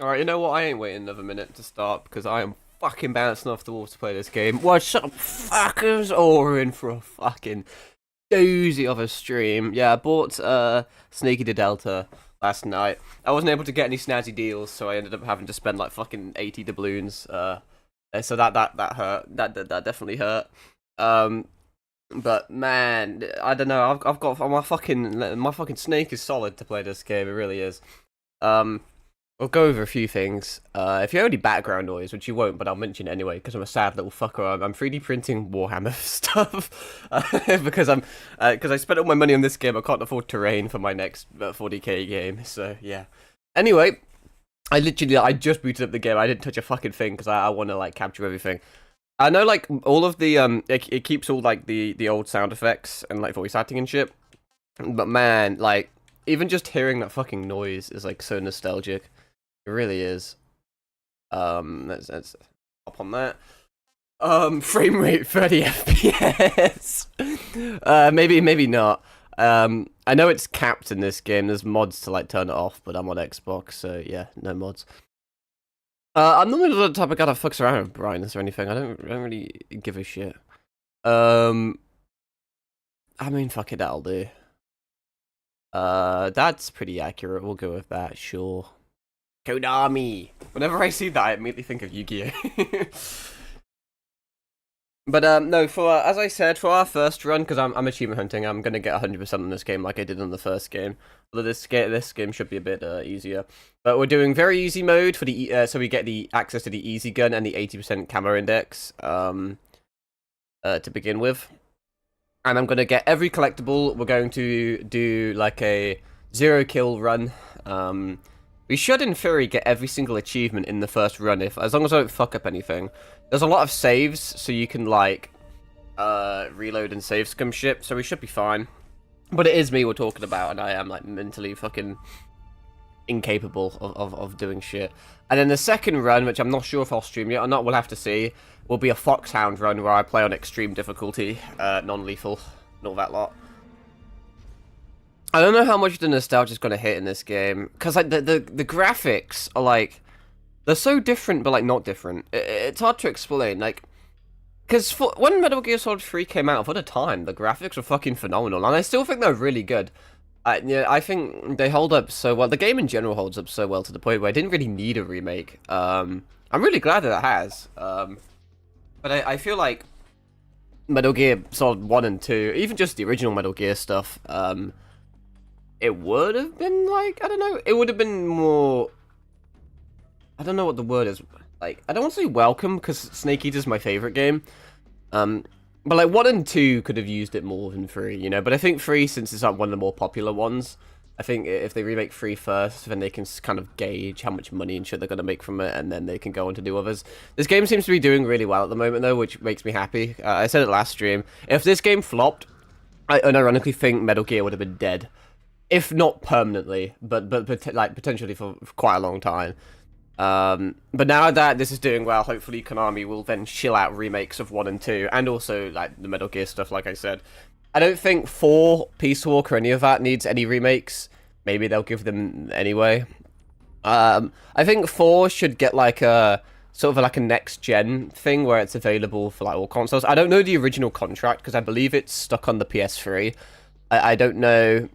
Alright, you know what? I ain't waiting another minute to start because I am fucking bouncing off the wall to play this game. What's up, fuckers? Oh, we're in for a fucking doozy of a stream. Yeah, I bought Sneaky the Delta last night. I wasn't able to get any snazzy deals, so I ended up having to spend like fucking 80 doubloons. So that hurt. That definitely hurt. But man, I don't know. I've got my fucking snake is solid to play this game. It really is. We'll go over a few things. If you have any background noise, which you won't, but I'll mention it anyway, because I'm a sad little fucker. I'm 3D printing Warhammer stuff because I spent all my money on this game. I can't afford terrain for my next 40k game. So yeah. Anyway, I just booted up the game. I didn't touch a fucking thing because I want to like capture everything. I know like all of the it keeps all like the old sound effects and like voice acting and shit. But man, like even just hearing that fucking noise is like so nostalgic. It really is. Let's hop on that. Frame rate 30 FPS. Maybe not. I know it's capped in this game. There's mods to like turn it off, but I'm on Xbox, so yeah, no mods. I'm not the type of guy that fucks around with brightness or anything. I don't really give a shit. I mean, fuck it, that'll do. That's pretty accurate. We'll go with that, sure. Konami. Whenever I see that, I immediately think of Yu-Gi-Oh. But no, for as I said, for our first run, because I'm achievement hunting, I'm gonna get 100% on this game like I did on the first game. Although this game should be a bit easier. But we're doing very easy mode for the so we get the access to the easy gun and the 80% camo index to begin with. And I'm gonna get every collectible. We're going to do like a 0 kill run. We should, in theory, get every single achievement in the first run, as long as I don't fuck up anything. There's a lot of saves, so you can, like, reload and save scum shit, so we should be fine. But it is me we're talking about, and I am, like, mentally fucking incapable of doing shit. And then the second run, which I'm not sure if I'll stream yet or not, we'll have to see, will be a Foxhound run where I play on extreme difficulty, non-lethal, and all that lot. I don't know how much the nostalgia is going to hit in this game, because like the graphics are like, they're so different but like not different. It's hard to explain, like, because when Metal Gear Solid 3 came out, for the time, the graphics were fucking phenomenal, and I still think they're really good. Yeah, I think they hold up so well. The game in general holds up so well to the point where I didn't really need a remake. I'm really glad that it has. But I feel like Metal Gear Solid 1 and 2, even just the original Metal Gear stuff, it would have been like, I don't know, it would have been more, I don't know what the word is, like, I don't want to say welcome, because Snake Eater's my favorite game, but like 1 and 2 could have used it more than 3, you know, but I think 3, since it's like one of the more popular ones, I think if they remake 3 first, then they can kind of gauge how much money and shit they're going to make from it, and then they can go on to do others. This game seems to be doing really well at the moment, though, which makes me happy. I said it last stream, if this game flopped, I unironically think Metal Gear would have been dead. If not permanently, but like potentially for quite a long time. But now that this is doing well, hopefully Konami will then chill out remakes of 1 and 2, and also like the Metal Gear stuff, like I said. I don't think 4, Peace Walk, or any of that needs any remakes. Maybe they'll give them anyway. I think 4 should get like a sort of like a next gen thing where it's available for like all consoles. I don't know the original contract because I believe it's stuck on the PS3. I don't know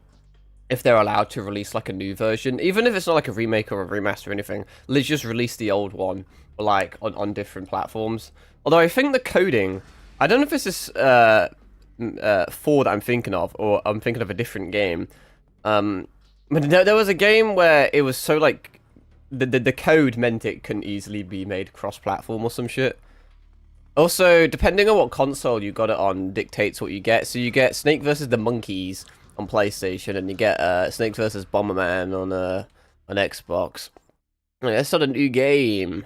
if they're allowed to release like a new version, even if it's not like a remake or a remaster or anything. Let's just release the old one, like on different platforms. Although I think the coding, I don't know if this is 4 that I'm thinking of, or I'm thinking of a different game. But there was a game where it was so like the code meant it couldn't easily be made cross-platform or some shit. Also, depending on what console you got it on, dictates what you get. So you get Snake versus the Monkeys on PlayStation, and you get Snake vs. Bomberman on Xbox. That's not a new game.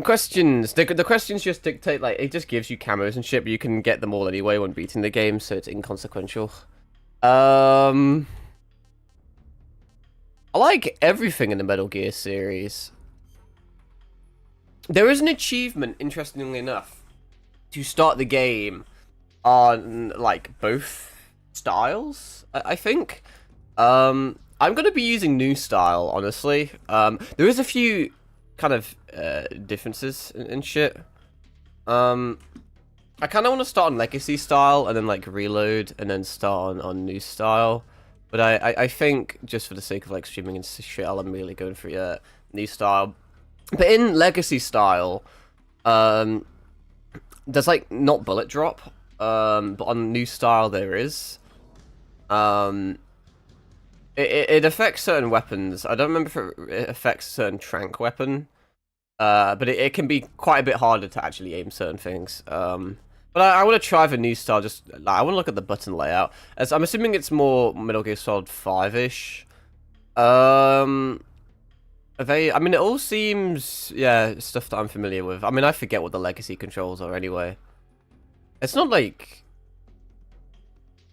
Questions. The questions just dictate, like, it just gives you camos and shit, but you can get them all anyway when beating the game, so it's inconsequential. I like everything in the Metal Gear series. There is an achievement, interestingly enough, to start the game on, like, both styles, I think. I I'm gonna be using new style, honestly. There is a few kind of differences in shit. I kind of want to start on legacy style and then like reload and then start on new style. But I think just for the sake of like streaming and shit, I'm really going for new style. But in legacy style, there's like not bullet drop, but on new style there is. It affects certain weapons. I don't remember if it affects a certain trank weapon. But it can be quite a bit harder to actually aim certain things. But I want to try the new style. Just like, I want to look at the button layout. As I'm assuming it's more Metal Gear Solid 5-ish. I mean, it all seems stuff that I'm familiar with. I mean, I forget what the legacy controls are anyway. It's not like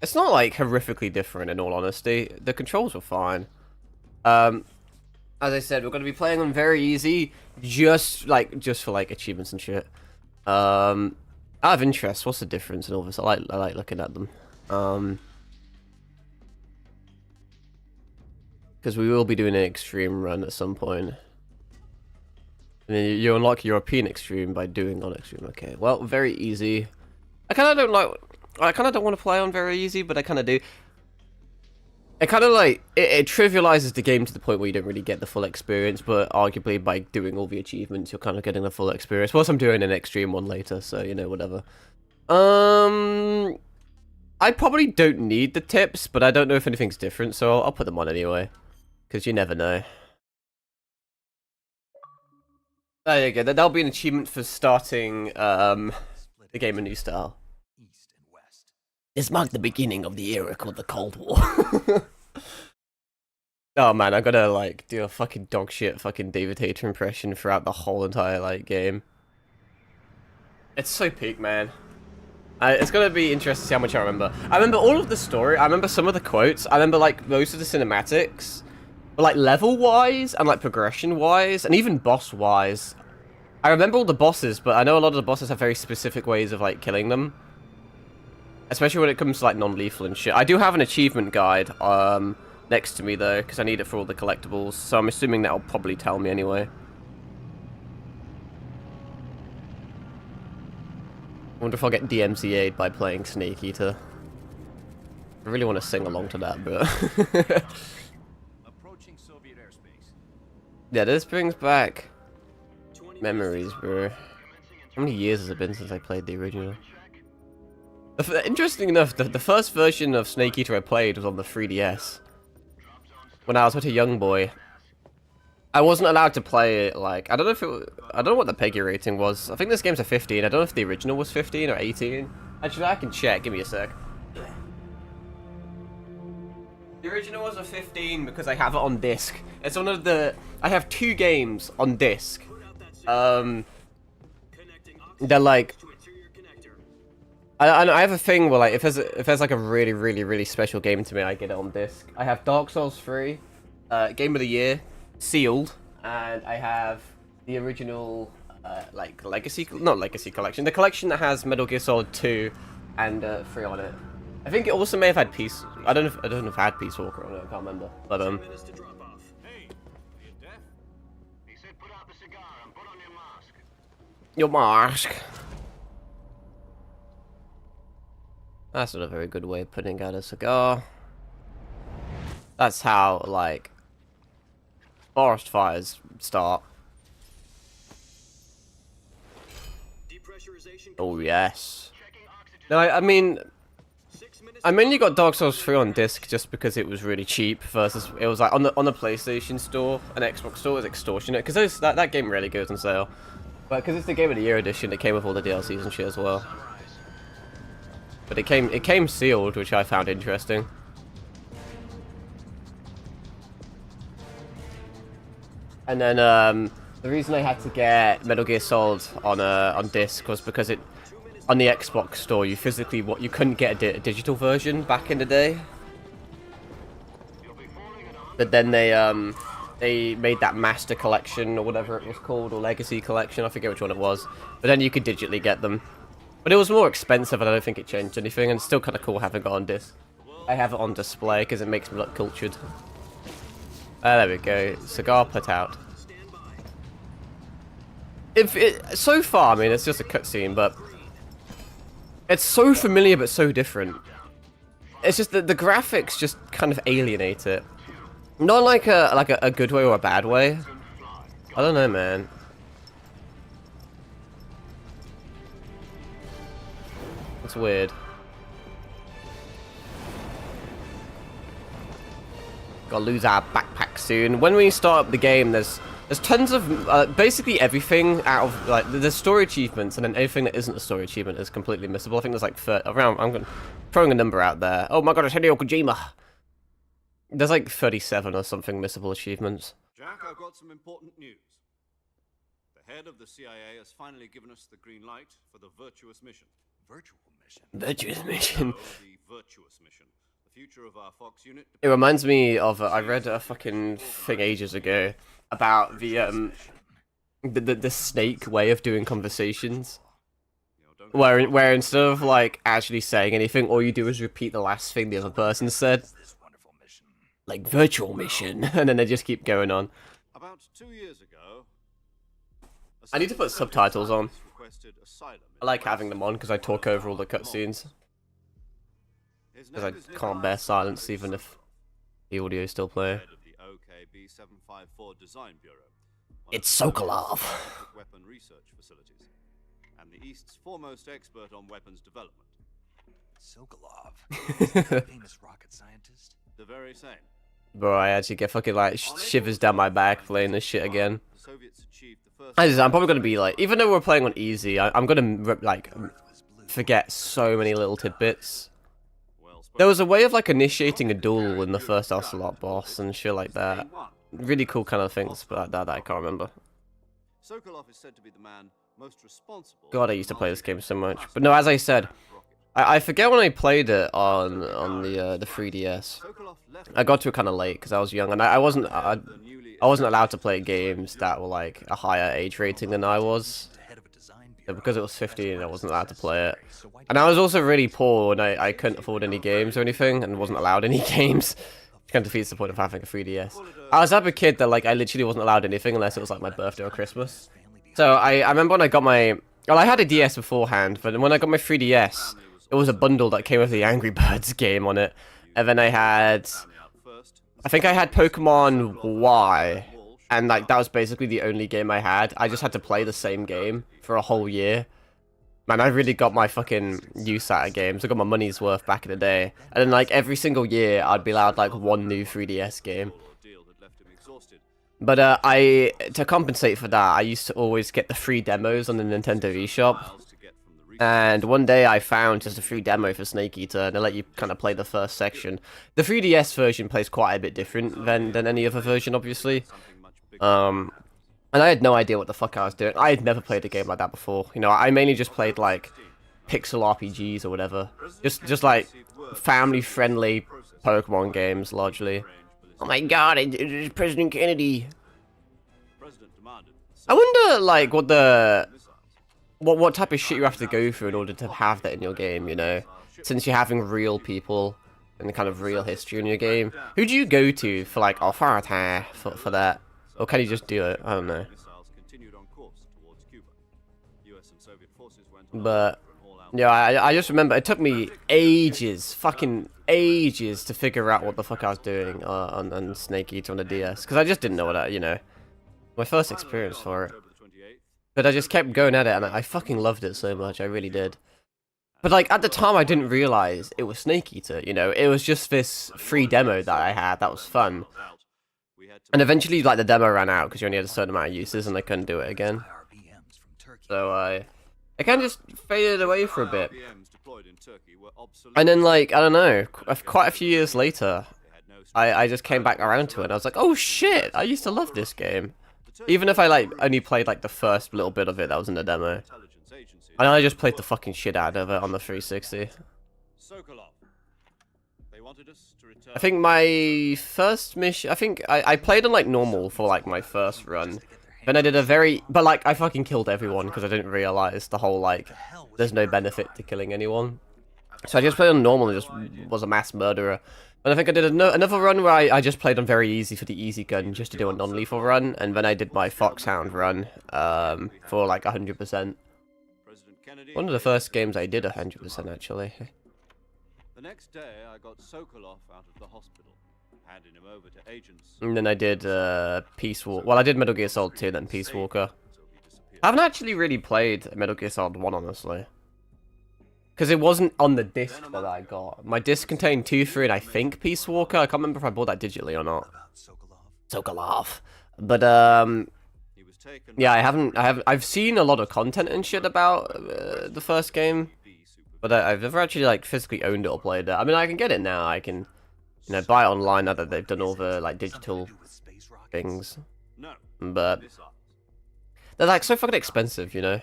horrifically different. In all honesty, the controls were fine. As I said, we're going to be playing on very easy, just for like achievements and shit. Out of interest, what's the difference in all this? I like looking at them. Because we will be doing an extreme run at some point. And then you unlock European extreme by doing on extreme. Okay, well, very easy. I kind of don't want to play on very easy, but I kind of do. It kind of like, it trivializes the game to the point where you don't really get the full experience, but arguably by doing all the achievements, you're kind of getting the full experience. Plus, I'm doing an extreme one later, so, you know, whatever. I probably don't need the tips, but I don't know if anything's different, so I'll put them on anyway. Because you never know. There you go, that'll be an achievement for starting, the game in new style. This marked the beginning of the era called the Cold War. Oh man, I gotta like do a fucking dog shit fucking David Hayter impression throughout the whole entire like game. It's so peak, man. It's gonna be interesting to see how much I remember. I remember all of the story. I remember some of the quotes. I remember like most of the cinematics, but like level wise and like progression wise and even boss wise. I remember all the bosses, but I know a lot of the bosses have very specific ways of like killing them. Especially when it comes to like non-lethal and shit. I do have an achievement guide next to me though, because I need it for all the collectibles. So I'm assuming that'll probably tell me anyway. I wonder if I'll get DMCA'd by playing Snake Eater. I really want to sing along to that, but Approaching Soviet airspace. yeah, this brings back memories, bro. How many years has it been since I played the original? Interesting enough, the first version of Snake Eater I played was on the 3DS. When I was such a young boy. I wasn't allowed to play it, like, I don't know what the PEGI rating was. I think this game's a 15. I don't know if the original was 15 or 18. Actually, I can check. Give me a sec. The original was a 15 because I have it on disc. It's one of the... I have 2 games on disc. They're like... I have a thing where like if there's like a really special game to me, I get it on disc. I have Dark Souls 3, Game of the Year, sealed, and I have the original like Legacy Collection, the collection that has Metal Gear Solid 2 and 3 on it. I think it also may have had Peace. I don't know if it had Peace Walker on it. I can't remember. But Hey, are you deaf? He said put out the cigar and put on your mask. your mask. That's not a very good way of putting out a cigar. That's how, like, forest fires start. Oh, yes. No, I mean, I mainly got Dark Souls 3 on disc just because it was really cheap versus, it was like, on the PlayStation store and Xbox store, it was extortionate. Because that game rarely goes on sale. But because it's the Game of the Year edition, it came with all the DLCs and shit as well. But it came sealed, which I found interesting. And then the reason I had to get Metal Gear Solid on disc was because on the Xbox store you couldn't get a digital version back in the day. But then they made that Master Collection or whatever it was called, or Legacy Collection, I forget which one it was. But then you could digitally get them. But it was more expensive, and I don't think it changed anything, and it's still kind of cool having it on disc. I have it on display, because it makes me look cultured. There we go. Cigar put out. If it so far, I mean, it's just a cutscene, but it's so familiar but so different. It's just that the graphics just kind of alienate it. Not like a good way or a bad way. I don't know, man. It's weird. Gotta lose our backpack soon. When we start up the game, there's tons of basically everything out of like there's story achievements, and then anything that isn't a story achievement is completely missable. I think there's like around. I'm throwing a number out there. Oh my god, it's Hideo Kojima. There's like 37 or something missable achievements. Jack, I've got some important news. The head of the CIA has finally given us the green light for the virtuous mission. Virtual mission. Virtuous mission. Oh, the virtuous mission. The future of our Fox unit. It reminds me of I read a fucking thing ages ago about the snake way of doing conversations, where instead of like actually saying anything, all you do is repeat the last thing the other person said, like virtual mission, and then they just keep going on. About 2 years ago, I need to put subtitles on. requested asylum in I like France. having them on because I talk over all the cutscenes. Because I can't bear silence even if the audio is still playing. Head of the OKB 754 Design Bureau. one It's of the Sokolov. largest weapon research facilities, and the East's foremost expert on weapons development. Sokolov. Famous rocket scientist. The very same. Bro, I actually get fucking like shivers down my back playing this shit again. The Soviets achieved the first. I'm probably gonna be like, even though we're playing on easy, I'm gonna like forget so many little tidbits. Well spoken. There was a way of like initiating a duel in the first Ocelot boss and shit like that. Really cool kind of things, but that I can't remember. Sokolov is said to be the man most responsible. God, I used to play this game so much. But no, as I said, I forget when I played it on the 3DS. Sokolov left I got to it kind of late because I was young and I wasn't allowed to play games that were like a higher age rating than I was. The head of a design So bureau. because it was 15, I wasn't allowed to play it. And I was also really poor and I couldn't afford any games or anything and wasn't allowed any games. Which kind of defeats the point of having a 3DS. I was that type of kid that like I literally wasn't allowed anything unless it was like my birthday or Christmas. So I remember when I got my... Well, I had a DS beforehand, but when I got my 3DS, it was a bundle that came with the Angry Birds game on it. And then I had... I think I had Pokemon Y. And like that was basically the only game I had. I just had to play the same game for a whole year. Man, I really got my fucking use out of games. I got my money's worth back in the day. And then like every single year, I'd be allowed like one new 3DS game. But to compensate for that, I used to always get the free demos on the Nintendo eShop. And one day I found just a free demo for Snake Eater, and they let you kind of play the first section. The 3DS version plays quite a bit different than any other version, obviously. And I had no idea what the fuck I was doing. I had never played a game like that before. You know, I mainly just played like pixel RPGs or whatever. Just like family-friendly Pokemon games, largely. Oh my god, it's President Kennedy. I wonder, like, what type of shit you have to go through in order to have that in your game, you know? Since you're having real people and kind of real history in your game. Who do you go to for, like, authority for that? Or can you just do it? I don't know. But, yeah, I just remember it took me ages, fucking ages to figure out what the fuck I was doing on Snake Eater on the DS. Because I just didn't know what you know, my first experience for it. But I just kept going at it and I fucking loved it so much, I really did. But like, at the time I didn't realize it was Snake Eater, you know? It was just this free demo that I had that was fun. And eventually, like, the demo ran out because you only had a certain amount of uses and I couldn't do it again. So I kind of just faded away for a bit. And then, like, I don't know, quite a few years later, I just came back around to it and I was like, oh shit, I used to love this game. Even if I, like, only played, like, the first little bit of it that was in the demo. And I just played the fucking shit out of it on the 360. I think my first mission... I think I played on, like, normal for, like, my first run. Then I did a very... But, like, I fucking killed everyone because I didn't realize the whole, like, there's no benefit to killing anyone. So I just played on normal and just was a mass murderer. And I think I did another run where I just played on very easy for the easy gun just to do a non-lethal run, and then I did my Foxhound run for like 100%. President Kennedy. One of the first games I did 100% actually. The next day, I got Sokolov out of the hospital, handing him over to agents. And then I did Peace Walker. Well, I did Metal Gear Solid 2, then Peace Walker. Until he disappeared. I haven't actually really played Metal Gear Solid 1, honestly. Because it wasn't on the disc that I got. My disc contained 2, 3, and I think Peace Walker. I can't remember if I bought that digitally or not. About Sokolov. Sokolov. But, He was taken. yeah, I've seen a lot of content and shit about the first game. But I've never actually, like, physically owned it or played it. I mean, I can get it now. I can, you know, buy it online now that they've done all the, like, digital Something to do with space rockets? things. No. But Missiles. they're, like, so fucking expensive, you know?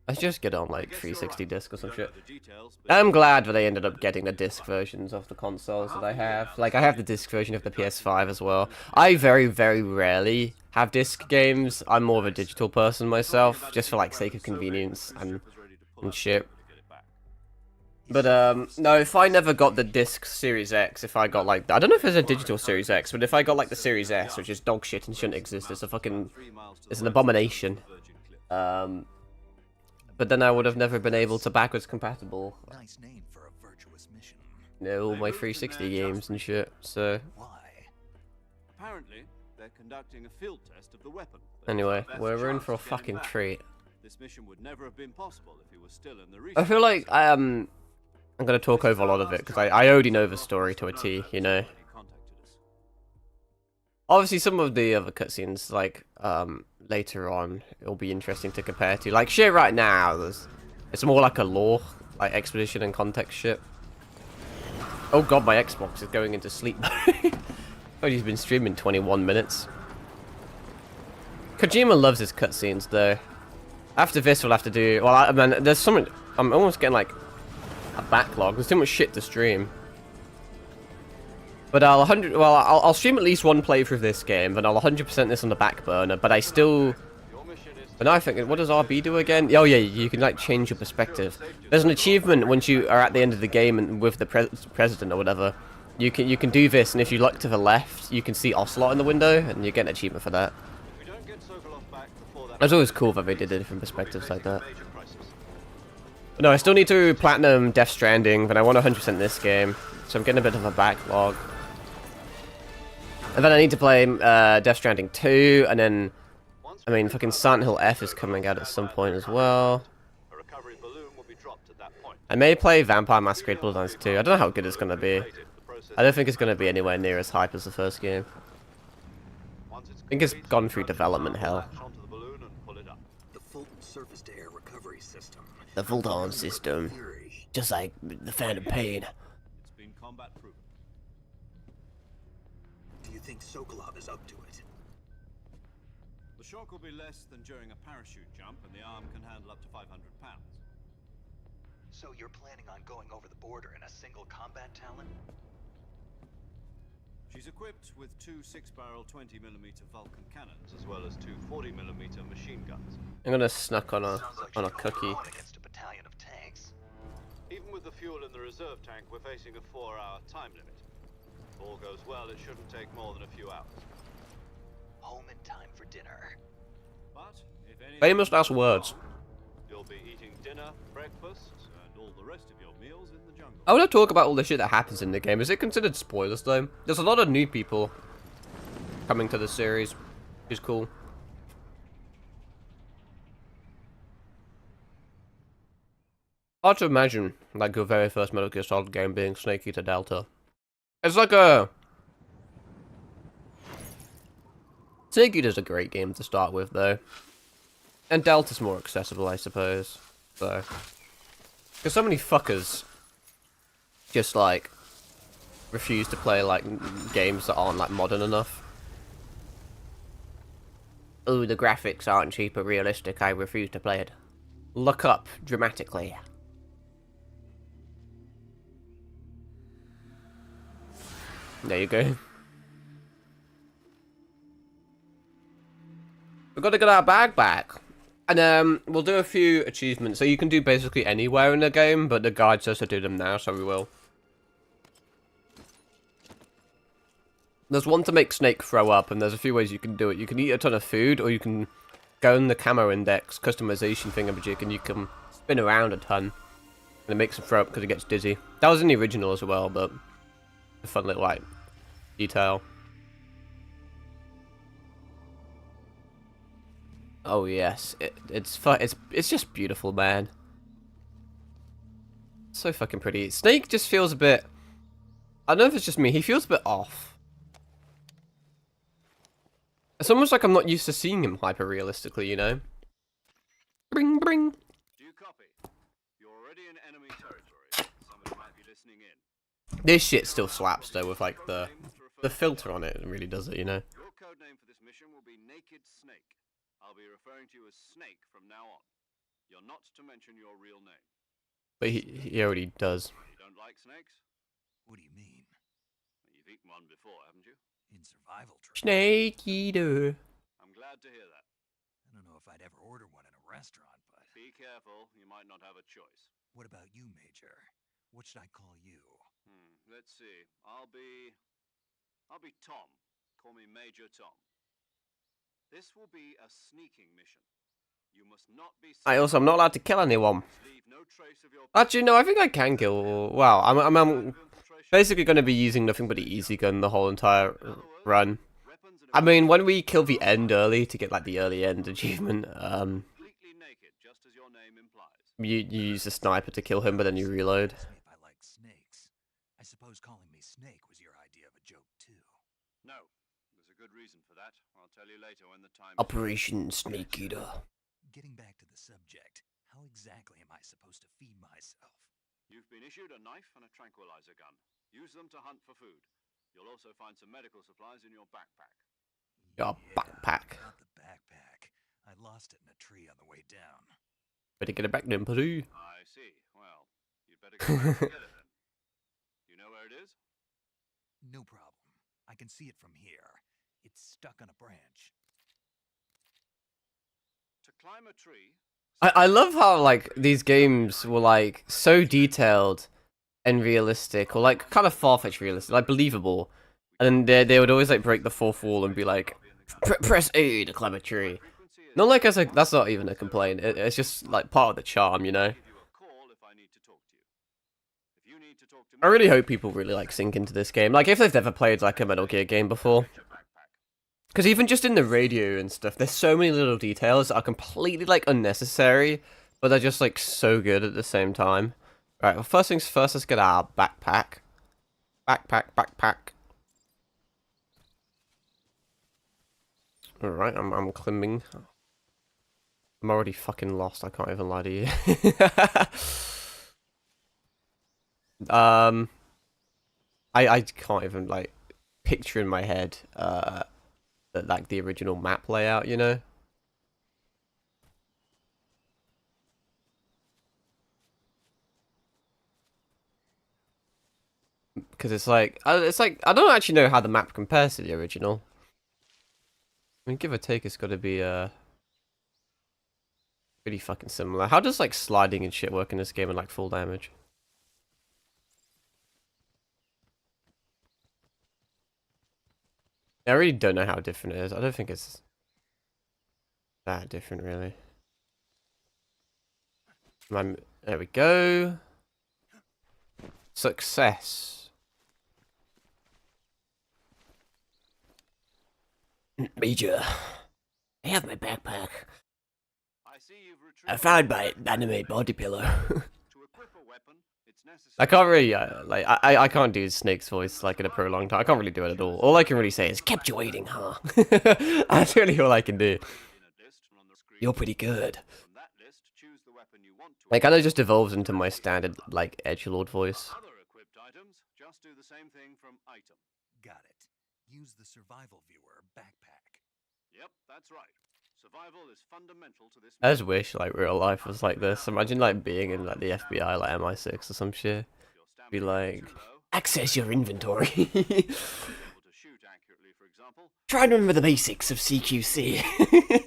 I should just get it on, like, 360 disc or some Don't know shit. the details, but I'm glad that they ended up getting the disc versions of the consoles that I have. Like, I have the disc version of the PS5 as well. I very, very rarely have disc games. I'm more of a digital person myself, just for, like, sake of convenience and shit. But, no, if I never got the disc Series X, if I got, like, I don't know if there's a digital Series X, but if I got, like, the Series S, which is dog shit and shouldn't exist, it's a fucking, it's an abomination. But then I would have never been able to backwards compatible, Nice name for a virtuous mission. you know, all my 360 games and shit, so... Why? Apparently, they're conducting a field test of the weapon. Anyway, Best we're in chance for a of getting fucking back. treat. This mission would never have been possible if he was still in the I research. feel like I'm gonna talk over a lot of it because I already know the story to a T, you know. He contacted us. Obviously, some of the other cutscenes, like later on, it'll be interesting to compare to. Like shit, right now, it's more like a lore, like expedition and context shit. Oh god, my Xbox is going into sleep mode. Oh, he's been streaming 21 minutes. Kojima loves his cutscenes, though. After this, we'll have to do... Well, I mean, there's something... I'm almost getting, like, a backlog. There's too much shit to stream. But I'll stream at least one playthrough of this game, and I'll 100% this on the back burner, but I still... Your mission is But now I think, what does RB do again? Oh yeah, you can like change your perspective. There's an achievement once you are at the end of the game and with the president or whatever. You can do this, and if you look to the left, you can see Ocelot in the window, and you get an achievement for that. If we don't get Sokolov back before that, It's always cool that they did it different perspectives like that. major crisis. But no, I still need to platinum Death Stranding, but I want 100% this game, so I'm getting a bit of a backlog. And then I need to play Death Stranding 2, and then, I mean, fucking Silent Hill F is coming out at some point as well. A recovery balloon will be dropped at that point. I may play Vampire Masquerade Bloodlines 2. I don't know how good it's going to be. I don't think it's going to be anywhere near as hype as the first game. I think it's gone through development hell. Onto the balloon and pull it up. The Fulton surface-to-air recovery system. The Fulton system. Theory. Just like the Phantom Pain. It's been combat proven. Do you think Sokolov is up to it? The shock will be less than during a parachute jump, and the arm can handle up to 500 pounds. So you're planning on going over the border in a single combat Talon? She's equipped with two 6-barrel 20mm Vulcan cannons, as well as two 40mm machine guns. I'm gonna snuck on a Sounds like on a she's going cookie. on against a battalion of tanks. Even with the fuel in the reserve tank, we're facing a 4-hour time limit. If all goes well, it shouldn't take more than a few hours. Home in time for dinner. But if anything Famous last goes words. wrong, you'll be eating dinner, breakfast, and all the rest of your meals in the jungle. I want to talk about all the shit that happens in the game. Is it considered spoilers though? There's a lot of new people coming to the series, which is cool. Hard to imagine, like, your very first Metal Gear Solid game being Snake Eater Delta. It's like a... Snake Eater's a great game to start with, though. And Delta's more accessible, I suppose. So... Because so many fuckers just, like, refuse to play, like, games that aren't, like, modern enough. Ooh, the graphics aren't cheap or realistic, I refuse to play it. Look up dramatically. There you go. We've got to get our bag back. And we'll do a few achievements. So you can do basically anywhere in the game, but the guide says to do them now, so we will. There's one to make Snake throw up, and there's a few ways you can do it. You can eat a ton of food, or you can go in the camo index customization thingamajig, and you can spin around a ton. And it makes him throw up because he gets dizzy. That was in the original as well, but a fun little, like, detail. Oh yes, it's just beautiful, man. So fucking pretty. Snake just feels a bit... I don't know if it's just me, he feels a bit off. It's almost like I'm not used to seeing him hyper-realistically, you know? Bring, bring. Do you copy? You're already in enemy territory. Somebody might be listening in. This shit still slaps though with like the filter on it. It really does it, you know? Your code name for this mission will be Naked Snake. I'll be referring to you as Snake from now on. You're not to mention your real name. But he already does. You don't like snakes? What do you mean? You've eaten one before, haven't you? In survival training? Snake eater. I'm glad to hear that. I don't know if I'd ever order one in a restaurant, but... Be careful, you might not have a choice. What about you, Major? What should I call you? Let's see. I'll be Tom. Call me Major Tom. This will be a sneaking mission. You must not be I'm not allowed to kill anyone. leave no trace of your Actually, no, I think I can kill... Wow, I'm basically going to be using nothing but the easy gun the whole entire run. I mean, when we kill the end early to get like the early end achievement, completely naked, just as your name implies. you use a sniper to kill him, but then you reload. Ask me if I like snakes. I suppose calling me Snake was your idea of a joke, too. No, there's a good reason for that. I'll tell you later when the time Operation Snake Eater. Getting back to the subject, how exactly am I supposed to feed myself? You've been issued a knife and a tranquilizer gun. Use them to hunt for food. You'll also find some medical supplies in your backpack. Your backpack. Not the backpack. I lost it in a tree on the way down. Better get it back then, Purdue. I see. Well, you'd better go back and get it then. You know where it is? No problem. I can see it from here. It's stuck on a branch. To climb a tree. I love how like these games were like so detailed and realistic, or like kind of far-fetched realistic, like believable, and then they would always like break the fourth wall and be like, press A to climb a tree. Not like as a, that's not even a complaint. It's just like part of the charm, you know. Give you a call if I need to talk to you. If you need to talk to me, I really hope people really like sink into this game, like if they've never played like a Metal Gear game before. your backpack. Because even just in the radio and stuff, there's so many little details that are completely, like, unnecessary, but they're just, like, so good at the same time. Right, well, first things first, let's get our backpack. Backpack. Alright, I'm climbing. I'm already fucking lost, I can't even lie to you. I can't even, like, picture in my head, like the original map layout, you know? Because it's like I don't actually know how the map compares to the original. I mean, give or take, it's got to be pretty fucking similar. How does like sliding and shit work in this game and like full damage? I really don't know how different it is. I don't think it's that different, really. There we go. Success. Major, I have my backpack. I see you've retrieved Found by anime body pillow. to equip a weapon. It's necessary. I can't really, like, I can't do Snake's voice, like, in a prolonged time. I can't really do it at all. All I can really say is, kept you waiting, huh? That's really all I can do. In a list on the screen. You're pretty good. From that list, choose the weapon you want to. It kind of just evolves into my standard, like, edgelord voice. Other equipped items, just do the same thing from item. Got it. Use the survival viewer backpack. Yep, that's right. Survival is fundamental to this. I just wish, like, real life was like this. Imagine, like, being in, like, the FBI, like, MI6 or some shit. Be like, access your inventory. Able to shoot accurately, for example. Try and remember the basics of CQC. Keep an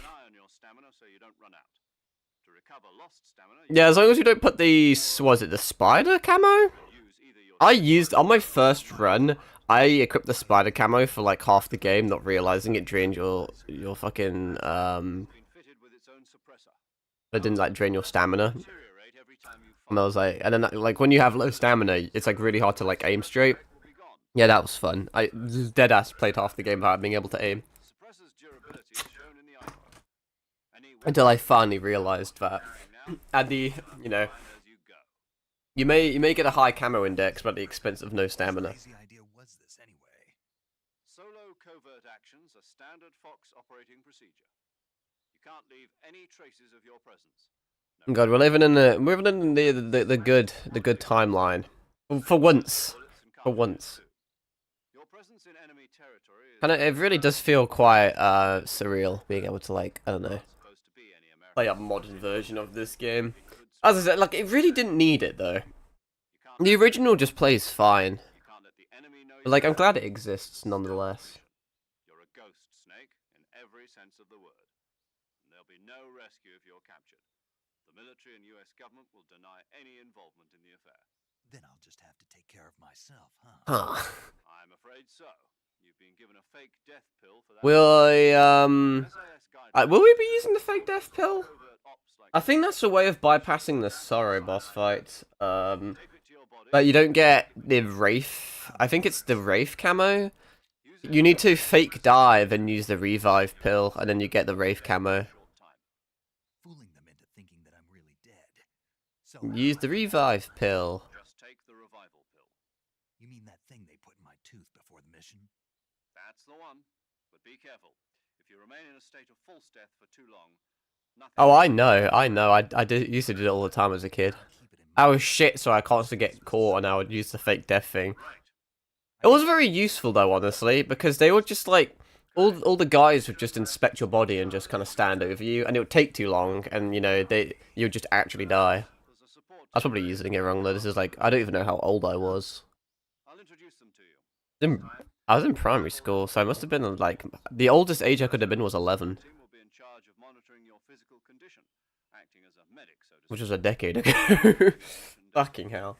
eye on your stamina so you don't run run out. To recover lost stamina, Yeah, as long as you don't put the was it the spider camo? use either your I used on my first run. I equipped the spider camo for like half the game, not realizing it drained your fucking been fitted with its own suppressor. it didn't like drain your stamina. Deteriorate every time you And I was like, and then like when you have low stamina, it's like really hard to like aim straight. will be gone. Yeah, that was fun. I deadass played half the game without being able to aim Suppressor's durability is shown in the icon. Any until I finally realized that. now, And the you know as you go. you may get a high camo index, but at the expense of no stamina. Whose crazy idea was this anyway? Solo covert actions are standard Fox operating procedure. You can't leave any traces of your presence. God, we're living in the good timeline for once. Bullets and For cartridges once. too. Your presence in enemy territory is And it really does feel quite surreal being able to like I don't know not supposed to be any American. play a modern version of this game. Good As I said, like it really didn't need it though. You can't, The original just plays fine, you can't let the enemy know but like I'm you're glad it exists nonetheless. You're a ghost, Snake, in every sense of the word. And there'll be no rescue if you're captured. The military and US government will deny any involvement in the affair. Then I'll just have to take care of myself, huh? Huh. I'm afraid so. You've been given a fake death pill for that. Will SAS guide will we be using the fake death pill? covert ops like I think that's a way of bypassing the Sorrow boss fight. tape it to your body. But you don't get the Wraith. I think it's the Wraith camo. Use it You need to fake dive and use the revive pill, and then you get the Wraith camo. short time. Fooling them into thinking that I'm really dead. So Use the revive pill. Just take the revival pill. You mean that thing they put in my tooth before the mission? That's the one. But be careful. If you remain in a state of false death for too long, nothing. Oh, I know. Used to do it all the time as a kid. I'll keep it in I mind. was shit, so I constantly get caught, and I would use the fake death thing. Right. It was very useful though, honestly, because they would just like all the guys would just inspect your body and just kind of stand over you, and it would take too long, and you know you would just actually die. There's a support I was probably using it wrong though. This is like I don't even know how old I was. I'll introduce them to you. I was in primary school, so I must have been like the oldest age I could have been was 11, Team will be in charge of monitoring your physical condition, acting as a medic, so to which speak. was a decade ago. Fucking hell,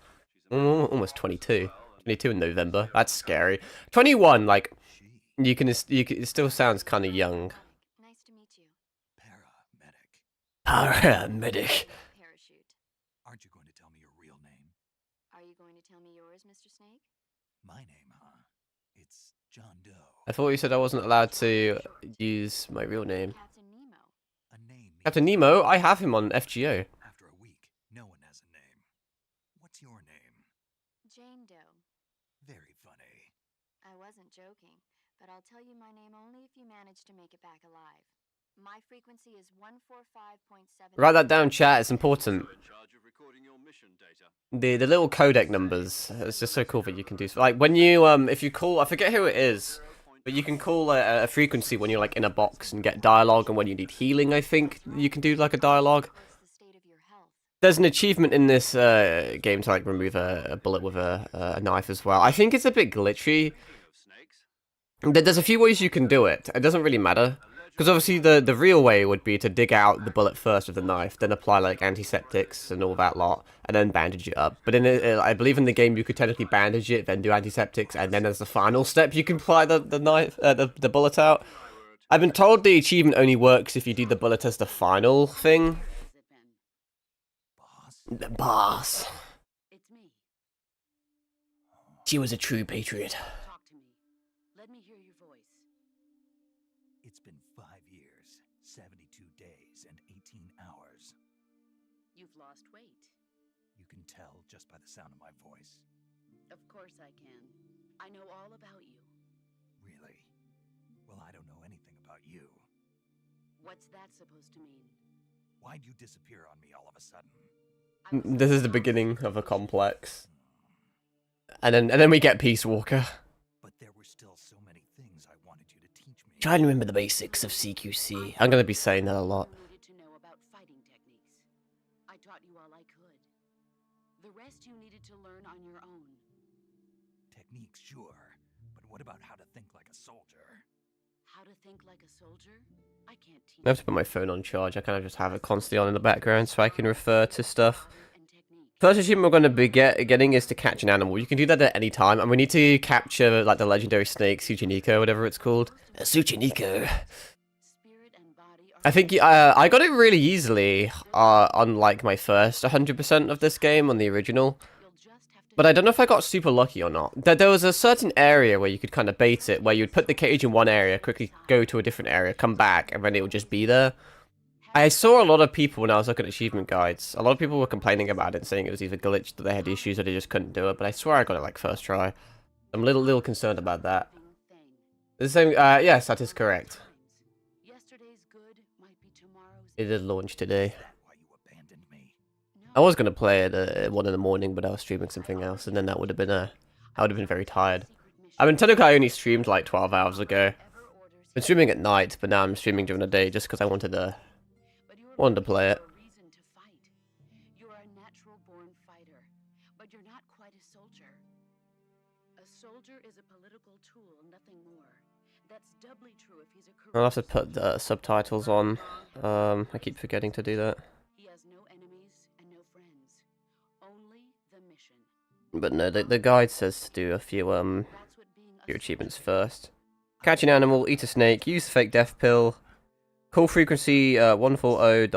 She's a medic almost as 22. well, and 22 in November. That's scary. 21, like She, you can it still sounds kind of young. Nice to meet you. paramedic. Paramedic. Parachute. Aren't you going to tell me your real name? Are you going to tell me yours, Mr. Snake? My name, huh? It's John Doe. I thought you said I wasn't allowed to use my real name. Captain Nemo. A name. means Captain Nemo, I have him on FGO. After a week, no one has a name. What's your name? Jane Doe. Very funny. I wasn't joking, but I'll tell you my name only if you manage to make it back alive. My frequency is 145.7. Write that down, chat. It's important. in charge of recording your mission data. The little codec numbers. It's just so cool that you can do. Like when you if you call, I forget who it is, but you can call a frequency when you're like in a box and get dialogue, and when you need healing, I think you can do like a dialogue. What's the state of your health? There's an achievement in this game to like remove a bullet with a knife as well. I think it's a bit glitchy. King of snakes. There's a few ways you can do it. It doesn't really matter. Because obviously the real way would be to dig out the bullet first with the knife, then apply like antiseptics and all that lot, and then bandage it up. But in I believe in the game you could technically bandage it, then do antiseptics, and then as the final step you can apply the knife, the bullet out. I've been told the achievement only works if you do the bullet as the final thing. Boss? The boss. It's me. She was a true patriot. Talk to me. Let me hear your voice. It's been 5 years, 72 days, and 18 hours. You've lost weight. You can tell just by the sound of my voice. Of course I can. I know all about you. Really? Well, I don't know anything about you. What's that supposed to mean? Why'd you disappear on me all of a sudden? I was This is the beginning of a complex. And then we get Peace Walker. But there were still so many things I wanted you to teach me. Try and remember the basics of CQC. I'm gonna be saying that a lot. You needed to know about fighting techniques. I taught you all I could. The rest you needed to learn on your own. Techniques, sure. But what about how to think like a soldier? How to think like a soldier? I can't teach I have to put my phone on charge. I kind of just have it constantly on in the background so I can refer to stuff. and technique. First achievement we're going to be getting is to catch an animal. You can do that at any time, and we need to capture like the legendary snake, Tsuchiniko, whatever it's called. Tsuchiniko. Spirit and body are I think I got it really easily, unlike my first 100% of this game on the original. you'll just have to But I don't know if I got super lucky or not. There was a certain area where you could kind of bait it, where you'd put the cage in one area, quickly go to a different area, come back, and then it would just be there. I saw a lot of people when I was looking at achievement guides. A lot of people were complaining about it, saying it was either glitched, that they had issues, or they just couldn't do it. But I swear I got it like first try. I'm a little concerned about that. thing. The same. Yes, that is correct. Yesterday's good might be tomorrow's. It did launch today. Why you abandoned me? I was gonna play it at 1 in the morning, but I was streaming something else, and then that would have been I would have been very tired. I mean, technically I only streamed like 12 hours ago. Been streaming at night, but now I'm streaming during the day just because I wanted to play it. Reason to fight. You are a natural-born fighter, but you're not quite a soldier. A soldier is a political tool, nothing more. That's doubly true if he's a I'll have to put subtitles on. I keep forgetting to do that. He has no enemies and no friends. Only the mission. But no, the guide says to do a few That's what being a few achievements soldier first. Catch an animal, eat a snake, use the fake death pill, call frequency 140.01,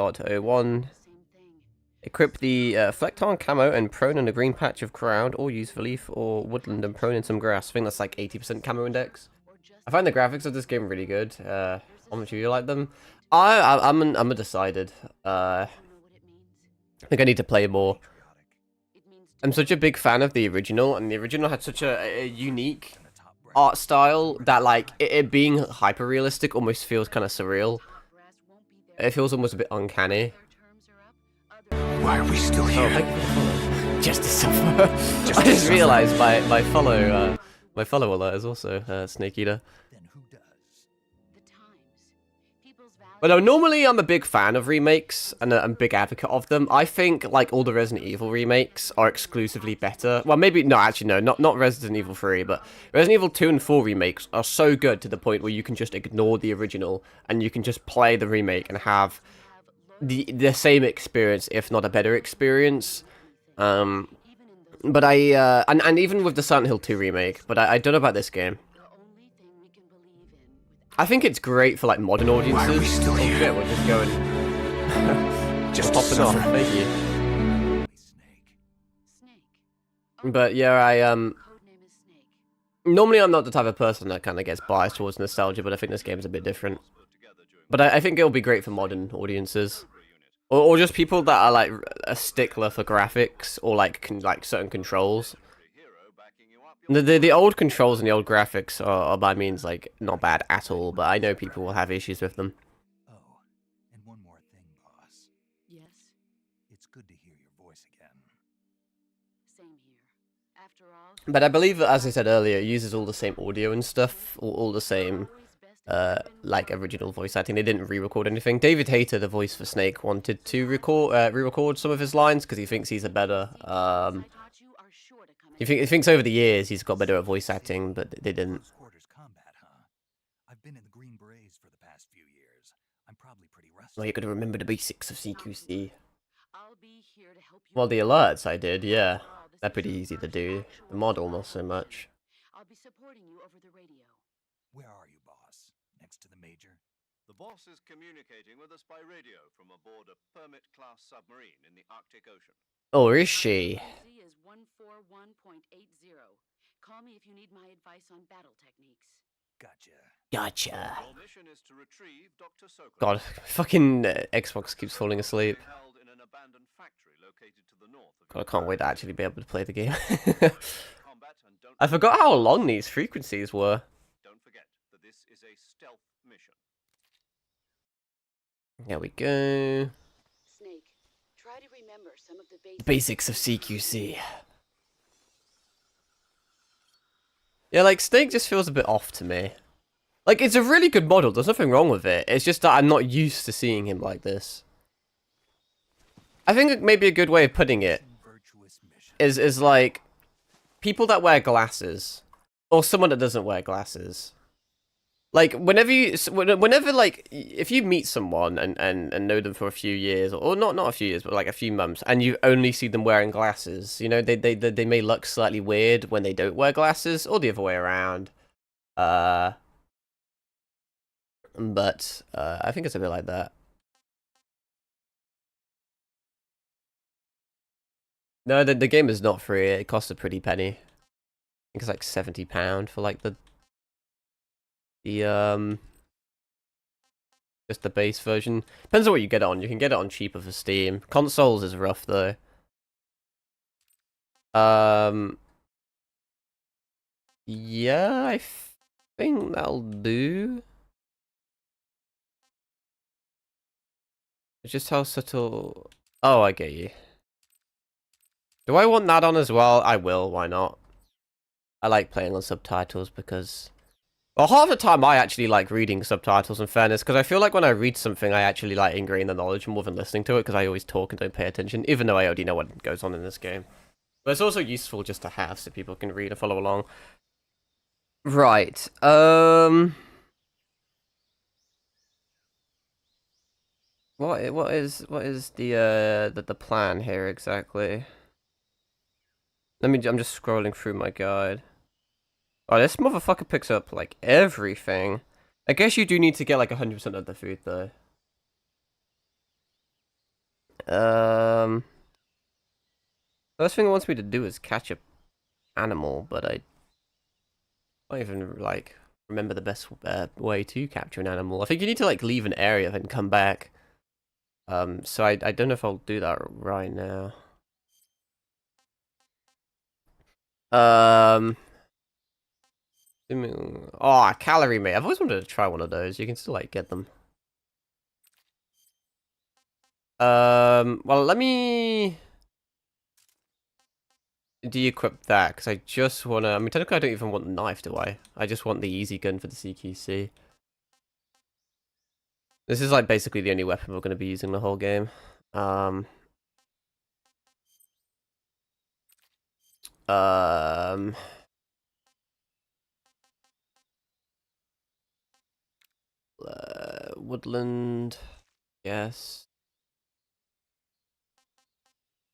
is. Same thing. equip the Flecton camo and prone in a green patch of ground, or use the leaf or woodland and prone in some grass. I think that's like 80% camo index. Or just I find the graphics of this game really good. How much do you like them? I'm undecided. I don't know what it means. think I need to play more. Patriotic. It means I'm such a big fan of the original, and the original had such a unique And a top brass. art style that like it being hyper realistic almost feels kind of surreal. brass won't be there. It feels almost a bit uncanny. Their terms are up. Other Why are we still Oh, here? thank you for the follow. Just to suffer. I just realised my follow alert is also Snake Eater. Then who does? the times. People's values. But no, normally I'm a big fan of remakes and I'm a big advocate of them. I think like all the Resident Evil remakes are exclusively better. Well, maybe no, actually no, not Resident Evil 3, but Resident Evil 2 and 4 remakes are so good to the point where you can just ignore the original and you can just play the remake and have the same experience, if not a better experience. Even in the But and even with the Silent Hill 2 remake, but I don't know about this game. the only thing we can believe in with I think it's great for like modern audiences. Why are we still Oh here? shit, we're just going Just to popping off. suffer. Thank you. Snake. Snake. But yeah, Codename is Snake. normally I'm not the type of person that kind of gets biased towards nostalgia, but I think this game's a bit different. But I think it'll be great for modern audiences, or just people that are like a stickler for graphics or like certain controls. The old controls and the old graphics are by means like not bad at all, but I know people will have issues with them. Oh, and one more thing, boss. Yes. It's good to hear your voice again. Same here. After all. But I believe, as I said earlier, it uses all the same audio and stuff, all the same like original voice acting. They didn't re-record anything. David Hayter, the voice for Snake, wanted to re-record some of his lines because he thinks he's a better. He thinks over the years he's got better at voice acting, but they didn't. Close quarters combat, huh? I've been in the Green Berets for the past few years. I'm probably pretty rusty. Well, you got to remember the basics of CQC. I'll be here to help you. Well, the alerts I did, yeah, they're pretty easy to do. The model not so much. I'll be supporting you over the radio. Where are you, boss? Next to the major? The boss is communicating with us by radio from aboard a Permit-class submarine in the Arctic Ocean. Oh, is she? Z is 141.80. Call me if you need my advice on battle techniques. Gotcha. Gotcha. Your mission is to retrieve Dr. Sokoloff. God, fucking Xbox keeps falling asleep. Held in an abandoned factory located to the north of God, I can't wait to actually be able to play the game. combat, and don't I forgot how long these frequencies were. Don't forget that this is a stealth mission. There we go. Snake, try to remember some of the basics. Basics of CQC. Yeah, like, Snake just feels a bit off to me. Like, it's a really good model, there's nothing wrong with it. It's just that I'm not used to seeing him like this. I think maybe a good way of putting it Virtuous mission. is like, people that wear glasses, or someone that doesn't wear glasses. Like, whenever, like, if you meet someone and know them for a few years, or not a few years, but like a few months, and you only see them wearing glasses, you know, they may look slightly weird when they don't wear glasses, or the other way around. But I think it's a bit like that. No, the game is not free. It costs a pretty penny. I think it's like £70 for like the just the base version. Depends on what you get it on. You can get it on cheaper for Steam. Consoles is rough though. Yeah, I think that'll do. It's just how subtle. Oh, I get you. Do I want that on as well? I will. Why not? I like playing on subtitles because, well, half the time I actually like reading subtitles, in fairness, because I feel like when I read something, I actually like ingrain the knowledge more than listening to it, because I always talk and don't pay attention, even though I already know what goes on in this game. But it's also useful just to have so people can read and follow along. Right. What is the plan here exactly? I'm just scrolling through my guide. Oh, this motherfucker picks up like everything. I guess you do need to get like 100% of the food though. First thing it wants me to do is catch a animal, but I don't even like remember the best way to capture an animal. I think you need to like leave an area and come back. So I don't know if I'll do that right now. Oh, calorie mate. I've always wanted to try one of those. You can still like get them. Well, let me de-equip that because I just wanna. I mean, technically, I don't even want the knife, do I? I just want the easy gun for the CQC. This is like basically the only weapon we're gonna be using the whole game. Woodland, yes.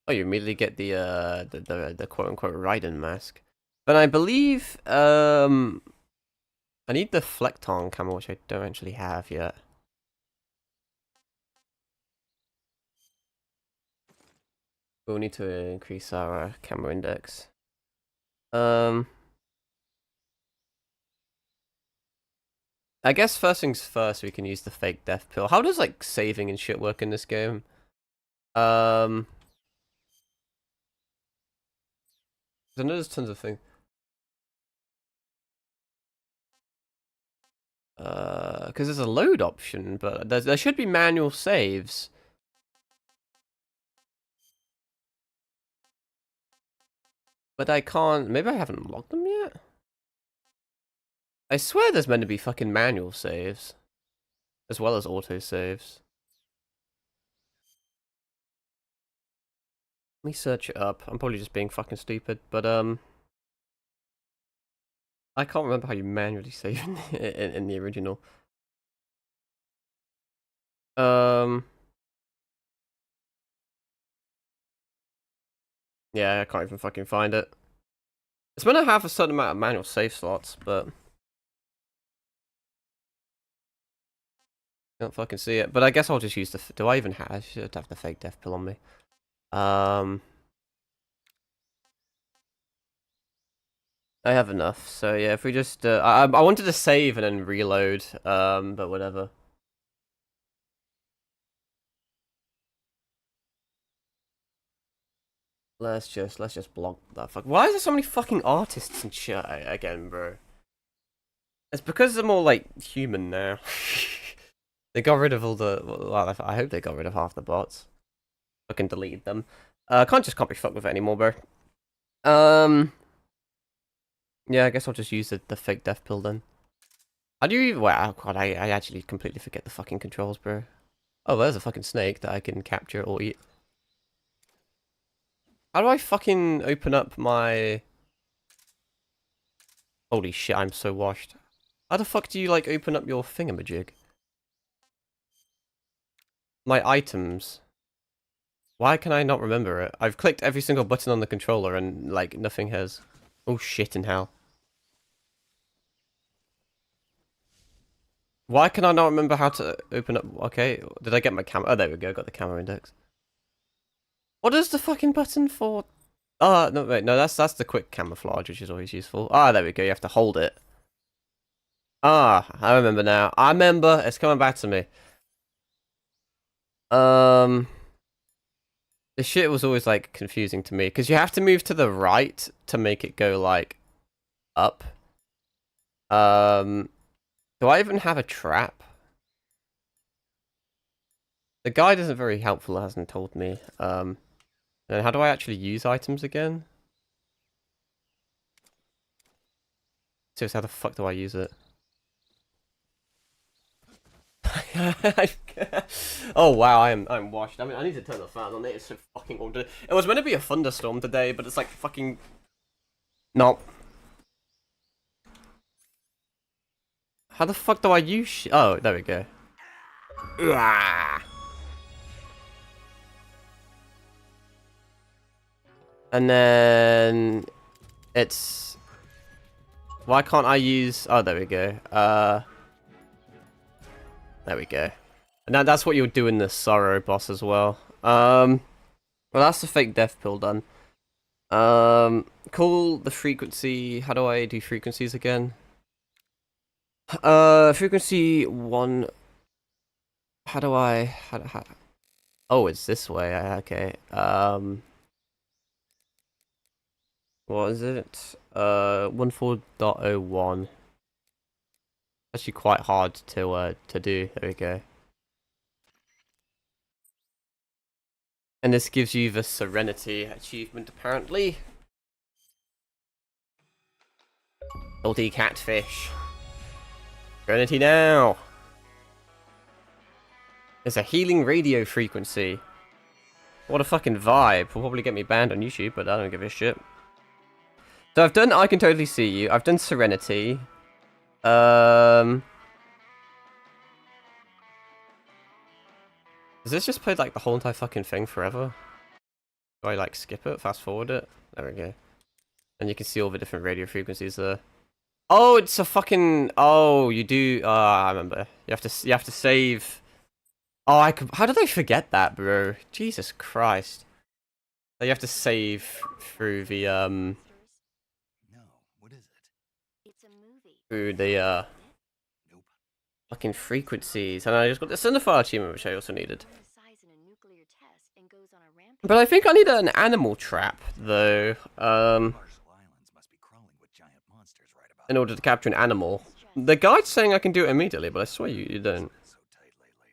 Oh, you immediately get the quote unquote Raiden mask. But I believe I need the Flecton camera, which I don't actually have yet. We'll need to increase our camera index. I guess first things first, we can use the fake death pill. How does like saving and shit work in this game? I know there's tons of things. Because there's a load option, but there should be manual saves. But I can't. Maybe I haven't logged them yet. I swear there's meant to be fucking manual saves, as well as auto saves. Let me search it up. I'm probably just being fucking stupid, but I can't remember how you manually save in the original. Yeah, I can't even fucking find it. It's meant to have a certain amount of manual save slots, but can't fucking see it. But I guess I'll just use the. Do I even have? I should have the fake death pill on me. I have enough. So yeah, if we just, I wanted to save and then reload. But whatever. Let's just block that fuck. Why is there so many fucking artists and shit again, bro? It's because they're more like human now. They got rid of all the. Well, I hope they got rid of half the bots. Fucking deleted them. Can't be fucked with it anymore, bro. Yeah, I guess I'll just use the fake death pill then. How do you even? Wow, God, I actually completely forget the fucking controls, bro. Oh, there's a fucking snake that I can capture or eat. How do I fucking open up my... Holy shit, I'm so washed. How the fuck do you, like, open up your thingamajig? My items. Why can I not remember it? I've clicked every single button on the controller and, like, nothing has... Oh, shit in hell. Why can I not remember how to open up... Okay, did I get my camera? Oh, there we go, got the camera index. What is the fucking button for? Oh, no, wait, no, that's the quick camouflage, which is always useful. Ah, there we go, you have to hold it. Ah, I remember now. I remember, it's coming back to me. This shit was always, like, confusing to me, because you have to move to the right to make it go, like, up. Do I even have a trap? The guide isn't very helpful, it hasn't told me. And how do I actually use items again? Seriously, how the fuck do I use it? Oh wow, I'm washed. I mean, I need to turn the fan on. It's so fucking old. It was meant to be a thunderstorm today, but it's like fucking... No. How the fuck do I use Oh, there we go. And then... It's... Why can't I use... Oh, there we go. There we go. And that's what you'll do in the Sorrow boss as well. Well, that's the fake death pill done. Call the frequency... How do I do frequencies again? Frequency 1... How do I... How... Oh, it's this way. Okay. What is it? 14.01. Actually quite hard to do. There we go. And this gives you the Serenity achievement, apparently. Salty catfish. Serenity now! There's a healing radio frequency. What a fucking vibe. Will probably get me banned on YouTube, but I don't give a shit. So I've done I Can Totally See You. I've done Serenity. Does this just play like the whole entire fucking thing forever? Do I like skip it, fast forward it? There we go. And you can see all the different radio frequencies there. Oh, it's a fucking... Oh, you do... I remember. You have to save... Oh, I could... How did I forget that, bro? Jesus Christ. So you have to save through the, No, what is it? It's a movie. Through the, Nope. fucking frequencies. And I just got the Cinephile achievement, which I also needed. Size in a nuclear test and goes on a rampage. But I think I need an animal trap, though. Marshall Islands must be crawling with giant monsters right about In order to capture an animal. The guide's saying I can do it immediately, but I swear you don't. so tight lately.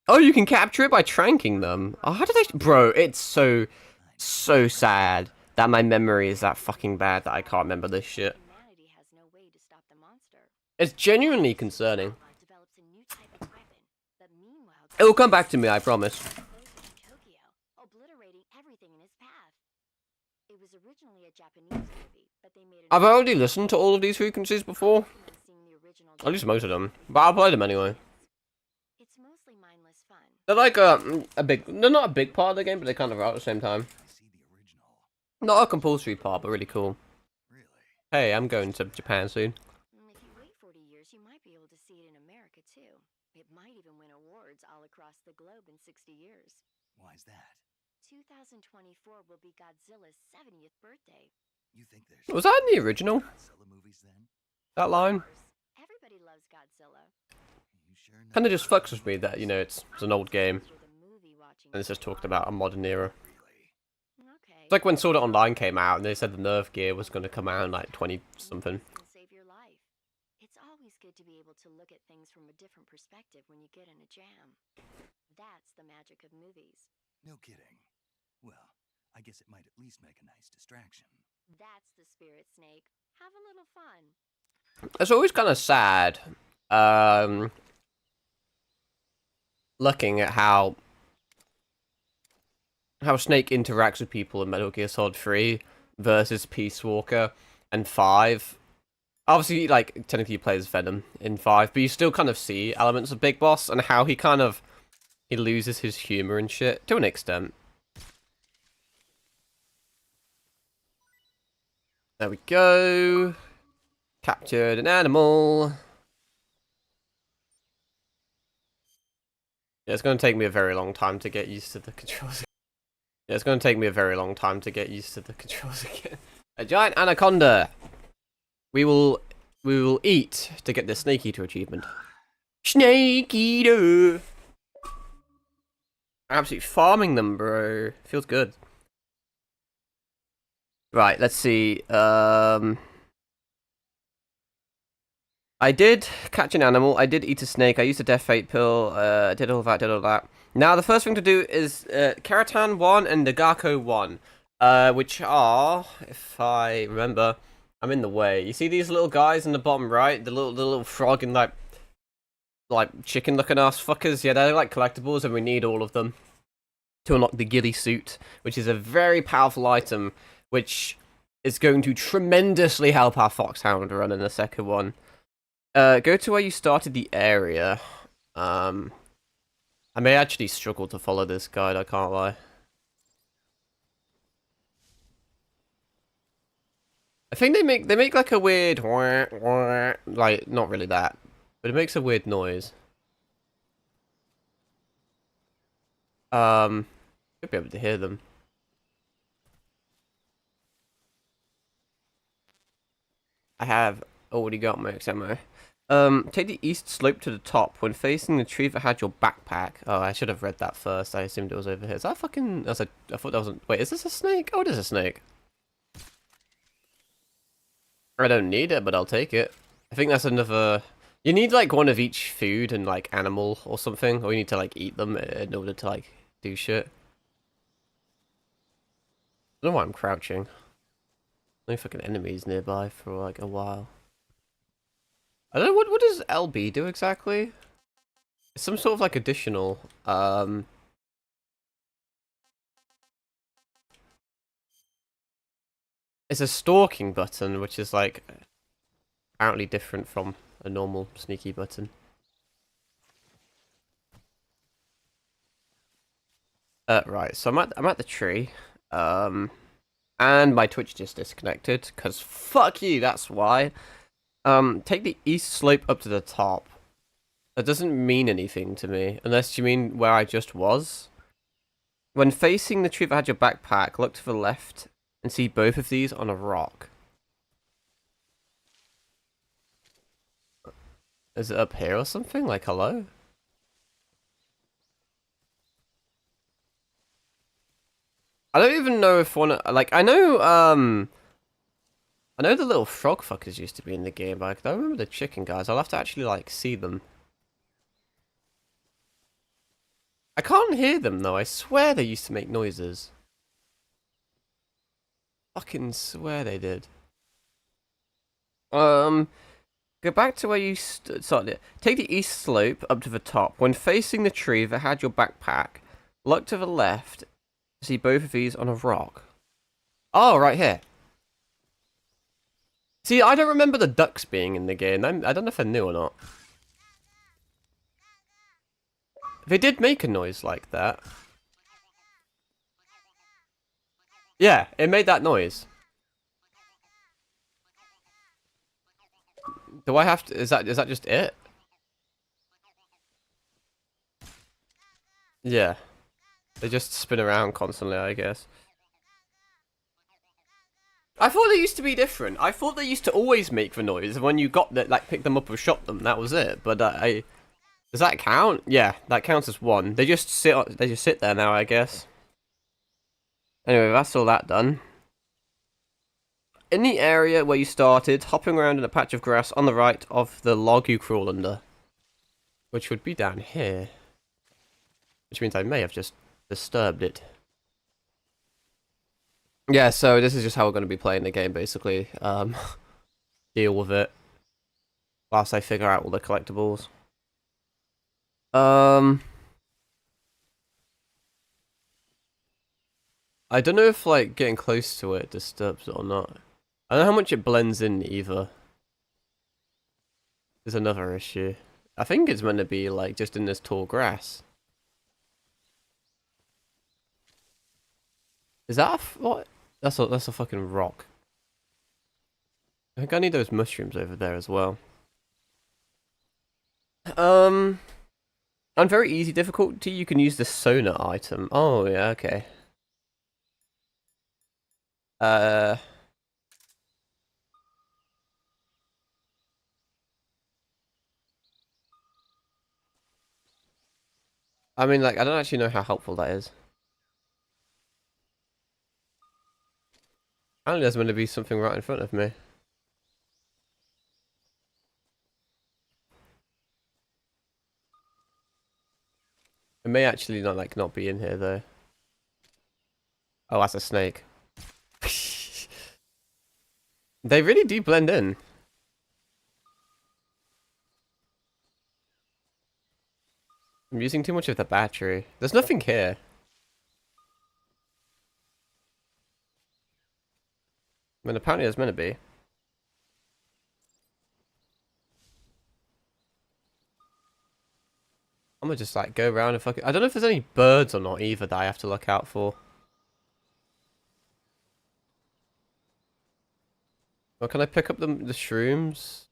Oh, you can capture it by tranking them. Oh, how did I... Bro, it's so sad that my memory is that fucking bad that I can't remember this shit. Humanity has no way to stop the monster. It's genuinely concerning. Develops a new type of weapon, but meanwhile It will come back to me, I promise. Tokyo, obliterating everything in his path. It was originally a Japanese movie, but they made it. I've already listened to all of these frequencies before. At least most of them. But I'll play them anyway. It's mostly mindless fun. They're like a big... They're not a big part of the game, but they kind of are at the same time. I see the original. Not a compulsory part, but really cool. Really? Hey, I'm going to Japan soon. If you wait 40 years, you might be able to see it in America too. It might even win awards all across the globe in 60 years. Why's that? 2024 will be Godzilla's 70th birthday. You think there's Was that in the original? Godzilla movies then? That line? Everybody loves Godzilla. You sure know? Kind of just fucks with me that, you know, it's an old game. With a movie watching. And it's just talked about a modern era. Really? Okay. It's like when Sword Art Online came out and they said the Nerf gear was going to come out in like 20-something. Can save your life. It's always good to be able to look at things from a different perspective when you get in a jam. That's the magic of movies. No kidding. Well, I guess it might at least make a nice distraction. That's the spirit, Snake. Have a little fun. It's always kind of sad, looking at how Snake interacts with people in Metal Gear Solid 3 versus Peace Walker and 5. Obviously, like, technically you play as Venom in 5, but you still kind of see elements of Big Boss and how he kind of, he loses his humor and shit, to an extent. There we go. Captured an animal. Yeah, it's going to take me a very long time to get used to the controls. Yeah, it's going to take me a very long time to get used to the controls again. A giant anaconda. We will eat to get the Snake Eater achievement. Snake Eater. Absolutely farming them, bro. Feels good. Right, let's see. I did catch an animal. I did eat a snake. I used a Death Fate pill. Did all that. Now, the first thing to do is Keratan 1 and Nagako 1. Which are, if I remember, I'm in the way. You see these little guys in the bottom right? The little frog and like chicken looking ass fuckers? Yeah, they're like collectibles and we need all of them to unlock the ghillie suit, which is a very powerful item, which is going to tremendously help our Foxhound run in the second one. Go to where you started the area. I may actually struggle to follow this guide, I can't lie. I think they make like a weird like, not really that, but it makes a weird noise. Should be able to hear them. I have already got max ammo. Take the east slope to the top. When facing the tree that had your backpack. Oh, I should have read that first. I assumed it was over here. Is that fucking... I thought that was... Wait, is this a snake? Oh, it is a snake. I don't need it, but I'll take it. I think that's another... You need, like, one of each food and, like, animal or something. Or you need to, like, eat them in order to, like, do shit. I don't know why I'm crouching. No fucking enemies nearby for, like, a while. I don't know, what does LB do exactly? It's some sort of like additional, it's a stalking button, which is like, apparently different from a normal sneaky button. Right, so I'm at the tree, and my Twitch just disconnected, cause fuck you, that's why. Take the east slope up to the top. That doesn't mean anything to me, unless you mean where I just was. When facing the tree that had your backpack, look to the left and see both of these on a rock. Is it up here or something? Like, hello? I don't even know if one... Like, I know the little frog fuckers used to be in the game, but I don't remember the chicken guys. I'll have to actually, like, see them. I can't hear them, though. I swear they used to make noises. Fucking swear they did. Go back to where you started. Take the east slope up to the top. When facing the tree that had your backpack, look to the left. See both of these on a rock. Oh, right here. See, I don't remember the ducks being in the game. I don't know if I knew or not. They did make a noise like that. Yeah, it made that noise. Do I have to... Is that just it? Yeah. They just spin around constantly, I guess. I thought they used to be different. I thought they used to always make the noise. When you got that, like, pick them up or shot them, that was it. But does that count? Yeah, that counts as one. They just sit there now, I guess. Anyway, that's all that done. In the area where you started, hopping around in a patch of grass on the right of the log you crawl under. Which would be down here. Which means I may have just disturbed it. Yeah, so this is just how we're going to be playing the game, basically. Deal with it. Whilst I figure out all the collectibles. I don't know if, like, getting close to it disturbs it or not. I don't know how much it blends in, either. is another issue. I think it's meant to be like just in this tall grass. Is that what? That's a fucking rock. I think I need those mushrooms over there as well. On very easy difficulty, you can use the sonar item. Oh yeah, okay. I mean, like, I don't actually know how helpful that is. Apparently there's going to be something right in front of me. It may actually not be in here though. Oh, that's a snake. They really do blend in. I'm using too much of the battery. There's nothing here. I mean, apparently there's meant to be. I'm gonna just like go around and I don't know if there's any birds or not either that I have to look out for. Well, can I pick up the shrooms?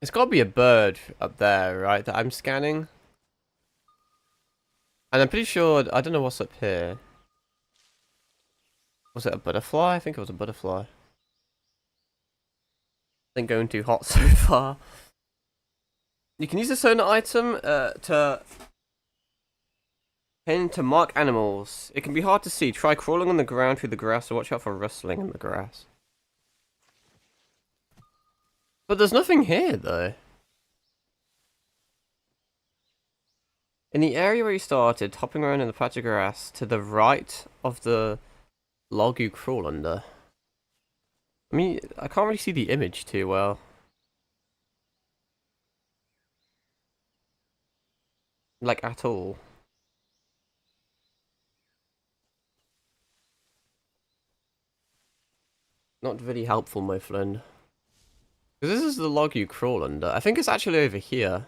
It's gotta be a bird up there, right, that I'm scanning. And I'm pretty sure, I don't know what's up here. Was it a butterfly? I think it was a butterfly. I think going too hot so far. You can use the sonar item to mark animals. It can be hard to see. Try crawling on the ground through the grass or watch out for rustling in the grass. But there's nothing here, though. In the area where you started, hopping around in the patch of grass to the right of the log you crawl under. I mean, I can't really see the image too well. Like, at all. Not really helpful, my friend. Because this is the log you crawl under. I think it's actually over here.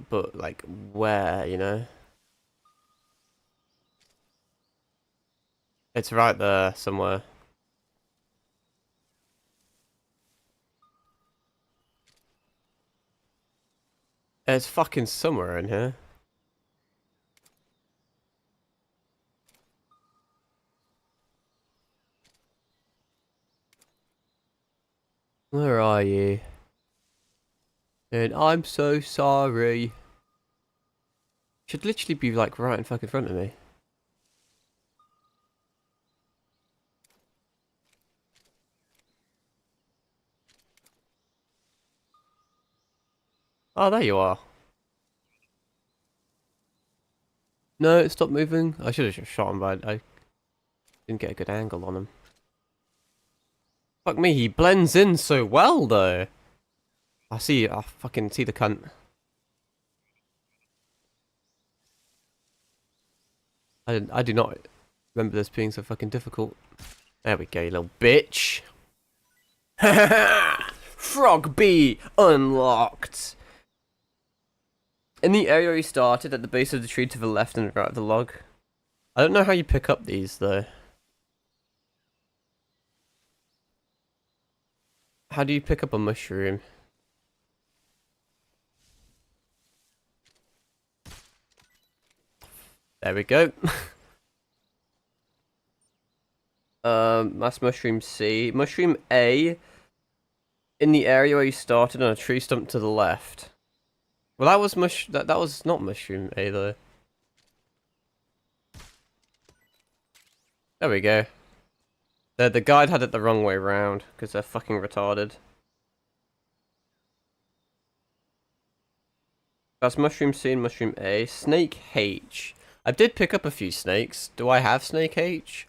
But like, where, you know? It's right there, somewhere. It's fucking somewhere in here. Where are you? And I'm so sorry. Should literally be like right in fucking front of me. Oh, there you are. No, stop moving. I should have just shot him, but I didn't get a good angle on him. Fuck me, he blends in so well, though. I fucking see the cunt. I do not remember this being so fucking difficult. There we go, you little bitch. Frog B unlocked. In the area you started, at the base of the tree to the left and right of the log. I don't know how you pick up these, though. How do you pick up a mushroom? There we go. That's mushroom C. Mushroom A. In the area where you started on a tree stump to the left. Well, that was that was not mushroom A though. There we go. The guide had it the wrong way round because they're fucking retarded. That's mushroom C and mushroom A. Snake H. I did pick up a few snakes. Do I have Snake H?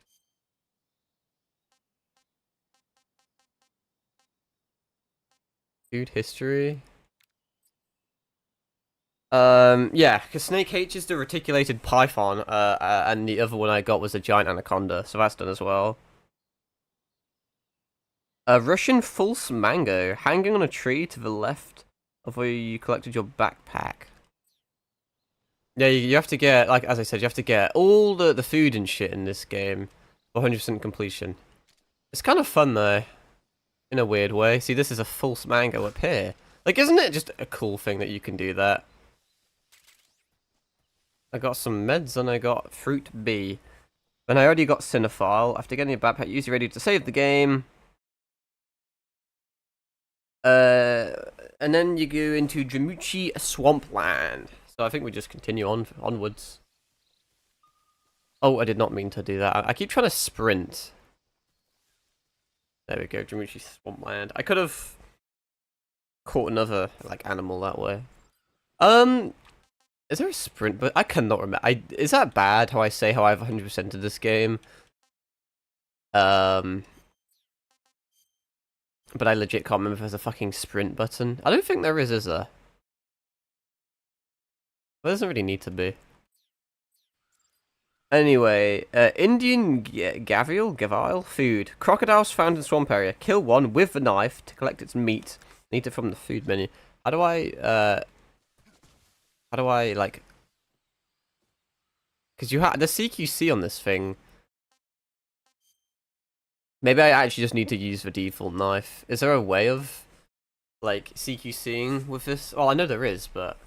Food history. Yeah, because Snake H is the reticulated python, and the other one I got was a giant anaconda, so that's done as well. A Russian false mango hanging on a tree to the left of where you collected your backpack. Yeah, you have to get, like, as I said, you have to get all the food and shit in this game for 100% completion. It's kind of fun, though, in a weird way. See, this is a false mango up here. Like, isn't it just a cool thing that you can do that? I got some meds and I got Fruit B. And I already got Cinephile. After getting your backpack, use you ready to save the game. And then you go into Dramuchi Swampland. So I think we just continue onwards. Oh, I did not mean to do that. I keep trying to sprint. There we go, Dramuchi Swampland. I could have caught another like animal that way. Is there a sprint? But I cannot remember. Is that bad how I say how I've 100% of this game? But I legit can't remember if there's a fucking sprint button. I don't think there is there? There doesn't really need to be. Anyway, Indian Gavile food. Crocodiles found in swamp area. Kill one with the knife to collect its meat. Need it from the food menu. How do I like? Because you have the CQC on this thing. Maybe I actually just need to use the default knife. Is there a way of like CQCing with this? Well, I know there is, but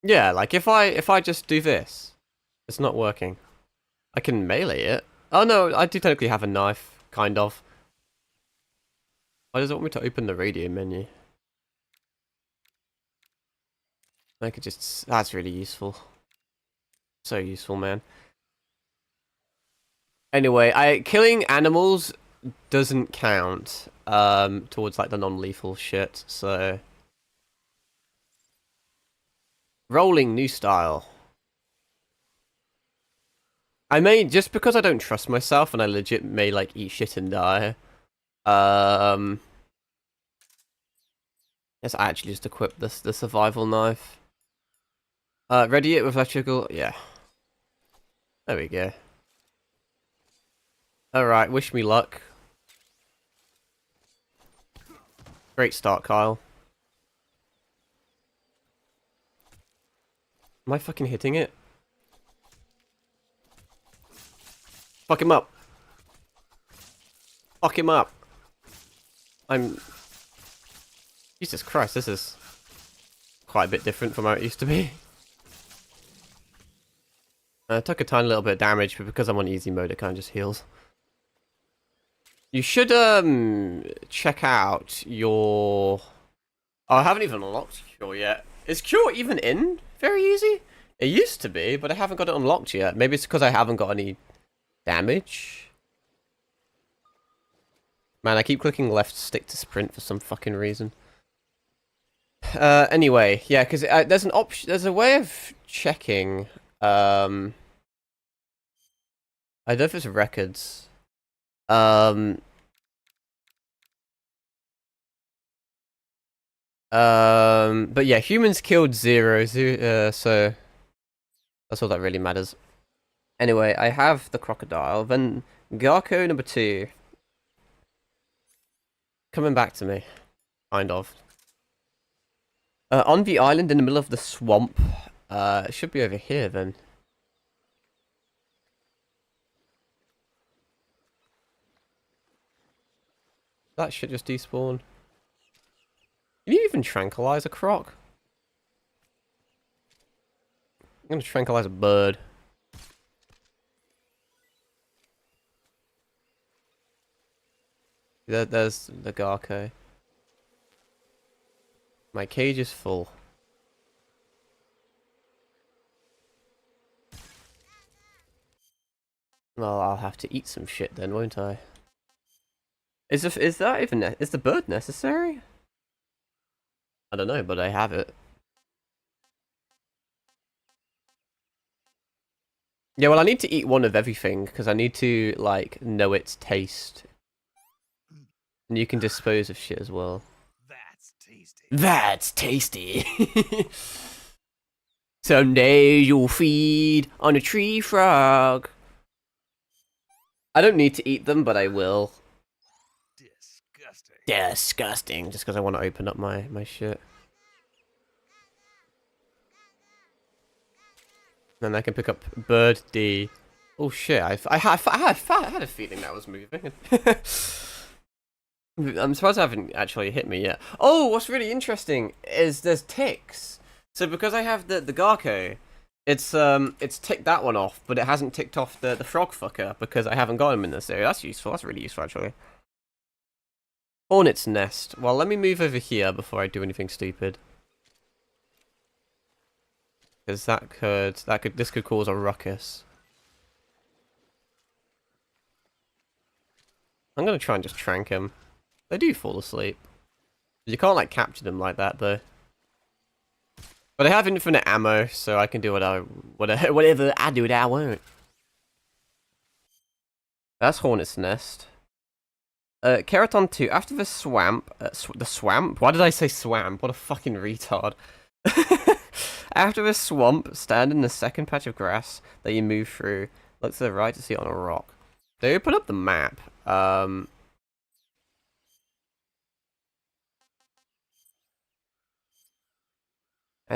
yeah, like if I just do this, it's not working. I can melee it. Oh no, I do technically have a knife, kind of. Why does it want me to open the radio menu? I could just... That's really useful. So useful, man. Anyway, killing animals doesn't count towards like the non-lethal shit, so... Rolling new style. I may, just because I don't trust myself and I legit may like eat shit and die. Let's actually just equip the survival knife. Ready it with electrical, yeah. There we go. Alright, wish me luck. Great start, Kyle. Am I fucking hitting it? Fuck him up. Fuck him up. Jesus Christ, this is quite a bit different from how it used to be. I took a tiny little bit of damage, but because I'm on easy mode, it kind of just heals. You should, check out your... Oh, I haven't even unlocked Cure yet. Is Cure even in Very Easy? It used to be, but I haven't got it unlocked yet. Maybe it's because I haven't got any damage. Man, I keep clicking left stick to sprint for some fucking reason. Anyway, yeah, because there's an option. There's a way of checking. I don't know if it's records. But yeah, humans killed 0, so that's all that really matters. Anyway, I have the crocodile, then Garko number 2. Coming back to me, kind of. On the island in the middle of the swamp. It should be over here then. That should just despawn. Can you even tranquilize a croc? I'm gonna tranquilize a bird. There's the Garko. My cage is full. Well, I'll have to eat some shit then, won't I? Is that even is the bird necessary? I don't know, but I have it. Yeah, well, I need to eat one of everything because I need to like know its taste. And you can dispose of shit as well. That's tasty. That's tasty. Someday you'll feed on a tree frog. I don't need to eat them, but I will. Disgusting. Disgusting, just because I want to open up my shit. Then I can pick up Bird D. Oh shit, I had a feeling that was moving. I'm surprised it haven't actually hit me yet. Oh, what's really interesting is there's ticks. So because I have the Garko, it's ticked that one off, but it hasn't ticked off the frog fucker because I haven't got him in this area. That's useful. That's really useful actually. Hornet's nest. Well, let me move over here before I do anything stupid. Because this could cause a ruckus. I'm gonna try and just trank him. They do fall asleep. You can't like capture them like that though. But I have infinite ammo, so I can do whatever I do that I want. That's Hornet's Nest. Keraton 2. After the swamp, the swamp? Why did I say swamp? What a fucking retard. After the swamp, stand in the second patch of grass that you move through. Look to the right to see it on a rock. They open up the map. I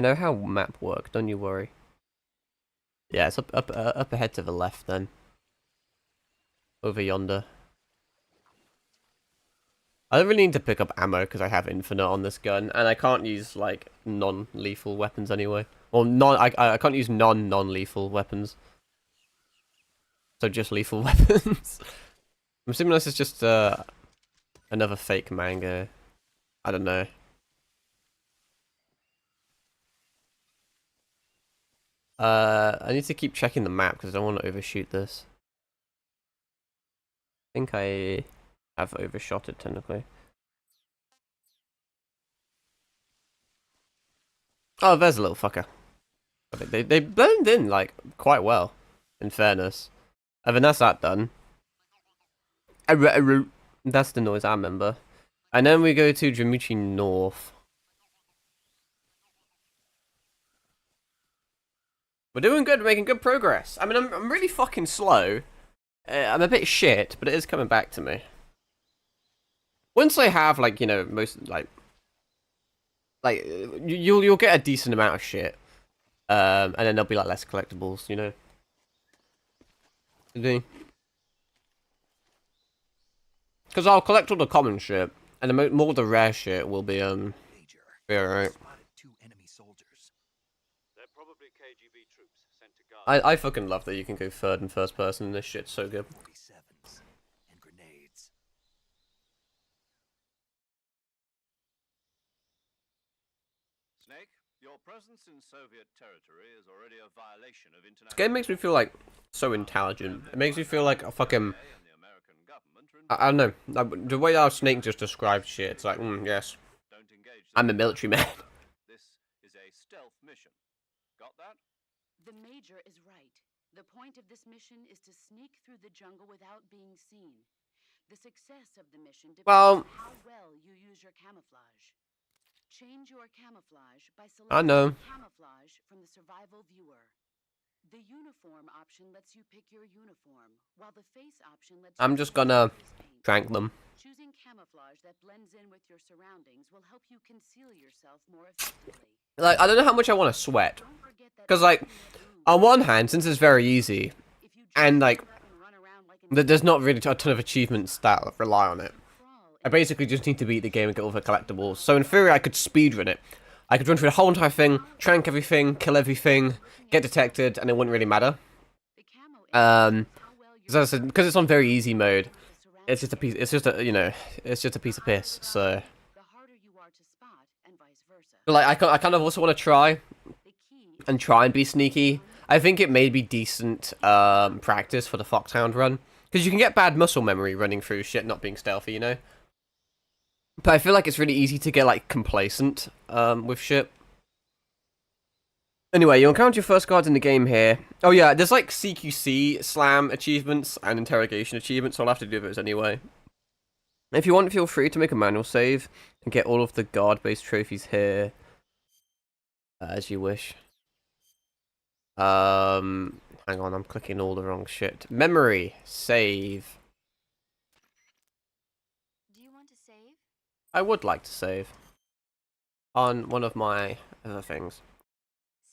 know how map work, don't you worry. Yeah, it's up ahead to the left then. Over yonder. I don't really need to pick up ammo because I have infinite on this gun, and I can't use like non-lethal weapons anyway. Well, I can't use non-lethal weapons. So just lethal weapons. I'm assuming this is just another fake mango. I don't know. I need to keep checking the map because I don't want to overshoot this. I think I have overshot it technically. Oh, there's a little fucker. They blend in like quite well, in fairness. And then that's that done. That's the noise I remember. And then we go to Jamuchi North. We're doing good, we're making good progress. I mean, I'm really fucking slow. I'm a bit shit, but it is coming back to me. Once I have, like, you know, most, like you'll get a decent amount of shit. And then there'll be, like, less collectibles, you know? Because I'll collect all the common shit, and the more the rare shit will be, Major, be alright. spotted 2 enemy soldiers. They're probably KGB troops sent to guard. I fucking love that you can go third and first person, this shit's so good. 47s and grenades. Snake, your presence in Soviet territory is already a violation of international. This game makes me feel like so intelligent. It makes me feel like a fucking, And the American government are I don't know, like, the way our Snake just described shit, it's like, yes, don't engage. I'm a military man. This is a stealth mission. Got that? The Major is right. The point of this mission is to sneak through the jungle without being seen. The success of the mission depends Well- on how well you use your camouflage. Change your camouflage by I know. selecting camouflage from the survival viewer. The uniform option lets you pick your uniform, while the face option lets I'm you just pick gonna your face paint. Trank them. Choosing camouflage that blends in with your surroundings will help you conceal yourself more effectively. Like, I don't know how much I want to sweat. Don't forget that 'Cause, like, on one hand, since it's very easy, if you and, just like, get up and run around like an there's not really a ton of achievements that rely on it. crawl I basically just need to beat the game and get all the collectibles. So in theory, I could speedrun it. I could run through the whole entire thing, trank everything, kill everything, get detected, and it wouldn't really matter. the camo As I said, because it's on very easy mode, it's just a piece. It's just a, you know, it's just a piece of piss. So, the harder you are to spot and vice versa. but like, I kind of also want to try The key and try and be sneaky. I think it may be decent practice for the Foxhound run, because you can get bad muscle memory running through shit not being stealthy, you know. But I feel like it's really easy to get like complacent with shit. Anyway, you'll encounter your first guards in the game here. Oh yeah, there's like CQC slam achievements and interrogation achievements, so I'll have to do those anyway. If you want, feel free to make a manual save and get all of the guard-based trophies here as you wish. Hang on, I'm clicking all the wrong shit. Memory, save. Do you want to save? I would like to save on one of my other things.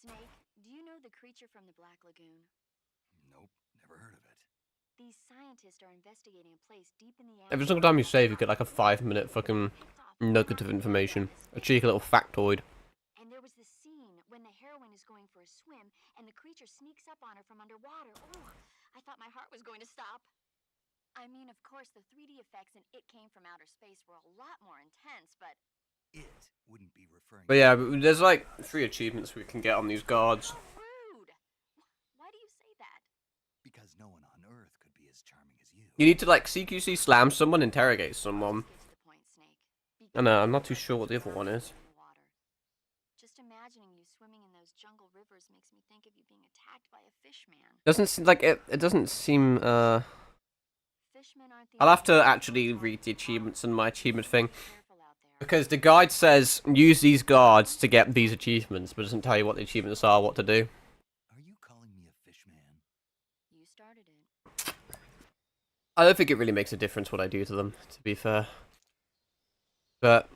Snake, do you know the creature from the Black Lagoon? Nope, never heard of it. These scientists are investigating a place deep in the Every single time you save, you get like a 5-minute fucking nugget of information. A cheeky little factoid. And there was this scene when the heroine is going for a swim and the creature sneaks up on her from underwater. Oh, I thought my heart was going to stop. I mean, of course, the 3D effects in It Came from Outer Space were a lot more intense, but It wouldn't be referring. But yeah, there's like 3 achievements we can get on these guards. rude. Why do you say that? Because no one on Earth could be as charming as you. You need to like CQC slam someone, interrogate someone. This is the point, Snake. I know, I'm not too sure what the other one is. In the water. Just imagining you swimming in those jungle rivers makes me think of you being attacked by a fish man. Doesn't seem like it doesn't seem Fishmen aren't the I'll have to only actually ones. read the achievements and my achievement thing. Careful out there. Because the guide says use these guards to get these achievements, but doesn't tell you what the achievements are, what to do. Are you calling me a fish man? You started it. I don't think it really makes a difference what I do to them, to be fair. But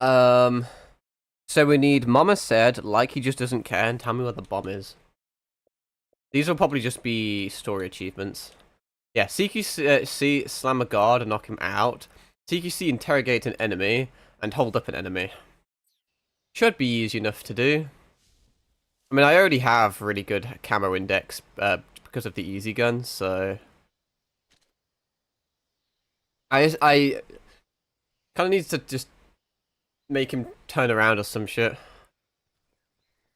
so we need Mama said, like he just doesn't care, and tell me where the bomb is. These will probably just be story achievements. Yeah, CQC slam a guard and knock him out. CQC interrogate an enemy and hold up an enemy. Should be easy enough to do. I mean, I already have really good camo index because of the easy gun, so I kind of need to just make him turn around or some shit.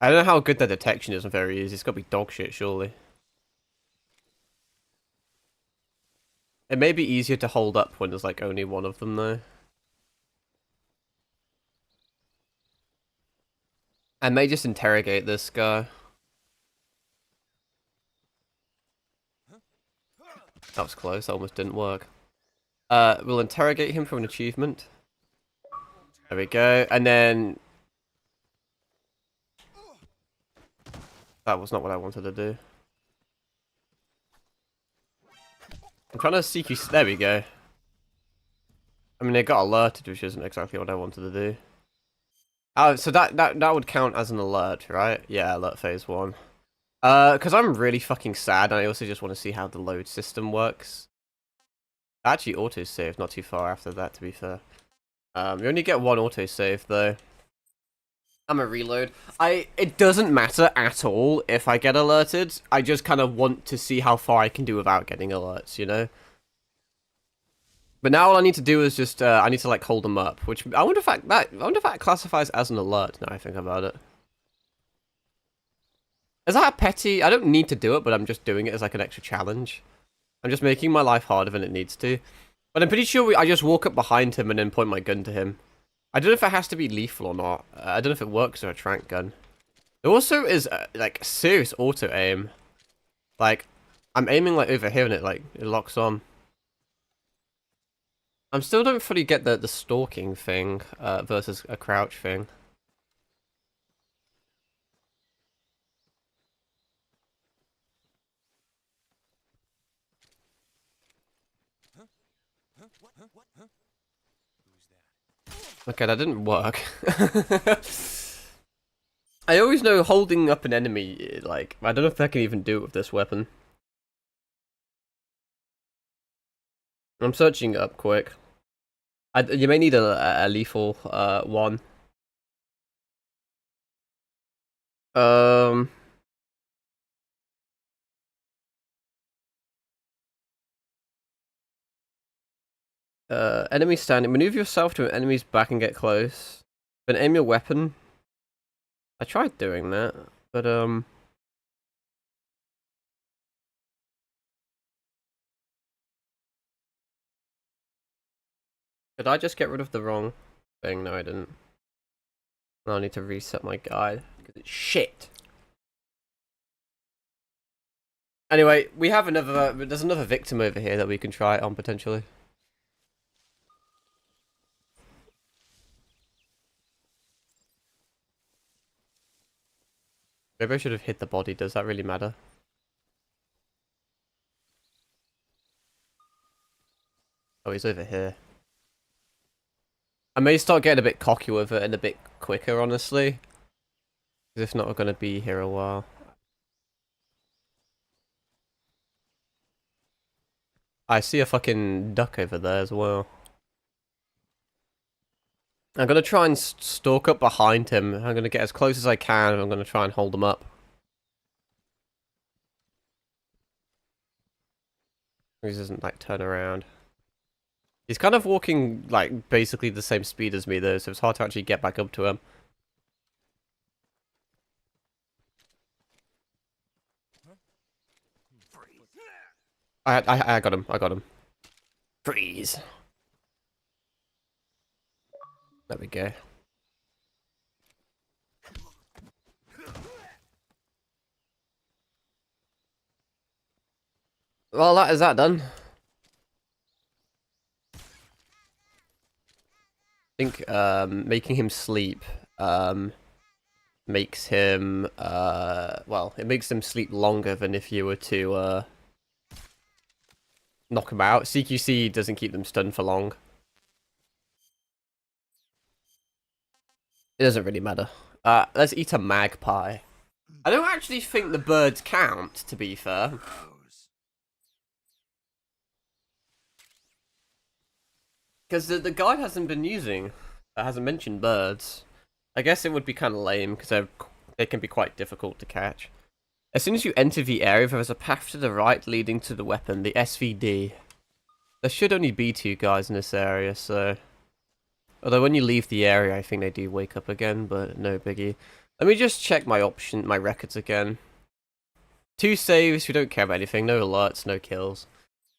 I don't know how good their detection is. Very easy. It's got to be dog shit, surely. It may be easier to hold up when there's like only one of them, though. I may just interrogate this guy. That was close. That almost didn't work. We'll interrogate him for an achievement. There we go. And then that was not what I wanted to do. I'm trying to CQ. There we go. I mean, they got alerted, which isn't exactly what I wanted to do. Oh, so that would count as an alert, right? Yeah, alert phase 1. Because I'm really fucking sad, and I also just want to see how the load system works. Actually, autosave not too far after that, to be fair. You only get 1 autosave, though. I'm a reload. It doesn't matter at all if I get alerted. I just kind of want to see how far I can do without getting alerts, you know? But now all I need to do is just, I need to, like, hold them up, which, I wonder if that classifies as an alert, now I think about it. Is that a petty? I don't need to do it, but I'm just doing it as, like, an extra challenge. I'm just making my life harder than it needs to. But I'm pretty sure I just walk up behind him and then point my gun to him. I don't know if it has to be lethal or not. I don't know if it works as a trank gun. There also is, like, serious auto-aim. Like, I'm aiming, like, over here and it locks on. I still don't fully get the stalking thing versus a crouch thing. Okay, that didn't work. I always know holding up an enemy, like, I don't know if I can even do it with this weapon. I'm searching it up quick. You may need a lethal one. Enemy standing. Maneuver yourself to an enemy's back and get close. Then aim your weapon. I tried doing that, but did I just get rid of the wrong thing? No, I didn't. Now I need to reset my guide because it's shit. Anyway, we have there's another victim over here that we can try it on potentially. Maybe I should have hit the body. Does that really matter? Oh, he's over here. I may start getting a bit cocky with it and a bit quicker, honestly. Because if not, we're going to be here a while. I see a fucking duck over there as well. I'm going to try and stalk up behind him. I'm going to get as close as I can, and I'm going to try and hold him up. He doesn't, like, turn around. He's kind of walking, like, basically the same speed as me, though, so it's hard to actually get back up to him. I got him. I got him. Freeze. There we go. Well, that is that done. I think making him sleep makes him well, it makes him sleep longer than if you were to knock him out. CQC doesn't keep them stunned for long. It doesn't really matter. Let's eat a magpie. I don't actually think the birds count, to be fair. Because the guide hasn't been using, hasn't mentioned birds. I guess it would be kind of lame, because they can be quite difficult to catch. As soon as you enter the area, there is a path to the right leading to the weapon, the SVD. There should only be 2 guys in this area, so... Although when you leave the area, I think they do wake up again, but no biggie. Let me just check my records again. 2 saves, we don't care about anything, no alerts, no kills.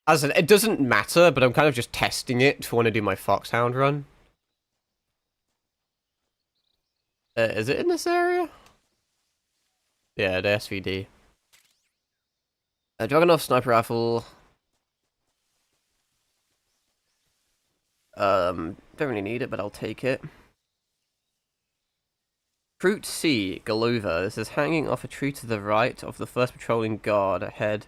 As in, it doesn't matter, but I'm kind of just testing it for when I do my Foxhound run. Is it in this area? Yeah, the SVD. Dragunov sniper rifle. Don't really need it, but I'll take it. Fruit C, Galova. This is hanging off a tree to the right of the first patrolling guard ahead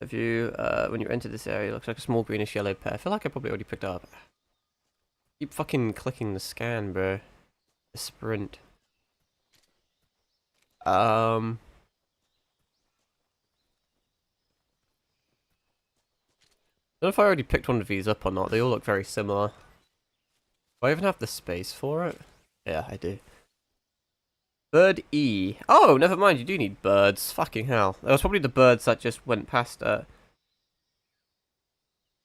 of you. When you enter this area, it looks like a small greenish yellow pear. I feel like I probably already picked up. Keep fucking clicking the scan, bro. The sprint. I don't know if I already picked one of these up or not. They all look very similar. Do I even have the space for it? Yeah, I do. Bird E. Oh, never mind. You do need birds. Fucking hell. That was probably the birds that just went past it.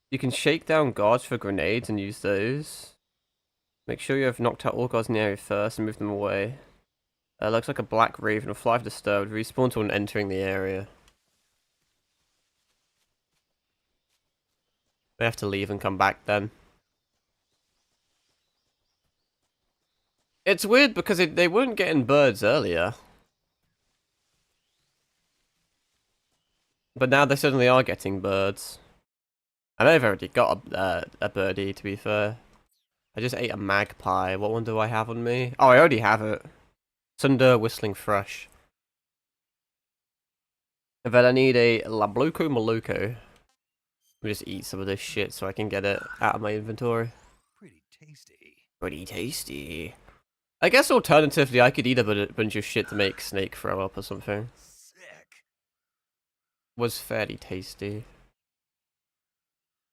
You can shake down guards for grenades and use those. Make sure you have knocked out all guards in the area first and move them away. Looks like a black raven will fly if disturbed. Respawn to when entering the area. We have to leave and come back then. It's weird because they weren't getting birds earlier. But now they suddenly are getting birds. I may have already got a birdie, to be fair. I just ate a magpie. What one do I have on me? Oh, I already have it. Sunder Whistling Thrush. And then I need a Labloco Maloko. Let me just eat some of this shit so I can get it out of my inventory. Pretty tasty. Pretty tasty. I guess alternatively, I could eat a bunch of shit to make Snake throw up or something. Sick. Was fairly tasty.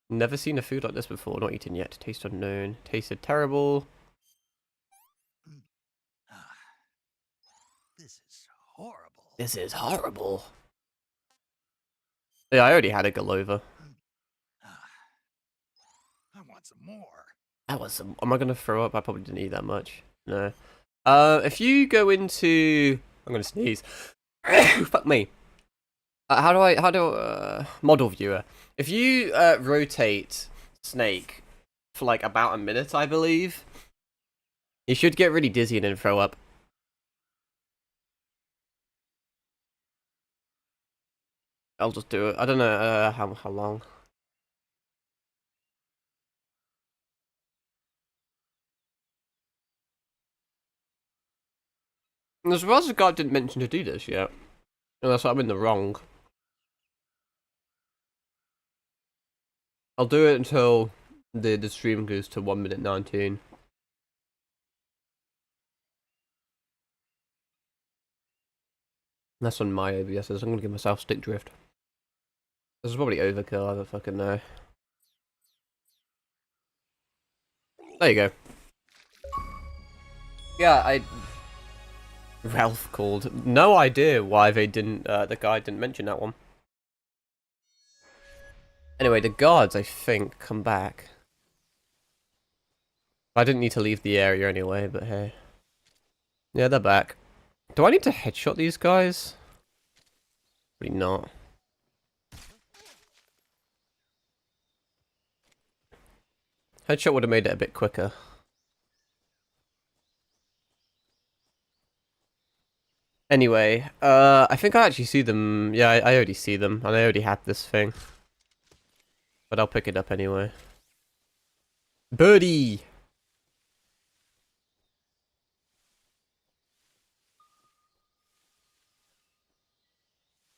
Never seen a food like this before. Not eaten yet. Taste unknown. Tasted terrible. This is horrible. This is horrible. Yeah, I already had a Galova. I want some more. That was some... Am I going to throw up? I probably didn't eat that much. No. If you go into... I'm going to sneeze. Fuck me. How do model viewer. If you rotate Snake for like about a minute, I believe, you should get really dizzy and then throw up. I'll just do it. I don't know how long. As well as the guy didn't mention to do this yet. Unless I'm in the wrong. I'll do it until the stream goes to 1 minute 19. That's on my OBSs. I'm gonna give myself stick drift. This is probably overkill, I don't fucking know. There you go. Yeah, Ralph called. No idea why they didn't, the guy didn't mention that one. Anyway, the guards, I think, come back. I didn't need to leave the area anyway, but hey. Yeah, they're back. Do I need to headshot these guys? Probably not. Headshot would have made it a bit quicker. Anyway, I think I actually see them. Yeah, I already see them, and I already had this thing. But I'll pick it up anyway. Birdie!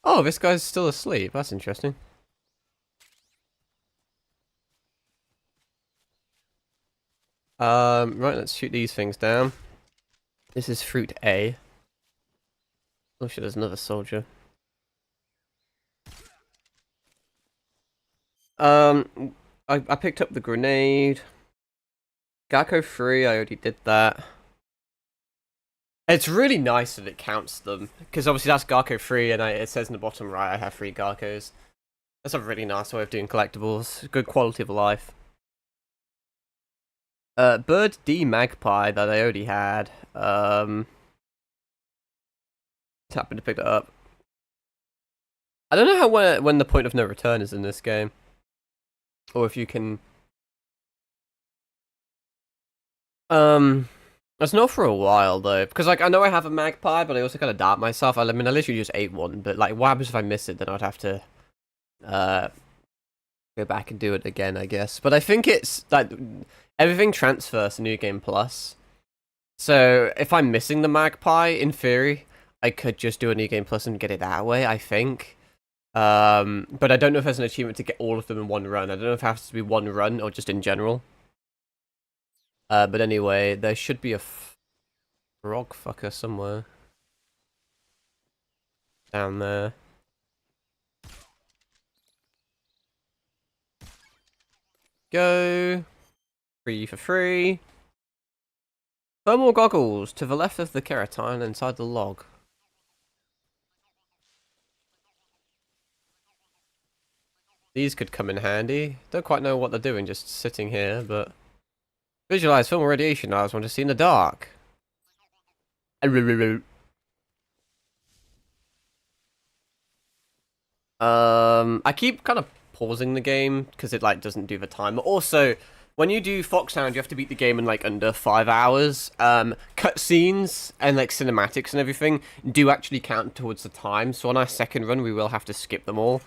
Oh, this guy's still asleep. That's interesting. Right, let's shoot these things down. This is fruit A. Oh shit, there's another soldier. I picked up the grenade. Gakko 3, I already did that. It's really nice that it counts them, because obviously that's Gakko 3, and it says in the bottom right I have 3 Gakkos. That's a really nice way of doing collectibles. Good quality of life. Bird D Magpie that I already had. Happened to pick it up. I don't know how when the point of no return is in this game, or if you can. It's not for a while though, because like I know I have a Magpie, but I also kind of doubt myself. I mean, I literally just ate one, but like, what happens if I miss it? Then I'd have to go back and do it again, I guess. But I think it's like everything transfers to New Game Plus. So if I'm missing the Magpie, in theory, I could just do a New Game Plus and get it that way, I think. But I don't know if there's an achievement to get all of them in one run. I don't know if it has to be one run or just in general. But anyway, there should be a frog fucker somewhere. Down there. Go. 3 for free. Thermal goggles to the left of the keratin inside the log. These could come in handy. Don't quite know what they're doing, just sitting here, but... Visualize thermal radiation I was want to see in the dark. I keep kind of pausing the game because it like doesn't do the timer. Also, when you do Foxhound, you have to beat the game in like under 5 hours. Cutscenes and like cinematics and everything do actually count towards the time. So on our second run, we will have to skip them all.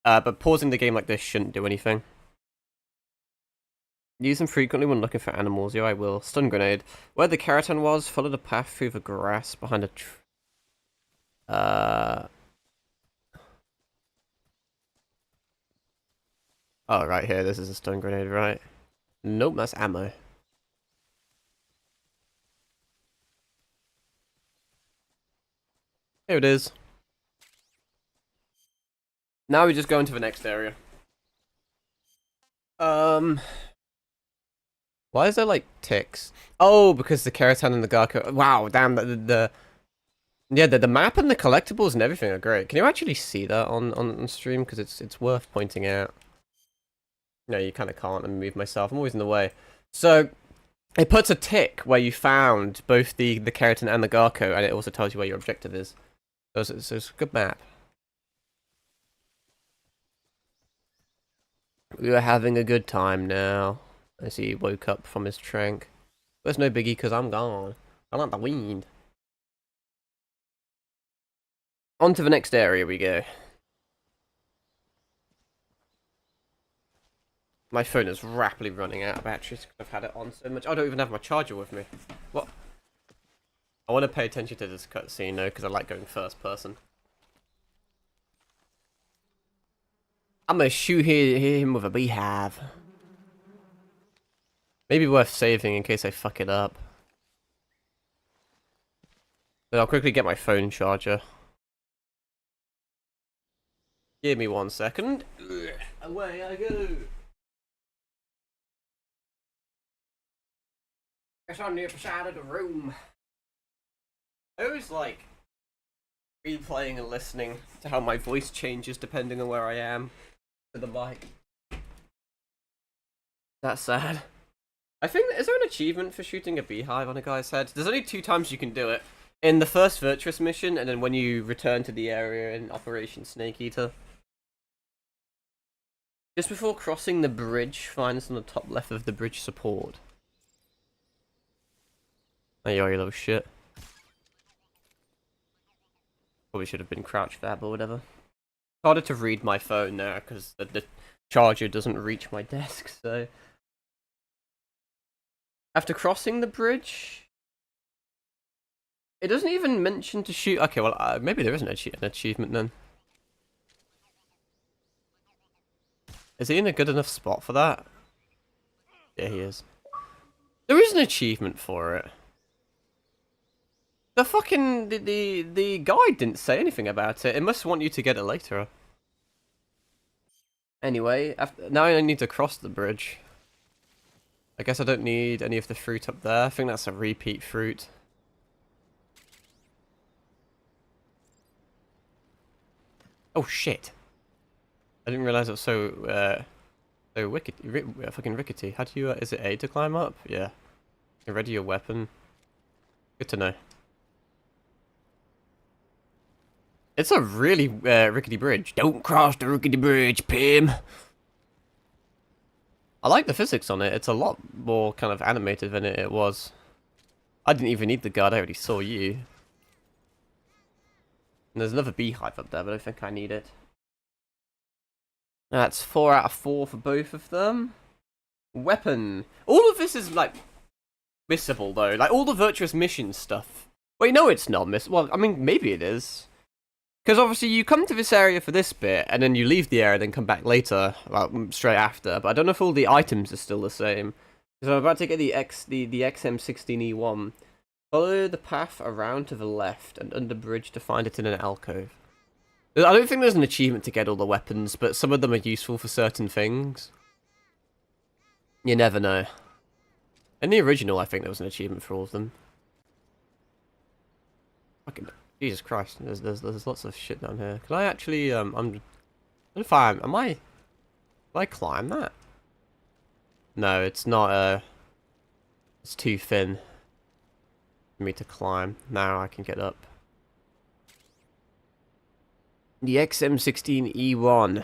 But pausing the game like this shouldn't do anything. Use them frequently when looking for animals. Yeah, I will. Stun grenade. Where the keratin was, follow the path through the grass behind a Oh, right here. This is a stun grenade, right? Nope, that's ammo. Here it is. Now we just go into the next area. Why is there like ticks? Oh, because the keratin and the Gakko. Wow, damn, the map and the collectibles and everything are great. Can you actually see that on stream? Because it's worth pointing out. No, you kind of can't. Let me move myself. I'm always in the way. So it puts a tick where you found both the keratin and the Gakko, and it also tells you where your objective is. So it's a good map. We are having a good time now. I see he woke up from his trank. But it's no biggie because I'm gone. I'm not the wind. On to the next area we go. My phone is rapidly running out of batteries because I've had it on so much. I don't even have my charger with me. What? I want to pay attention to this cutscene though, because I like going first person. I'm gonna shoot him with a beehive. Maybe worth saving in case I fuck it up. Then I'll quickly get my phone charger. Give me 1 second. Away I go. It's on the other side of the room. I always like replaying and listening to how my voice changes depending on where I am with the mic. That's sad. I think, is there an achievement for shooting a beehive on a guy's head? There's only 2 times you can do it. In the first Virtuous mission, and then when you return to the area in Operation Snake Eater. Just before crossing the bridge, find us on the top left of the bridge support. There you are, you little shit. Probably should have been crouch fab or whatever. Harder to read my phone now, because the charger doesn't reach my desk, so... After crossing the bridge... It doesn't even mention to shoot... Okay, well, maybe there isn't an achievement then. Is he in a good enough spot for that? Yeah, he is. There is an achievement for it. The fucking... The guide didn't say anything about it. It must want you to get it later. Anyway, now I need to cross the bridge. I guess I don't need any of the fruit up there. I think that's a repeat fruit. Oh shit! I didn't realize it was so fucking rickety. How do you? Is it A to climb up? Yeah. You ready your weapon. Good to know. It's a really rickety bridge. Don't cross the rickety bridge, Pim. I like the physics on it. It's a lot more kind of animated than it was. I didn't even need the guard. I already saw you. And there's another beehive up there, but I don't think I need it. That's 4 out of 4 for both of them. Weapon. All of this is, like, missable, though. Like, all the Virtuous Mission stuff. Wait, no, it's not miss. Well, I mean, maybe it is. Because, obviously, you come to this area for this bit, and then you leave the area, then come back later, well, straight after. But I don't know if all the items are still the same. Because I'm about to get the XM16E1. Follow the path around to the left and under bridge to find it in an alcove. I don't think there's an achievement to get all the weapons, but some of them are useful for certain things. You never know. In the original, I think there was an achievement for all of them. Fucking Jesus Christ! There's lots of shit down here. Can I actually? Am I climb that? No, it's not. It's too thin for me to climb. Now I can get up. The XM16E1.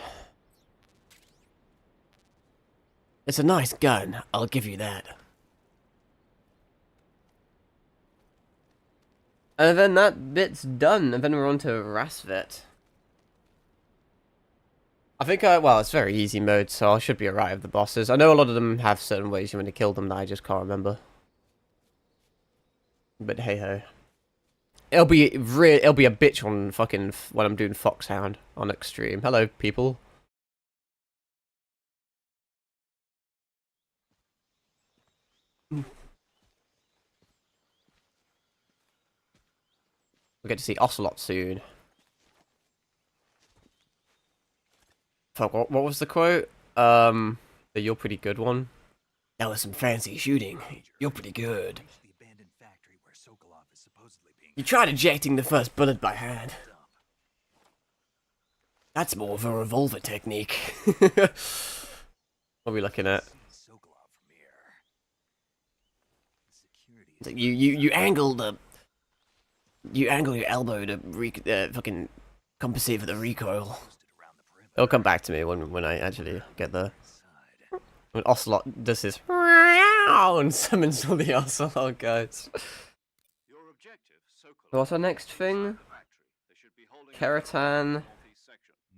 It's a nice gun, I'll give you that. And then that bit's done, and then we're on to Rasvet. I think well, it's very easy mode, so I should be alright with the bosses. I know a lot of them have certain ways you want to kill them that I just can't remember. But hey ho. It'll be a bitch on fucking when I'm doing Foxhound on Extreme. Hello, people. We'll get to see Ocelot soon. Fuck, what was the quote? The "You're pretty good" one. That was some fancy shooting. You're pretty good. You tried ejecting the first bullet by hand. That's more of a revolver technique. What are we looking at? It's like you angle your elbow to fucking compensate for the recoil. It'll come back to me when I actually get there. When Ocelot does his and summons all the Ocelot guys. So what's our next thing? Keratan.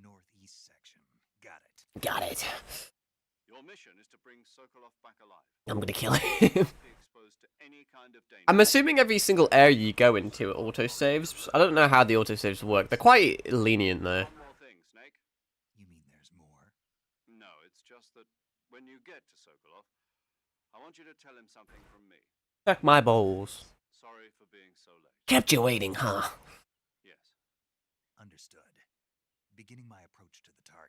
Northeast section. Got it. Got it. Your mission is to bring Sokolov back alive. I'm gonna kill him. Be exposed to any kind of danger. I'm assuming every single area you go into it autosaves. I don't know how the autosaves work. They're quite lenient though. One more thing, Snake. You mean there's more? No, it's just that when you get to Sokolov, I want you to tell him something from me. Check my balls. Sorry for being so late. Kept you waiting, huh? Yes. Understood. Beginning my approach to the target.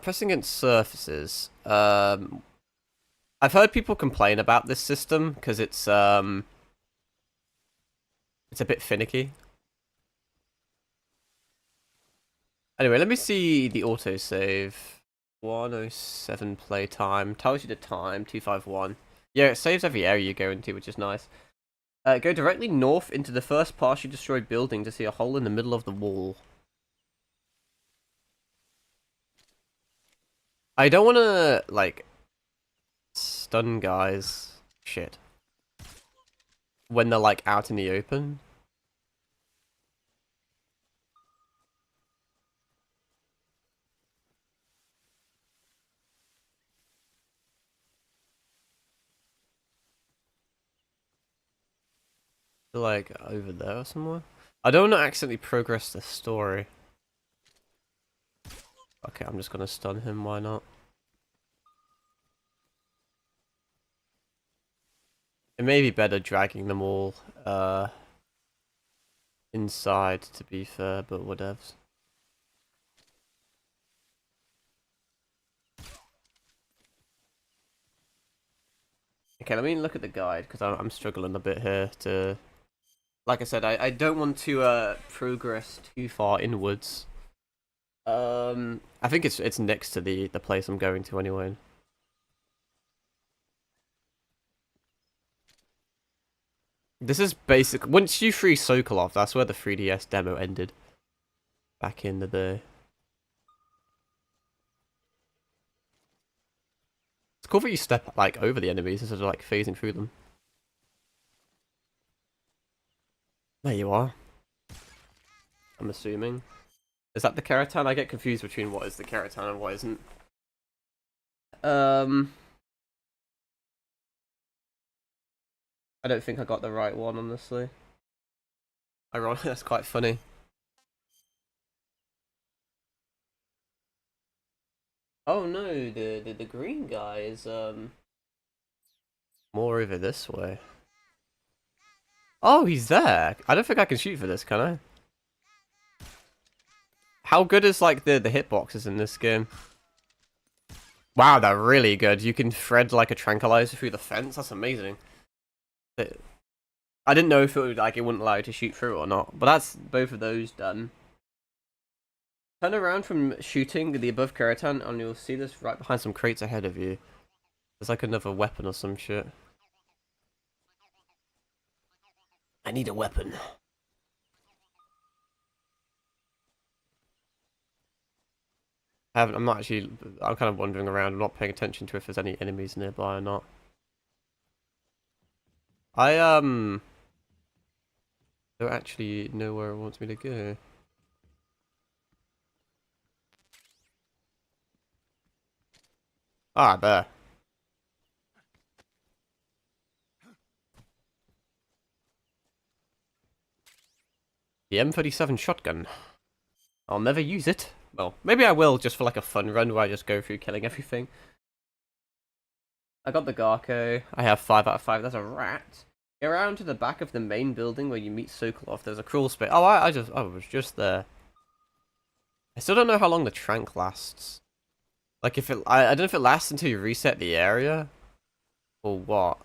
Pressing against surfaces. I've heard people complain about this system because it's a bit finicky. Anyway, let me see the autosave. 107 playtime. Tells you the time, 251. Yeah, it saves every area you go into, which is nice. Go directly north into the first partially destroyed building to see a hole in the middle of the wall. I don't want to, like, stun guys. Shit. When they're, like, out in the open. They're, like, over there or somewhere. I don't want to accidentally progress the story. Okay, I'm just gonna stun him, why not? It may be better dragging them all inside, to be fair, but whatevs. Okay, let me look at the guide, because I'm struggling a bit here to... Like I said, I don't want to progress too far inwards. I think it's next to the place I'm going to anyway. This is basic. Once you free Sokolov, that's where the 3DS demo ended. Back in the day. It's cool that you step like over the enemies instead of like phasing through them. There you are. I'm assuming. Is that the Keratan? I get confused between what is the Keratan and what isn't. I don't think I got the right one, honestly. Ironically, that's quite funny. Oh no, the green guy is more over this way. Oh, he's there. I don't think I can shoot for this, can I? How good is like the hitboxes in this game? Wow, they're really good. You can thread like a tranquilizer through the fence. That's amazing. I didn't know if it would like it wouldn't allow you to shoot through or not, but that's both of those done. Turn around from shooting the above Keratan and you'll see this right behind some crates ahead of you. There's like another weapon or some shit. I need a weapon. I'm not actually. I'm kind of wandering around. I'm not paying attention to if there's any enemies nearby or not. I don't actually know where it wants me to go. Ah, there. The M37 shotgun. I'll never use it. Well, maybe I will just for like a fun run where I just go through killing everything. I got the Garko. I have 5 out of 5. There's a rat. Go around to the back of the main building where you meet Sokolov. There's a crawl space. Oh, I was just there. I still don't know how long the trank lasts. Like if I don't know if it lasts until you reset the area or what.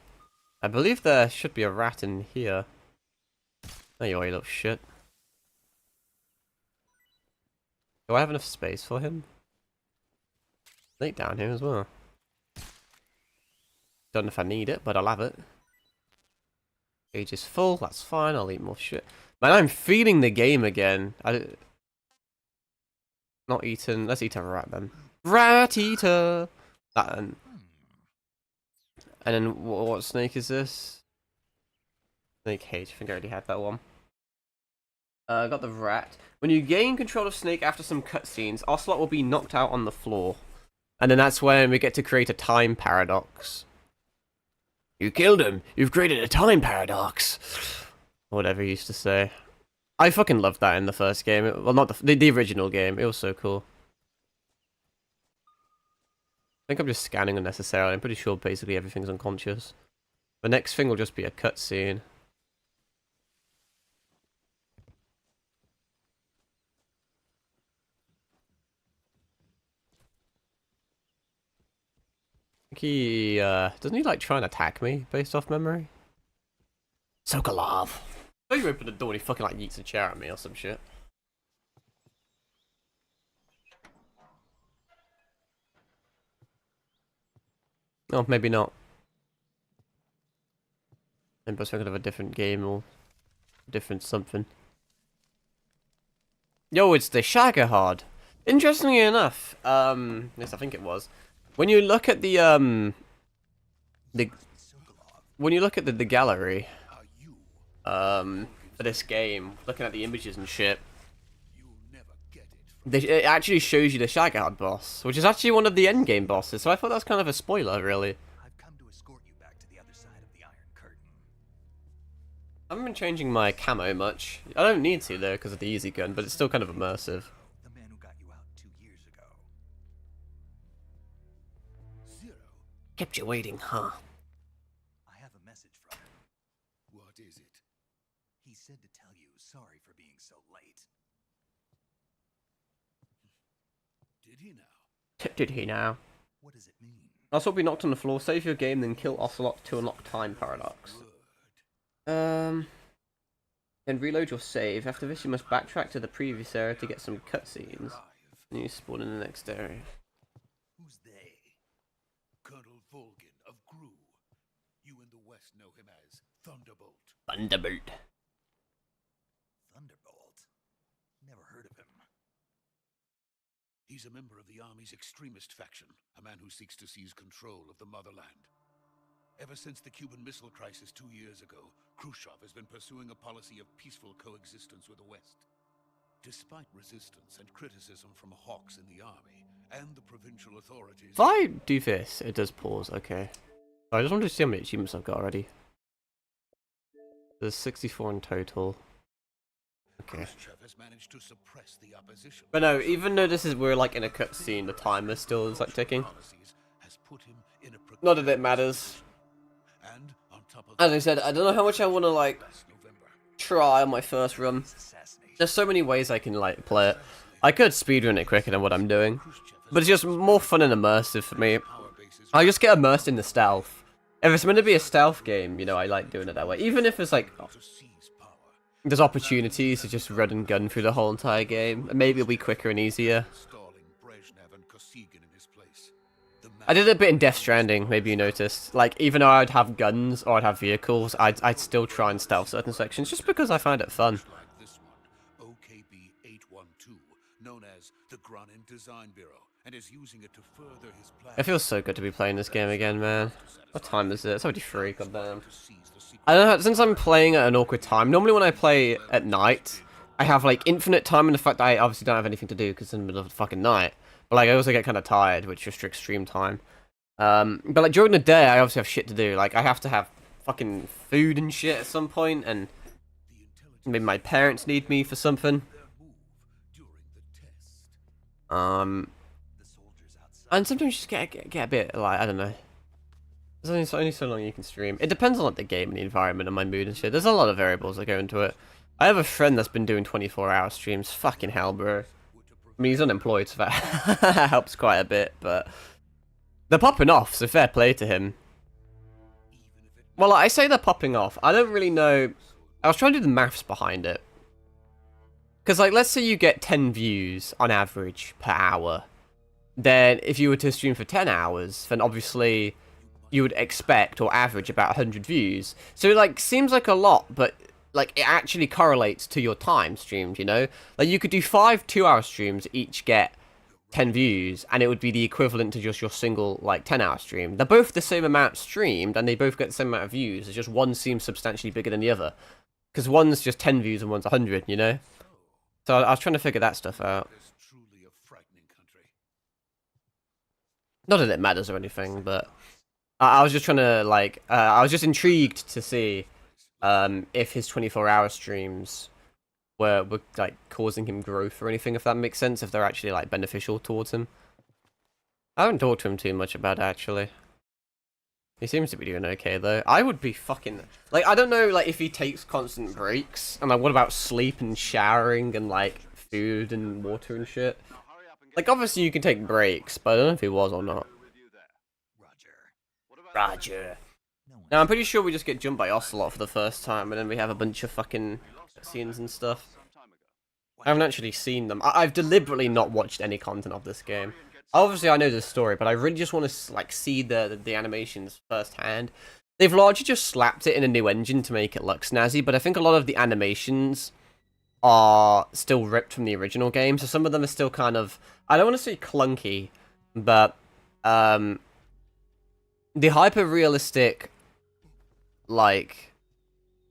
I believe there should be a rat in here. There you are, you little shit. Do I have enough space for him? Snake down here as well. Don't know if I need it, but I'll have it. Cage is full, that's fine, I'll eat more shit. Man, I'm feeding the game again. Not eaten, let's eat a rat then. Rat eater! That then. And then, what snake is this? Snake cage, I think I already had that one. Got the rat. When you gain control of Snake after some cutscenes, Ocelot will be knocked out on the floor. And then that's when we get to create a time paradox. You killed him! You've created a time paradox! Whatever he used to say. I fucking loved that in the first game. Well, not the original game. It was so cool. I think I'm just scanning unnecessarily. I'm pretty sure basically everything's unconscious. The next thing will just be a cutscene. He, doesn't he, like, try and attack me, based off memory? Sokolov! I thought you opened the door and he fucking, like, yeets a chair at me or some shit. Oh, maybe not. Maybe I was thinking of a different game or different something. Yo, it's the Shagohod! Interestingly enough, yes, I think it was. When you look at the when you look at the gallery, for this game, looking at the images and shit, it actually shows you the Shagohod boss, which is actually one of the endgame bosses. So I thought that was kind of a spoiler, really. I've come to escort you back to the other side of the Iron Curtain. I haven't been changing my camo much. I don't need to though, because of the easy gun, but it's still kind of immersive. The man who got you out 2 years ago. Zero. Kept you waiting, huh? I have a message from him. What is it? He said to tell you sorry for being so late. Did he now? Did he now? What does it mean? Also, be knocked on the floor, save your game, then kill Ocelot to unlock time paradox. Good. Then reload your save. After this, you must backtrack to the previous area to get some cutscenes. And you spawn in the next area. Who's they? Colonel Volgin of Gru. You in the West know him as Thunderbolt. Thunderbolt. Thunderbolt? Never heard of him. He's a member of the Army's extremist faction, a man who seeks to seize control of the motherland. Ever since the Cuban Missile Crisis 2 years ago, Khrushchev has been pursuing a policy of peaceful coexistence with the West. Despite resistance and criticism from hawks in the Army and the provincial authorities... If I do this, it does pause, okay. I just wanted to see how many achievements I've got already. There's 64 in total. Okay. Khrushchev has managed to suppress the opposition. But no, even though we're like in a cutscene, the timer still is like ticking. Has put him in a Not that it matters. and on top of As I said, I don't know how much I want to like last November. try on my first run. Assassination. There's so many ways I can like play it. I could speedrun it quicker than what I'm doing, but it's just more fun and immersive for me. Power bases I just get immersed in the stealth. If it's meant to be a stealth game, you know, I like doing it that way. Even if it's like to seize power. there's opportunities to just run and gun through the whole entire game, and maybe it'll be quicker and easier. Installing Brezhnev and Kosygin in his place. The I did a bit in Death Stranding, maybe you noticed. Like, even though I'd have guns or I'd have vehicles, I'd still try and stealth certain sections just because I find it fun. like this one, OKB 812, known as the Granin Design Bureau, and is using it to further his plan. It feels so good to be playing this game again, man. What time is it? It's already 3, goddamn. To seize the secret I don't know, since I'm playing at an awkward time, normally when I play at night, I have like infinite time, and the fact that I obviously don't have anything to do because it's in the middle of the fucking night. But like I also get kind of tired, which restricts stream time. But like during the day, I obviously have shit to do. Like I have to have fucking food and shit at some point, and the intelligence maybe my parents need me for something. their move during the test. The soldiers outside. And sometimes you just get a bit like, I don't know. There's only so long you can stream. It depends on like the game and the environment and my mood and shit. There's a lot of variables that go into it. I have a friend that's been doing 24-hour streams. Fucking hell, bro. I mean, he's unemployed, so that helps quite a bit, but they're popping off, so fair play to him. Well, I say they're popping off. I don't really know. I was trying to do the maths behind it. Because, like, let's say you get 10 views on average per hour. Then, if you were to stream for 10 hours, then obviously you would expect or average about 100 views. So it, like, seems like a lot, but like it actually correlates to your time streamed, you know? Like you could do 5 2-hour streams, each get 10 views, and it would be the equivalent to just your single like 10-hour stream. They're both the same amount streamed, and they both get the same amount of views. It's just one seems substantially bigger than the other, because one's just 10 views and one's 100, you know? So I was trying to figure that stuff out. It is truly a frightening country. Not that it matters or anything, but I was just trying to like I was just intrigued to see if his 24-hour streams were like causing him growth or anything, if that makes sense, if they're actually like beneficial towards him. I haven't talked to him too much about it, actually. He seems to be doing okay though. I would be fucking like, I don't know like if he takes constant breaks, and like what about sleep and showering and like food and water and shit. Now hurry up and get Like obviously you can take breaks, but I don't know if he was or not. with you there. Roger. What about Roger. No one Now I'm pretty sure we just get jumped by Ocelot for the first time, and then we have a bunch of fucking scenes and stuff. some time ago? I haven't actually seen them. I've deliberately not watched any content of this game. Obviously, I know the story, but I really just want to like see the animations firsthand. They've largely just slapped it in a new engine to make it look snazzy, but I think a lot of the animations are still ripped from the original game, so some of them are still kind of, I don't want to say clunky, but the hyper-realistic like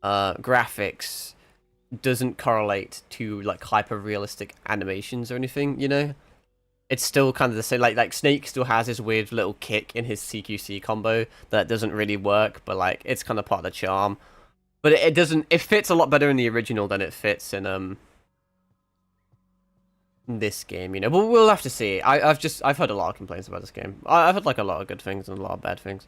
graphics doesn't correlate to like hyper-realistic animations or anything, you know? It's still kind of the same, like Snake still has his weird little kick in his CQC combo that doesn't really work, but like it's kind of part of the charm. But it doesn't, it fits a lot better in the original than it fits in this game, you know. But we'll have to see. I've heard a lot of complaints about this game. I've heard like a lot of good things and a lot of bad things.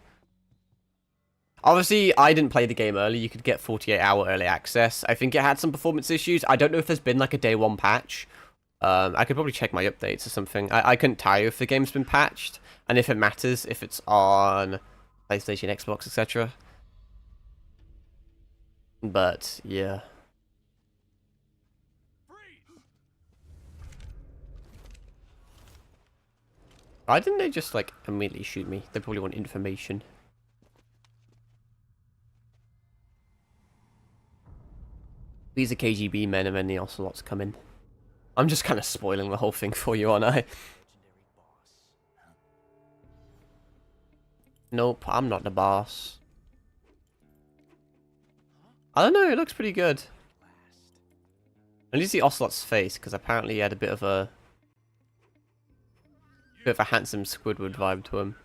Obviously, I didn't play the game early. You could get 48-hour early access. I think it had some performance issues. I don't know if there's been like a day one patch. I could probably check my updates or something. I couldn't tell you if the game's been patched, and if it matters, if it's on PlayStation, Xbox, etc. But, yeah. Why didn't they just, like, immediately shoot me? They probably want information. These are KGB men, and then the Ocelots come in. I'm just kind of spoiling the whole thing for you, aren't I? Nope, I'm not the boss. I don't know, it looks pretty good. At least the Ocelot's face, because apparently he had a bit of a handsome Squidward vibe to him.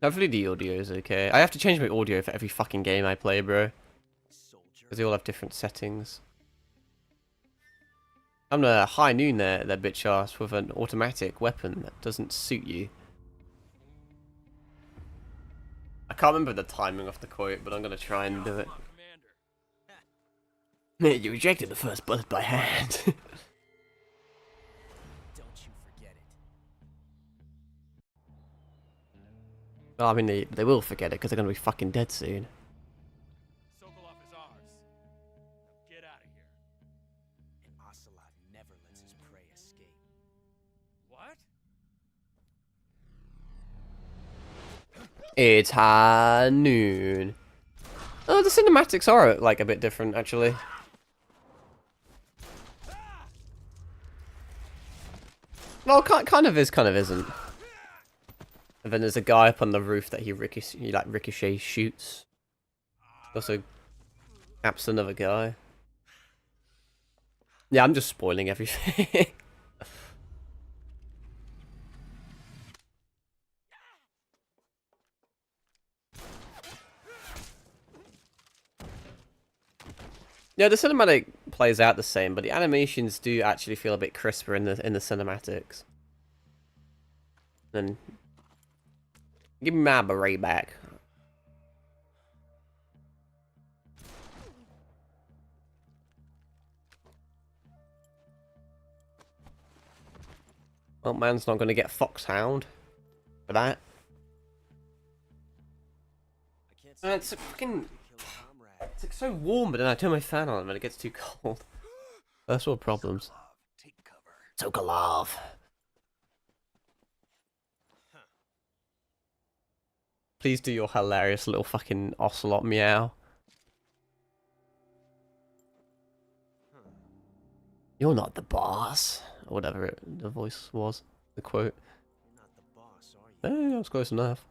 Hopefully the audio is okay. I have to change my audio for every fucking game I play, bro. Because they all have different settings. I'm the high noon there bitch ass with an automatic weapon that doesn't suit you. I can't remember the timing of the quote, but I'm gonna try and do it. You rejected the first bullet by hand. Don't you forget it. Well, I mean, they will forget it because they're gonna be fucking dead soon. Sokolov is ours. Now get out of here. And Ocelot never lets his prey escape. What? It's high noon. Oh, the cinematics are like a bit different, actually. Well, kind of is, kind of isn't. And then there's a guy up on the roof that he ricochet shoots. Also, caps another guy. Yeah, I'm just spoiling everything. Yeah, the cinematic plays out the same, but the animations do actually feel a bit crisper in the cinematics. Then give me my beret back. Well, man's not going to get Foxhound for that. I can't say It's a fucking... kill a comrade. It's like so warm, but then I turn my fan on when it gets too cold. First world problems. Take cover. Sokolov. Please do your hilarious little fucking Ocelot meow. You're not the boss. Or whatever the voice was. The quote. You're not the boss, are you? Hey, that was close enough.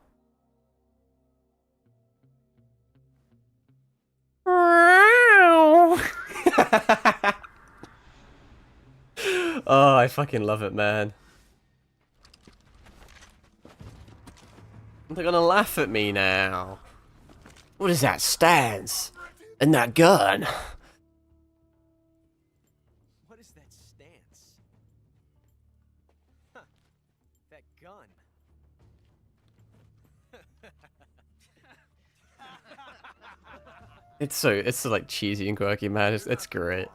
Oh, I fucking love it, man. They're gonna laugh at me now. What is that stance? And that gun? What is that stance? Huh. That gun. It's so like cheesy and quirky, man. It's great.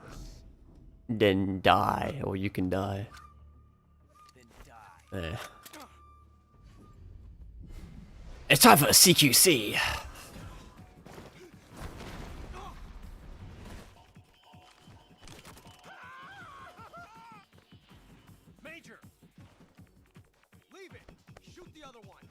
Then die, or you can die. Then die. There. It's time for a CQC. Major! Leave it! Shoot the other one!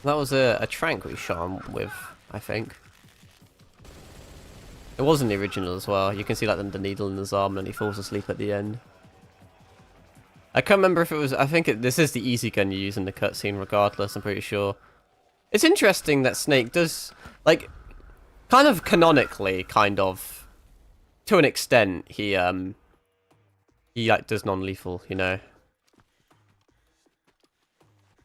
That was a trank we shot him with, I think. It was in the original as well. You can see like the needle in his arm and he falls asleep at the end. I can't remember if it was... I think this is the easy gun you use in the cutscene regardless, I'm pretty sure. It's interesting that Snake does... Like, kind of canonically, kind of... To an extent, he like, does non-lethal, you know?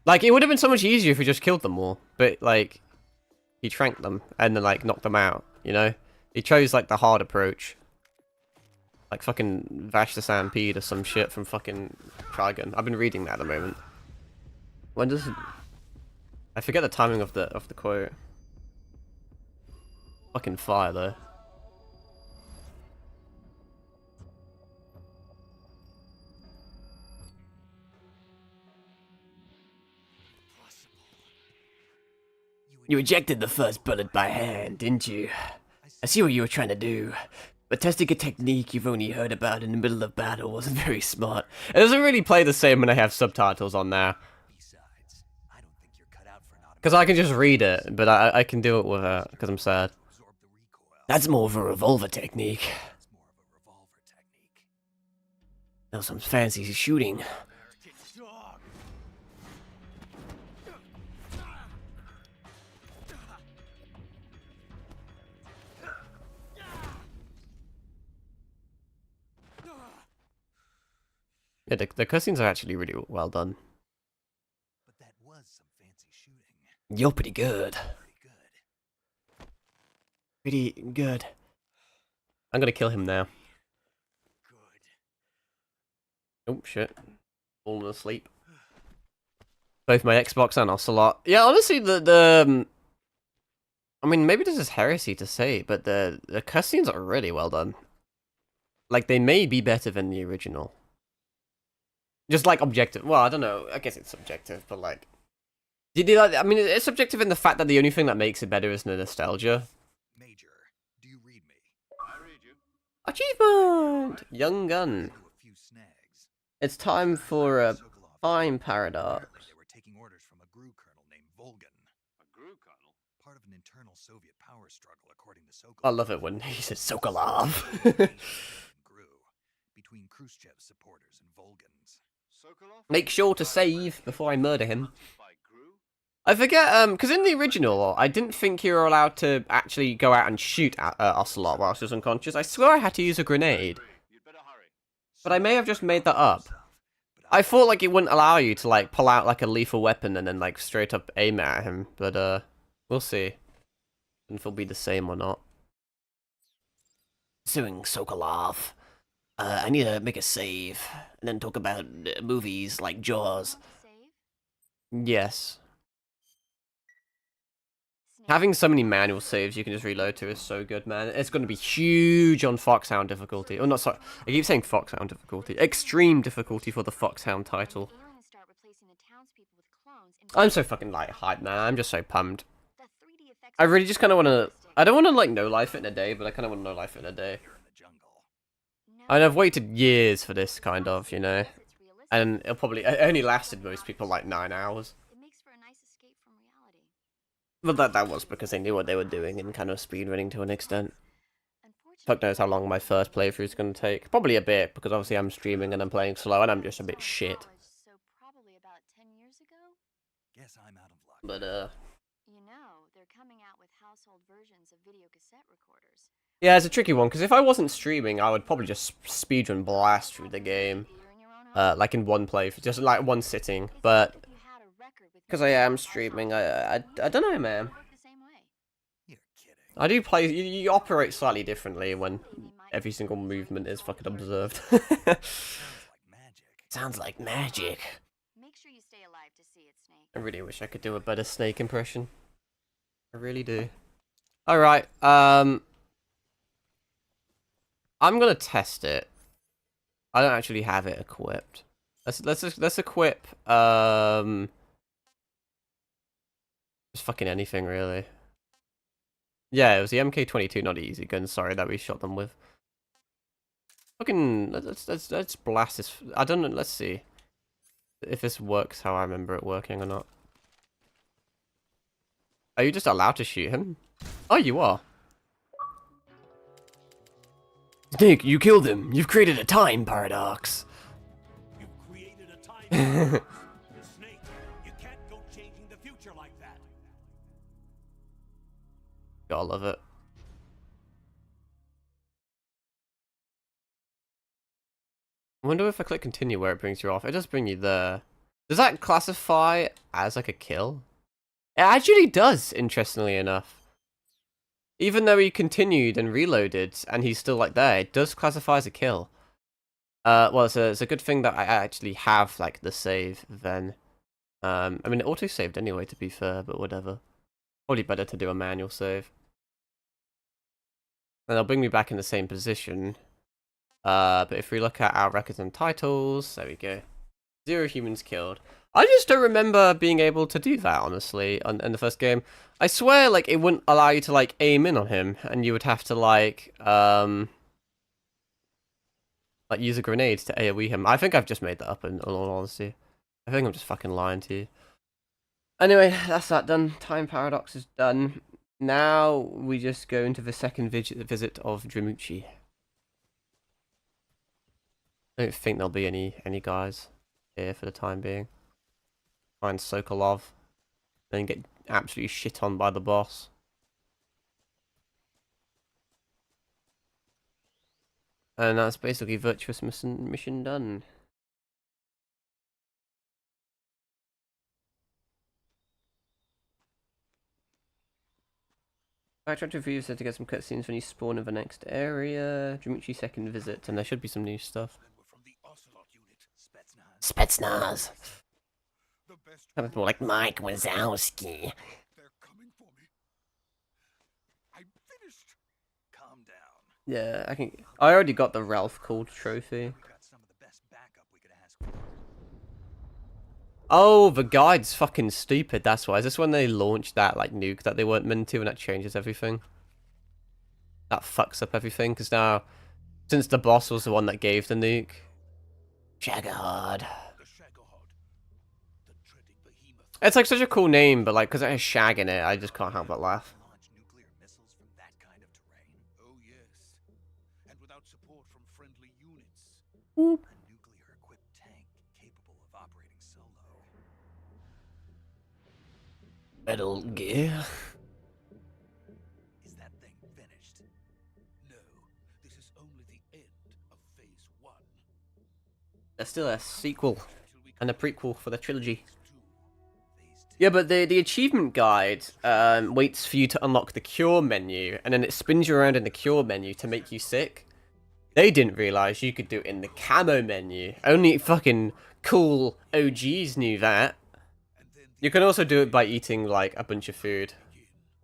Like, it would have been so much easier if we just killed them all. But, like, he tranked them and then, like, knocked them out, you know? He chose, like, the hard approach. Like fucking Vash the Stampede or some shit from fucking Trigun. I've been reading that at the moment. When does it... I forget the timing of the quote. Fucking fire though. You ejected the first bullet by hand, didn't you? I see what you were trying to do. But testing a technique you've only heard about in the middle of battle wasn't very smart. It doesn't really play the same when I have subtitles on there. Besides, I don't think you're cut out for an Because I can just read it, but I can do it with it, because I'm sad. absorb the recoil. That's more of a revolver technique. It's more of a revolver technique. Now some fancy shooting. Dog! Yeah, the cutscenes are actually really well done. But that was some fancy shooting. You're pretty good. Pretty good. Pretty good. I'm gonna kill him now. Good. Oh shit. Falling asleep. Both my Xbox and Ocelot. Yeah, honestly, I mean, maybe this is heresy to say, but the cutscenes are really well done. Like, they may be better than the original. Just like objective. Well, I don't know. I guess it's subjective, but like, I mean, it's subjective in the fact that the only thing that makes it better is the nostalgia. Major, do you read me? I read you. Achievement! Young gun. Do a few snags. It's time for a Sokolov. fine paradox. Apparently they were taking orders from a GRU colonel named Volgan. A GRU colonel? Part of an internal Soviet power struggle, according to Sokolov. I love it when he says Sokolov. GRU, between Khrushchev's supporters and Volgan's. Sokolov? Make sure to save before I murder him. By GRU? I forget, because in the original, I didn't think you were allowed to actually go out and shoot at Ocelot whilst he was unconscious. I swear I had to use a grenade. You'd better hurry. But I may have just made that up. I thought, like, it wouldn't allow you to, like, pull out, like, a lethal weapon and then, like, straight up aim at him. But, we'll see. And if it'll be the same or not. Suing Sokolov. I need to make a save. And then talk about movies like Jaws. Want to save? Yes. Snake? Having so many manual saves you can just reload to is so good, man. It's going to be huge on Foxhound difficulty. Oh, not sorry. I keep saying Foxhound difficulty. Extreme difficulty for the Foxhound title. Aliens start replacing the townspeople with clones and I'm so fucking like hyped, man. I'm just so pumped. the 3D effects I are really just kind of want to... fantastic. I don't want to, like, no life it in a day, but I kind of want to know life it in a day. Here in the jungle. No, And I've waited years for this, kind of, you know. it's realistic. And it'll probably... It only lasted most people, like, 9 hours. It makes for a nice escape from reality. But that was because they knew what they were doing and kind of speedrunning to an extent. Unfortunately, Fuck knows how long my first playthrough is going to take. Probably a bit, because obviously I'm streaming and I'm playing slow and I'm just a bit shit. So probably about 10 years ago? Guess I'm out of luck. But, You know, they're coming out with House household versions of video cassette recorders. Yeah, it's a tricky one, because if I wasn't streaming, I would probably just speedrun blast through the game. You're in your own home. Like in one play, just like one sitting. But If you had a record with because I am streaming, I don't know, man. it worked the same way. You're kidding. I do play. You operate slightly differently when every single movement is fucking observed. Sounds like magic. Sounds like magic. Make sure you stay alive to see it, Snake. I really wish I could do a better Snake impression. I really do. All right. I'm gonna test it. I don't actually have it equipped. Let's equip just fucking anything really. Yeah, it was the MK22, not the easy gun. Sorry that we shot them with. Fucking let's blast this. I don't know. Let's see if this works how I remember it working or not. Are you just allowed to shoot him? Oh, you are. Snake, you killed him. You've created a time paradox. You've created a time paradox. Snake, you can't go changing the future like that. Gotta love it. I wonder if I click continue where it brings you off. It does bring you there. Does that classify as like a kill? It actually does, interestingly enough. Even though he continued and reloaded and he's still like there, it does classify as a kill. Well, it's a good thing that I actually have like the save then. I mean, it auto-saved anyway, to be fair, but whatever. Probably better to do a manual save. And it'll bring me back in the same position. But if we look at our records and titles, there we go. 0 humans killed. I just don't remember being able to do that, honestly, in the first game. I swear, like, it wouldn't allow you to, like, aim in on him, and you would have to, like, use a grenade to AoE him. I think I've just made that up, in all honesty. I think I'm just fucking lying to you. Anyway, that's that done. Time paradox is done. Now, we just go into the second visit of Drimucci. I don't think there'll be any guys here for the time being. Find Sokolov, then get absolutely shit on by the boss. And that's basically Virtuous mission done. Backtrack to review said to get some cutscenes when you spawn in the next area. Drimucci second visit, and there should be some new stuff. We're from the Ocelot unit. Spetsnaz. The best Sounds more like Mike Wazowski. They're coming for me. I'm finished. Calm down. Yeah, I already got the Ralph Called trophy. We've got some of the best backup we could ask for. Oh, the guide's fucking stupid, that's why. Is this when they launched that, like, nuke that they weren't meant to and that changes everything? That fucks up everything, because now, since the boss was the one that gave the nuke... Shagahard. The Shagahod. The dreaded behemoth. It's like such a cool name, but like, because it has shag in it, I just can't help but laugh. Launch nuclear missiles from that kind of terrain. Oh yes. And without support from friendly units. Whoop. A nuclear-equipped tank capable of operating solo. Metal Gear. Is that thing finished? No, this is only the end of phase 1. There's still a sequel Until we and a prequel for the trilogy. phase 2. Yeah, but the achievement guide waits for you to unlock the cure menu, and then it spins you around in the cure menu to make you sick. They didn't realize you could do it in the camo menu. Only fucking cool OGs knew that. And then You can also do it by eating like a bunch of food.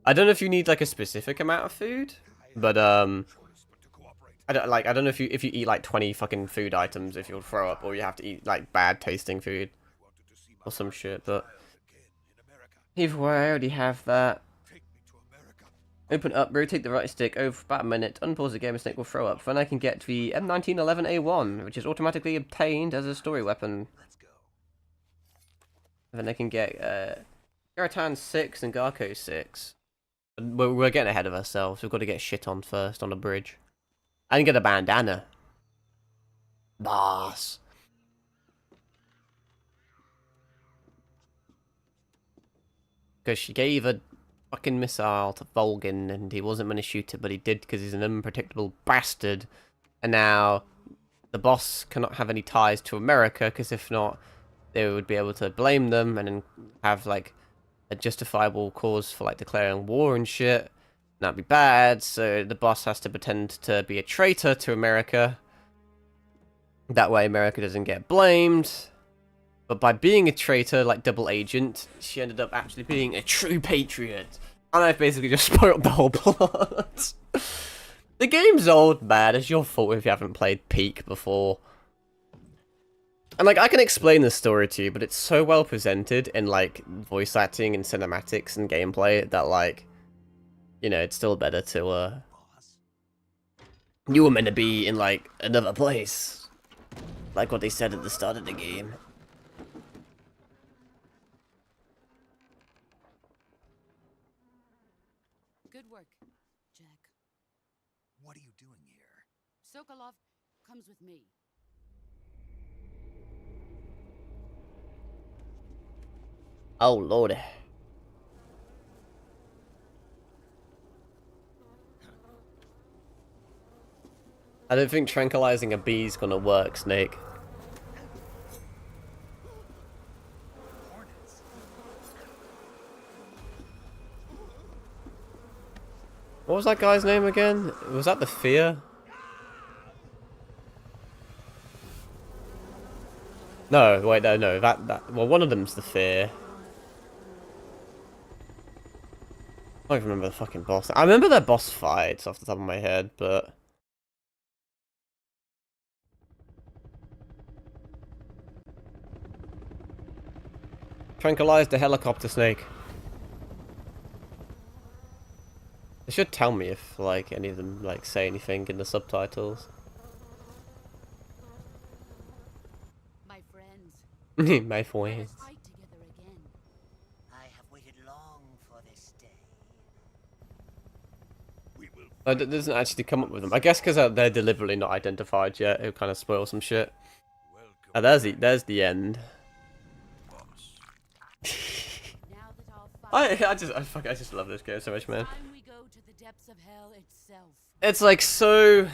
I don't know if you need like a specific amount of food, but choice but to cooperate. I don't know if you eat like 20 fucking food items if you'll throw up, or you have to eat like bad tasting food Wanted to see my or some shit. But again in America. either way, I already have that. Take me to America. Open up, rotate the right stick over for about a minute, unpause the game and Snake will throw up. Then I can get the M1911A1, which is automatically obtained as a story weapon. Let's go. And then I can get Garatan 6 and Garko 6. And we're getting ahead of ourselves. We've got to get shit on first on the bridge. I can get a bandana. Boss. Because she gave a fucking missile to Volgin, and he wasn't going to shoot it, but he did because he's an unpredictable bastard. And now the boss cannot have any ties to America, because if not, they would be able to blame them and then have like a justifiable cause for like declaring war and shit. That'd be bad. So the boss has to pretend to be a traitor to America. That way America doesn't get blamed. But by being a traitor, like double agent, she ended up actually being a true patriot. And I've basically just spoiled the whole plot. The game's old, man. It's your fault if you haven't played Peak before. And like, I can explain the story to you, but it's so well presented in like voice acting and cinematics and gameplay that like, you know, it's still better to you were meant to be in like another place. Like what they said at the start of the game. Good work, Jack. What are you doing here? Sokolov comes with me. Oh lordy. I don't think tranquilizing a bee is gonna work, Snake. What was that guy's name again? Was that the Fear? No, wait, no, that, well, one of them's the Fear. I don't even remember the fucking boss. I remember their boss fights off the top of my head, but... Tranquilize the helicopter, Snake. They should tell me if, like, any of them, like, say anything in the subtitles. My friends. My friends. Fight together again. I have waited long for this day. We will. It doesn't actually come up with them. I guess because they're deliberately not identified yet. It'll kind of spoil some shit. Welcome, There's the end. boss. Now that all I just love this game so much, man. time we go to the depths of hell itself. It's like so,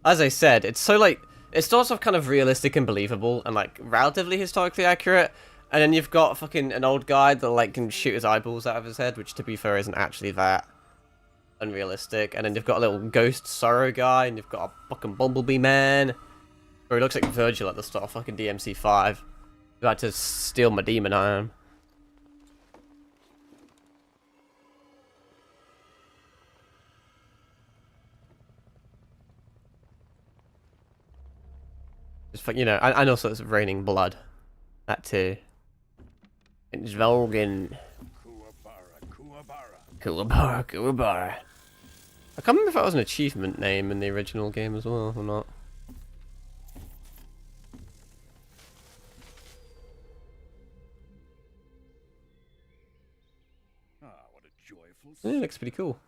as I said, it's so like, it starts off kind of realistic and believable and like relatively historically accurate, and then you've got fucking an old guy that like can shoot his eyeballs out of his head, which to be fair isn't actually that unrealistic, and then you've got a little ghost sorrow guy, and you've got a fucking bumblebee man, or he looks like Virgil at the start of fucking DMC5, about to steal my demon iron. Just, you know, and also it's raining blood. That too. It's Volgin. Kuwabara. I can't remember if that was an achievement name in the original game as well, or not. Ah, what a joyful Yeah, it looks pretty cool.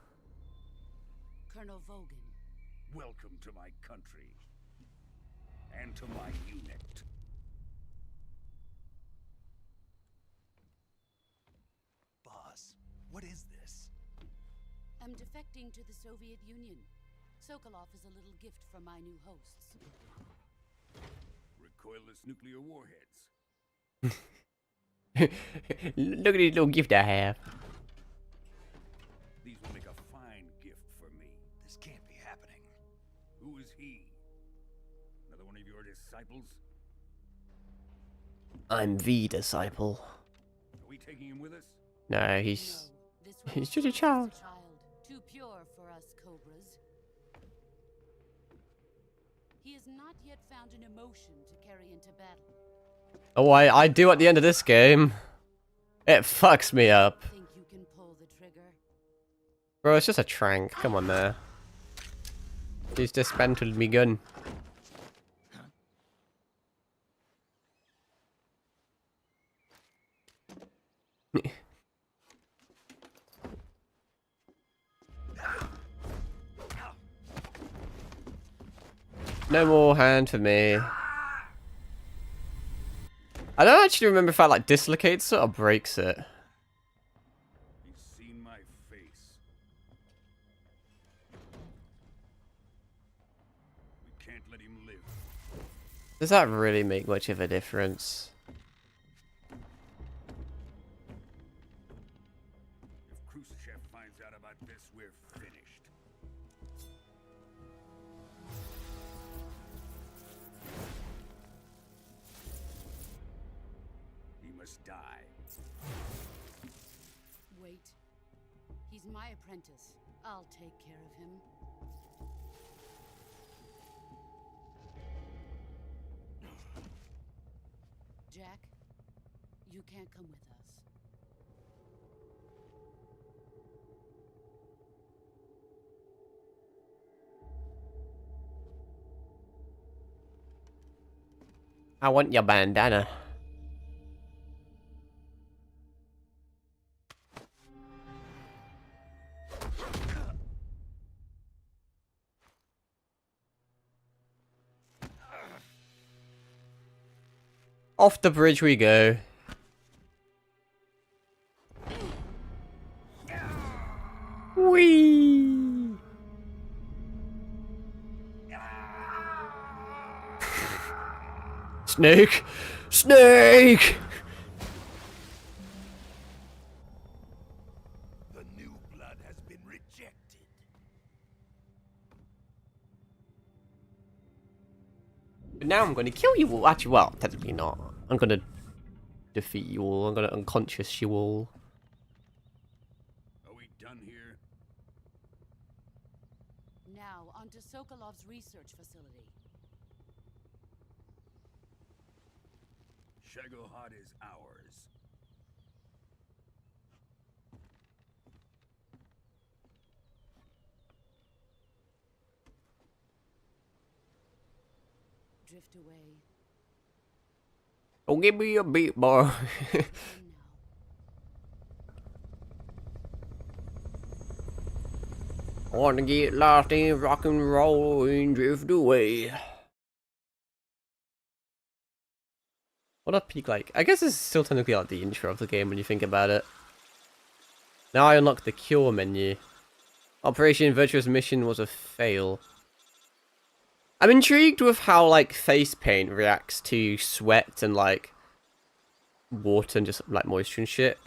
Colonel Vogan. welcome to my country. And to my unit. Boss, what is this? I'm defecting to the Soviet Union. Sokolov is a little gift from my new hosts. Recoilless nuclear warheads. Look at this little gift I have. These will make a fine gift for me. This can't be happening. Who is he? Another one of your disciples? I'm the disciple. Are we taking him with us? No, he's... No, this He's one just a is child. Too pure for us cobras. He has not yet found an emotion to carry into battle. Oh, I do at the end of this game. It fucks me up. Think you can pull the trigger? Bro, it's just a trank. Come on there. He's dismantled me gun. No more hand for me. I don't actually remember if I like dislocates it or breaks it. He's seen my can't let him live. Does that really make much of a difference? If Khrushchev finds out about this, we're finished. He must die. Wait. He's my apprentice. I'll take care of him. Jack, you can't come with us. I want your bandana. Off the bridge we go. Whee! Snake! Snake! The new blood has been rejected. But now I'm going to kill you all. Actually, well, technically not. I'm going to defeat you all. I'm going to unconscious you all. Are we done here? Now, onto Sokolov's research facility. Shagohod is ours. Drift away. Don't give me a beat, boy. And now. I want to get lost in rock and roll and drift away. What a peak like. I guess this is still technically like the intro of the game when you think about it. Now I unlock the cure menu. Operation Virtuous Mission was a fail. I'm intrigued with how like face paint reacts to sweat and like water and just like moisture and shit.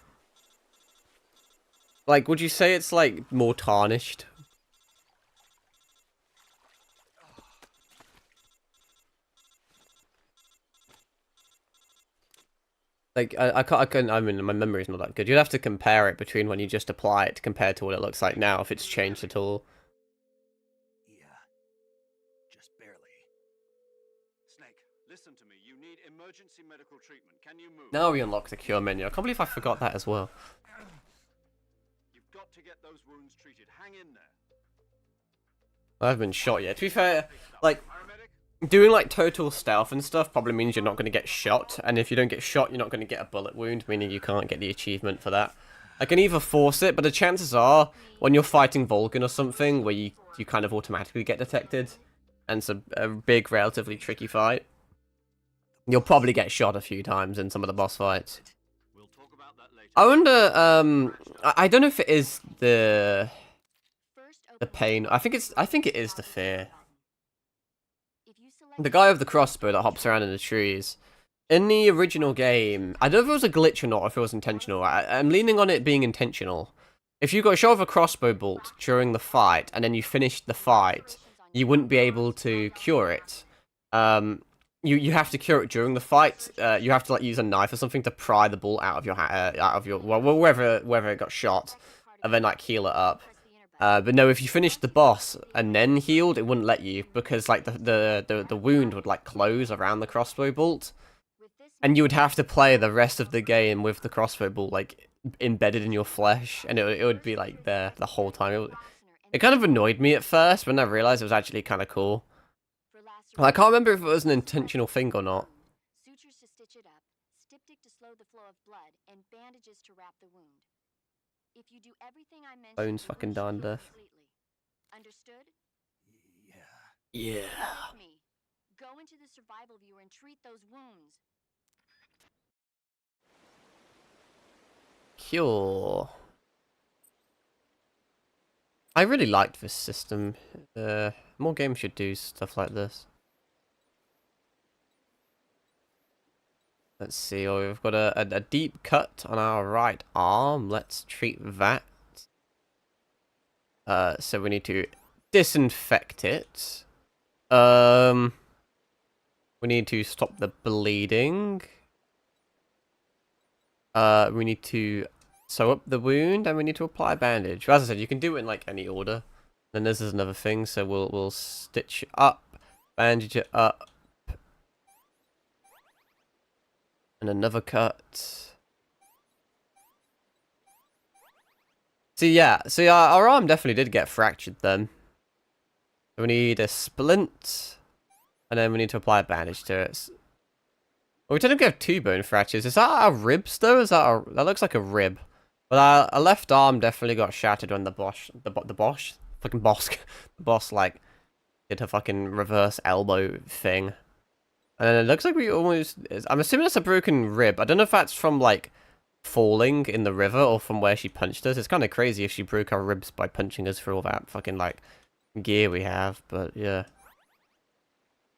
Like, would you say it's like more tarnished? Like, I mean, my memory's not that good. You'd have to compare it between when you just apply it compared to what it looks like now, if it's changed at all. Yeah. Just barely. Snake, listen to me. You need emergency medical treatment. Can you move? Now we unlock the cure menu. I can't believe I forgot that as well. You've got to get those wounds treated. Hang in there. I haven't been shot yet. To be fair, like, Paramedic? doing like total stealth and stuff probably means you're not going to get shot, and if you don't get shot, you're not going to get a bullet wound, meaning you can't get the achievement for that. I can either force it, but the chances are, when you're fighting Volgin or something, where you kind of automatically get detected, and it's a big, relatively tricky fight, you'll probably get shot a few times in some of the boss fights. We'll talk about that later. I wonder, I don't know if it is the pain. I think it is the fear. The guy with the crossbow that hops around in the trees. In the original game, I don't know if it was a glitch or not, or if it was intentional. I'm leaning on it being intentional. If you got a shot of a crossbow bolt during the fight, and then you finished the fight, you wouldn't be able to cure it. You have to cure it during the fight. You have to like use a knife or something to pry the bolt out of your well, wherever it got shot, and then like heal it up. But no, if you finished the boss and then healed, it wouldn't let you, because like the wound would like close around the crossbow bolt, and you would have to play the rest of the game with the crossbow bolt like embedded in your flesh, and it would be like there the whole time. It kind of annoyed me at first, but then I realized it was actually kind of cool. I can't remember if it was an intentional thing or not. Sutures to stitch it up, styptic to slow the flow of blood, and bandages to wrap the wound. If you do everything I mentioned, Bones the fucking wound should darn heal death. completely. Understood? Yeah. With me. Go into the survival viewer and treat those wounds. Cure. I really liked this system. More games should do stuff like this. Let's see. Oh, we've got a deep cut on our right arm. Let's treat that. So we need to disinfect it. We need to stop the bleeding. We need to sew up the wound, and we need to apply a bandage. As I said, you can do it in like any order. Then this is another thing, so we'll stitch it up, bandage it up, and another cut. See, our arm definitely did get fractured then. So we need a splint, and then we need to apply a bandage to it. Well, we technically have 2 bone fractures. Is that our ribs though? That looks like a rib. But our left arm definitely got shattered when the boss like did her fucking reverse elbow thing. And then it looks like we almost... I'm assuming it's a broken rib. I don't know if that's from, like, falling in the river or from where she punched us. It's kind of crazy if she broke our ribs by punching us for all that fucking, like, gear we have. But, yeah.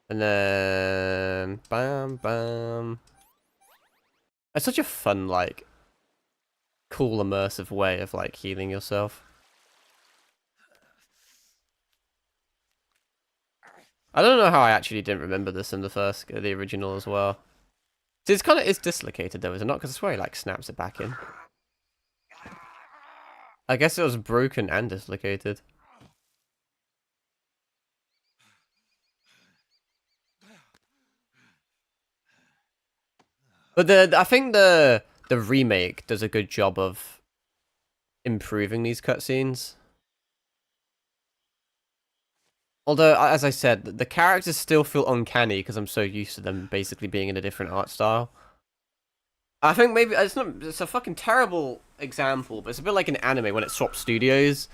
And then... Bam, bam. It's such a fun, like, cool, immersive way of, like, healing yourself. I don't know how I actually didn't remember this in the original as well. See, it's dislocated though, is it not? Because I swear he like snaps it back in. I guess it was broken and dislocated. But I think the remake does a good job of improving these cutscenes. Although, as I said, the characters still feel uncanny because I'm so used to them basically being in a different art style. I think maybe it's a fucking terrible example, but it's a bit like an anime when it swaps studios.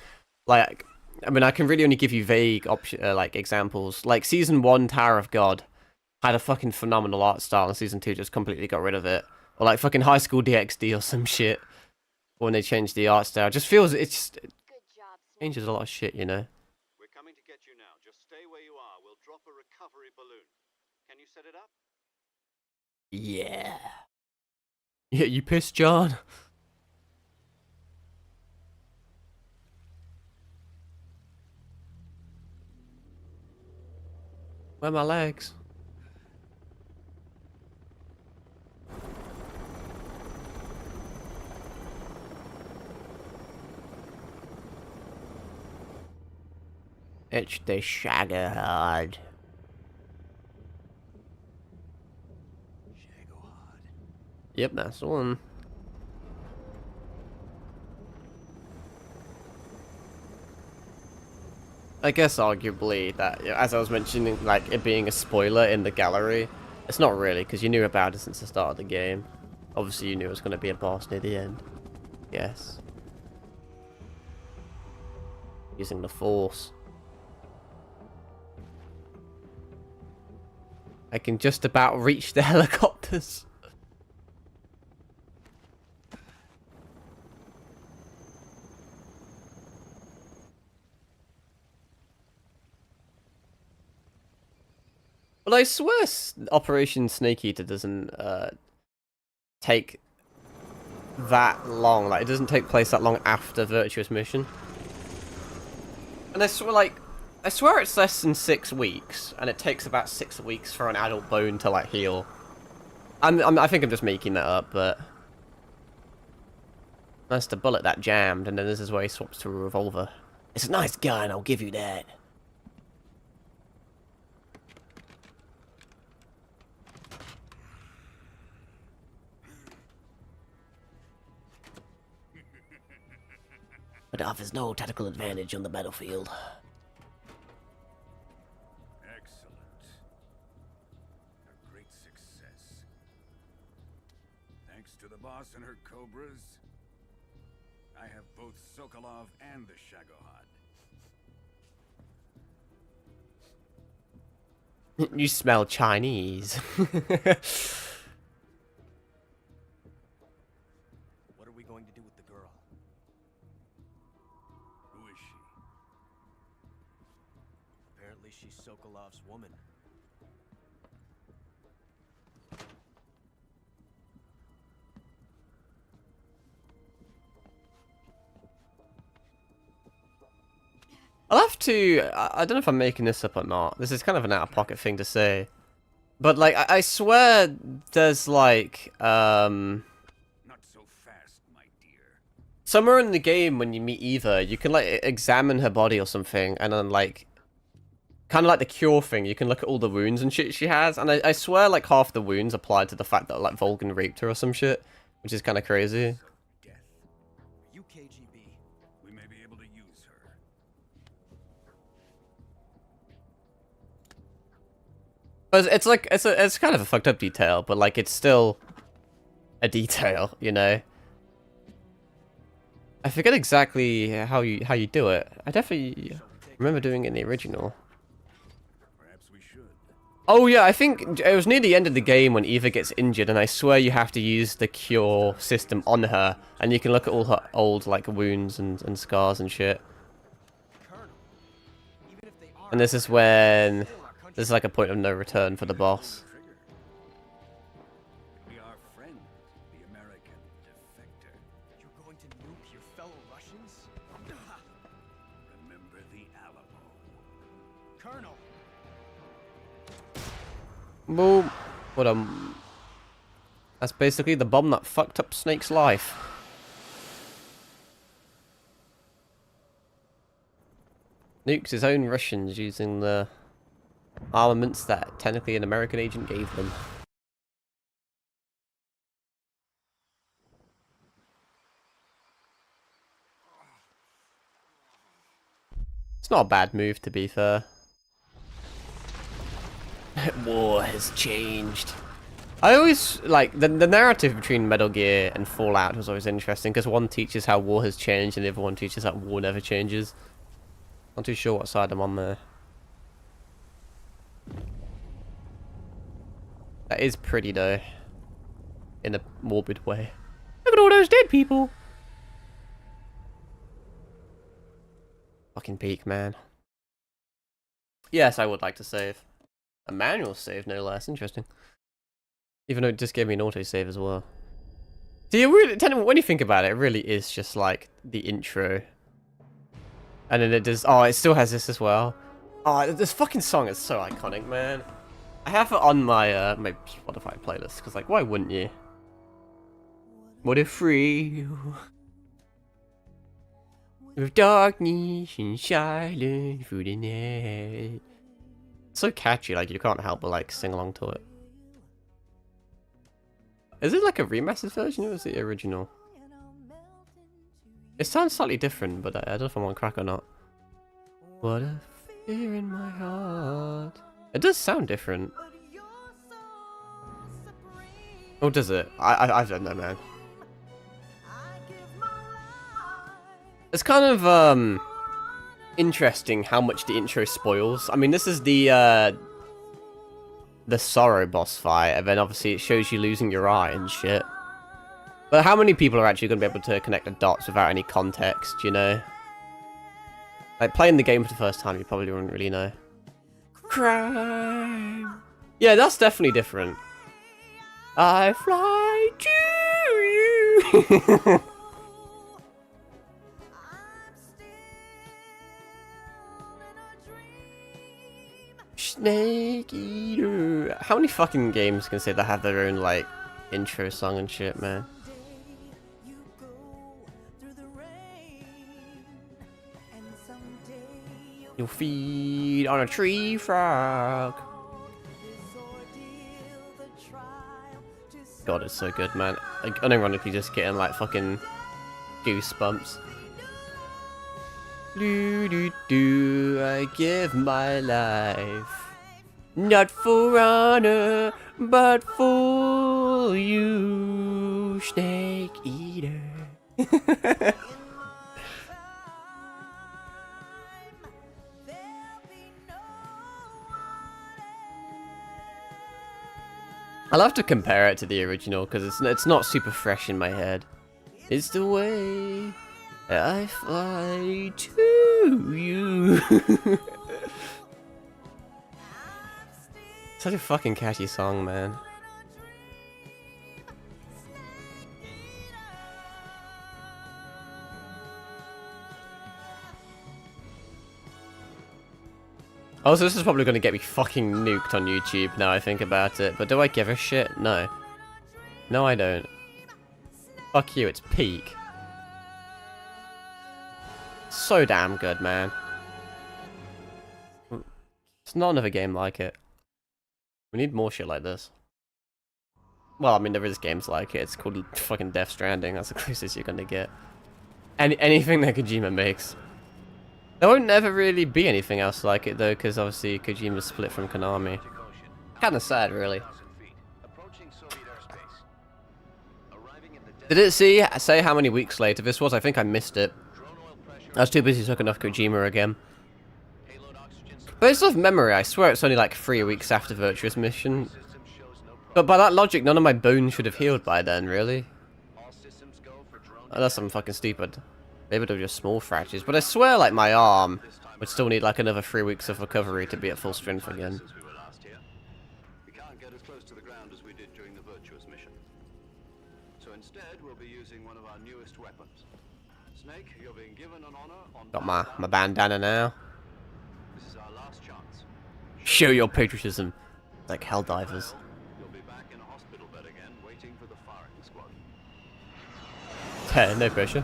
Like, I mean, I can really only give you vague like examples. Like Season 1 Tower of God had a fucking phenomenal art style, and Season 2 just completely got rid of it. Or like fucking High School DxD or some shit when they changed the art style. It just feels it changes a lot of shit, you know. Stay where you are. We'll drop a recovery balloon. Can you set it up? Yeah. Yeah, you pissed, John? Where are my legs? It's the Shagohod. Yep, that's the one. I guess arguably that, as I was mentioning, like it being a spoiler in the gallery, it's not really, because you knew about it since the start of the game. Obviously you knew it was going to be a boss near the end. Yes. Using the Force. I can just about reach the helicopters. Well, I swear Operation Snake Eater doesn't take that long. Like, it doesn't take place that long after Virtuous Mission. And I swear it's less than 6 weeks, and it takes about 6 weeks for an adult bone to, like, heal. I think I'm just making that up, but... That's the bullet that jammed, and then this is where he swaps to a revolver. It's a nice gun, I'll give you that. But offers no tactical advantage on the battlefield. Excellent. A great success. Thanks to the boss and her cobras, I have both Sokolov and the Shagohod. You smell Chinese. What are we going to do with the girl? Who is she? Apparently she's Sokolov's woman. I'll have to. I don't know if I'm making this up or not. This is kind of an out-of-pocket thing to say, but like I swear there's like Not so fast, my dear. somewhere in the game when you meet Eva, you can like examine her body or something, and then like kind of like the cure thing, you can look at all the wounds and shit she has, and I swear like half the wounds apply to the fact that like Volgin raped her or some shit, which is kind of crazy. Death. You KGB. We may be able to use her. But it's like it's kind of a fucked up detail, but like it's still a detail, you know. I forget exactly how you do it. I definitely remember doing it in the original. Perhaps we should. Oh yeah, I think it was near the end of the game when Eva gets injured, and I swear you have to use the cure system on her, and you can look at all her old like wounds and scars and shit. Colonel. Even if they are And this is when there's like a point of no return for the boss. Trigger. Be our friend, the American defector. You're going to nuke your fellow Russians? Remember the Alamo. Colonel. Boom. What That's basically the bomb that fucked up Snake's life. Nukes his own Russians using the armaments that technically an American agent gave them. It's not a bad move, to be fair. War has changed. I always like the narrative between Metal Gear and Fallout was always interesting because one teaches how war has changed and the other one teaches that war never changes. Not too sure what side I'm on there. That is pretty though, in a morbid way. Look at all those dead people. Fucking peak, man. Yes, I would like to save. A manual save, no less. Interesting. Even though it just gave me an autosave as well. See, when you think about it, it really is just like the intro. And then it does... Oh, it still has this as well. Oh, this fucking song is so iconic, man. I have it on my my Spotify playlist, because like, why wouldn't you? What if free with darkness and silence through the night. It's so catchy, like you can't help but like sing along to it. Is it like a remastered version or is it the original? It sounds slightly different, but I don't know if I'm on crack or not. What a fear in my heart. It does sound different. Or does it? I don't know, man. It's kind of interesting how much the intro spoils. I mean, this is the Sorrow boss fight, and then obviously it shows you losing your eye and shit. But how many people are actually going to be able to connect the dots without any context, you know? Like, playing the game for the first time, you probably wouldn't really know. Crime! Yeah, that's definitely different. I fly to you! Snake Eater. How many fucking games can say they have their own, like, intro song and shit, man? You'll feed on a tree frog. God, it's so good, man. Like, unironically just getting, like, fucking goosebumps. Do do do, I give my life, not for honor, but for you, Snake Eater. I'll have to compare it to the original because it's not super fresh in my head. It's the way I fly to you. Such a fucking catchy song, man. Also, this is probably going to get me fucking nuked on YouTube now I think about it, but do I give a shit? No. No, I don't. Fuck you, it's peak. So damn good, man. It's not another game like it. We need more shit like this. Well, I mean, there is games like it. It's called fucking Death Stranding. That's the closest you're gonna get. Anything that Kojima makes. There won't never really be anything else like it, though, because obviously Kojima's split from Konami. Kinda sad, really. Did it say how many weeks later this was? I think I missed it. I was too busy talking off Kojima again. Based off memory, I swear it's only like 3 weeks after Virtuous Mission. But by that logic, none of my bones should have healed by then, really. Unless I'm fucking stupid. Maybe they're just small fractures. But I swear, like, my arm would still need like another 3 weeks of recovery to be at full strength again. We can't get as close to the ground as we did during the Virtuous Mission. So instead, we'll be using one of our newest weapons. Snake, you're being given an honor on... Got my bandana now. This is our last chance. Show your patriotism. Like Helldivers. You'll be back in a hospital bed again, waiting for the firing squad. Hey, no pressure.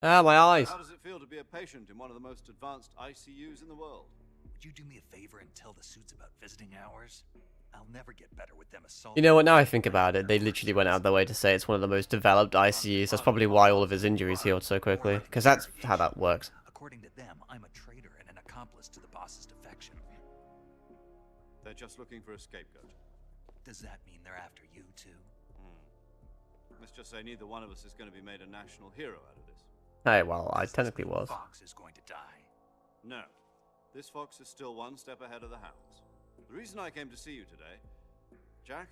Ah, my eyes. How does it feel to be a patient in one of the most advanced ICUs in the world? Would you do me a favor and tell the suits about visiting hours? I'll never get better with them assault. You know what, now I think about it, they literally went out of their way to say it's one of the most developed ICUs. That's probably why all of his injuries healed so quickly. Because that's how that works. According to them, I'm a traitor and an accomplice to the boss's defection. They're just looking for a scapegoat. Does that mean they're after you too? Let's just say neither one of us is going to be made a national hero out of this. Hey, well, I technically was. Fox is going to die. No. This fox is still one step ahead of the hounds. The reason I came to see you today, Jack,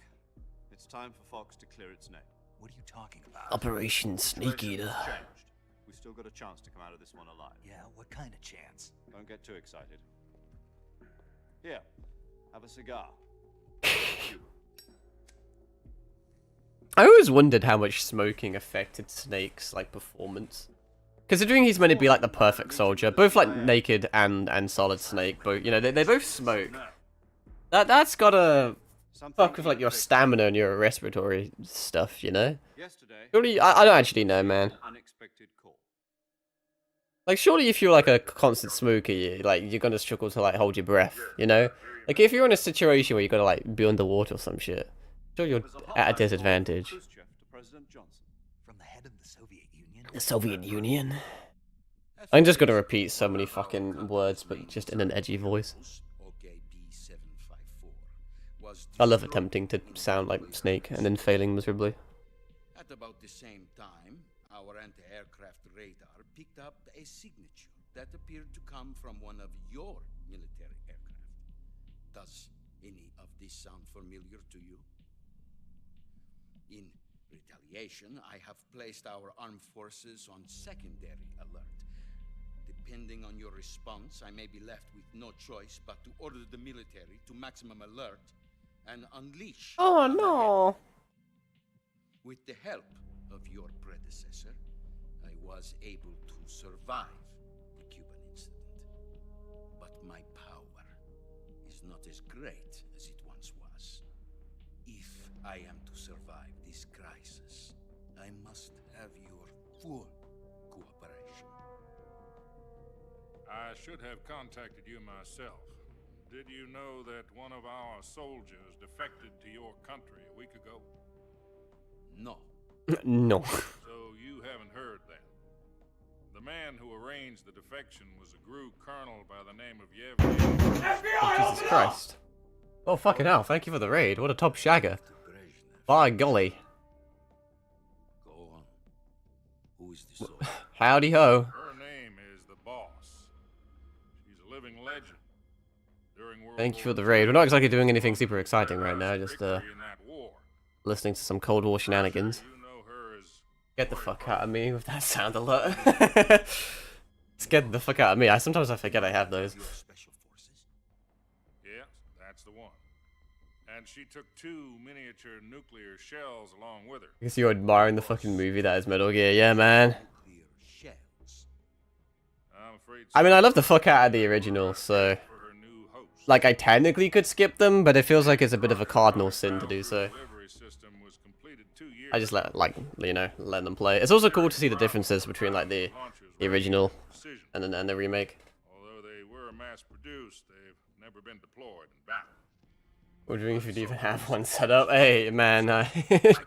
it's time for Fox to clear its name. What are you talking about? Operation Snake Eater. Changed. We've still got a chance to come out of this one alive. Yeah, what kind of chance? Don't get too excited. Here, have a cigar. I always wondered how much smoking affected Snake's like performance. Considering he's meant to be like the perfect soldier, both like Naked and Solid Snake, both, you know, they both smoke. That's gotta fuck with like your stamina and your respiratory stuff, you know? Surely, I don't actually know, man. Like, surely if you're like a constant smoker, you're gonna struggle to like hold your breath, you know? Like if you're in a situation where you gotta like be underwater or some shit, sure you're at a disadvantage. From the head of the Soviet Union? The Soviet Union? I'm just gonna repeat so many fucking words, but just in an edgy voice. I love attempting to sound like Snake and then failing miserably. At about the same time, our anti-aircraft radar picked up a signature that appeared to come from one of your military aircraft. Does any of this sound familiar to you? In retaliation, I have placed our armed forces on secondary alert. Depending on your response, I may be left with no choice but to order the military to maximum alert and unleash... Oh no! With the help of your predecessor, I was able to survive the Cuban incident. But my power is not as great as it once was. If I am to survive this crisis, I must have your full cooperation. I should have contacted you myself. Did you know that one of our soldiers defected to your country a week ago? No. No. So you haven't heard then. The man who arranged the defection was a GRU colonel by the name of Yevgeny. Oh, Jesus Christ. Oh, fucking hell, thank you for the raid. What a top shagger. By golly. Go on. Who is this soldier? Howdy ho. Her name is the Boss. She's a living legend. Thank you for the raid. We're not exactly doing anything super exciting right now, just listening to some Cold War shenanigans. Get the fuck out of me with that sound alert. Just get the fuck out of me. Sometimes I forget I have those. Your special forces? And she took 2 miniature nuclear shells along with her. I guess you're admiring the fucking movie that is Metal Gear. Yeah, man. I'm afraid I mean, I love the fuck out of the original, so... for her new host. Like, I technically could skip them, but it feels like it's a bit of a cardinal sin to do so. Delivery system was completed 2 years I just let them play. It's also cool to see the differences between, like, the original and then the remake. Although they were mass-produced, they've never been deployed in battle. Wondering if you'd even have one set up. Hey, man, The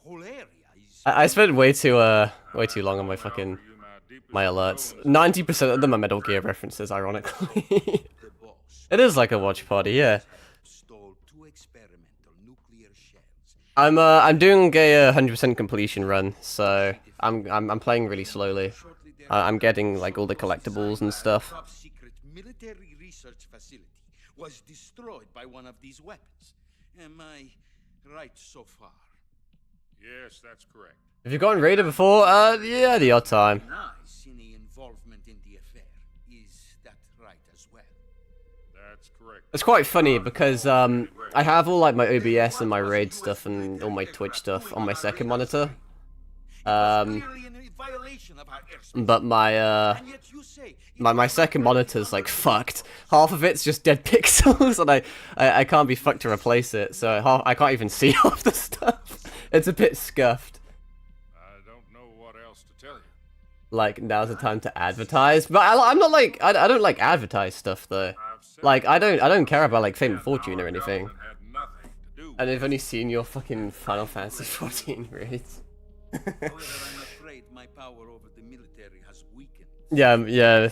whole area is I spent way too long on my fucking my alerts. 90% of them are Metal Gear references, ironically. the boss. It is like a watch party, yeah. Stole 2 experimental nuclear shells. I'm doing a 100% completion run, so I'm playing really slowly. I'm getting like all the collectibles and stuff. Top secret military research facility was destroyed by one of these weapons. Am I right so far? Yes, that's correct. Have you gotten raided before? Yeah, the odd time. Nice. Any involvement in the affair. Is that right as well? That's correct. It's quite funny because I have all like my OBS and my raid stuff and all my Twitch stuff on my second monitor. Clearly in violation of our airspace. But my And yet you say my second monitor's like fucked. Half of it's just dead pixels, and I can't be fucked to replace it, so I can't even see half the stuff. It's a bit scuffed. I don't know what else to tell you. Like, now's the time to advertise, but I'm not like I don't like advertise stuff though. I've said Like, I don't care about like fame and fortune or anything. had nothing to do And I've only seen your fucking Final Fantasy 14 raids. However, I'm afraid my power over the military has weakened. Yeah.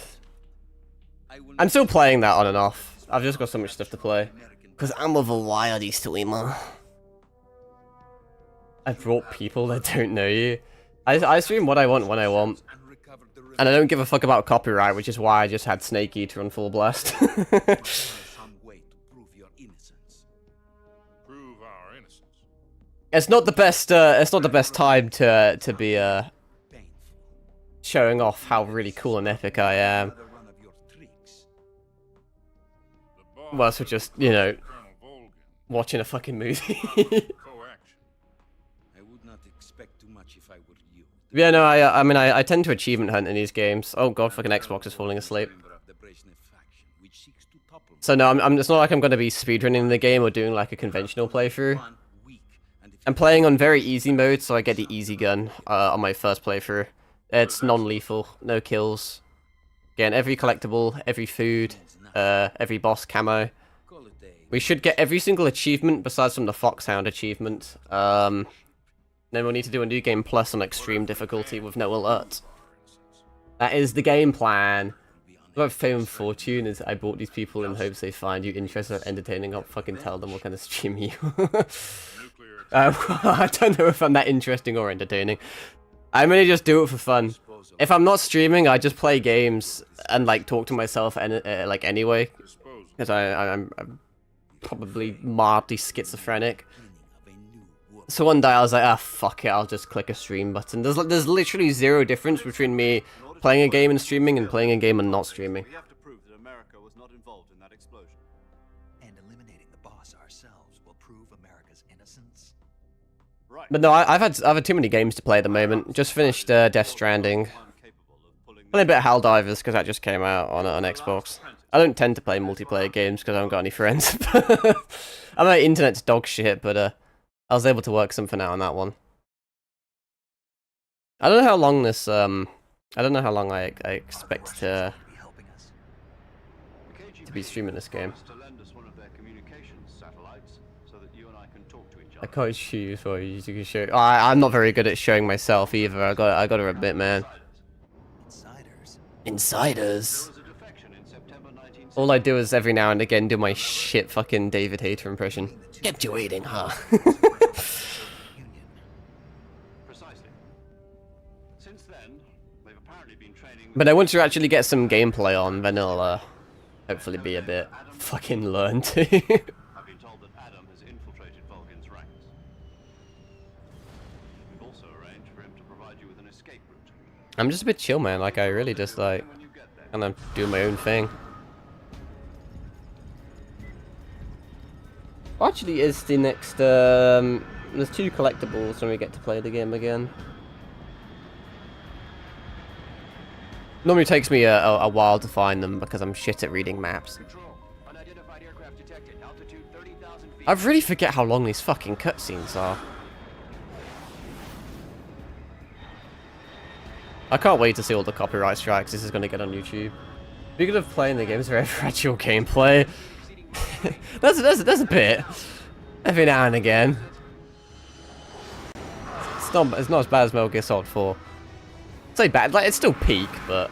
I will I'm still playing that on and off. I've just got so much stuff to play. Because I'm a variety streamer. I brought people that don't know you. I stream what I want when I want. And I don't give a fuck about copyright, which is why I just had Snake Eater on full blast. some way to prove your innocence. prove our innocence. It's not the best time to be Painful. showing off how really cool and epic I am. Another one of your tricks. The boss Whilst we're just, you know, Colonel Volgin, watching a fucking movie. coaction. I would not expect too much if I were you. Yeah, no, I mean, I tend to achievement hunt in these games. Oh god, fucking Xbox is falling asleep. Member of the Brezhnev faction, which seeks to topple So no, it's not like I'm going to be speedrunning the game or doing like a conventional playthrough. 1 week, and if I'm playing on very easy mode, so I get the easy gun on my first playthrough. It's non-lethal, no kills. Again, every collectible, every food, every boss camo. call it a We should get every single achievement besides from the Foxhound achievement. Then we'll need to do a new game plus on extreme difficulty with no alert. That is the game plan. What fame and fortune is I brought these people in hopes they find you interesting or entertaining. I'll fucking tell them what kind of stream you. I don't know if I'm that interesting or entertaining. I mainly just do it for fun. If I'm not streaming, I just play games and like talk to myself and like anyway, because I'm probably mildly schizophrenic. So one day I was like, ah, fuck it, I'll just click a stream button. There's literally zero difference between me playing a game and streaming and playing a game and not streaming. We have to prove that America was not involved in that explosion. And eliminating the boss ourselves will prove America's innocence. Right. But no, I've had too many games to play at the moment. Just finished Death Stranding. Playing a bit of Helldivers because that just came out on Xbox. I don't tend to play multiplayer games because I haven't got any friends. My internet's dog shit, but I was able to work something out on that one. I don't know how long this I don't know how long I expect to be streaming this game. I can't choose for you to show. I'm not very good at showing myself either. I gotta admit, man. Insiders. All I do is every now and again do my shit fucking David Hayter impression. Kept you waiting, huh? Precisely. Since then, they've apparently been training. But then once you actually get some gameplay on, then it'll hopefully be a bit fucking learned to. I've been told that Adam has infiltrated Volgin's ranks. We've also arranged for him to provide you with an escape route. I'm just a bit chill, man. Like, I really just, like, kind of do my own thing. Actually, is the next, there's 2 collectibles when we get to play the game again. Normally takes me a while to find them because I'm shit at reading maps. I really forget how long these fucking cutscenes are. I can't wait to see all the copyright strikes this is going to get on YouTube. Speaking of playing the game's very fragile gameplay. there's a bit. Every now and again. It's not as bad as Metal Gear Solid 4. I'd say bad, like, it's still peak, but...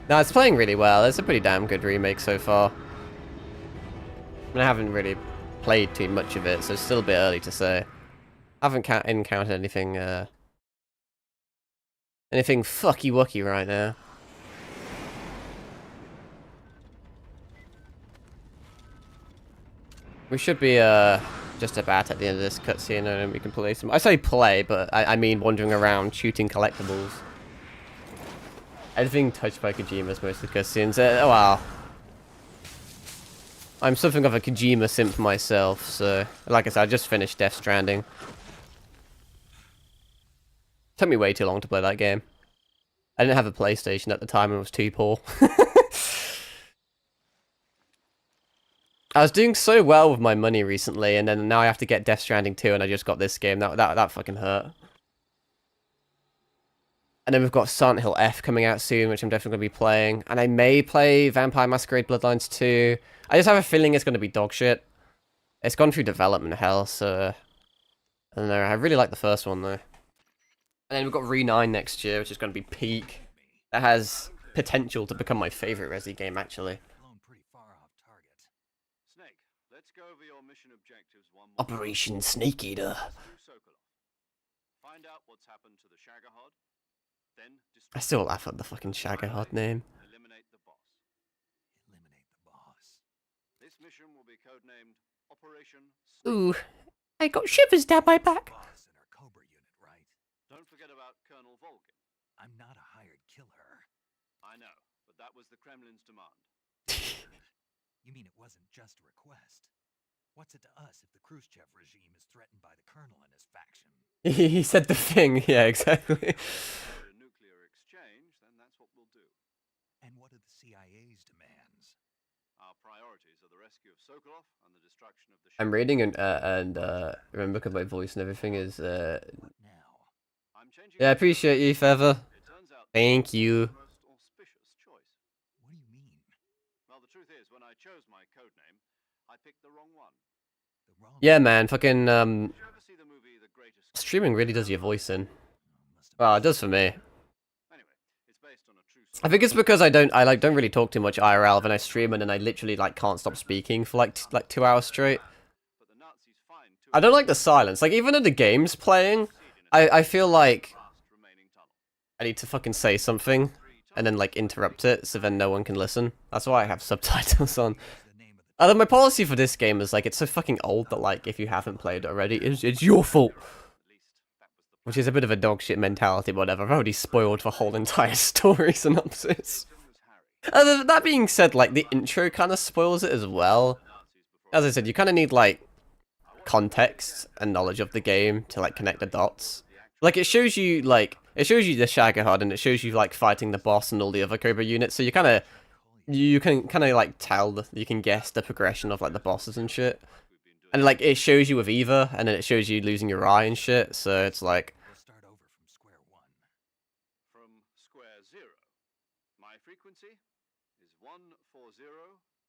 No, it's playing really well. It's a pretty damn good remake so far. I mean, I haven't really played too much of it, so it's still a bit early to say. I haven't encountered anything, anything fucky-wucky right now. We should be, just about at the end of this cutscene, and then we can play some... I say play, but I mean wandering around shooting collectibles. Anything touched by Kojima's mostly cutscenes. Well, I'm something of a Kojima simp myself, so... Like I said, I just finished Death Stranding. Took me way too long to play that game. I didn't have a PlayStation at the time and was too poor. I was doing so well with my money recently, and then now I have to get Death Stranding 2, and I just got this game. That fucking hurt. And then we've got Silent Hill F coming out soon, which I'm definitely going to be playing. And I may play Vampire Masquerade Bloodlines 2. I just have a feeling it's going to be dog shit. It's gone through development hell, so... I don't know, I really like the first one, though. And then we've got Re9 next year, which is going to be peak. That has potential to become my favourite Resi game, actually. Operation Snake Eater. Find out what's happened to the Shagohod, then I still laugh at the fucking Shagohod name. eliminate the boss. This mission will be codenamed Operation Snake. Ooh, I got shivers down my back. Don't forget about Colonel Volgin. I'm not a hired killer. I know, but that was the Kremlin's demand. You mean it wasn't just a request? What's it to us if the Khrushchev regime is threatened by the colonel and his faction? He said the thing, yeah, exactly. A nuclear exchange, then that's what we'll do. And what are the CIA's demands? Our priorities are the rescue of Sokolov and the destruction of the... I'm reading and remember because my voice and everything is Yeah, I appreciate you, Feather. Thank you. Most auspicious choice. What do you mean? Well, the truth is, when I chose my codename, I picked the wrong one. Yeah, man, fucking streaming really does your voice in. Well, it does for me. I think it's because I don't really talk too much IRL when I stream, and then I literally like can't stop speaking for like 2 hours straight. I don't like the silence. Like even in the games playing, I feel like I need to fucking say something and then like interrupt it so then no one can listen. That's why I have subtitles on. Although my policy for this game is like it's so fucking old that like if you haven't played it already, it's your fault. Which is a bit of a dog shit mentality, whatever. I've already spoiled the whole entire story synopsis. That being said, like the intro kind of spoils it as well. As I said, you kind of need like context and knowledge of the game to like connect the dots. Like it shows you the Shagohod and it shows you like fighting the boss and all the other Cobra units, so you can kind of like tell, you can guess the progression of like the bosses and shit. And like it shows you with Eva, and then it shows you losing your eye and shit, so it's like... From square zero. My frequency is 140.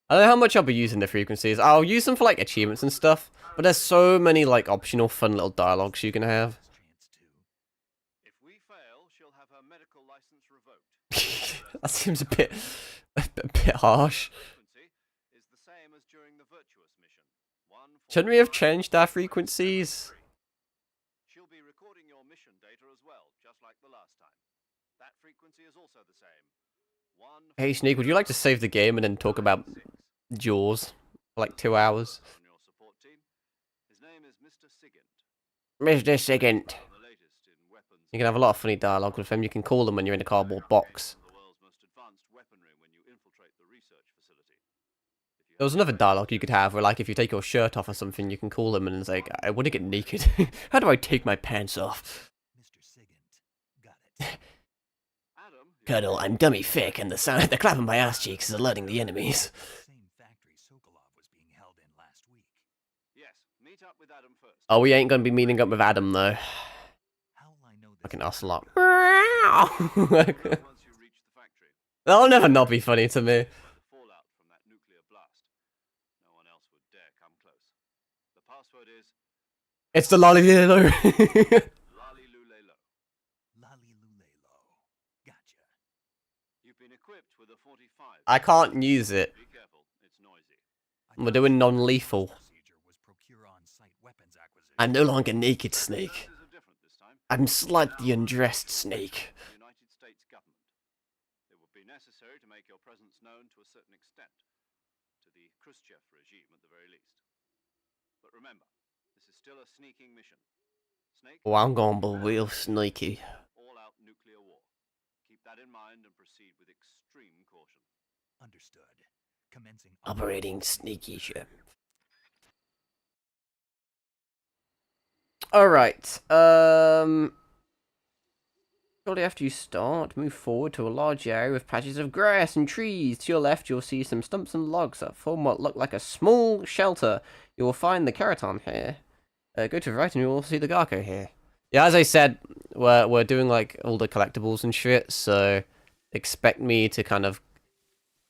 I don't know how much I'll be using the frequencies. I'll use them for like achievements and stuff, but there's so many like optional fun little dialogues you can have. If we fail, she'll have her medical license revoked. That seems a bit harsh. Is the same as during the Virtuous mission. Shouldn't we have changed our frequencies? She'll be recording your mission data as well, just like the last time. That frequency is also the same. Hey Sneak, would you like to save the game and then talk about Jaws for like 2 hours? His name is Mr. Sigint. Mr. Sigint. You can have a lot of funny dialogue with him. You can call him when you're in a cardboard box. The world's most advanced weaponry when you infiltrate the research facility. There was another dialogue you could have where, like, if you take your shirt off or something, you can call him and it's like, I want to get naked. How do I take my pants off? Mr. Sigint, got it. Adam, Colonel, I'm dummy thick, and the clap on my ass cheeks is alerting the enemies. Same factory Sokolov was being held in last week. yes, meet up with Adam first. Oh, we ain't gonna be meeting up with Adam, though. How'll I know this? Fucking ocelot. Once you reach the factory, That'll never not be funny to me. the fallout from that nuclear blast. No one else would dare come close. The password is It's the Lolly-Lilo. Lalilulelo. Lalilulelo. Gotcha. You've been equipped with a 45. I can't use it. Be careful, it's noisy. I We're thought doing the non-lethal. procedure was procure on-site weapons acquisition. I'm no longer naked, Snake. Circumstances are different this time. I'm slightly undressed, Snake. The United States government. It would be necessary to make your presence known to a certain extent. To the Khrushchev regime at the very least. But remember, this is still a sneaking mission. Snake, Oh, I'm gonna be real sneaky. all-out nuclear war. Keep that in mind and proceed with extreme caution. Understood. Commencing Operating sneaky ship. Alright, shortly after you start, move forward to a large area with patches of grass and trees. To your left, you'll see some stumps and logs that form what look like a small shelter. You will find the Keraton here. Go to the right and you will see the Garko here. Yeah, as I said, we're doing like all the collectibles and shit, so expect me to kind of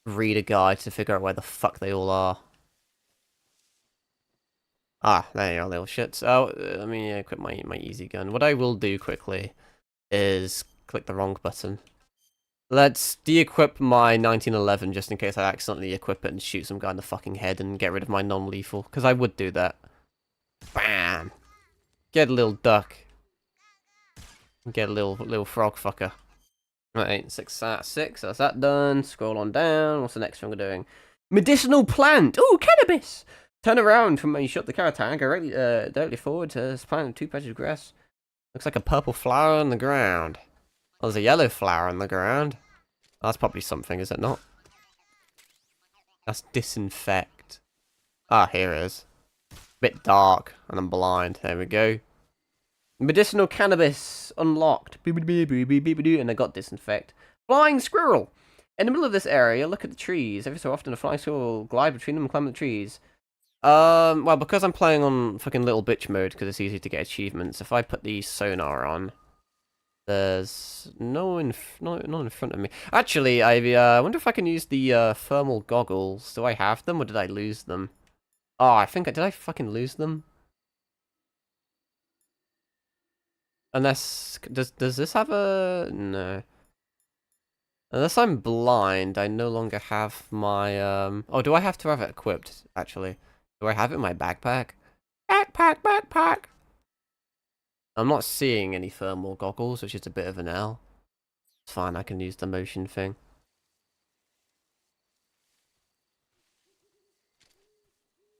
read a guide to figure out where the fuck they all are. Ah, there you are, little shits. Oh, let me equip my easy gun. What I will do quickly is click the wrong button. Let's de-equip my 1911 just in case I accidentally equip it and shoot some guy in the fucking head and get rid of my non-lethal, because I would do that. Bam! Get a little duck. Get a little frog fucker. Right, 6, that's that done. Scroll on down. What's the next thing we're doing? Medicinal plant! Ooh, cannabis! Turn around from when you shot the Keraton, go directly forward to this plant with 2 patches of grass. Looks like a purple flower on the ground. Oh, there's a yellow flower on the ground. Oh, that's probably something, is it not? That's disinfect. Ah, here it is. Bit dark, and I'm blind. There we go. Medicinal cannabis unlocked. And I got disinfect. Flying squirrel! In the middle of this area, look at the trees. Every so often, a flying squirrel will glide between them and climb the trees. Well, because I'm playing on fucking little bitch mode, because it's easy to get achievements, if I put the sonar on, there's no one in front of me. Actually, I wonder if I can use the thermal goggles. Do I have them, or did I lose them? Oh, I think did I fucking lose them? Unless does this have a no? Unless I'm blind, I no longer have my Oh, do I have to have it equipped? Actually, do I have it in my backpack? Backpack. I'm not seeing any thermal goggles, which is a bit of an L. It's fine. I can use the motion thing.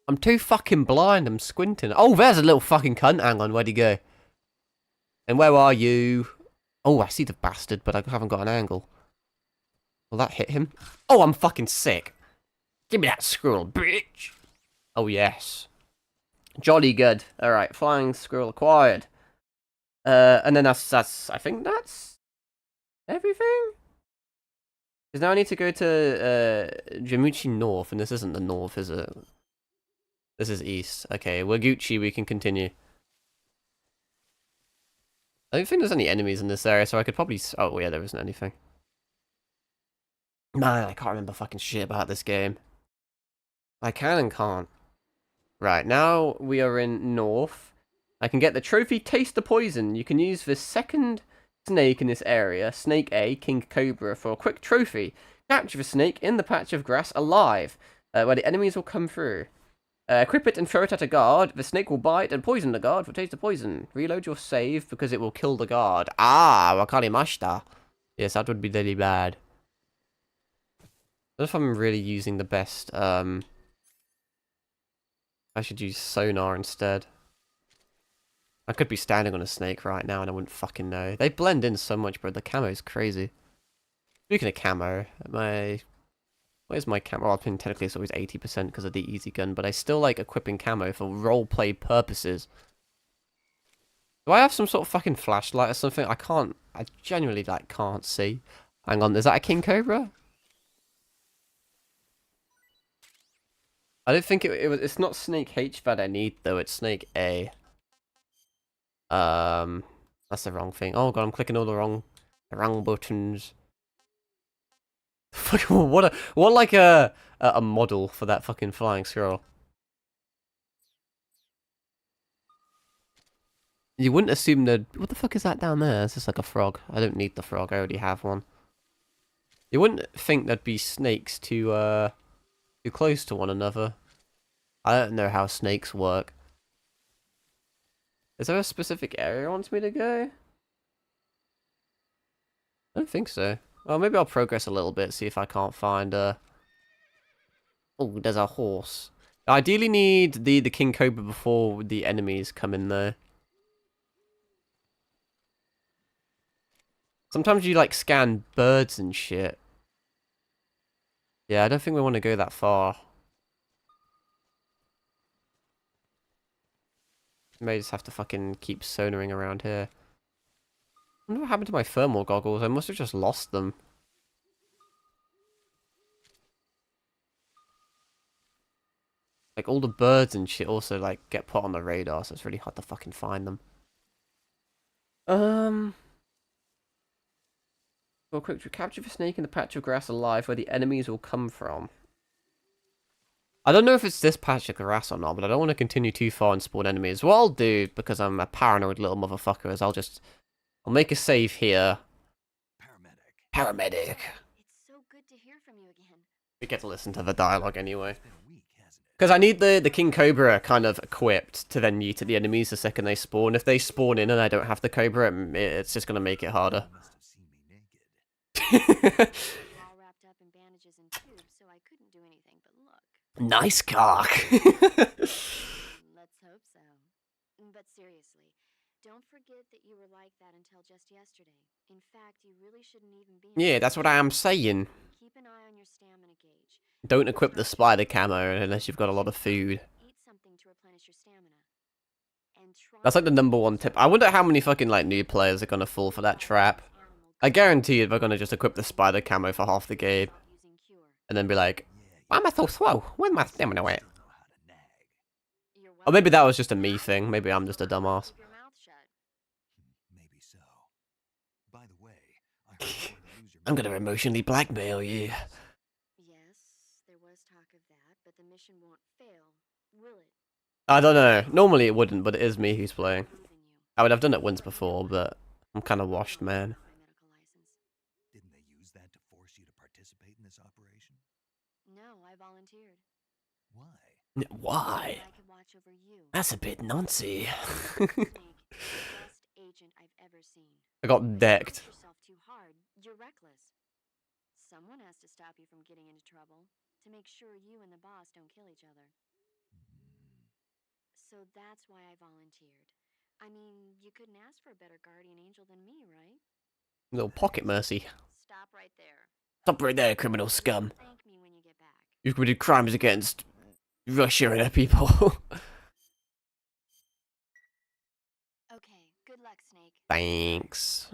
I'm too fucking blind. I'm squinting. Oh, there's a little fucking cunt. Hang on, where'd he go? And where are you? Oh, I see the bastard, but I haven't got an angle. Will that hit him? Oh, I'm fucking sick. Give me that squirrel, bitch. Oh, yes. Jolly good. Alright, flying squirrel acquired. And then that's I think that's everything? Because now I need to go to Jamuchi North, and this isn't the north, is it? This is east. Okay, we're Gucci, we can continue. I don't think there's any enemies in this area, so I could probably... Oh, yeah, there isn't anything. Man, I can't remember fucking shit about this game. I can and can't. Right, now we are in North. I can get the trophy Taste the Poison. You can use the second snake in this area, Snake A, King Cobra, for a quick trophy. Capture the snake in the patch of grass alive, where the enemies will come through. Equip it and throw it at a guard. The snake will bite and poison the guard for Taste the Poison. Reload your save because it will kill the guard. Ah, wakarimashita. Yes, that would be really bad. I don't know if I'm really using the best, I should use sonar instead. I could be standing on a snake right now and I wouldn't fucking know. They blend in so much, bro. The camo is crazy. Speaking of camo, my Where's my camo? Well, I mean, technically it's always 80% because of the easy gun, but I still like equipping camo for roleplay purposes. Do I have some sort of fucking flashlight or something? I genuinely, like, can't see. Hang on, is that a King Cobra? I don't think it's not Snake H that I need, though. It's Snake A. That's the wrong thing. Oh god, I'm clicking all the wrong buttons. What like a model for that fucking flying scroll. You wouldn't assume that. What the fuck is that down there? It's just like a frog. I don't need the frog. I already have one. You wouldn't think there'd be snakes too close to one another. I don't know how snakes work. Is there a specific area it wants me to go? I don't think so. Well, maybe I'll progress a little bit, see if I can't find Oh, there's a horse. I ideally need the King Cobra before the enemies come in there. Sometimes you, like, scan birds and shit. Yeah, I don't think we want to go that far. May just have to fucking keep sonaring around here. I wonder what happened to my thermal goggles. I must have just lost them. Like, all the birds and shit also, like, get put on the radar, so it's really hard to fucking find them. Real quick, capture the snake in the patch of grass alive where the enemies will come from. I don't know if it's this patch of grass or not, but I don't want to continue too far and spawn enemies. What I'll do, because I'm a paranoid little motherfucker, is I'll make a save here. Paramedic. It's so good to hear from you again. We get to listen to the dialogue anyway. Because I need the King Cobra kind of equipped to then yeet at the enemies the second they spawn. If they spawn in and I don't have the Cobra, it's just going to make it harder. All wrapped up in bandages and tubes, so I couldn't do anything but look. Nice cock. Let's hope so. But seriously, don't forget that you were like that until just yesterday. In fact, you really shouldn't even be. Yeah, that's what I am saying. Keep an eye on your stamina gauge. Don't equip the spider camo unless you've got a lot of food. Eat something to replenish your stamina. And try. That's like the #1 tip. I wonder how many fucking like new players are gonna fall for that trap. I guarantee you they're gonna just equip the spider camo for half the game. And then be like, why am I so slow? Where's my stamina at? Or maybe that was just a me thing. Maybe I'm just a dumbass. Maybe so. By the way, I I'm gonna emotionally blackmail you. Yes, there was talk of that, but the mission won't fail, will it? I don't know. Normally it wouldn't, but it is me who's playing. I would have done it once before, but I'm kind of washed, man. Didn't they use that to force you to participate in this operation? No, I volunteered. Why? Why? I could watch over you. That's a bit nancy. Snake, the best agent I've ever seen. I got decked. Push yourself too hard. You're reckless. Someone has to stop you from getting into trouble, to make sure you and the boss don't kill each other. So that's why I volunteered. I mean, you couldn't ask for a better guardian angel than me, right? Little pocket mercy. Stop right there. Stop right there, criminal scum. Thank me when you get back. You've committed crimes against Russia and her people. Okay, good luck, Snake. Thanks.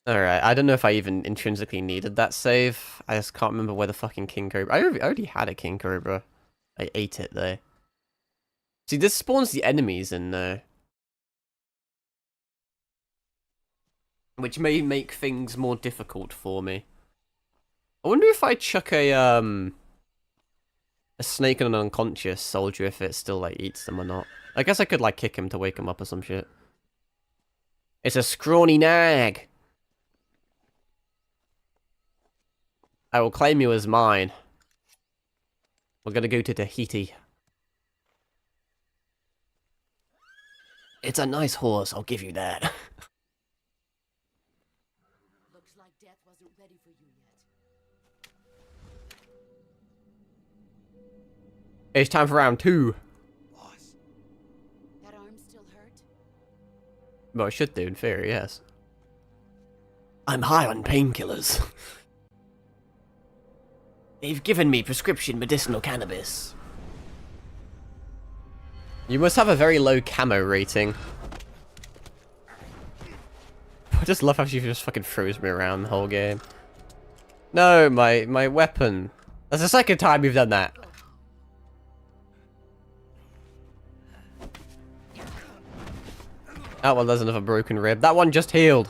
Alright, I don't know if I even intrinsically needed that save. I just can't remember where the fucking King Cobra... I already had a King Cobra. I ate it, though. See, this spawns the enemies in there. Which may make things more difficult for me. I wonder if I chuck a snake on an unconscious soldier, if it still, like, eats them or not. I guess I could, like, kick him to wake him up or some shit. It's a scrawny nag! I will claim you as mine. We're gonna go to Tahiti. It's a nice horse, I'll give you that. Looks like death wasn't ready for you yet. It's time for round 2. Boss, that arm still hurt? Well, it should do, in theory, yes. I'm high on painkillers. They've given me prescription medicinal cannabis. You must have a very low camo rating. I just love how she just fucking throws me around the whole game. No, my weapon. That's the second time you've done that. Oh, well, there's another broken rib. That one just healed.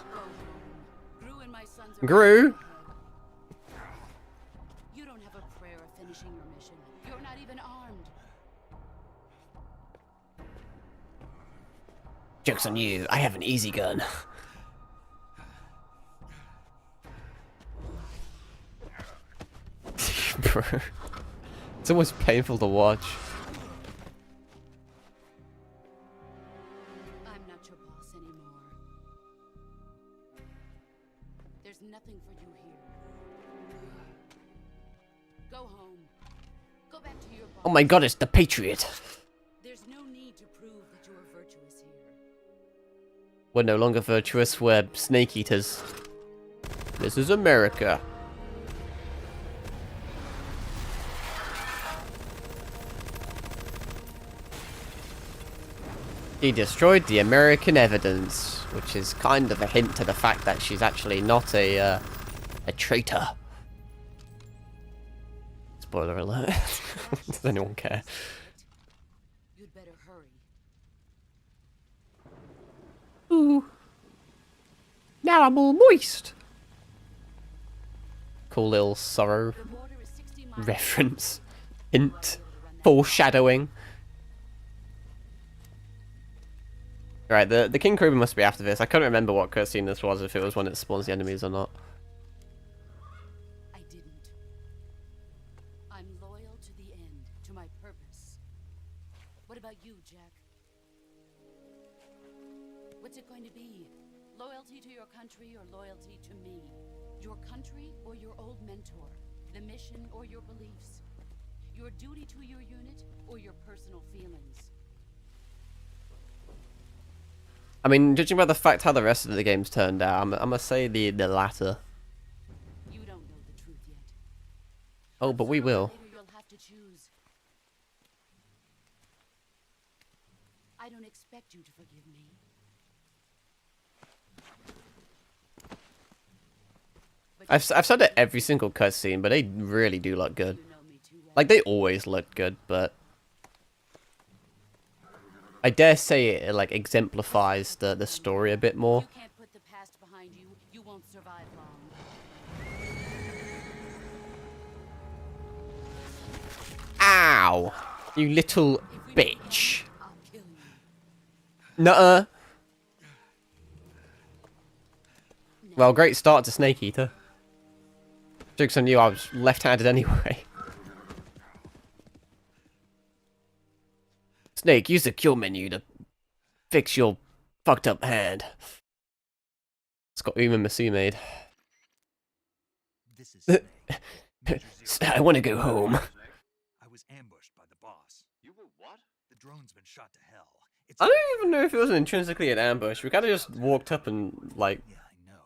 Gru? You don't have a prayer of finishing your mission. You're not even armed. Joke's on you. I have an easy gun. Bro. It's almost painful to watch. I'm not your boss anymore. There's nothing for you here. Go home. Go back to your boss. Oh my god, it's the Patriot. There's no need to prove that you are virtuous here. We're no longer virtuous, we're snake eaters. This is America. He destroyed the American evidence, which is kind of a hint to the fact that she's actually not a traitor. Spoiler alert. Does anyone care? You'd better hurry. Ooh. Now I'm all moist. Cool little sorrow reference. Hint. Foreshadowing. Right, the King Kruber must be after this. I couldn't remember what cutscene this was, if it was when it spawns the enemies or not. I didn't. I'm loyal to the end, to my purpose. What about you, Jack? What's it going to be? Loyalty to your country or loyalty to me? Your country or your old mentor? The mission or your beliefs? Your duty to your unit or your personal feelings? I mean, judging by the fact how the rest of the game's turned out, I'm gonna say the latter. You don't know the truth yet. Oh, but we will. Later you'll have to choose. I don't expect you to forgive me. I've said it every single cutscene, but they really do look good. Like, they always look good, but I dare say it like exemplifies the story a bit more. You can't put the past behind you. You won't survive long. Ow! You little bitch. Nuh-uh. Well, great start to Snake Eater. Joke's on you, I was left-handed anyway. Snake, use the kill menu to fix your fucked up hand. It's got Uma Musume. This is I want to go home. I was ambushed by the boss. You were what? The drone's been shot to hell. It's I don't even know if it was intrinsically an ambush. We kind of just walked up and, like, yeah, I know.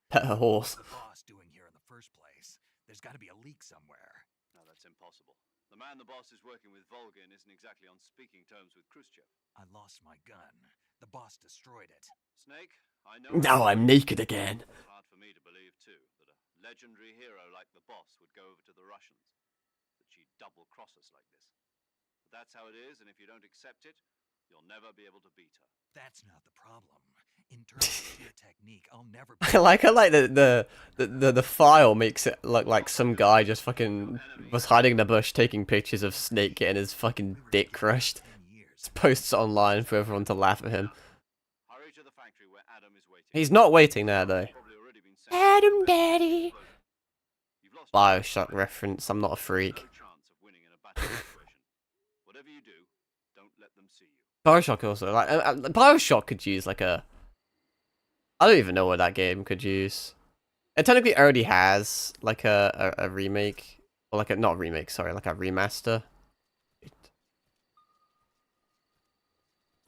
pet her horse. What's the boss doing here in the first place? There's got to be a leak somewhere. No, that's impossible. The man the boss is working with Volgin isn't exactly on speaking terms with Khrushchev. I lost my gun. The boss destroyed it. Snake, I know... Now I'm naked again. It's hard for me to believe, too, that a legendary hero like the boss would go over to the Russians. That she'd double-cross us like this. But that's how it is, and if you don't accept it, you'll never be able to beat her. That's not the problem. In terms of your technique, I'll never. I like the file makes it look like some guy just fucking was hiding in the bush taking pictures of Snake getting his fucking dick crushed. Just posts it online for everyone to laugh at him. Hurry to the factory where Adam is waiting. He's not waiting there though. Probably already been sent. Adam Daddy. You've lost Bioshock reference, I'm not a freak. no chance of winning in a battle situation. Whatever you do, don't let them see you. Bioshock also, like, Bioshock could use like a... I don't even know what that game could use. It technically already has like a remake, or like a, not a remake, sorry, like a remaster.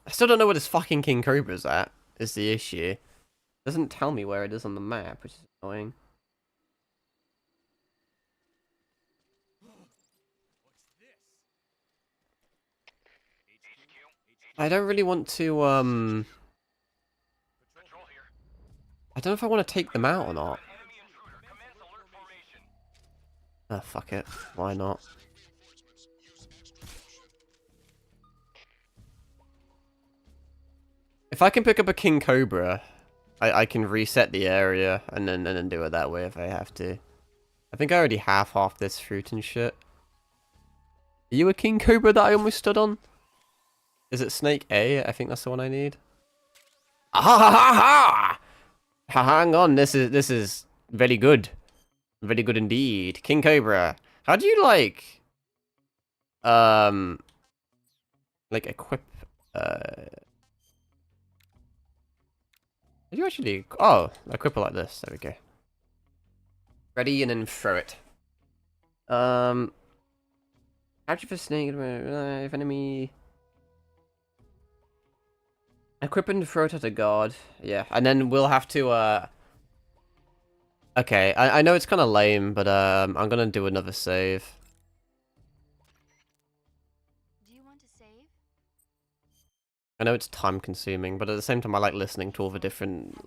I still don't know where this fucking King Cobra's at, is the issue. Doesn't tell me where it is on the map, which is annoying. I don't really want to, I don't know if I want to take them out or not. Oh, fuck it. Why not? If I can pick up a King Cobra, I can reset the area and then do it that way if I have to. I think I already have half this fruit and shit. Are you a King Cobra that I almost stood on? Is it Snake A? I think that's the one I need. Ah ha ha ha! Hang on, this is very good. Very good indeed. King Cobra. How do you like equip Did you actually... Oh, equip it like this. There we go. Ready and then throw it. Capture for snake. If enemy... Equip and throw it at a guard. Yeah, and then we'll have to, Okay, I know it's kind of lame, but, I'm gonna do another save. Do you want to save? I know it's time consuming, but at the same time I like listening to all the different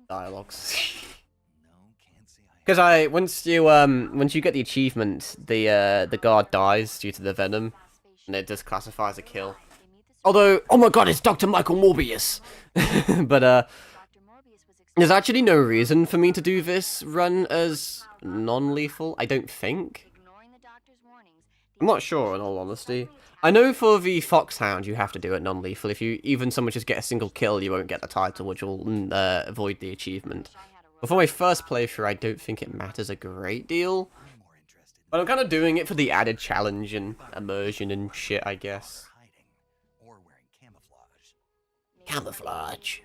dialogues. Because once you get the achievement, the guard dies due to the venom, and it just classifies a kill. Although, oh my god, it's Dr. Michael Morbius! But, there's actually no reason for me to do this run as non-lethal, I don't think. I'm not sure, in all honesty. I know for the Foxhound you have to do it non-lethal. If you even so much as get a single kill, you won't get the title, which will avoid the achievement. But for my first playthrough, I don't think it matters a great deal. But I'm kind of doing it for the added challenge and immersion and shit, I guess. Camouflage.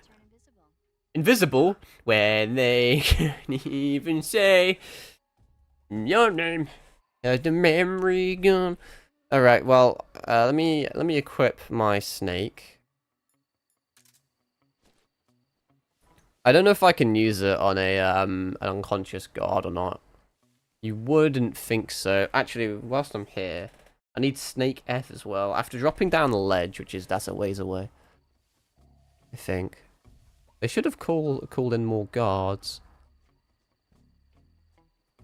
Invisible? When they can't even say your name. Has the memory gone? Alright, well, let me equip my snake. I don't know if I can use it on a an unconscious guard or not. You wouldn't think so. Actually, whilst I'm here, I need Snake F as well. After dropping down the ledge, that's a ways away. I think. They should have called in more guards.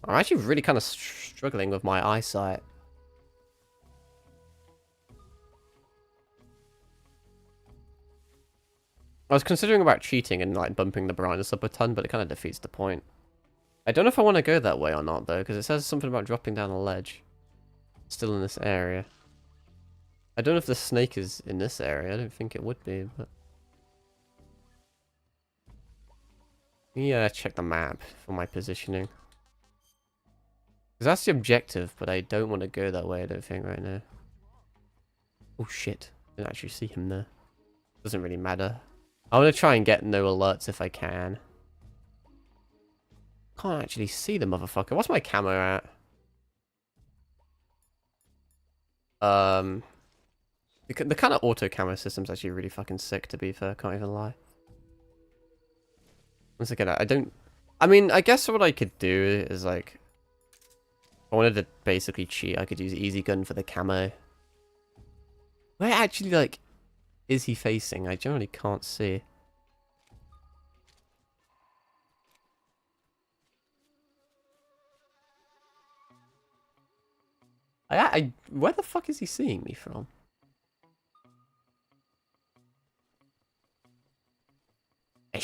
I'm actually really kind of struggling with my eyesight. I was considering about cheating and like bumping the brightness up a ton, but it kind of defeats the point. I don't know if I want to go that way or not though, because it says something about dropping down a ledge. Still in this area. I don't know if the snake is in this area. I don't think it would be, but... Yeah, check the map for my positioning. Because that's the objective, but I don't want to go that way, I don't think, right now. Oh shit, I didn't actually see him there. Doesn't really matter. I want to try and get no alerts if I can. Can't actually see the motherfucker. What's my camo at? The kind of auto camo system's actually really fucking sick, to be fair, can't even lie. Once again, I mean, I guess what I could do is, like... If I wanted to basically cheat, I could use Easy Gun for the camo. Where actually, like, is he facing? I generally can't see. Where the fuck is he seeing me from? I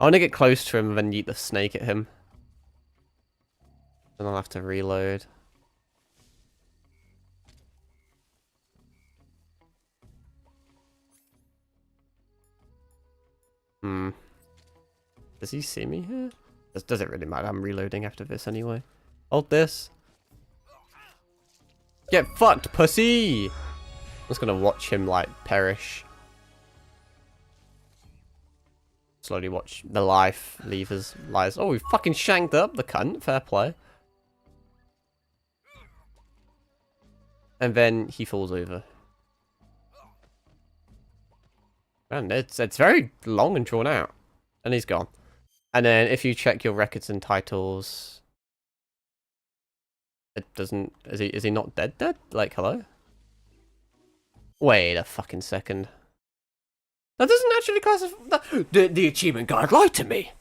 want to get close to him and then yeet the snake at him. Then I'll have to reload. Does he see me here? Does it really matter? I'm reloading after this anyway. Hold this. Get fucked, pussy! I'm just gonna watch him, like, perish. Slowly watch the life leave his lives. Oh, we fucking shanked up the cunt. Fair play. And then he falls over. Man, it's very long and drawn out. And he's gone. And then if you check your records and titles... It doesn't... Is he not dead? Like, hello? Wait a fucking second. That doesn't actually classify. The achievement guide lied to me.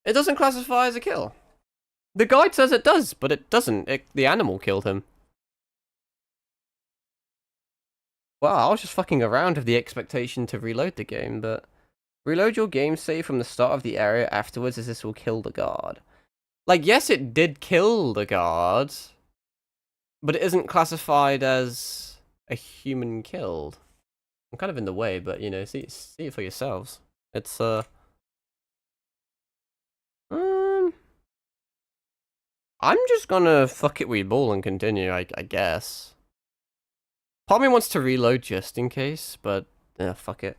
It doesn't classify as a kill. The guide says it does, but it doesn't. The animal killed him. Well, I was just fucking around with the expectation to reload the game, but reload your game save from the start of the area afterwards, as this will kill the guard. Like, yes, it did kill the guard, but it isn't classified as a human killed. I'm kind of in the way, but you know, see it for yourselves. It's I'm just gonna fuck it with ball and continue, I guess. Part of me wants to reload just in case, but fuck it.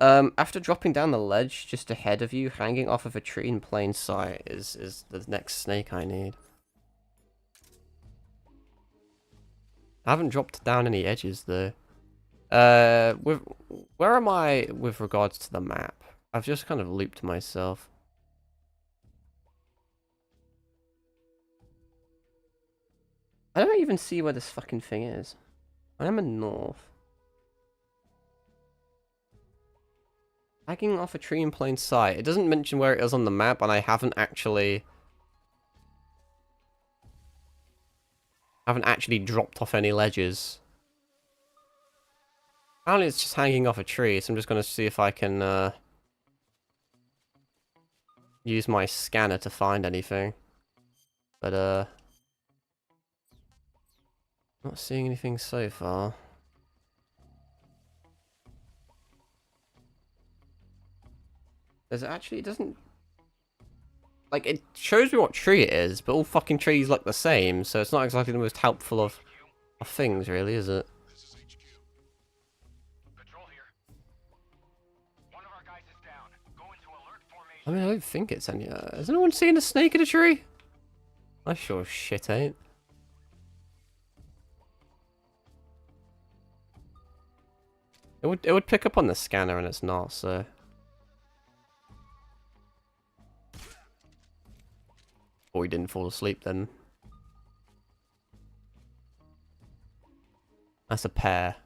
After dropping down the ledge just ahead of you, hanging off of a tree in plain sight is the next snake I need. I haven't dropped down any edges though. Where am I with regards to the map? I've just kind of looped myself. I don't even see where this fucking thing is. I am in north. Hanging off a tree in plain sight. It doesn't mention where it is on the map, and I haven't actually dropped off any ledges. Apparently it's just hanging off a tree, so I'm just going to see if I can use my scanner to find anything. But not seeing anything so far. There's actually, it doesn't, like, it shows me what tree it is, but all fucking trees look the same, so it's not exactly the most helpful of things, really, is it? I mean, I don't think it's any. Has anyone seen a snake in a tree? I sure as shit ain't. It would pick up on the scanner, and it's not, so. Or he didn't fall asleep then. That's a pair.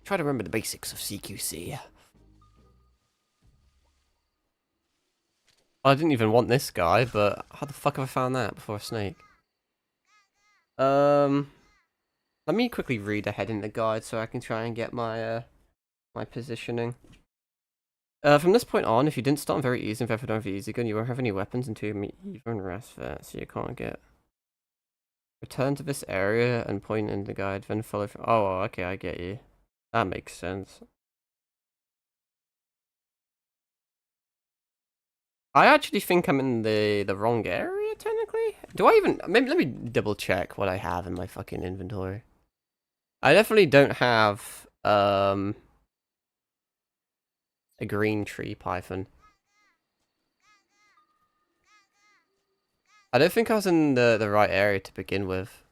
Try to remember the basics of CQC. I didn't even want this guy, but how the fuck have I found that before a snake? Let me quickly read ahead in the guide so I can try and get my my positioning. From this point on, if you didn't start on very easy and therefore don't have easy gun, you won't have any weapons until you meet even rest there, so you can't get. Return to this area and point in the guide, then follow. Oh, okay, I get you. That makes sense. I actually think I'm in the wrong area, technically. Do I even... Maybe let me double check what I have in my fucking inventory. I definitely don't have, a green tree python. I don't think I was in the right area to begin with.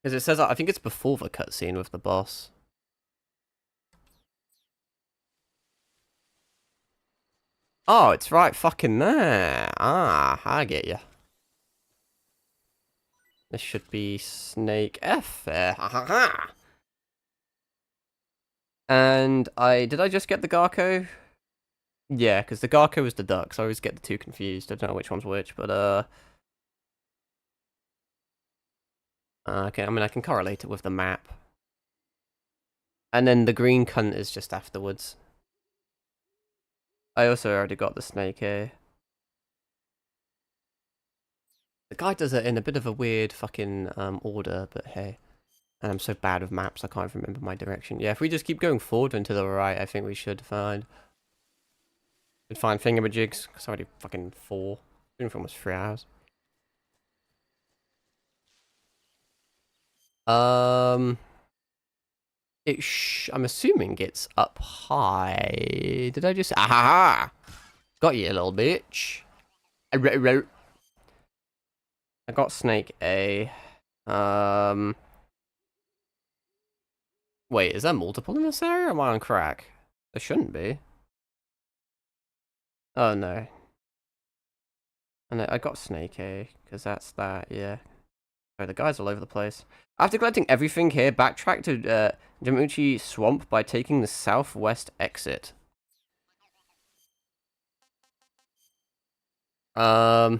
Because it says, I think it's before the cutscene with the boss. Oh, it's right fucking there. Ah, I get you. This should be Snake F there. Ha ha ha. And did I just get the Garko? Yeah, because the Garko was the duck, so I always get the two confused. I don't know which one's which, but okay, I mean I can correlate it with the map. And then the green cunt is just afterwards. I also already got the snake here. The guy does it in a bit of a weird fucking order, but hey. And I'm so bad with maps, I can't remember my direction. Yeah, if we just keep going forward and to the right, I think we should find... Should find thingamajigs. It's already fucking 4. Been for almost 3 hours. I'm assuming it's up high. Did I just... Aha! Got you, little bitch. I got Snake A. Wait, is there multiple in this area or am I on crack? There shouldn't be. Oh no. And I got Snake, because that's that, yeah. Oh, the guy's all over the place. After collecting everything here, backtrack to Jamuchi Swamp by taking the southwest exit. Okay.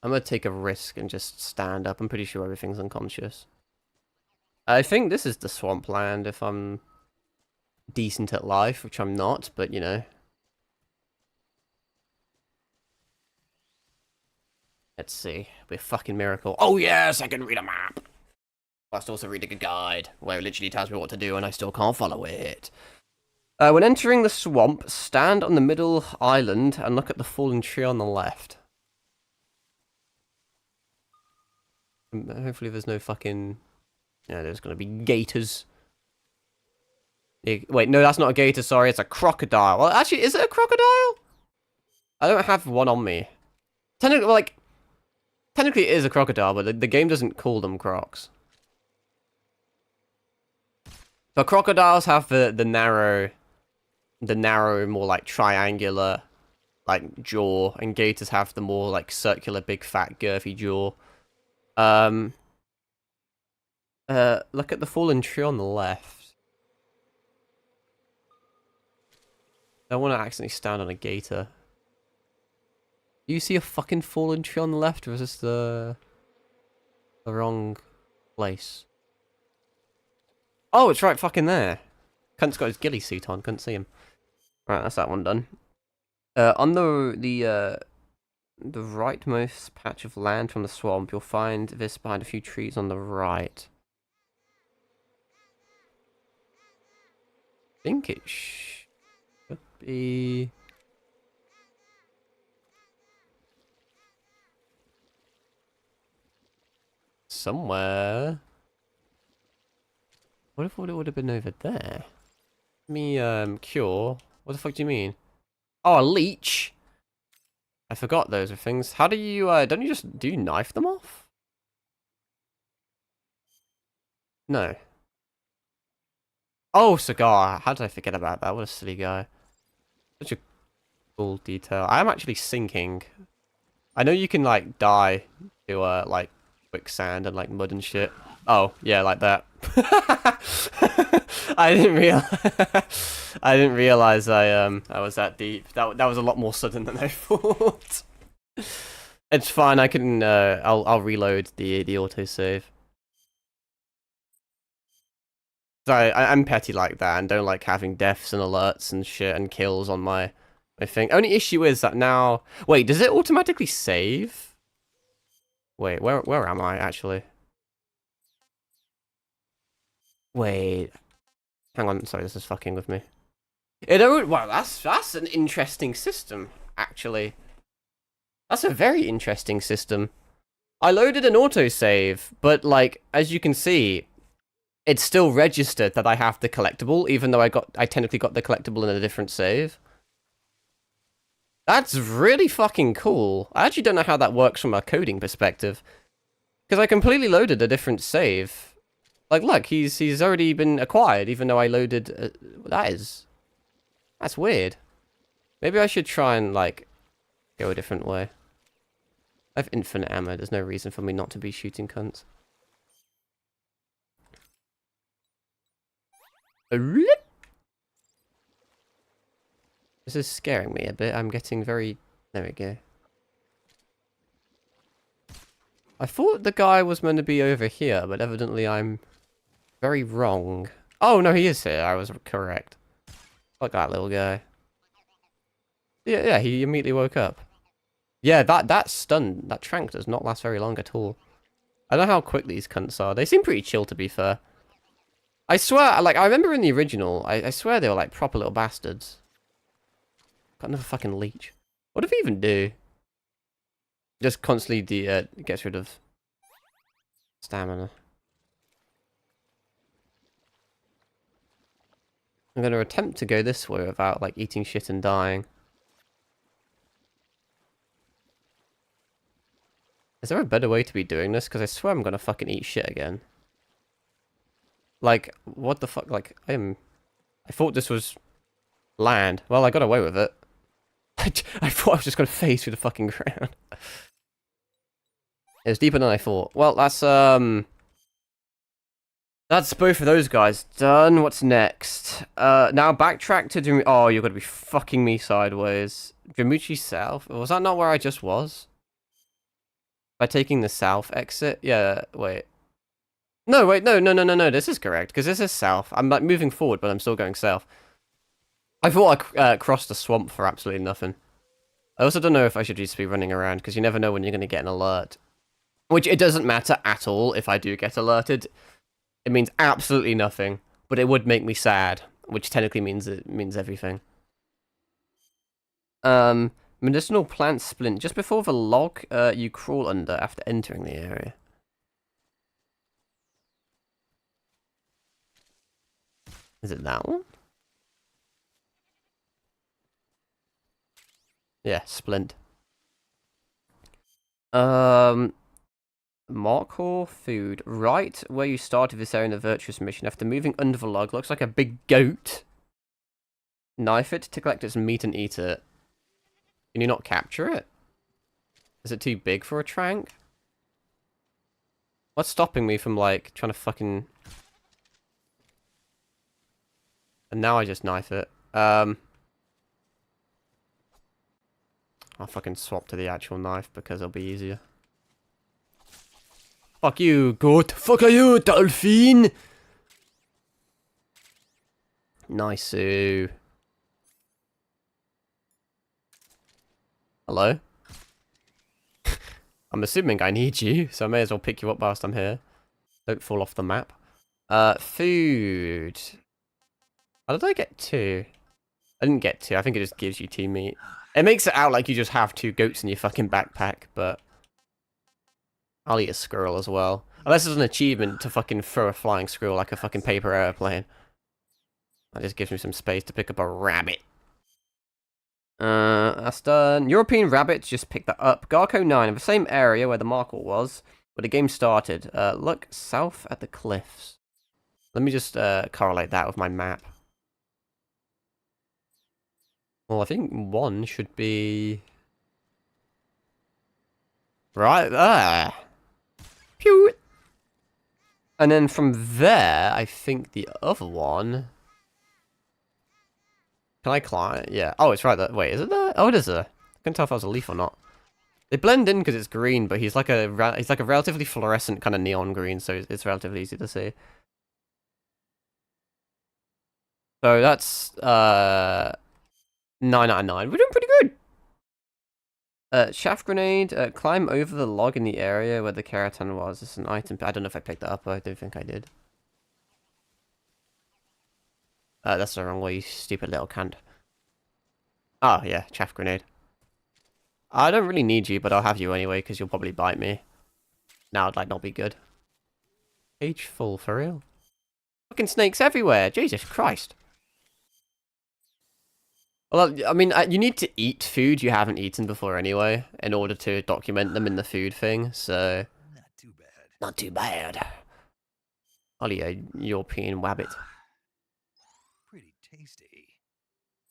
I'm gonna take a risk and just stand up. I'm pretty sure everything's unconscious. I think this is the swampland if I'm decent at life, which I'm not, but you know. Let's see. It'll be a fucking miracle. Oh yes, I can read a map! Whilst also reading a guide, where it literally tells me what to do and I still can't follow it. When entering the swamp, stand on the middle island and look at the fallen tree on the left. Hopefully there's no fucking... Yeah, there's gonna be gators. Wait, no, that's not a gator, sorry, it's a crocodile. Well, actually, is it a crocodile? I don't have one on me. Technically, like... Technically it is a crocodile, but the game doesn't call them crocs. But crocodiles have the narrow, more like triangular, like jaw, and gators have the more like circular, big, fat, girthy jaw. Look at the fallen tree on the left. I don't want to accidentally stand on a gator. Do you see a fucking fallen tree on the left, or is this the wrong place? Oh, it's right fucking there. Cunt's got his ghillie suit on, couldn't see him. Right, that's that one done. On the rightmost patch of land from the swamp, you'll find this behind a few trees on the right. I think it should be... somewhere. What if it would have been over there? Cure. What the fuck do you mean? Oh, a leech. I forgot those are things. How do you, don't you just, do you knife them off? No. Oh, cigar. How did I forget about that? What a silly guy. Such a cool detail. I am actually sinking. I know you can, like, die to, like, quicksand and, like, mud and shit. Oh, yeah, like that. I didn't realize I was that deep. That was a lot more sudden than I thought. It's fine. I can I'll reload the autosave. So I'm petty like that and don't like having deaths and alerts and shit and kills on my thing. Only issue is that now. Wait, does it automatically save? Wait, where am I actually? Wait. Hang on, sorry, this is fucking with me. Well, that's an interesting system, actually. That's a very interesting system. I loaded an autosave, but, like, as you can see, it's still registered that I have the collectible, even though I technically got the collectible in a different save. That's really fucking cool. I actually don't know how that works from a coding perspective. Because I completely loaded a different save. Like, look, he's already been acquired, even though I loaded... That's weird. Maybe I should try and, like, go a different way. I have infinite ammo. There's no reason for me not to be shooting cunts. This is scaring me a bit. I'm getting very... There we go. I thought the guy was meant to be over here, but evidently I'm... very wrong. Oh, no, he is here. I was correct. Like that little guy. Yeah, he immediately woke up. Yeah, that stun, that trank does not last very long at all. I don't know how quick these cunts are. They seem pretty chill, to be fair. I swear, like, I remember in the original, I swear they were, like, proper little bastards. Got another fucking leech. What do they even do? Just constantly gets rid of stamina. I'm going to attempt to go this way without, like, eating shit and dying. Is there a better way to be doing this? Because I swear I'm going to fucking eat shit again. Like, what the fuck? Like, I thought this was Land. Well, I got away with it. I thought I was just going to phase through the fucking ground. It was deeper than I thought. Well, that's both of those guys done. What's next? Now backtrack to Drum. Oh, you're gonna be fucking me sideways. Dramuchi South. Was that not where I just was? By taking the south exit? Yeah. Wait. No. Wait. No. This is correct because this is south. I'm like moving forward, but I'm still going south. I thought I crossed the swamp for absolutely nothing. I also don't know if I should just be running around because you never know when you're gonna get an alert. Which it doesn't matter at all if I do get alerted. It means absolutely nothing, but it would make me sad, which technically means it means everything. Medicinal plant splint. Just before the log, you crawl under after entering the area. Is it that one? Yeah, splint. Markhor food. Right where you started this area in the virtuous mission. After moving under the log, looks like a big goat. Knife it to collect its meat and eat it. Can you not capture it? Is it too big for a trank? What's stopping me from, like, trying to fucking... And now I just knife it. I'll fucking swap to the actual knife because it'll be easier. Fuck you, goat. Fuck you, dolphin. Nice. Hello? I'm assuming I need you, so I may as well pick you up whilst I'm here. Don't fall off the map. Food. How did I get 2? I didn't get 2. I think it just gives you 2 meat. It makes it out like you just have 2 goats in your fucking backpack, but... I'll eat a squirrel as well. Unless it's an achievement to fucking throw a flying squirrel like a fucking paper airplane. That just gives me some space to pick up a rabbit. That's done. European rabbit, just pick that up. Garco 9, in the same area where the Markhor was, where the game started. Look south at the cliffs. Let me just correlate that with my map. Well, I think 1 should be... right there. Pew! And then from there, I think the other one... Can I climb? Yeah. Oh, it's right there. Wait, is it there? Oh, it is there. I couldn't tell if I was a leaf or not. They blend in because it's green, but he's like a relatively fluorescent kind of neon green, so it's relatively easy to see. So that's 9 out of 9. We're doing pretty good. Chaff grenade. Climb over the log in the area where the Keratan was. It's an item. I don't know if I picked that up. I don't think I did. That's the wrong way, you stupid little cunt. Oh, yeah, chaff grenade. I don't really need you, but I'll have you anyway, because you'll probably bite me. Now it'd, like, not be good. Cage full, for real? Fucking snakes everywhere, Jesus Christ. Well, I mean, you need to eat food you haven't eaten before anyway, in order to document them in the food thing, so... Not too bad. Not too bad. I'll eat a European wabbit. Pretty tasty.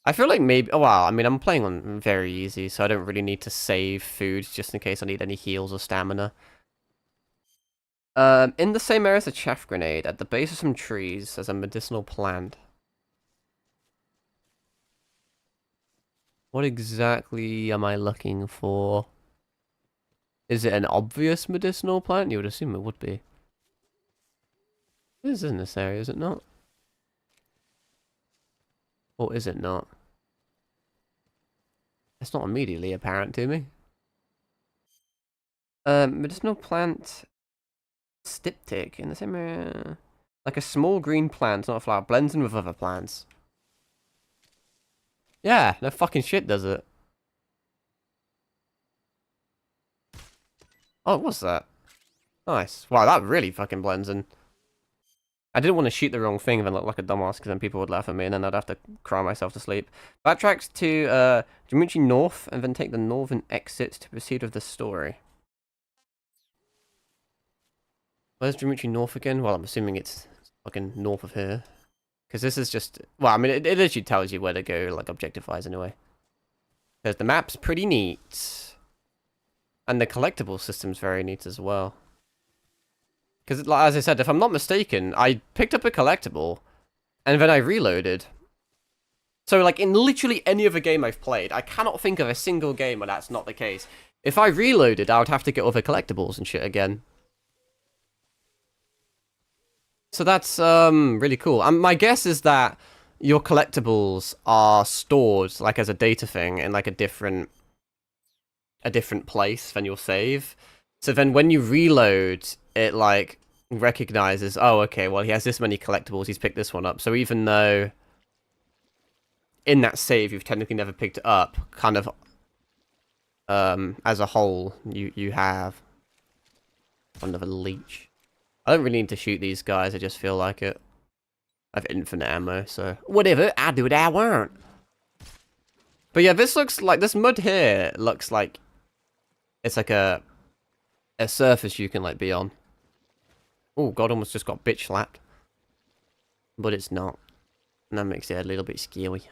I feel like maybe... Oh, wow, I mean, I'm playing on very easy, so I don't really need to save food just in case I need any heals or stamina. In the same area as a chaff grenade, at the base of some trees, there's a medicinal plant. What exactly am I looking for? Is it an obvious medicinal plant? You would assume it would be. It is in this area, is it not? Or is it not? It's not immediately apparent to me. Medicinal plant... Styptic, in the same area... Like a small green plant, not a flower, blends in with other plants. Yeah, no fucking shit does it. Oh, what's that? Nice. Wow, that really fucking blends in. I didn't want to shoot the wrong thing and then look like a dumbass, because then people would laugh at me and then I'd have to cry myself to sleep. Backtracks to Dramuchi North and then take the northern exit to proceed with the story. Where's Dramuchi North again? Well, I'm assuming it's fucking north of here. Because this is just... Well, I mean, it literally tells you where to go, like, objective-wise, anyway. Because the map's pretty neat. And the collectible system's very neat as well. Because, like, as I said, if I'm not mistaken, I picked up a collectible, and then I reloaded. So, like, in literally any other game I've played, I cannot think of a single game where that's not the case. If I reloaded, I would have to get other collectibles and shit again. So that's really cool. My guess is that your collectibles are stored like as a data thing in like a different place than your save. So then when you reload, it like recognizes, oh, okay, well he has this many collectibles, he's picked this one up. So even though in that save you've technically never picked it up, kind of as a whole, you have another leech. I don't really need to shoot these guys, I just feel like it. I have infinite ammo, so whatever, I do what I want. But yeah, this looks like, this mud here looks like it's like a surface you can like be on. Oh, God, almost just got bitch slapped. But it's not. And that makes it a little bit scary.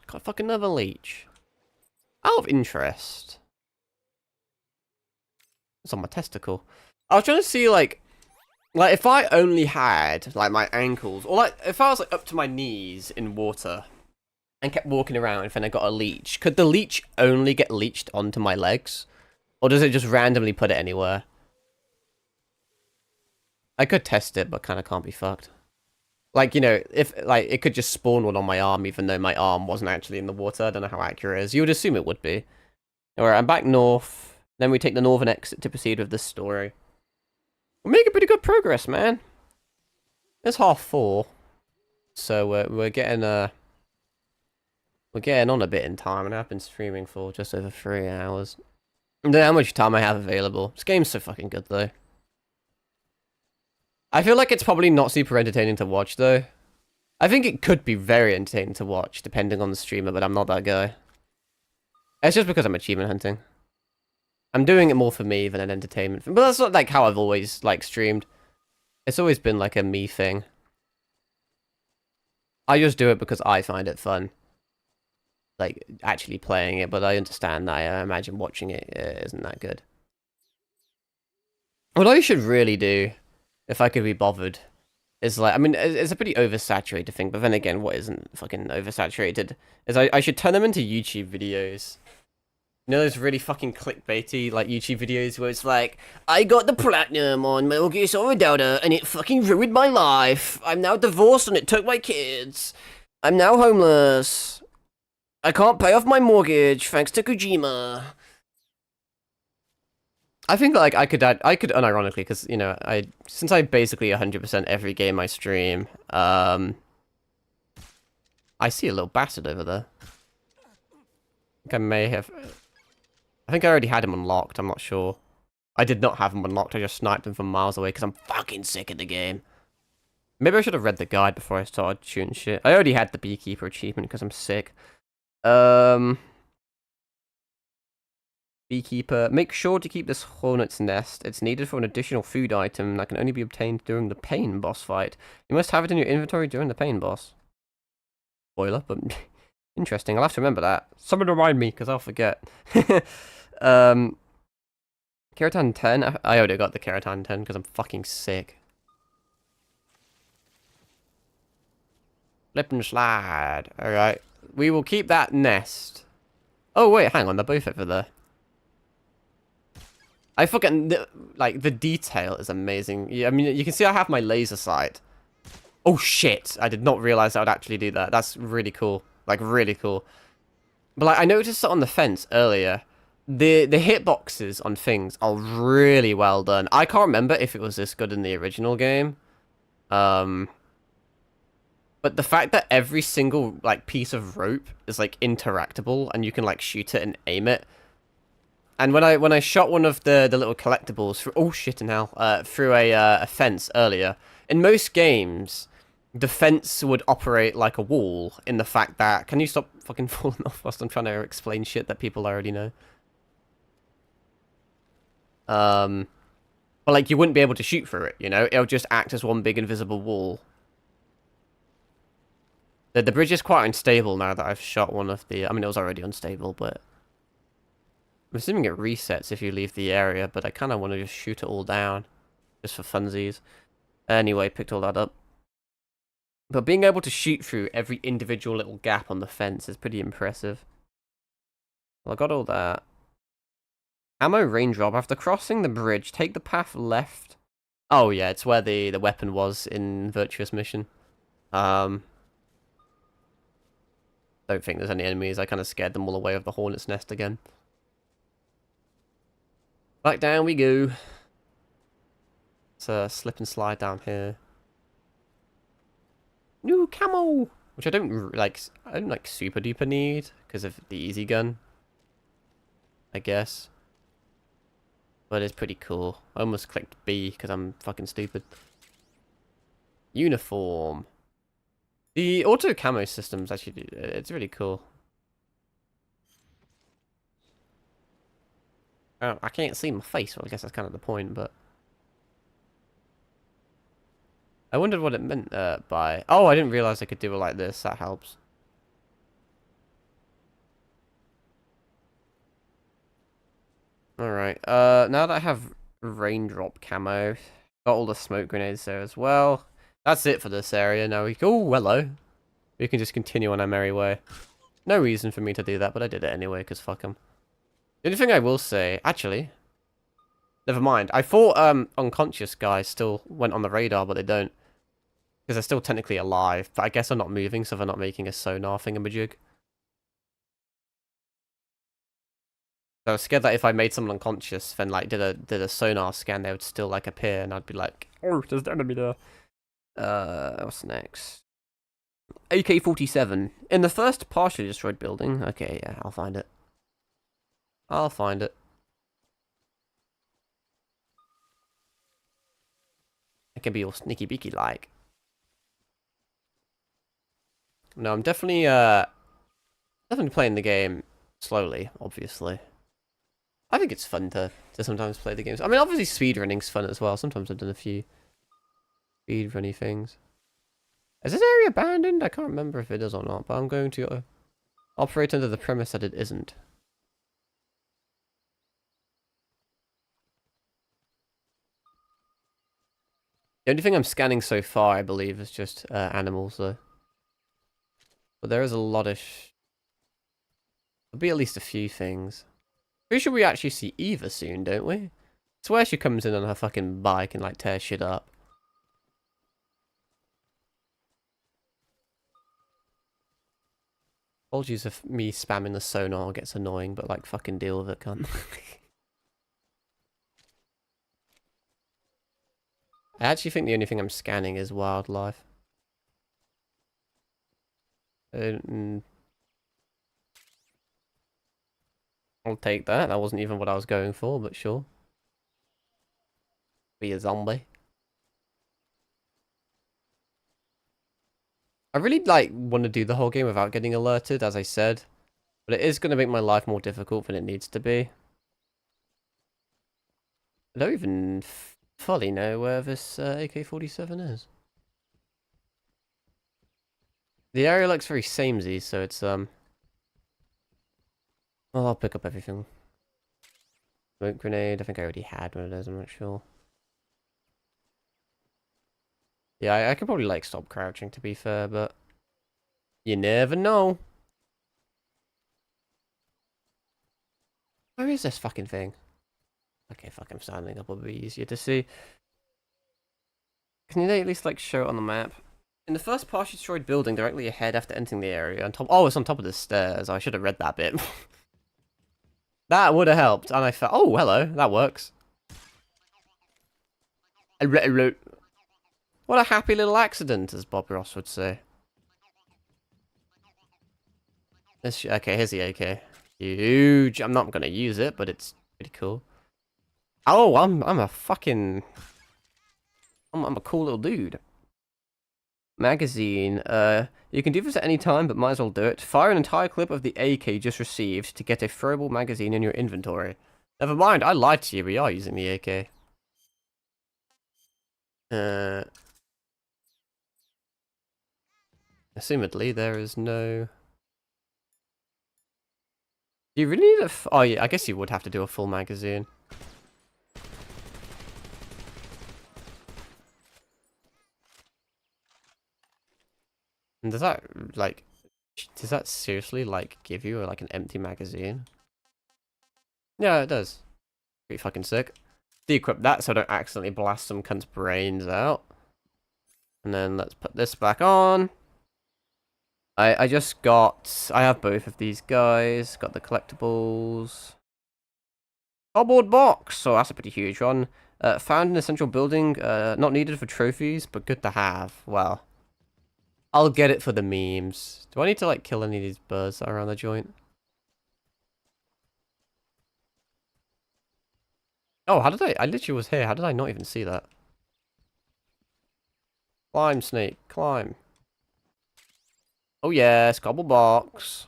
Got fucking another leech. Out of interest. It's on my testicle. I was trying to see, like if I only had, like, my ankles, or, like, if I was, like, up to my knees in water and kept walking around and then I got a leech, could the leech only get leeched onto my legs? Or does it just randomly put it anywhere? I could test it, but kind of can't be fucked. Like, you know, if, like, it could just spawn one on my arm, even though my arm wasn't actually in the water. I don't know how accurate it is. You would assume it would be. Alright, I'm back north. Then we take the northern exit to proceed with this story. We're making pretty good progress, man. It's 4:30, so we're getting on a bit in time, and I've been streaming for just over 3 hours. I don't know how much time I have available. This game's so fucking good, though. I feel like it's probably not super entertaining to watch, though. I think it could be very entertaining to watch, depending on the streamer, but I'm not that guy. It's just because I'm achievement hunting. I'm doing it more for me than an entertainment thing. But that's not, like, how I've always, like, streamed. It's always been, like, a me thing. I just do it because I find it fun. Like, actually playing it, but I understand that I imagine watching it isn't that good. What I should really do, if I could be bothered, is, like, I mean, it's a pretty oversaturated thing, but then again, what isn't fucking oversaturated? Is I should turn them into YouTube videos. You know those really fucking clickbaity, like, YouTube videos where it's like, I got the platinum on Metal Gear Solid Delta and it fucking ruined my life. I'm now divorced and it took my kids. I'm now homeless. I can't pay off my mortgage thanks to Kojima. I think, like, I could unironically, because, you know, since I basically 100% every game I stream, I see a little bastard over there. I think I may have... I think I already had him unlocked, I'm not sure. I did not have him unlocked, I just sniped him from miles away because I'm fucking sick of the game. Maybe I should have read the guide before I started shooting shit. I already had the Beekeeper achievement because I'm sick. Beekeeper, make sure to keep this hornet's nest. It's needed for an additional food item that can only be obtained during the pain boss fight. You must have it in your inventory during the pain boss. Spoiler, but interesting. I'll have to remember that. Someone remind me, because I'll forget. Keratin 10? I already got the Keratin 10 because I'm fucking sick. Flip and slide. Alright. We will keep that nest. Oh, wait, hang on. They're both over there. I fucking... Like, the detail is amazing. Yeah, I mean, you can see I have my laser sight. Oh, shit. I did not realize I would actually do that. That's really cool. Like, really cool. But, like, I noticed it on the fence earlier. The hitboxes on things are really well done. I can't remember if it was this good in the original game. But the fact that every single, like, piece of rope is, like, interactable and you can, like, shoot it and aim it. And when I shot one of the little collectibles through, oh shit in hell, through a fence earlier, in most games, the fence would operate like a wall in the fact that, can you stop fucking falling off whilst I'm trying to explain shit that people already know? But like, you wouldn't be able to shoot through it, you know? It'll just act as one big invisible wall. The bridge is quite unstable now that I've shot one of the... I mean, it was already unstable, but... I'm assuming it resets if you leave the area, but I kind of want to just shoot it all down. Just for funsies. Anyway, picked all that up. But being able to shoot through every individual little gap on the fence is pretty impressive. Well, I got all that. Ammo range drop. After crossing the bridge, take the path left. Oh yeah, it's where the weapon was in Virtuous Mission. Don't think there's any enemies. I kind of scared them all away with the hornet's nest again. Back down we go. Let's slip and slide down here. New camo, which I don't like. I don't like super duper need because of the easy gun, I guess. But it's pretty cool. I almost clicked B because I'm fucking stupid. Uniform. The auto camo system's actually, it's really cool. Oh, I can't see my face, well I guess that's kind of the point, but... I wondered what it meant by... Oh, I didn't realize I could do it like this, that helps. Alright, now that I have raindrop camo, got all the smoke grenades there as well. That's it for this area. Now we go. Oh, hello. We can just continue on our merry way. No reason for me to do that, but I did it anyway, because fuck them. The only thing I will say... Actually... Never mind. I thought unconscious guys still went on the radar, but they don't. Because they're still technically alive, but I guess they're not moving, so they're not making a sonar thingamajig. So I was scared that if I made someone unconscious, then like did a sonar scan, they would still like appear, and I'd be like, oh, there's the enemy there. What's next? AK-47. In the first partially destroyed building. Okay, yeah, I'll find it. I'll find it. It can be all sneaky beaky like. No, I'm definitely playing the game slowly, obviously. I think it's fun to sometimes play the games. I mean, obviously speedrunning's fun as well. Sometimes I've done a few speedrunny things. Is this area abandoned? I can't remember if it is or not, but I'm going to operate under the premise that it isn't. The only thing I'm scanning so far, I believe, is just animals, though. But there is a lot of... There'll be at least a few things. Pretty sure we actually see Eva soon, don't we? I swear she comes in on her fucking bike and, like, tears shit up. Apologies if me spamming the sonar gets annoying, but, like, fucking deal with it, cunt. I actually think the only thing I'm scanning is wildlife. I'll take that. That wasn't even what I was going for, but sure. Be a zombie. I really, like, want to do the whole game without getting alerted, as I said. But it is going to make my life more difficult than it needs to be. I don't even fully know where this AK-47 is. The area looks very samey, so it's, well, I'll pick up everything. Smoke grenade, I think I already had one of those, I'm not sure. Yeah, I could probably, like, stop crouching, to be fair, but... You never know. Where is this fucking thing? Okay, fuck, I'm standing up, it'll be easier to see. Can you at least, like, show it on the map? In the first partially destroyed building directly ahead after entering the area, on top... Oh, it's on top of the stairs. I should have read that bit. That would have helped, and I felt... Oh, hello, that works. What a happy little accident, as Bob Ross would say. Okay, here's the AK. Huge. I'm not going to use it, but it's pretty cool. Oh, I'm a fucking... I'm a cool little dude. Magazine. You can do this at any time, but might as well do it. Fire an entire clip of the AK just received to get a throwable magazine in your inventory. Never mind, I lied to you, we are using the AK. Assumedly, there is no... Do you really need a... Oh, yeah, I guess you would have to do a full magazine. And does that, like... Does that seriously, like, give you, like, an empty magazine? Yeah, it does. Pretty fucking sick. De-equip that so I don't accidentally blast some cunt's brains out. And then let's put this back on. I just got... I have both of these guys. Got the collectibles. Cardboard box! So that's a pretty huge one. Found in a central building. Not needed for trophies, but good to have. Well, I'll get it for the memes. Do I need to, like, kill any of these birds that are around the joint? Oh, how did I literally was here. How did I not even see that? Climb, snake. Climb. Oh, yes. Cobble box.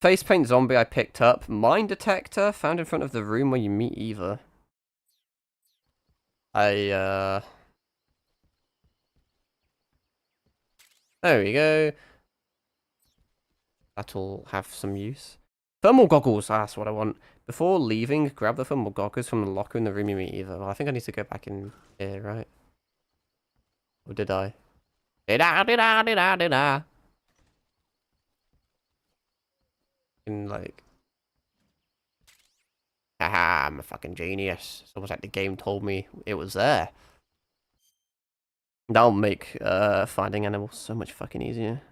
Face paint zombie I picked up. Mine detector found in front of the room where you meet Eva. There we go. That'll have some use. Thermal goggles. That's what I want. Before leaving, grab the thermal goggles from the locker in the room you meet Eva. Well, I think I need to go back in here, right? Or did I? Did I? In like... Haha, I'm a fucking genius. It's almost like the game told me it was there. That'll make finding animals so much fucking easier.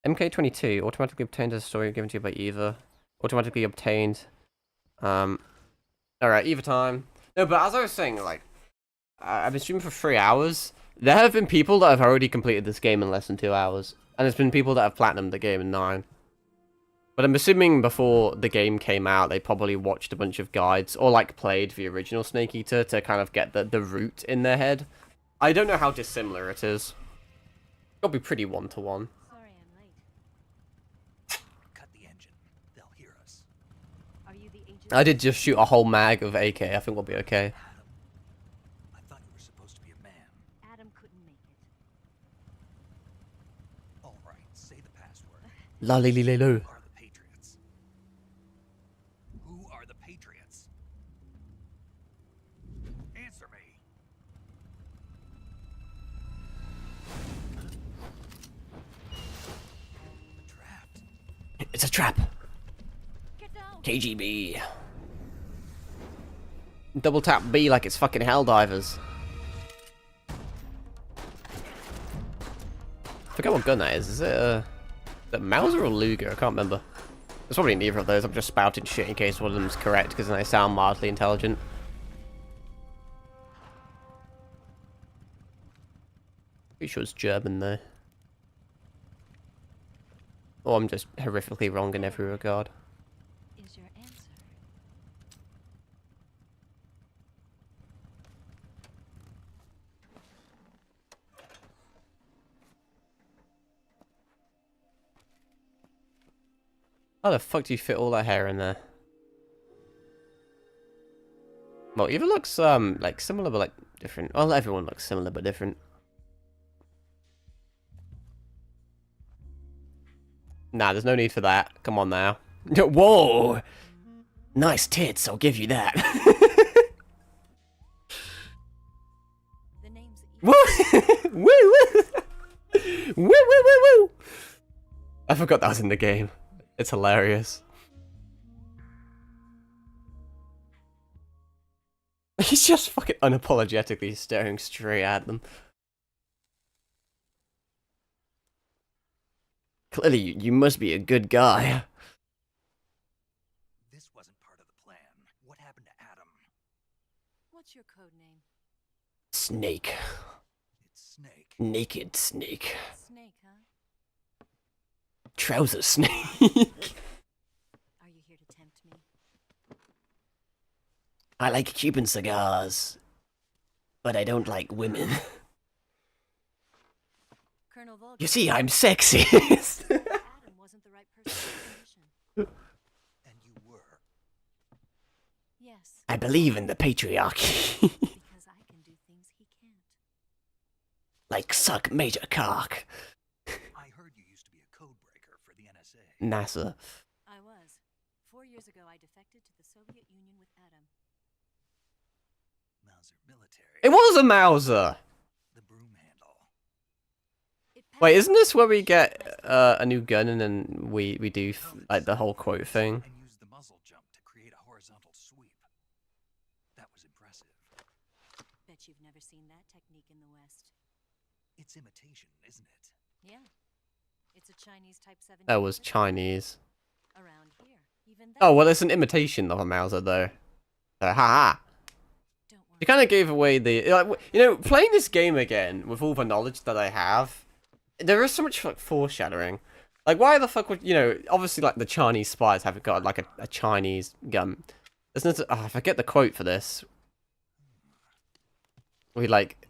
MK22, automatically obtained as a story given to you by Eva. Automatically obtained. Alright, Eva time. No, but as I was saying, like, I've been streaming for 3 hours. There have been people that have already completed this game in less than 2 hours. And there's been people that have platinumed the game in 9. But I'm assuming before the game came out, they probably watched a bunch of guides, or like played the original Snake Eater to kind of get the route in their head. I don't know how dissimilar it is. It'll be pretty one-to-one. Sorry I'm late. Cut the engine. They'll hear us. Are you the agent? I did just shoot a whole mag of AK. I think we'll be okay. I thought you were supposed to be a man. Adam couldn't make it. All right, say the password. La li li li lo. Who are the Patriots? Who are the Patriots? Answer me. Trapped. It's a trap. Get down. KGB. Double tap B like it's fucking Helldivers. I forget what gun that is. Is it Mauser or Luger? I can't remember. It's probably neither of those. I'm just spouting shit in case one of them's correct because then I sound mildly intelligent. Pretty sure it's German though. Or I'm just horrifically wrong in every regard. Is your answer? How the fuck do you fit all that hair in there? Well, Eva looks like similar but like different. Well, everyone looks similar but different. Nah, there's no need for that. Come on now. Whoa! Nice tits, I'll give you that. The name's Woo! Woo woo! Woo woo woo woo! I forgot that was in the game. It's hilarious. He's just fucking unapologetically staring straight at them. Clearly, you must be a good guy. This wasn't part of the plan. What happened to Adam? What's your code name? Snake. It's Snake. Naked snake. Snake, huh? Trouser snake. Are you here to tempt me? I like Cuban cigars. But I don't like women. Colonel Volker. You see, I'm sexy. Adam wasn't the right person for the mission. And you were. Yes, I believe in the patriarchy. because I can do things he can't. Like suck major cock. NASA. I was. 4 years ago, I defected to the Soviet Union with Adam. Mauser military. It was a Mauser! The broom handle. Wait, isn't this where we get a new gun and then we do like the whole quote thing? And use the muzzle jump to create a horizontal sweep. That was impressive. Bet you've never seen that technique in the West. It's imitation, isn't it? Yeah. It's a Chinese Type 7. That was Chinese. Around here. Even Oh, well, it's an imitation of a Mauser, though. Haha. You kind of gave away the... Like, you know, playing this game again, with all the knowledge that I have, there is so much, like, foreshadowing. Like, why the fuck would... You know, obviously, like, the Chinese spies have got, like, a Chinese gun. There's no... Oh, I forget the quote for this. Where he, like,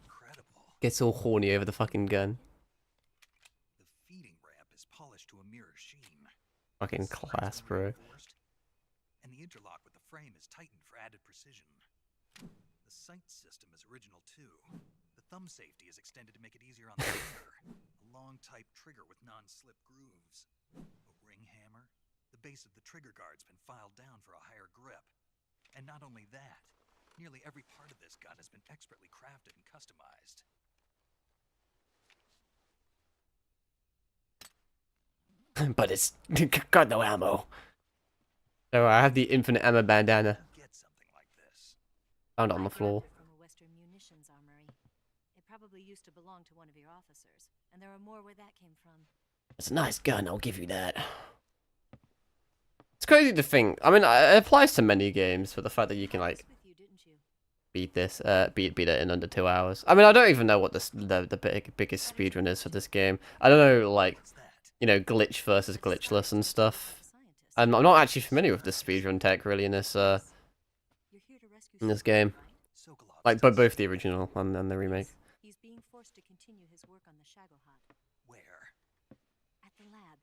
gets all horny over the fucking gun. The feeding ramp is polished to a mirror sheen. Fucking class, bro. And the interlock with the frame is tightened for added precision. The sight system is original too. The thumb safety is extended to make it easier on the finger. A long type trigger with non-slip grooves. A ring hammer. The base of the trigger guard's been filed down for a higher grip. And not only that, nearly every part of this gun has been expertly crafted and customized. But it's got no ammo. So I have the infinite ammo bandana. Found it on the floor. From a Western munitions armory. It probably used to belong to one of your officers, and there are more where that came from. It's a nice gun, I'll give you that. It's crazy to think. I mean, it applies to many games for the fact that you can like beat this, beat it in under 2 hours. I mean, I don't even know what the biggest speedrun is for this game. I don't know, like, you know, glitch versus glitchless and stuff. I'm not actually familiar with the speedrun tech really in this game, like both the original and the remake. He's being forced to continue his work on the Shagohod. Where? At the lab.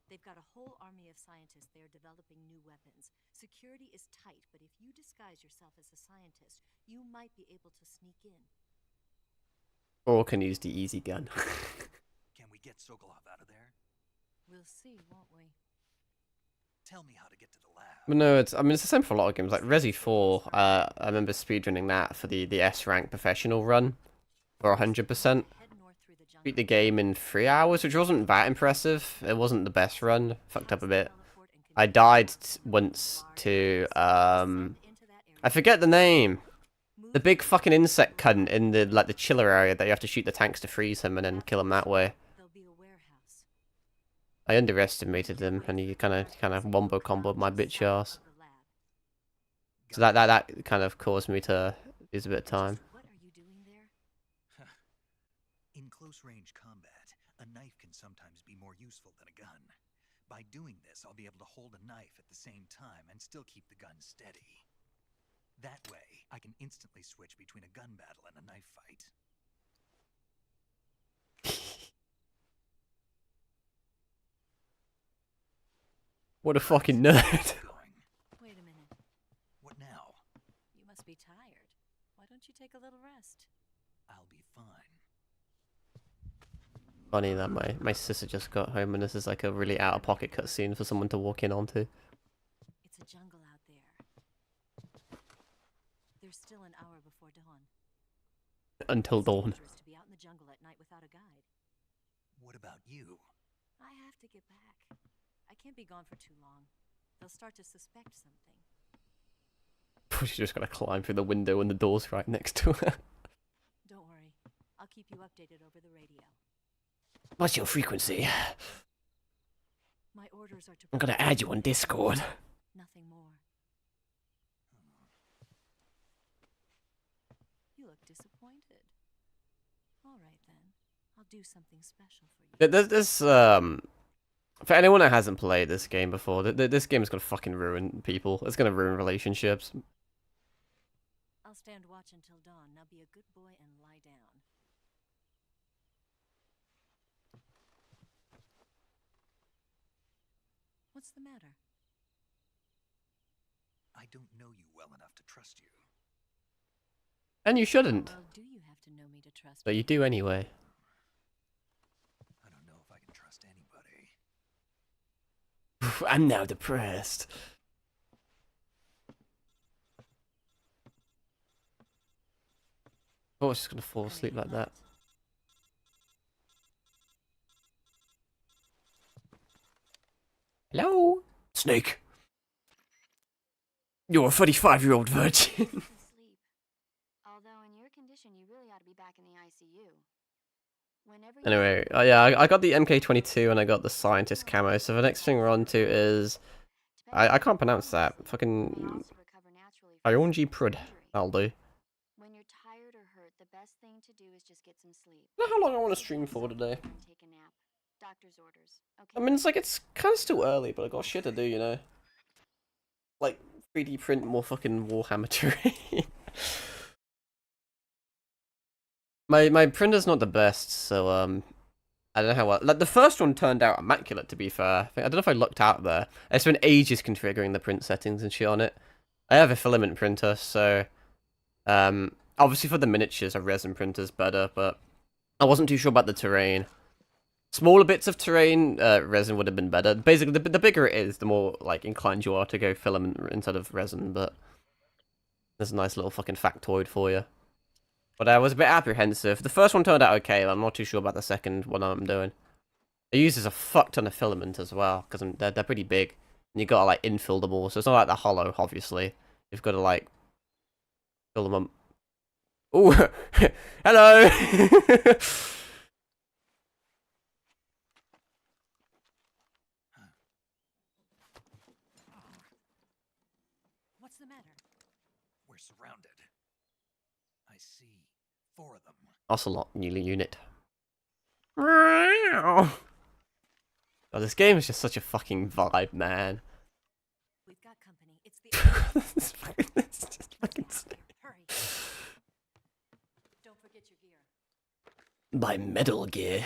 They've got a whole army of scientists there developing new weapons. Security is tight, but if you disguise yourself as a scientist, you might be able to sneak in. Or can use the easy gun. Can we get Sokolov out of there? We'll see, won't we? Tell me how to get to the lab. But no, it's the same for a lot of games. Like Resi 4, I remember speedrunning that for the S rank professional run for 100%. Beat the game in 3 hours, which wasn't that impressive. It wasn't the best run. Fucked up a bit. I died once to I forget the name. The big fucking insect cunt in the chiller area that you have to shoot the tanks to freeze him and then kill him that way. I underestimated him, and he kind of wombo comboed my bitch ass. So that kind of caused me to lose a bit of time. What are you doing there? In close range combat, a knife can sometimes be more useful than a gun. By doing this, I'll be able to hold a knife at the same time and still keep the gun steady. That way, I can instantly switch between a gun battle and a knife fight. What a fucking nerd. Wait a minute. What now? You must be tired. Why don't you take a little rest? I'll be fine. Funny that my sister just got home and this is like a really out of pocket cutscene for someone to walk in onto. It's a jungle out there. There's still an hour before dawn. Until dawn. It's dangerous to be out in the jungle at night without a guide. What about you? I have to get back. I can't be gone for too long. They'll start to suspect something. She's just gonna climb through the window and the door's right next to her. Don't worry. I'll keep you updated over the radio. What's your frequency? My orders are to... I'm gonna add you on Discord. Nothing more. You look disappointed. All right then. I'll do something special for you. This for anyone that hasn't played this game before, this game is gonna fucking ruin people. It's gonna ruin relationships. I'll stand watch until dawn. Now be a good boy and lie down. What's the matter? I don't know you well enough to trust you. And you shouldn't. Well, do you have to know me to trust But you do anyway. I don't know if I can trust anybody. I'm now depressed. Oh, I was just gonna fall asleep like that. Hello? Snake. You're a 35-year-old virgin. Sleep. Although in your condition, you really ought to be back in the ICU. Whenever you Anyway, yeah, I got the MK22 and I got the scientist camo. So the next thing we're on to is I can't pronounce that. Fucking Ionji Prud. That'll do. When you're tired or hurt, the best thing to do is just get some sleep. I don't know how long I want to stream for today. Take a nap. Doctor's orders. Okay. I mean, it's kind of still early, but I got shit to do, you know. Like 3D print more fucking Warhammer terrain. My printer's not the best, so I don't know how well. Like the first one turned out immaculate, to be fair. I don't know if I looked out there. I spent ages configuring the print settings and shit on it. I have a filament printer, so obviously for the miniatures, a resin printer's better, but I wasn't too sure about the terrain. Smaller bits of terrain, resin would have been better. Basically, the bigger it is, the more like inclined you are to go filament instead of resin. But there's a nice little fucking factoid for you. But I was a bit apprehensive. The first one turned out okay, but I'm not too sure about the second one I'm doing. It uses a fuck ton of filament as well, because they're pretty big. And you gotta like infill them all, so it's not like they're hollow, obviously. You've got to like fill them up. Ooh, hello! What's the matter? We're surrounded. I see 4 of them. Ocelot, new unit. Oh, this game is just such a fucking vibe, man. We've got company. It's the It's just fucking sick. Hurry. Don't forget your gear. By Metal Gear.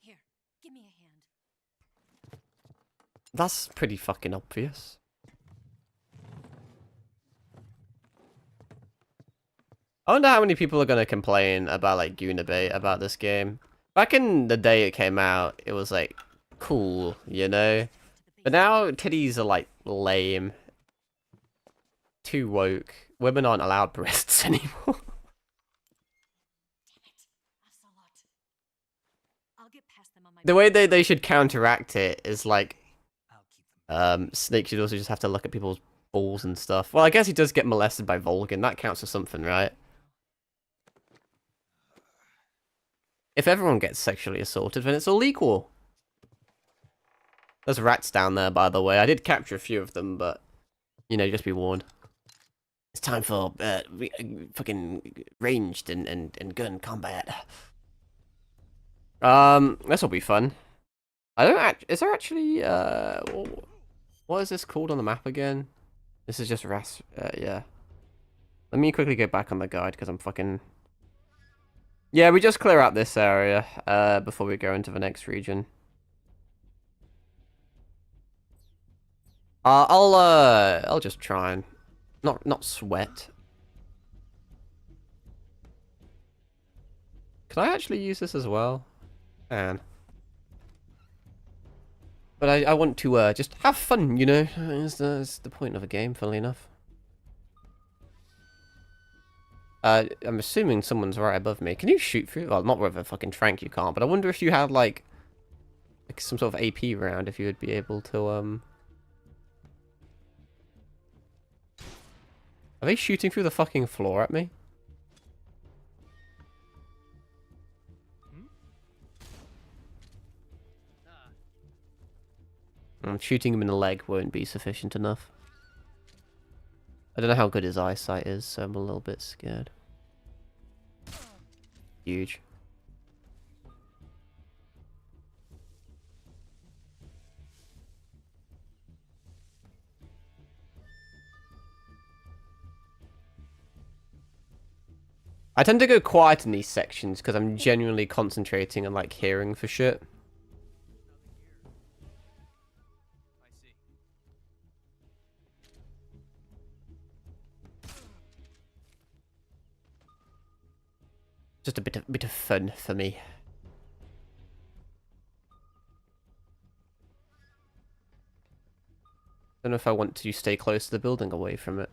Here, give me a hand. That's pretty fucking obvious. I wonder how many people are going to complain about, like, Gunabay about this game. Back in the day it came out, it was, like, cool, you know? But now, titties are, like, lame. Too woke. Women aren't allowed breasts anymore. Damn it. Ocelot. I'll get past them on my The way they should counteract it is, like, Snake should also just have to look at people's balls and stuff. Well, I guess he does get molested by Volgin. That counts for something, right? If everyone gets sexually assaulted, then it's all equal. There's rats down there, by the way. I did capture a few of them, but, you know, just be warned. It's time for fucking ranged and gun combat. This will be fun. I don't is there actually, what is this called on the map again? This is just yeah. Let me quickly go back on the guide, because I'm fucking... Yeah, we just clear out this area, before we go into the next region. I'll just try and not sweat. Can I actually use this as well? Man. But I want to just have fun, you know? Is the point of a game, funnily enough. I'm assuming someone's right above me. Can you shoot through? Well, not with a fucking trank you can't, but I wonder if you had like some sort of AP round, if you would be able to Are they shooting through the fucking floor at me? Shooting him in the leg won't be sufficient enough. I don't know how good his eyesight is, so I'm a little bit scared. Huge. I tend to go quiet in these sections because I'm genuinely concentrating on like hearing for shit. Just a bit of fun for me. Don't know if I want to stay close to the building away from it.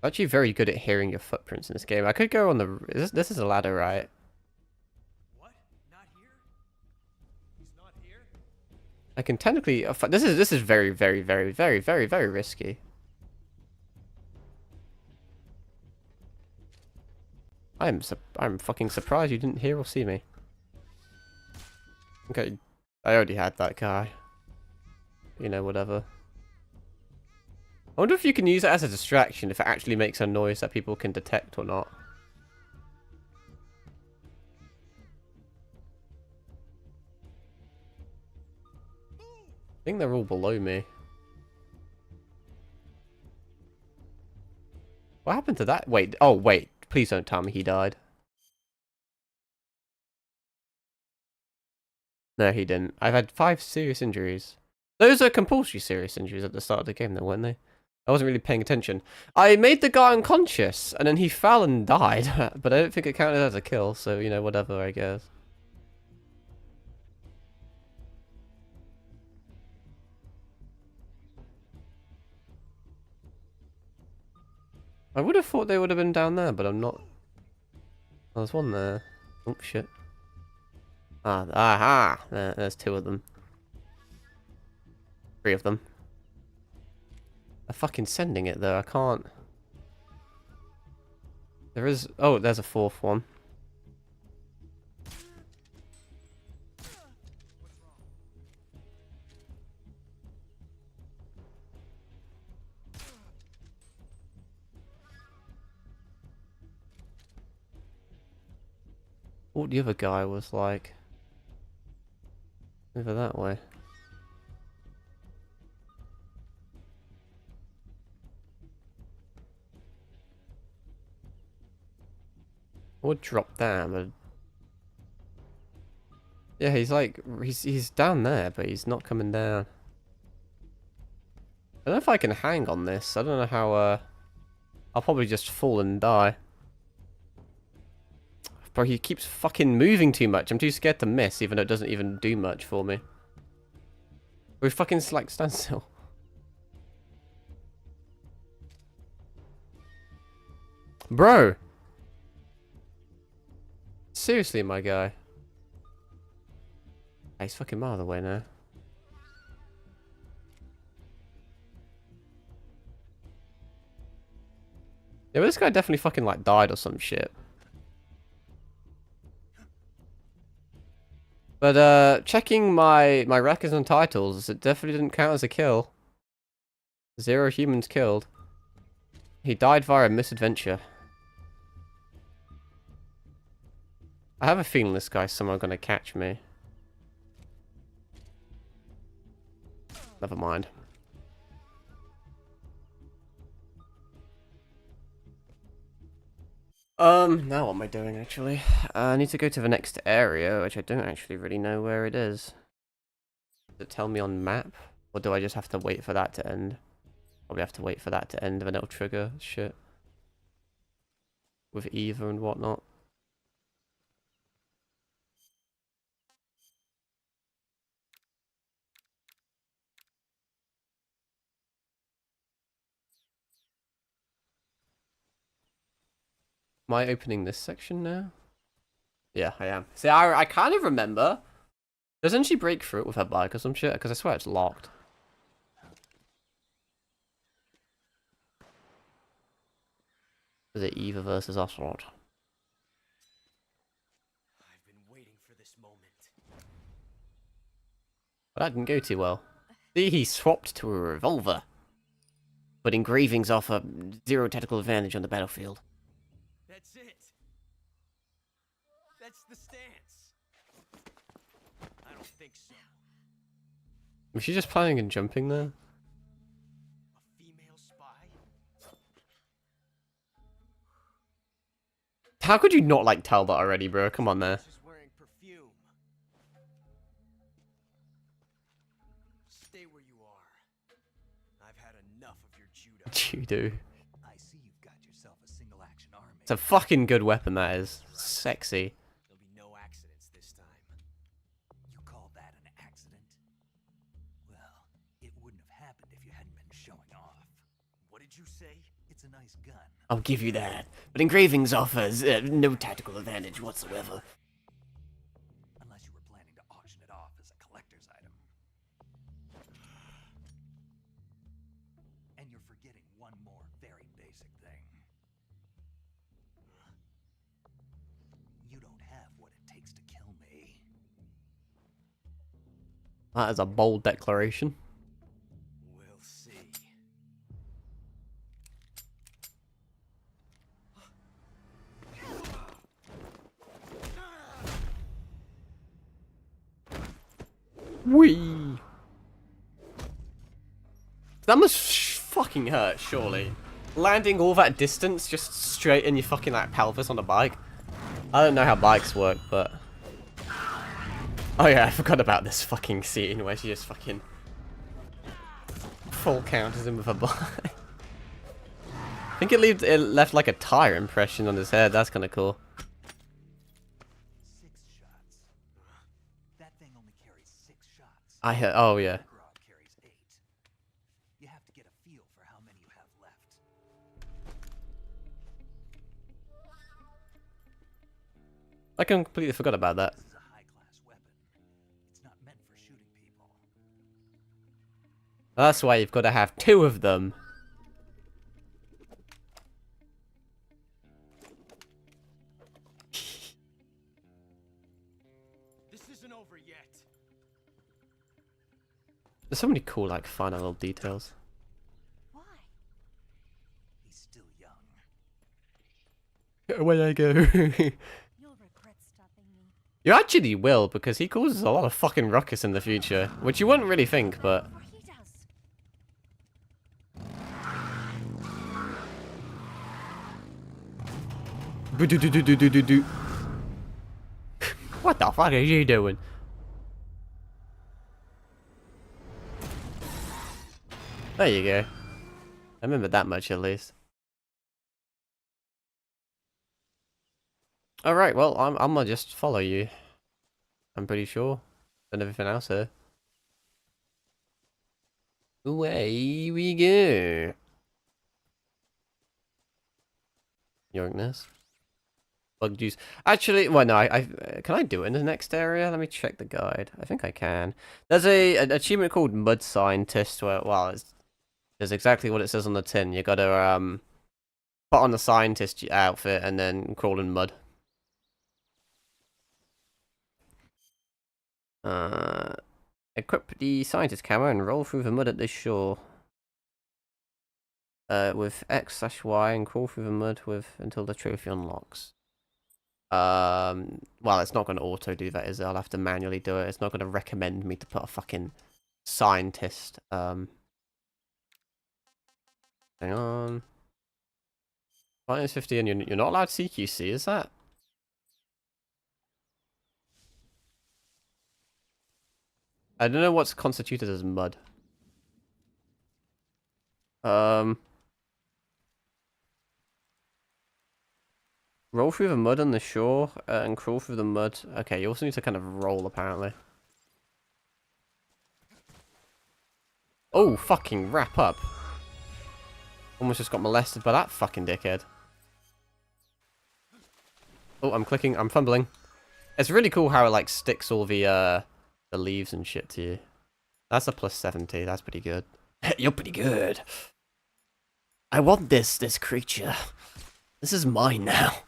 I'm actually very good at hearing your footprints in this game. I could go on the... This is a ladder, right? What? Not here? He's not here? I can technically... This is very, very, very, very, very, very risky. I'm fucking surprised you didn't hear or see me. Okay, I already had that guy. You know, whatever. I wonder if you can use it as a distraction, if it actually makes a noise that people can detect or not. I think they're all below me. What happened to that? Wait, oh wait, please don't tell me he died. No, he didn't. I've had 5 serious injuries. Those are compulsory serious injuries at the start of the game though, weren't they? I wasn't really paying attention. I made the guy unconscious, and then he fell and died, but I don't think it counted as a kill, so, you know, whatever, I guess. I would have thought they would have been down there, but I'm not. Oh, there's one there. Oh, shit. Ah, aha! There's 2 of them. 3 of them. I'm fucking sending it though, I can't. There is... Oh, there's a 4th one. What the other guy was like. Over that way. I would drop down, but yeah, he's like he's down there, but he's not coming down. I don't know if I can hang on this. I don't know how. I'll probably just fall and die. Bro, he keeps fucking moving too much. I'm too scared to miss, even though it doesn't even do much for me. We fucking like stand still. Bro. Seriously, my guy. He's fucking miles away now. Yeah, but this guy definitely fucking like died or some shit. But checking my records and titles, it definitely didn't count as a kill. 0 humans killed. He died via misadventure. I have a feeling this guy's somehow gonna catch me. Never mind. Now what am I doing actually? I need to go to the next area, which I don't actually really know where it is. Does it tell me on map? Or do I just have to wait for that to end? Probably have to wait for that to end, and then it'll trigger shit. With Eva and whatnot. Am I opening this section now? Yeah, I am. See, I kind of remember. Doesn't she break through it with her bike or some shit? Because I swear it's locked. Is it Eva versus Ocelot? I've been waiting for this moment. Well, that didn't go too well. See, he swapped to a revolver. But engravings offer 0 tactical advantage on the battlefield. That's it. That's the stance. I don't think so. Was she just planning and jumping there? A female spy? How could you not like tell that already, bro? Come on there. She's wearing perfume. Stay where you are. I've had enough of your judo. Judo. I see you've got yourself a single action army. It's a fucking good weapon, that is. Sexy. There'll be no accidents this time. You call that an accident? Well, it wouldn't have happened if you say? It's a nice gun. I'll give you that. But engravings offers no tactical advantage whatsoever. Unless you were planning to auction it off as a collector's item. And you're forgetting one more very basic thing. You don't have what it takes to kill me. That is a bold declaration. We'll see. Whee! That must fucking hurt, surely. Landing all that distance just straight in your fucking like pelvis on a bike. I don't know how bikes work, but... Oh yeah, I forgot about this fucking scene where she just fucking... full counters him with a bike. I think it left like a tire impression on his head. That's kind of cool. 6 shots. That thing only carries 6 shots. I heard. Oh yeah. Grog carries 8. You have to get a feel for how many you have left. I completely forgot about that. This is a high-class weapon. It's not meant for shooting people. That's why you've got to have 2 of them. This isn't over yet. There's so many cool, like, final little details. Why? He's still young. Away I go. You'll regret stopping me. You actually will, because he causes a lot of fucking ruckus in the future, which you wouldn't really think, but... Or he does. What the fuck are you doing? There you go. I remember that much at least. Alright, well, I'm gonna just follow you. I'm pretty sure. And everything else here. Away we go. Yoingness. Bug juice. Actually, well, no, I can I do it in the next area? Let me check the guide. I think I can. There's an achievement called Mud Scientist where, well, there's exactly what it says on the tin. You gotta, put on the scientist outfit and then crawl in mud. Equip the scientist camera and roll through the mud at this shore. With X/Y and crawl through the mud until the trophy unlocks. Well, it's not going to auto do that, is it? I'll have to manually do it. It's not going to recommend me to put a fucking scientist. Hang on. -50 and you're not allowed CQC, is that? I don't know what's constituted as mud. Roll through the mud on the shore and crawl through the mud. Okay, you also need to kind of roll, apparently. Oh, fucking wrap up. Almost just got molested by that fucking dickhead. Oh, I'm clicking. I'm fumbling. It's really cool how it, like, sticks all the leaves and shit to you. That's a +70. That's pretty good. You're pretty good. I want this creature. This is mine now.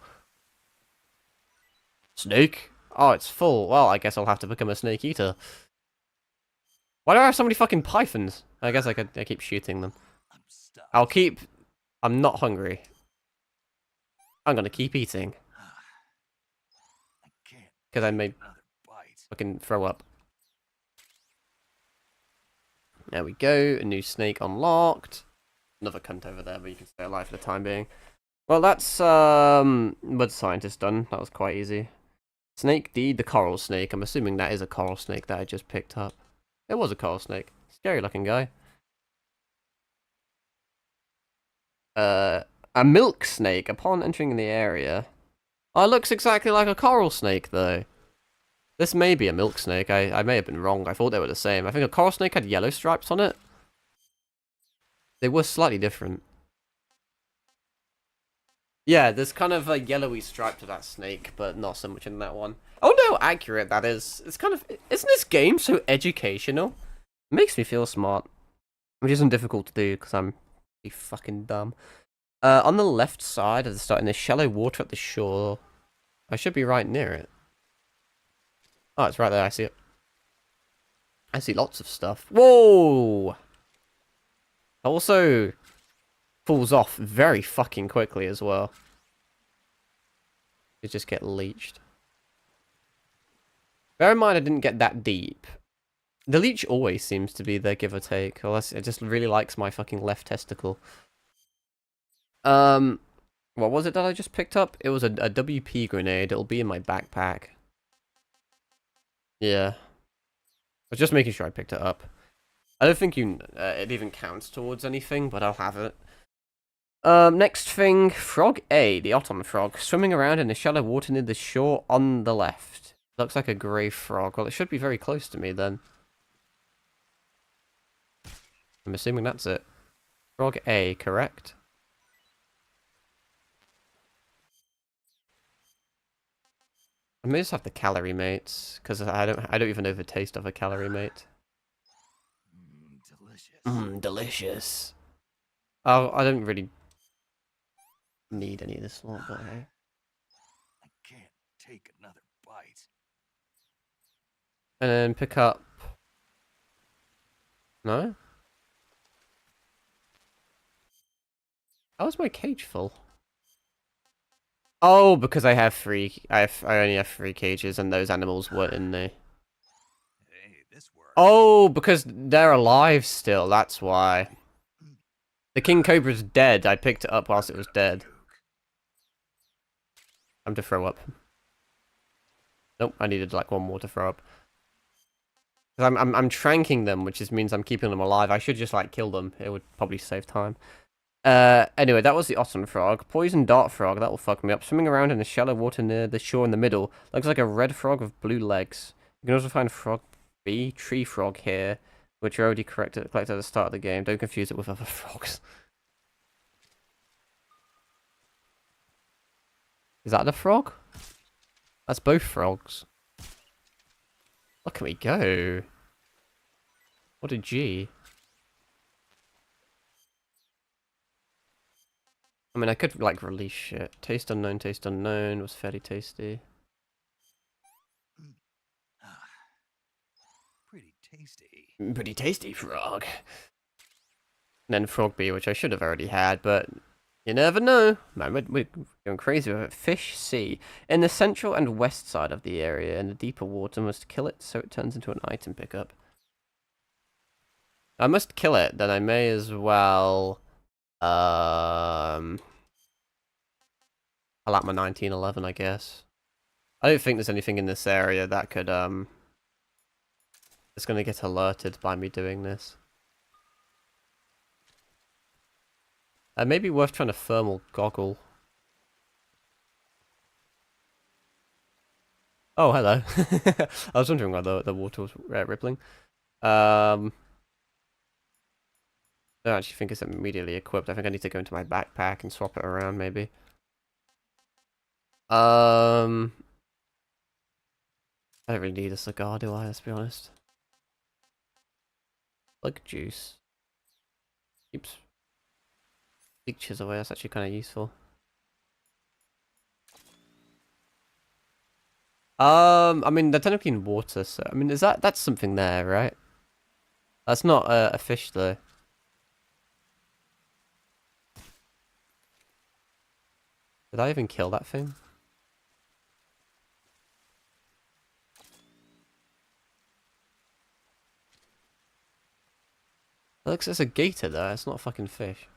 Snake? Oh, it's full. Well, I guess I'll have to become a snake eater. Why do I have so many fucking pythons? I guess I keep shooting them. I'm not hungry. I'm gonna keep eating. Because I may fucking throw up. There we go. A new snake unlocked. Another cunt over there, but you can stay alive for the time being. Well, that's Mud Scientist done. That was quite easy. Snake D, the coral snake. I'm assuming that is a coral snake that I just picked up. It was a coral snake. Scary looking guy. A milk snake. Upon entering the area. Oh, it looks exactly like a coral snake, though. This may be a milk snake. I may have been wrong. I thought they were the same. I think a coral snake had yellow stripes on it. They were slightly different. Yeah, there's kind of a yellowy stripe to that snake, but not so much in that one. Oh no, accurate that is. It's kind of... Isn't this game so educational? It makes me feel smart. Which isn't difficult to do, because I'm fucking dumb. On the left side of the start, in the shallow water at the shore, I should be right near it. Oh, it's right there, I see it. I see lots of stuff. Whoa! Also, falls off very fucking quickly as well. You just get leeched. Bear in mind I didn't get that deep. The leech always seems to be there, give or take. Unless it just really likes my fucking left testicle. What was it that I just picked up? It was a WP grenade. It'll be in my backpack. Yeah. I was just making sure I picked it up. I don't think it even counts towards anything, but I'll have it. Next thing, Frog A, the Autumn Frog, swimming around in the shallow water near the shore on the left. Looks like a grey frog. Well, it should be very close to me then. I'm assuming that's it. Frog A, correct? I may just have the calorie mates, because I don't even know the taste of a calorie mate. Delicious. Delicious. Oh, I don't really need any of this lot, but hey. I can't take another bite. And then pick up... No? How is my cage full? Oh, because I have I only have 3 cages, and those animals weren't in there. Hey, this works. Oh, because they're alive still. That's why. The King Cobra's dead. I picked it up whilst it was dead. I'm to throw up. Nope, I needed like one more to throw up. I'm tranking them, which means I'm keeping them alive. I should just like kill them. It would probably save time. Anyway, that was the Autumn Frog. Poison Dart Frog, that will fuck me up. Swimming around in the shallow water near the shore in the middle. Looks like a red frog with blue legs. You can also find Frog B, Tree Frog here, which are already collected at the start of the game. Don't confuse it with other frogs. Is that the frog? That's both frogs. Look at me go. What a G. I mean, I could, like, release shit. Taste Unknown was fairly tasty. Pretty tasty. Pretty tasty, frog. And then Frog B, which I should have already had, but you never know. Man, we're going crazy with it. Fish C. In the central and west side of the area, in the deeper water, must kill it so it turns into an item pickup. I must kill it, then I may as well... I like my 1911, I guess. I don't think there's anything in this area that could, it's gonna get alerted by me doing this. Maybe worth trying to thermal goggle. Oh, hello. I was wondering why the water was rippling. I don't actually think it's immediately equipped. I think I need to go into my backpack and swap it around, maybe. I don't really need a cigar, do I? Let's be honest. Like juice. Keeps leeches away. That's actually kind of useful. I mean, they're technically in water, so I mean, that's something there, right? That's not a fish, though. Did I even kill that thing? It looks like a gator there, it's not a fucking fish.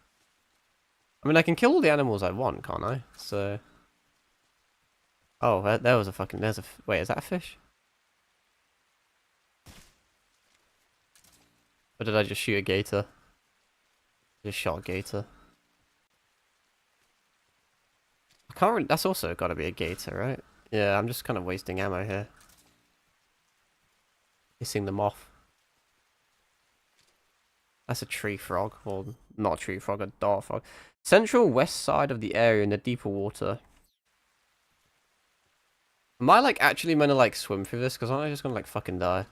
I mean, I can kill all the animals I want, can't I? So... Oh, there was a fucking... Wait, is that a fish? Or did I just shoot a gator? Just shot a gator. I can't really... That's also gotta be a gator, right? Yeah, I'm just kind of wasting ammo here. Pissing them off. That's a tree frog. Well, not a tree frog, a dart frog. Central west side of the area in the deeper water. Am I, like, actually meant to, like, swim through this? Because I'm just gonna, like, fucking die.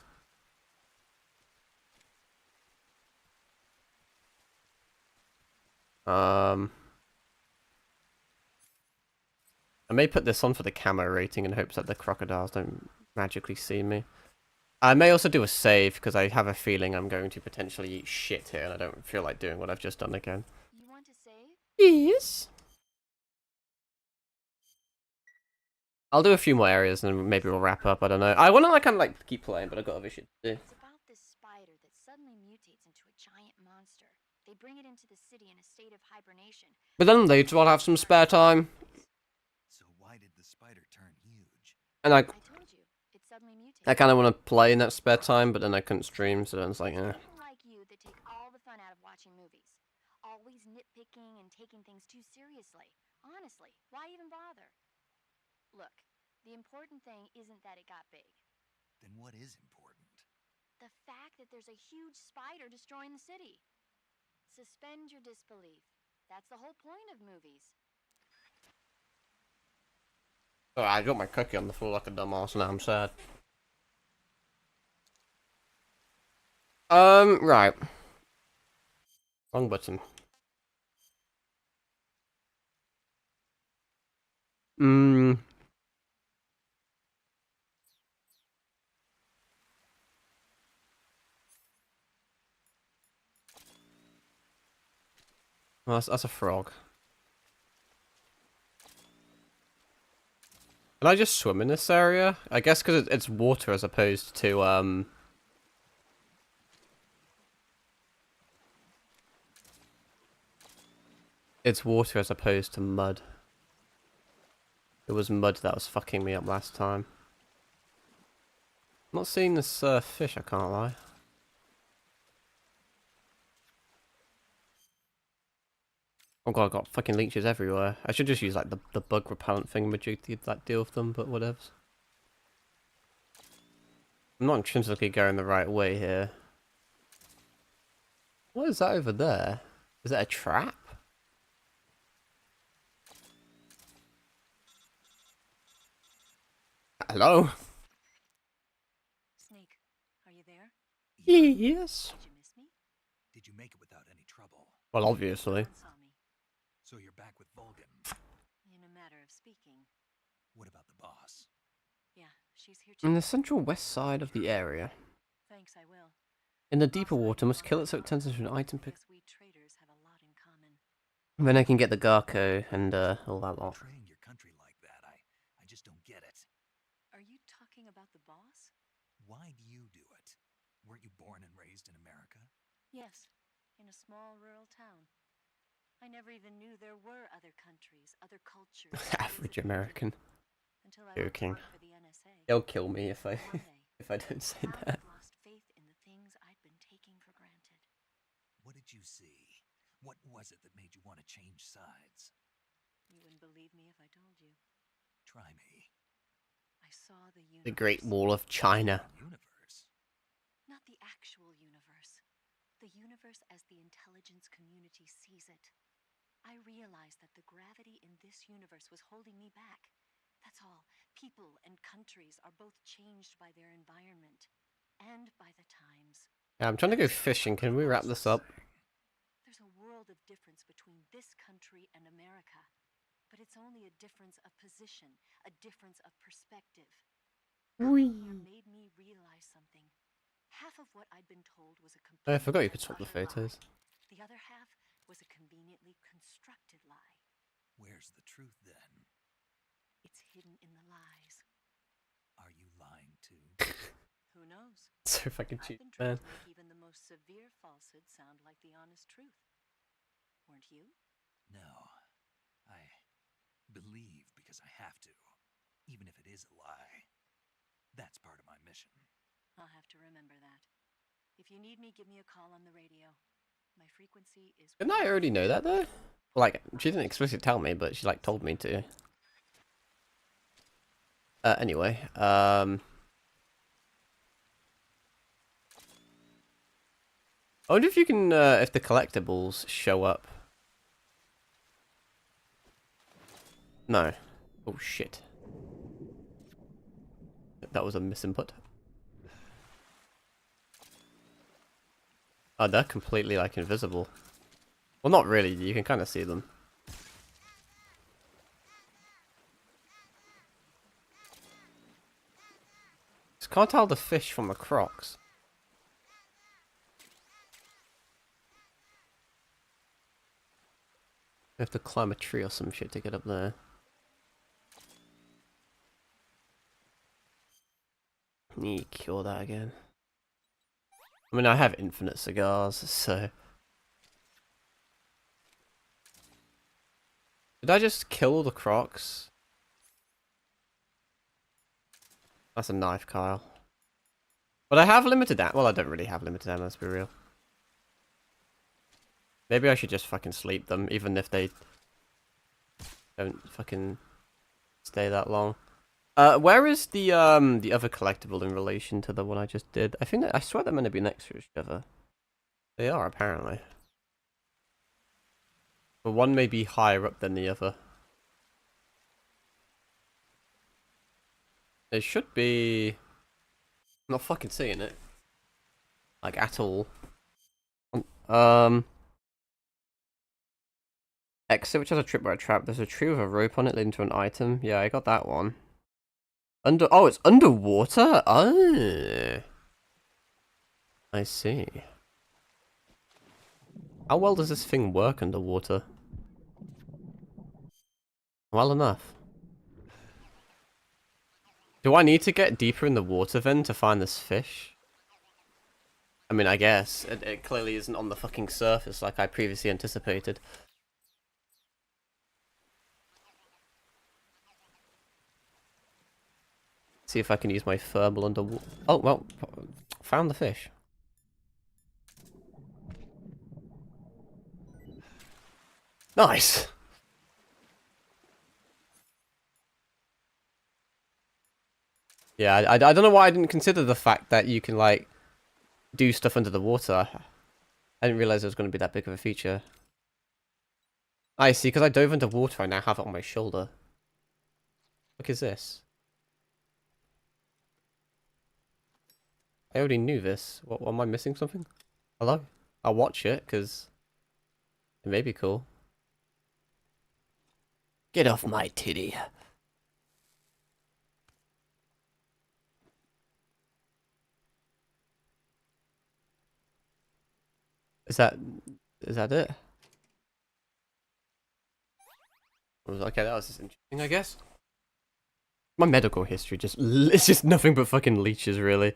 I may put this on for the camo rating in hopes that the crocodiles don't magically see me. I may also do a save, because I have a feeling I'm going to potentially eat shit here, and I don't feel like doing what I've just done again. You want to save? Yes. I'll do a few more areas, and then maybe we'll wrap up, I don't know. I want to, like, kind of, like, keep playing, but I've got other shit to do. It's about this spider that suddenly mutates into a giant monster. They bring it into the city in a state of hibernation. But then they just want to have some spare time. So why did the spider turn huge? And I told you, it suddenly mutates. I kind of want to play in that spare time, but then I couldn't stream, so then it's like, eh. People like you that take all the fun out of watching movies. Always nitpicking and taking things too seriously. Honestly, why even bother? Look, the important thing isn't that it got big. Then what is important? The fact that there's a huge spider destroying the city. Suspend your disbelief. That's the whole point of movies. Oh, I got my cookie on the floor like a dumbass, now I'm sad. Right. Wrong button. Well, that's a frog. Can I just swim in this area? I guess because it's water as opposed to, It's water as opposed to mud. It was mud that was fucking me up last time. I'm not seeing this, fish, I can't lie. Oh god, I've got fucking leeches everywhere. I should just use, like, the bug repellent thingamajig to, like, deal with them, but whatever. I'm not intrinsically going the right way here. What is that over there? Is that a trap? Hello? Snake, are you there? Yes. Did you miss me? Did you make it without any trouble? Well, obviously. Saw me. So you're back with Vulcan. In a matter of speaking. What about the boss? Yeah, she's here too. In the central west side of the area. Thanks, I will. In the deeper water, must kill it so it turns into an item pick. Guess we traders have a lot in common. Then I can get the Garco and all that lot. Betraying your country like that, I just don't get it. Are you talking about the boss? Why do you do it? Weren't you born and raised in America? Yes, in a small rural town. I never even knew there were other countries, other cultures. Average American. Until I Joking. worked for the NSA. They'll kill me if I One day, if I don't say I've that. lost faith in the things I'd been taking for granted. What did you see? What was it that made you want to change sides? You wouldn't believe me if I told you. Try me. I saw the universe. The Great Wall of China. Universe? Not the actual universe. The universe as the intelligence community sees it. I realized that the gravity in this universe was holding me back. That's all. People and countries are both changed by their environment and by the times. Yeah, I'm trying to go fishing. Can we wrap this up? There's a world of difference between this country and America. But it's only a difference of position, a difference of perspective. Coming here made me realize something. Half of what I'd been told was a complete I forgot you could swap the utter photos. lie. The other half was a conveniently constructed lie. Where's the truth then? It's hidden in the lies. Are you lying too? Who knows? So fucking I've cheap, been trying man. to make even the most severe falsehood sound like the honest truth. Weren't you? No. I believe because I have to, even if it is a lie. That's part of my mission. I'll have to remember that. If you need me, give me a call on the radio. My frequency is... Didn't I already know that though? Like, she didn't explicitly tell me, but she like told me to. Anyway, I wonder if you can, if the collectibles show up. No. Oh shit. That was a misinput. Oh, they're completely like invisible. Well, not really. You can kind of see them. Just can't tell the fish from the crocs. You have to climb a tree or some shit to get up there. Need to cure that again. I mean, I have infinite cigars, so... Did I just kill the crocs? That's a knife, Kyle. But I have limited ammo. Well, I don't really have limited ammo, let's be real. Maybe I should just fucking sleep them, even if they don't fucking stay that long. Where is the other collectible in relation to the one I just did? I think I swear they're meant to be next to each other. They are, apparently. But one may be higher up than the other. It should be... I'm not fucking seeing it. Like, at all. Exit, which has a tripwire trap. There's a tree with a rope on it leading to an item. Yeah, I got that one. Oh, it's underwater? Oh. I see. How well does this thing work underwater? Well enough. Do I need to get deeper in the water then to find this fish? I mean, I guess. It clearly isn't on the fucking surface like I previously anticipated. See if I can use my thermal underwater. Oh, well, found the fish. Nice! Yeah, I don't know why I didn't consider the fact that you can, like, do stuff under the water. I didn't realize it was going to be that big of a feature. I see, because I dove underwater, I now have it on my shoulder. What is this? I already knew this. What, am I missing something? Hello? I'll watch it, because it may be cool. Get off my titty. Is that it? Okay, that was just interesting, I guess. My medical history it's just nothing but fucking leeches, really.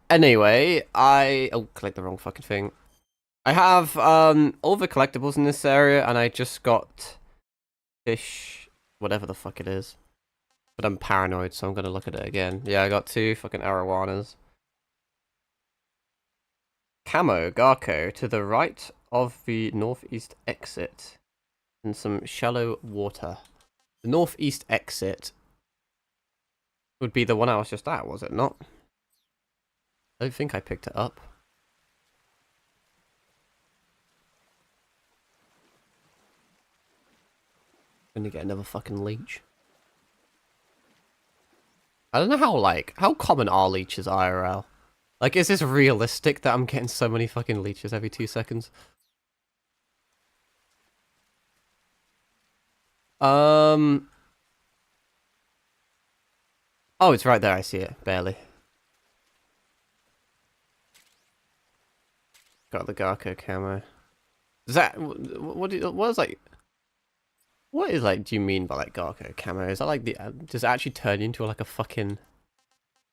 Anyway, oh, clicked the wrong fucking thing. I have, all the collectibles in this area, and I just got fish, whatever the fuck it is. But I'm paranoid, so I'm gonna look at it again. Yeah, I got 2 fucking arowanas. Camo, Garco, to the right of the northeast exit. And some shallow water. The northeast exit would be the one I was just at, was it not? I don't think I picked it up. Gonna get another fucking leech. I don't know how common are leeches IRL? Like, is this realistic that I'm getting so many fucking leeches every 2 seconds? Oh, it's right there, I see it, barely. Got the Garco camo. Is that, what is like, do you mean by like Garco camo? Is that like does it actually turn you into like a fucking...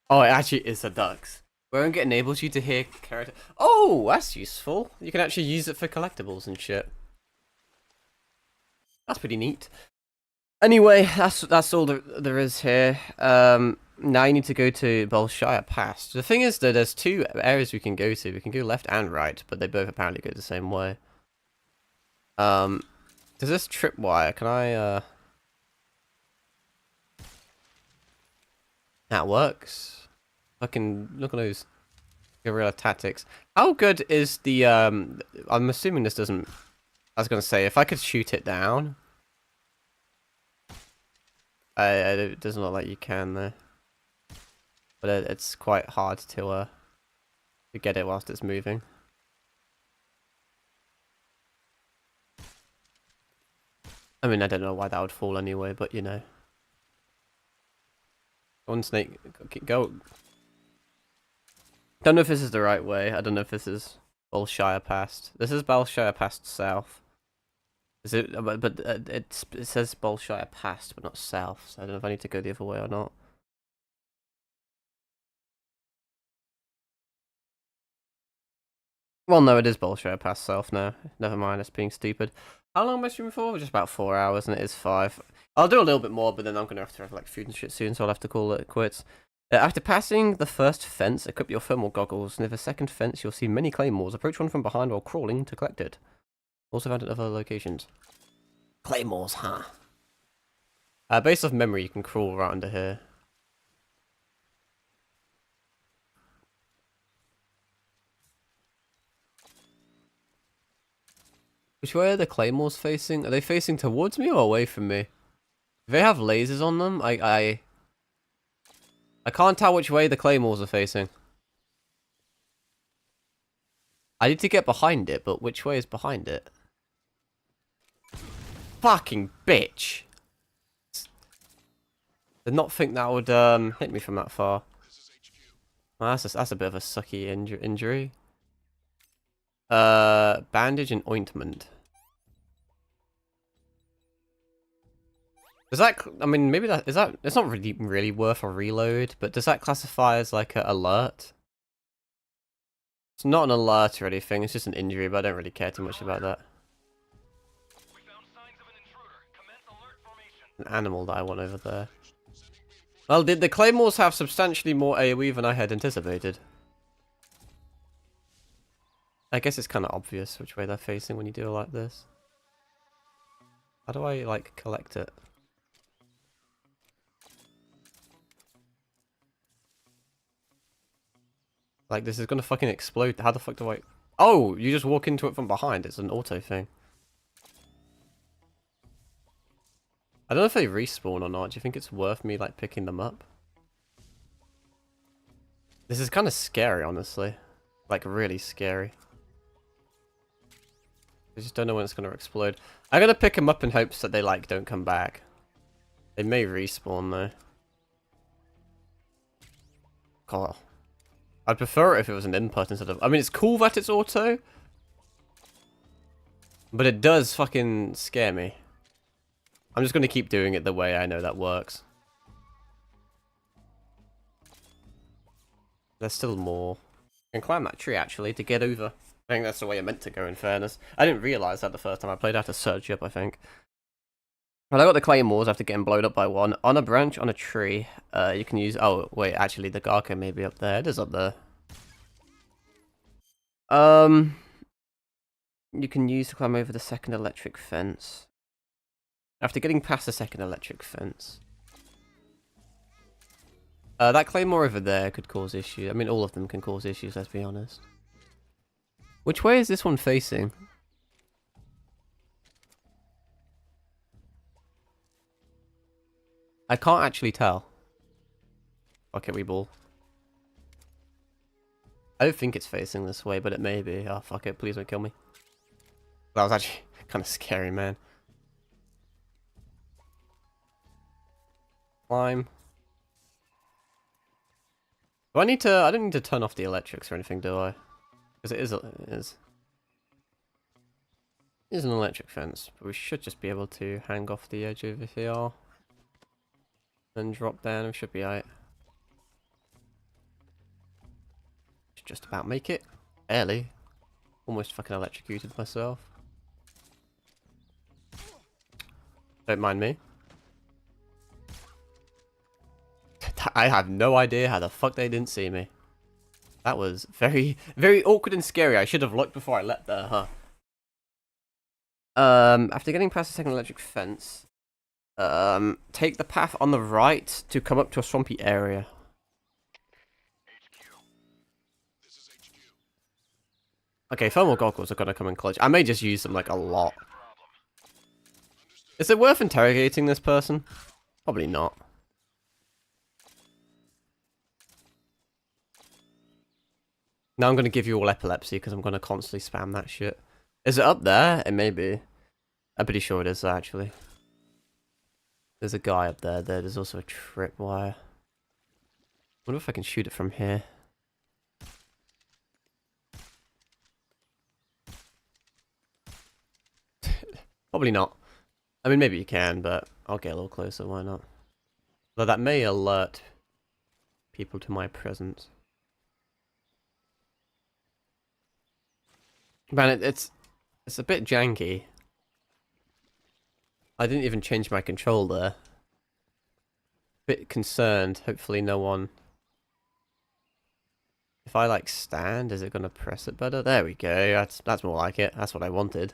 Oh, it actually is a ducks. Wearing it enables you to hear character... Oh, that's useful. You can actually use it for collectibles and shit. That's pretty neat. Anyway, that's all there is here. Now you need to go to Bolshaya Pass. The thing is that there's 2 areas we can go to. We can go left and right, but they both apparently go the same way. Does this tripwire, can I, That works. Fucking, look at those guerrilla tactics. How good is the, I'm assuming this doesn't... I was gonna say, if I could shoot it down... It doesn't look like you can though. But it's quite hard to get it whilst it's moving. I mean, I don't know why that would fall anyway, but you know. One snake, go. Don't know if this is the right way. I don't know if this is Bolshire Past. This is Bolshire Past South. Is it? But it says Bolshire Past, but not South. So I don't know if I need to go the other way or not. Well, no, it is Bolshire Past South now. Never mind, it's being stupid. How long am I streaming for? Just about 4 hours, and it is 5. I'll do a little bit more, but then I'm gonna have to have like food and shit soon, so I'll have to call it quits. After passing the first fence, equip your thermal goggles. Near the second fence, you'll see many claymores. Approach one from behind while crawling to collect it. Also found at other locations. Claymores, huh? Based off memory, you can crawl right under here. Which way are the claymores facing? Are they facing towards me or away from me? Do they have lasers on them? I can't tell which way the claymores are facing. I need to get behind it, but which way is behind it? Fucking bitch! Did not think that would hit me from that far. Well, that's a bit of a sucky injury. Bandage and ointment. Does that? I mean, maybe that is that. It's not really worth a reload, but does that classify as like an alert? It's not an alert or anything. It's just an injury, but I don't really care too much about that. An animal that I want over there. Well, did the claymores have substantially more AoE than I had anticipated? I guess it's kind of obvious which way they're facing when you do it like this. How do I, like, collect it? Like, this is gonna fucking explode. How the fuck do I... Oh! You just walk into it from behind. It's an auto thing. I don't know if they respawn or not. Do you think it's worth me, like, picking them up? This is kind of scary, honestly. Like, really scary. I just don't know when it's going to explode. I'm going to pick them up in hopes that they, like, don't come back. They may respawn, though. God. I'd prefer it if it was an input instead of... I mean, it's cool that it's auto. But it does fucking scare me. I'm just going to keep doing it the way I know that works. There's still more. I can climb that tree, actually, to get over. I think that's the way it meant to go, in fairness. I didn't realise that the first time I played. I had to search up, I think. Well, I got the claymores after getting blown up by one. On a branch, on a tree, you can use... Oh, wait, actually, the Garco may be up there. It is up there. You can use to climb over the second electric fence. After getting past the second electric fence. That claymore over there could cause issues. I mean, all of them can cause issues, let's be honest. Which way is this one facing? I can't actually tell. Okay, we ball. I don't think it's facing this way, but it may be. Oh, fuck it. Please don't kill me. That was actually kind of scary, man. Climb. Do I need to... I don't need to turn off the electrics or anything, do I? Because it is an electric fence, but we should just be able to hang off the edge over here. And drop down, we should be alright. Should just about make it. Barely. Almost fucking electrocuted myself. Don't mind me. I have no idea how the fuck they didn't see me. That was very, very awkward and scary. I should have looked before I leapt there, huh? After getting past the second electric fence, take the path on the right to come up to a swampy area. Okay, thermal goggles are gonna come in clutch. I may just use them like a lot. Is it worth interrogating this person? Probably not. Now I'm going to give you all epilepsy because I'm going to constantly spam that shit. Is it up there? It may be. I'm pretty sure it is, actually. There's a guy up there. There's also a tripwire. I wonder if I can shoot it from here. Probably not. I mean, maybe you can, but I'll get a little closer. Why not? Though that may alert people to my presence. Man, it's a bit janky. I didn't even change my control there. Bit concerned. Hopefully no one... If I like stand, is it gonna press it better? There we go. That's more like it. That's what I wanted.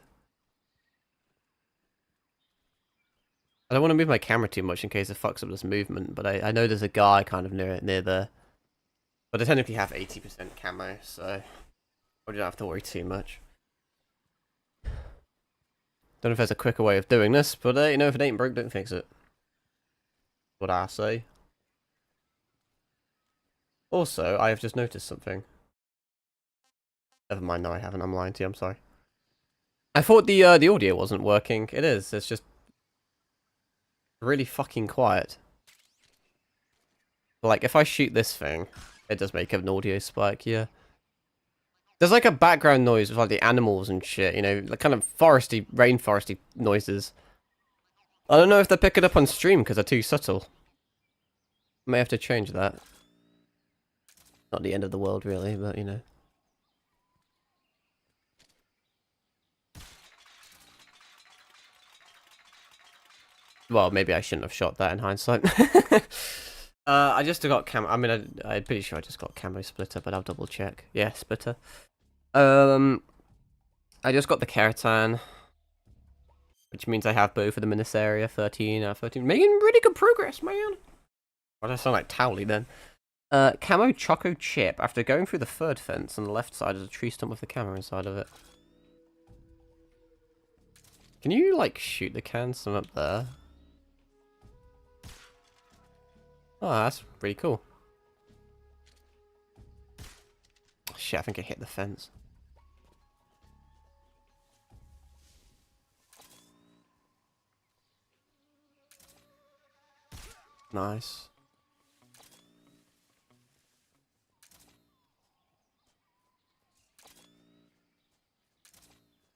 I don't want to move my camera too much in case it fucks up this movement, but I know there's a guy kind of near there. But I technically have 80% camo, so I don't have to worry too much. Don't know if there's a quicker way of doing this, but you know, if it ain't broke, don't fix it. What I say. Also, I have just noticed something. Never mind, no I haven't, I'm lying to you, I'm sorry. I thought the audio wasn't working. It is, it's just really fucking quiet. Like, if I shoot this thing, it does make an audio spike, yeah. There's like a background noise with like the animals and shit, you know, like kind of foresty, rainforesty noises. I don't know if they're picking up on stream because they're too subtle. May have to change that. Not the end of the world really, but you know. Well, maybe I shouldn't have shot that in hindsight. I just got camo. I mean, I'm pretty sure I just got camo splitter, but I'll double check. Yeah, splitter. I just got the Keratan, which means I have both of them in this area. 13 out of 13, making really good progress, man. Why do I sound like Towley then? Camo Choco Chip. After going through the third fence on the left side, there's a tree stump with the camera inside of it. Can you like shoot the cans from up there? Oh, that's pretty cool. Shit, I think I hit the fence. Nice.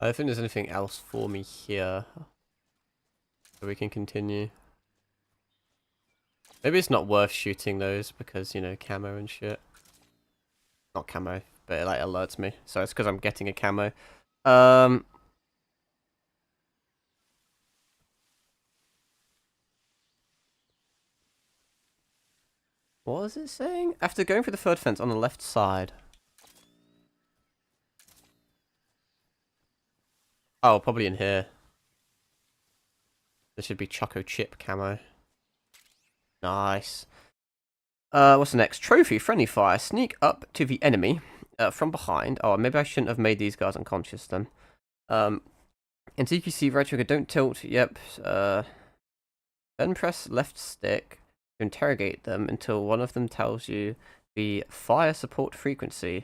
I don't think there's anything else for me here. So we can continue. Maybe it's not worth shooting those because, you know, camo and shit. Not camo, but it like alerts me. So it's because I'm getting a camo. What was it saying? After going through the third fence on the left side. Oh, probably in here. There should be Choco Chip camo. Nice. What's the next? Trophy, friendly fire. Sneak up to the enemy from behind. Oh, maybe I shouldn't have made these guys unconscious then. In TPC, right trigger, don't tilt. Yep. Then press left stick to interrogate them until one of them tells you the fire support frequency.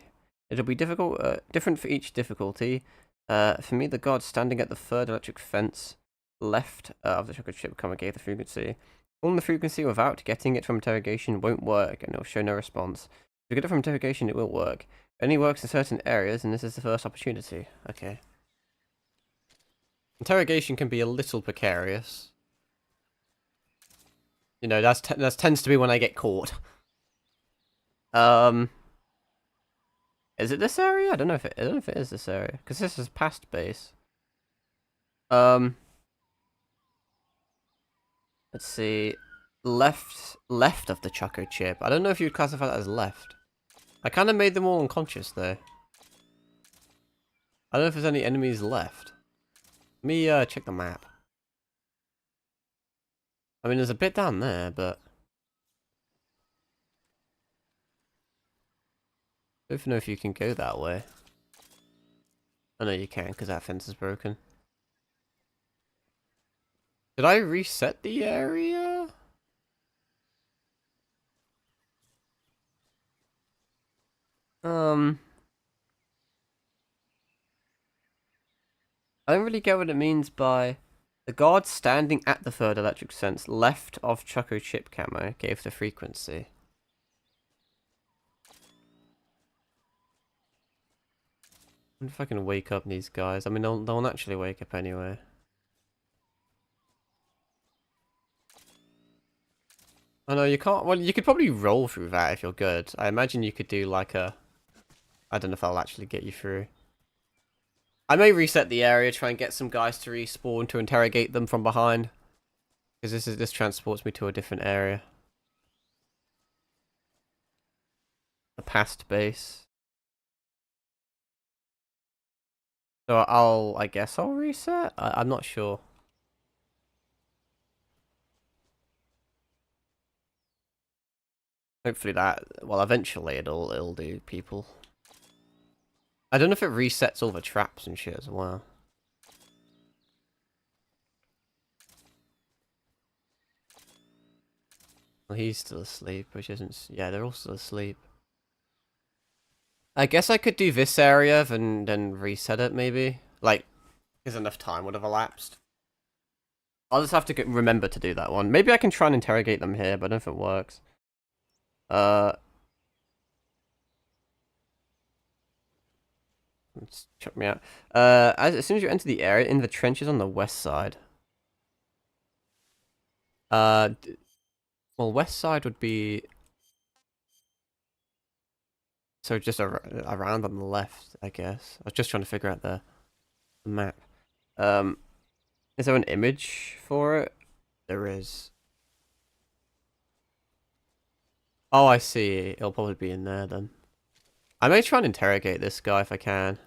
It'll be difficult, different for each difficulty. For me, the guard standing at the third electric fence left of the Choco Chip camera gave the frequency. Calling the frequency without getting it from interrogation won't work, and it'll show no response. If you get it from interrogation, it will work. It only works in certain areas, and this is the first opportunity. Okay. Interrogation can be a little precarious. You know, that tends to be when I get caught. Is it this area? I don't know if it is this area, because this is past base. Let's see. Left of the Choco Chip. I don't know if you'd classify that as left. I kind of made them all unconscious though. I don't know if there's any enemies left. Let me check the map. I mean, there's a bit down there, but I don't know if you can go that way. I know you can, because that fence is broken. Did I reset the area? I don't really get what it means by the guard standing at the third electric sense left of Choco Chip camo gave the frequency. I wonder if I can wake up these guys. I mean, they'll naturally wake up anyway. Oh no, you can't. Well, you could probably roll through that if you're good. I imagine you could do like a... I don't know if I'll actually get you through. I may reset the area, try and get some guys to respawn to interrogate them from behind. Because this transports me to a different area. The past base. So I guess I'll reset? I'm not sure. Hopefully well, eventually it'll do, people. I don't know if it resets all the traps and shit as well. Well, he's still asleep, which isn't... Yeah, they're all still asleep. I guess I could do this area, then reset it, maybe? Like, because enough time would have elapsed. I'll just have to remember to do that one. Maybe I can try and interrogate them here, but I don't know if it works. Let's check me out. As soon as you enter the area, in the trenches on the west side. Well, west side would be... So just around on the left, I guess. I was just trying to figure out the map. Is there an image for it? There is. Oh, I see. It'll probably be in there then. I may try and interrogate this guy if I can.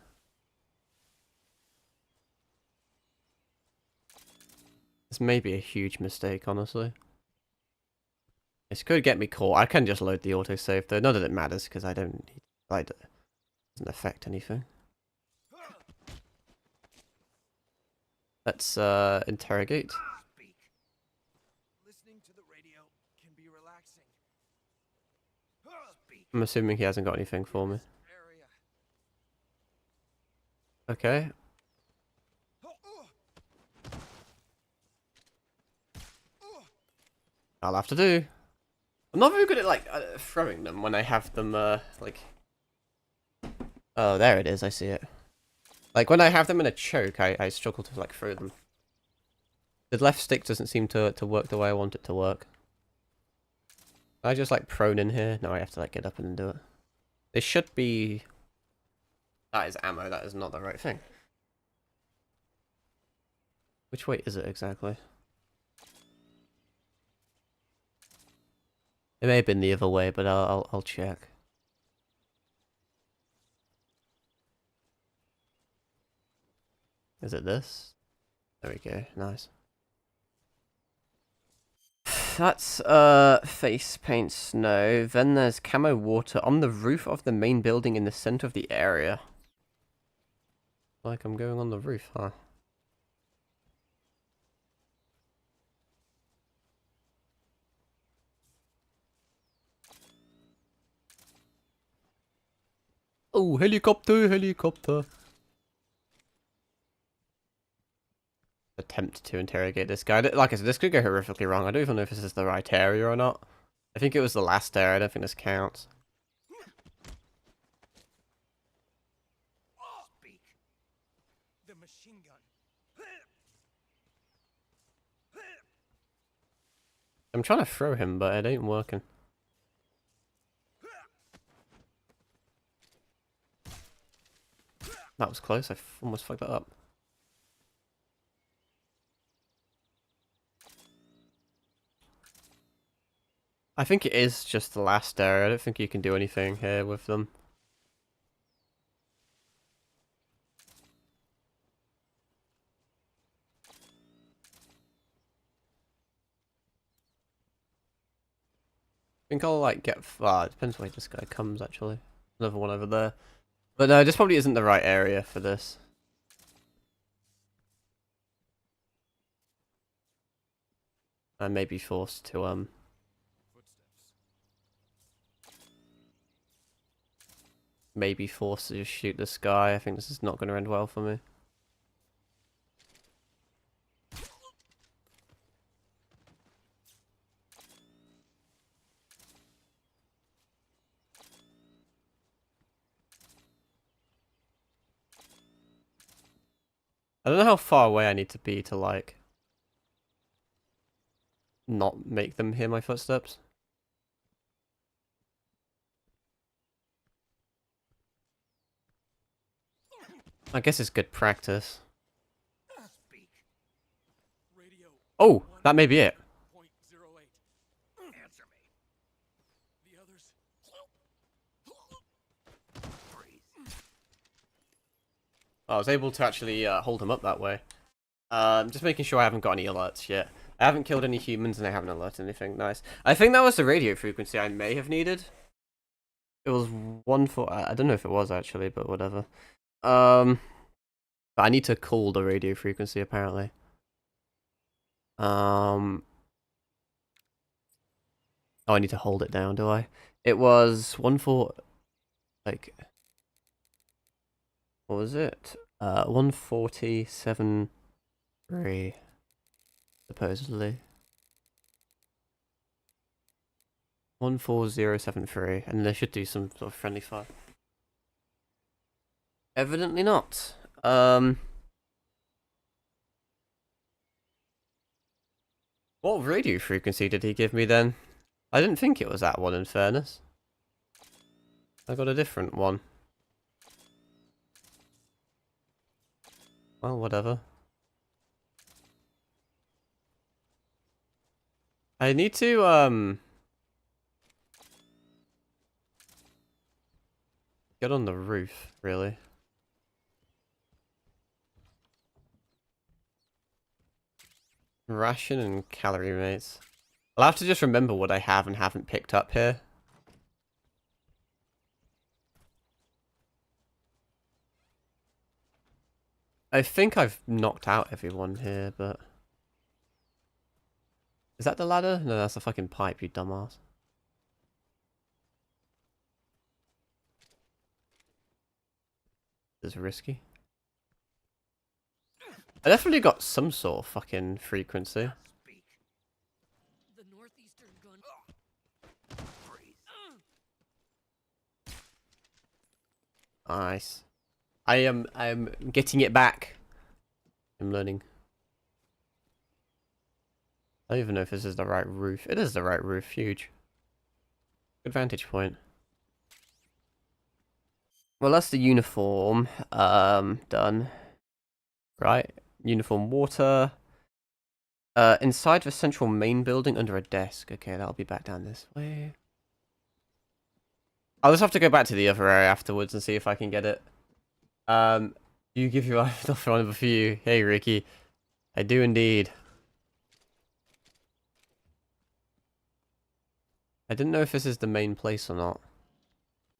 This may be a huge mistake, honestly. This could get me caught. I can just load the autosave though. Not that it matters because I don't need... Like, it doesn't affect anything. Let's interrogate. Listening to the radio can be relaxing. I'm assuming he hasn't got anything for me. Okay. I'll have to do. I'm not very good at like throwing them when I have them like... Oh, there it is. I see it. Like when I have them in a choke, I struggle to like throw them. The left stick doesn't seem to work the way I want it to work. I just like prone in here. No, I have to like get up and do it. This should be... That is ammo. That is not the right thing. Which way is it exactly? It may have been the other way, but I'll check. Is it this? There we go. Nice. That's face paint snow. Then there's camo water on the roof of the main building in the center of the area. Like I'm going on the roof, huh? Oh, helicopter, helicopter. Attempt to interrogate this guy. Like I said, this could go horrifically wrong. I don't even know if this is the right area or not. I think it was the last area. I don't think this counts. The machine gun. I'm trying to throw him, but it ain't working. That was close. I almost fucked that up. I think it is just the last area. I don't think you can do anything here with them. I think I'll like get... it depends where this guy comes actually. Another one over there. But no, this probably isn't the right area for this. I may be forced to maybe forced to just shoot this guy. I think this is not going to end well for me. I don't know how far away I need to be to, like, not make them hear my footsteps. I guess it's good practice. Oh, that may be it. Answer me. The others. I was able to actually hold him up that way. Just making sure I haven't got any alerts yet. I haven't killed any humans and I haven't alerted anything. Nice. I think that was the radio frequency I may have needed. It was 1-4. I don't know if it was actually, but whatever. But I need to call the radio frequency apparently. Oh, I need to hold it down, do I? It was 1-4. Like, what was it? 147.3 supposedly. 14073, and they should do some sort of friendly fire. Evidently not. What radio frequency did he give me then? I didn't think it was that one, in fairness. I got a different one. Well, whatever. I need to, get on the roof, really. Ration and calorie mates. I'll have to just remember what I have and haven't picked up here. I think I've knocked out everyone here, but... Is that the ladder? No, that's a fucking pipe, you dumbass. This is risky. I definitely got some sort of fucking frequency. The northeastern gun. Nice. I am getting it back. I'm learning. I don't even know if this is the right roof. It is the right roof. Huge. Good vantage point. Well, that's the uniform. Done. Right. Uniform water. Inside the central main building under a desk. Okay, that'll be back down this way. I'll just have to go back to the other area afterwards and see if I can get it. You give your life one of a few. Hey, Ricky. I do indeed. I didn't know if this is the main place or not.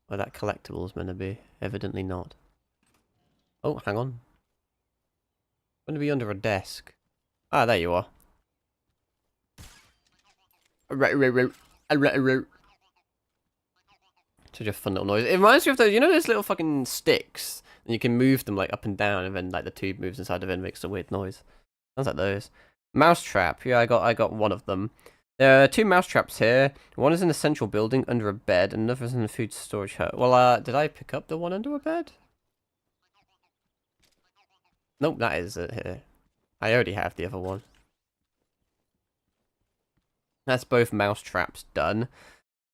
Where that collectible's meant to be. Evidently not. Oh, hang on. Going to be under a desk. Ah, there you are. Such a fun little noise. It reminds me of those, you know, those little fucking sticks, and you can move them like up and down, and then like the tube moves inside of it and makes a weird noise. Sounds like those. Mousetrap. Yeah, I got one of them. There are two mousetraps here. One is in the central building under a bed, and another is in the food storage hut. Well, did I pick up the one under a bed? Nope, that is it here. I already have the other one. That's both mousetraps done.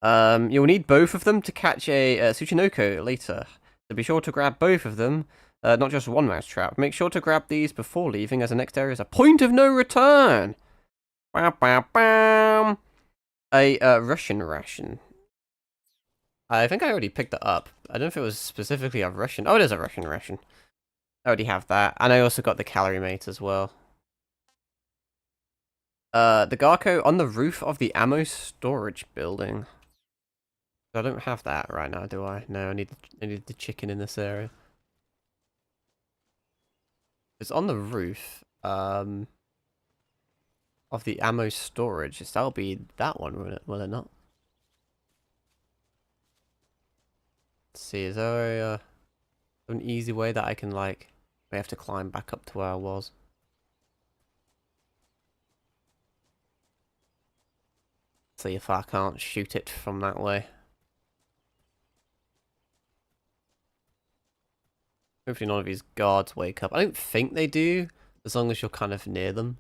You'll need both of them to catch a Tsuchinoko later. So be sure to grab both of them, not just one mousetrap. Make sure to grab these before leaving, as the next area is a point of no return. A Russian ration. I think I already picked that up. I don't know if it was specifically a Russian. Oh, it is a Russian ration. I already have that. And I also got the calorie mate as well. The Garco on the roof of the ammo storage building. I don't have that right now, do I? No, I need the chicken in this area. It's on the roof. Of the ammo storage. That'll be that one, will it not? Let's see, is there an easy way that I can, like... I have to climb back up to where I was. See if I can't shoot it from that way. Hopefully none of these guards wake up. I don't think they do, as long as you're kind of near them.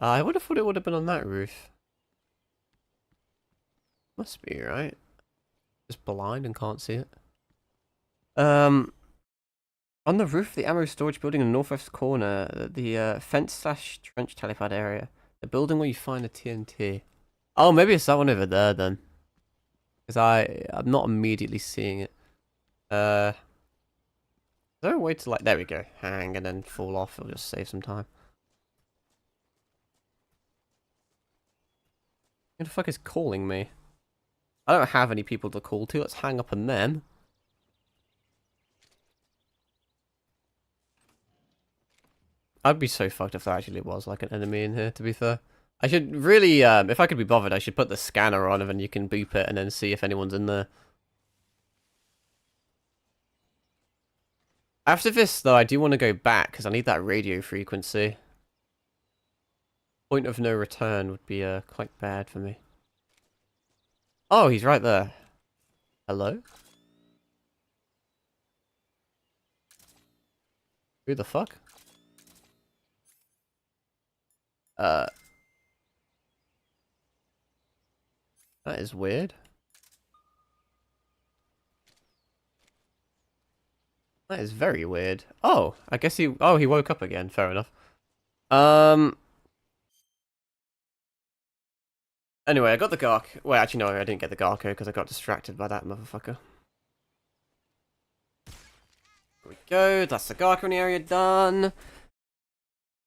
I would have thought it would have been on that roof. Must be, right? Just blind and can't see it. On the roof of the ammo storage building in the northwest corner, the fence/trench helipad area. The building where you find the TNT. Oh, maybe it's that one over there then. Because I'm not immediately seeing it. Is there a way to, like, there we go, hang and then fall off? It'll just save some time. Who the fuck is calling me? I don't have any people to call to. Let's hang up on them. I'd be so fucked if there actually was like an enemy in here, to be fair. I should really, if I could be bothered, I should put the scanner on and then you can boop it and then see if anyone's in there. After this, though, I do want to go back because I need that radio frequency. Point of no return would be quite bad for me. Oh, he's right there. Hello? Who the fuck? That is weird. That is very weird. Oh, I guess he woke up again. Fair enough. Anyway, I got the Gark. Well, actually, no, I didn't get the Garko because I got distracted by that motherfucker. There we go. That's the Garko in the area done.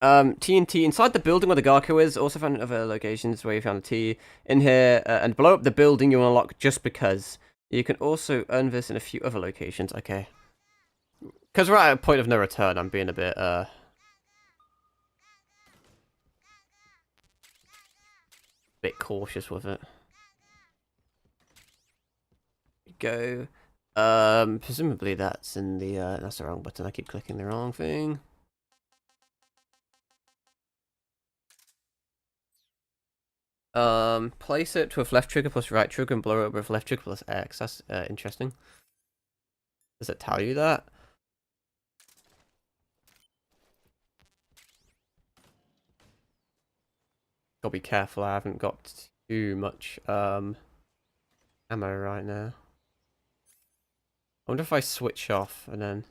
TNT inside the building where the Garko is. Also found in other locations where you found the T in here. And blow up the building you unlock just because. You can also earn this in a few other locations. Okay. Because we're at a point of no return, I'm being a bit, cautious with it. Go. Presumably that's in the, that's the wrong button. I keep clicking the wrong thing. Place it with left trigger plus right trigger and blow it with left trigger plus X. That's, interesting. Does it tell you that? Gotta be careful, I haven't got too much ammo right now. I wonder if I switch off and then...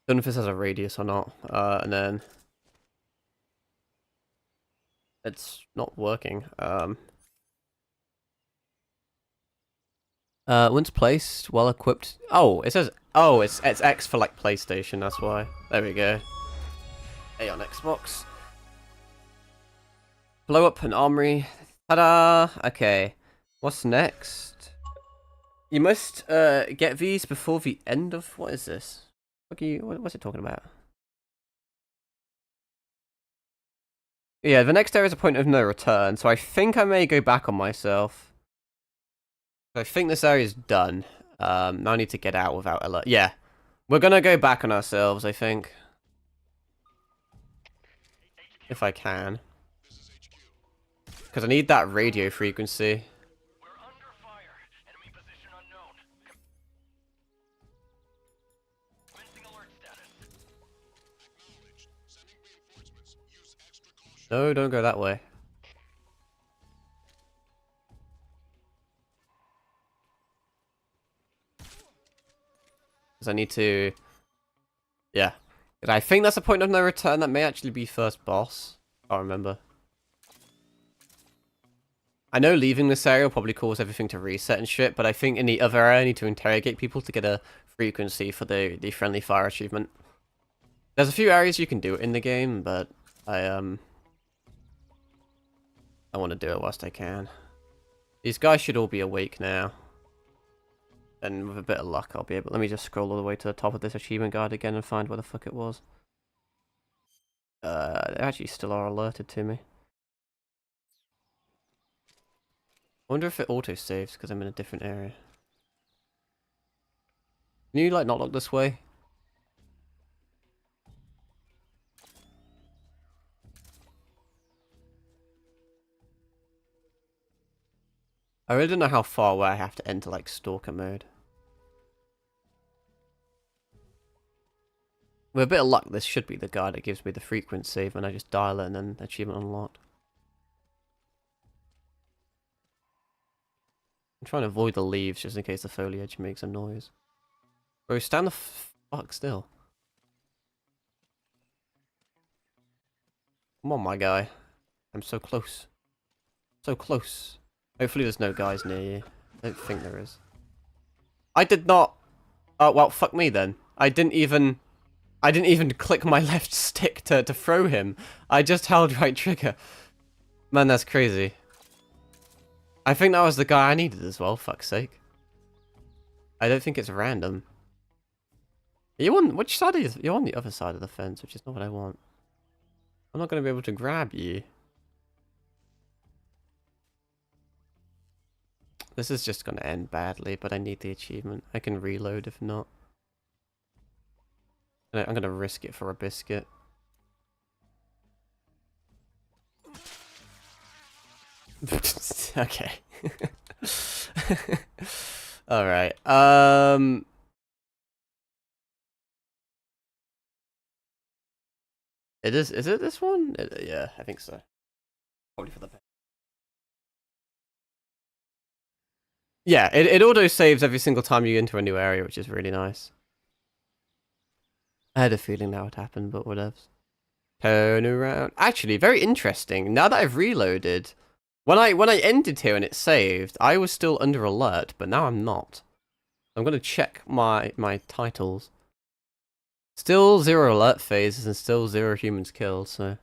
Don't know if this has a radius or not, and then... It's not working. Once placed, well equipped. Oh, it says. Oh, it's X for like PlayStation. That's why. There we go. A on Xbox. Blow up an armory. Ta-da! Okay. What's next? You must get these before the end of what is this? What's it talking about? Yeah, the next area is a point of no return, so I think I may go back on myself. I think this area is done. Now I need to get out without alert. Yeah, we're gonna go back on ourselves, I think. If I can. Because I need that radio frequency. We're under fire. Enemy position unknown. Commencing alert status. No, don't go that way. I need to... Yeah. I think that's a point of no return. That may actually be first boss. I remember. I know leaving this area will probably cause everything to reset and shit, but I think in the other area I need to interrogate people to get a frequency for the friendly fire achievement. There's a few areas you can do it in the game, but I want to do it whilst I can. These guys should all be awake now. And with a bit of luck, I'll be able... Let me just scroll all the way to the top of this achievement guide again and find where the fuck it was. They actually still are alerted to me. I wonder if it auto-saves because I'm in a different area. Can you, like, not look this way? I really don't know how far away I have to enter, like, stalker mode. With a bit of luck, this should be the guy that gives me the frequent save when I just dial it and then achievement unlocked. I'm trying to avoid the leaves just in case the foliage makes a noise. Bro, stand the fuck still. Come on, my guy. I'm so close. So close. Hopefully there's no guys near you. I don't think there is. I did not... Oh, well, fuck me then. I didn't even click my left stick to throw him. I just held right trigger. Man, that's crazy. I think that was the guy I needed as well, fuck's sake. I don't think it's random. Are you on... Which side are you? You're on the other side of the fence, which is not what I want. I'm not going to be able to grab you. This is just going to end badly, but I need the achievement. I can reload if not. I'm going to risk it for a biscuit. Okay. Alright. Is it this one? Yeah, I think so. Probably for the best. Yeah, it auto saves every single time you enter a new area, which is really nice. I had a feeling that would happen, but whatever. Turn around. Actually, very interesting. Now that I've reloaded, when I ended here and it saved, I was still under alert, but now I'm not. I'm gonna check my titles. Still 0 alert phases and still 0 humans killed, so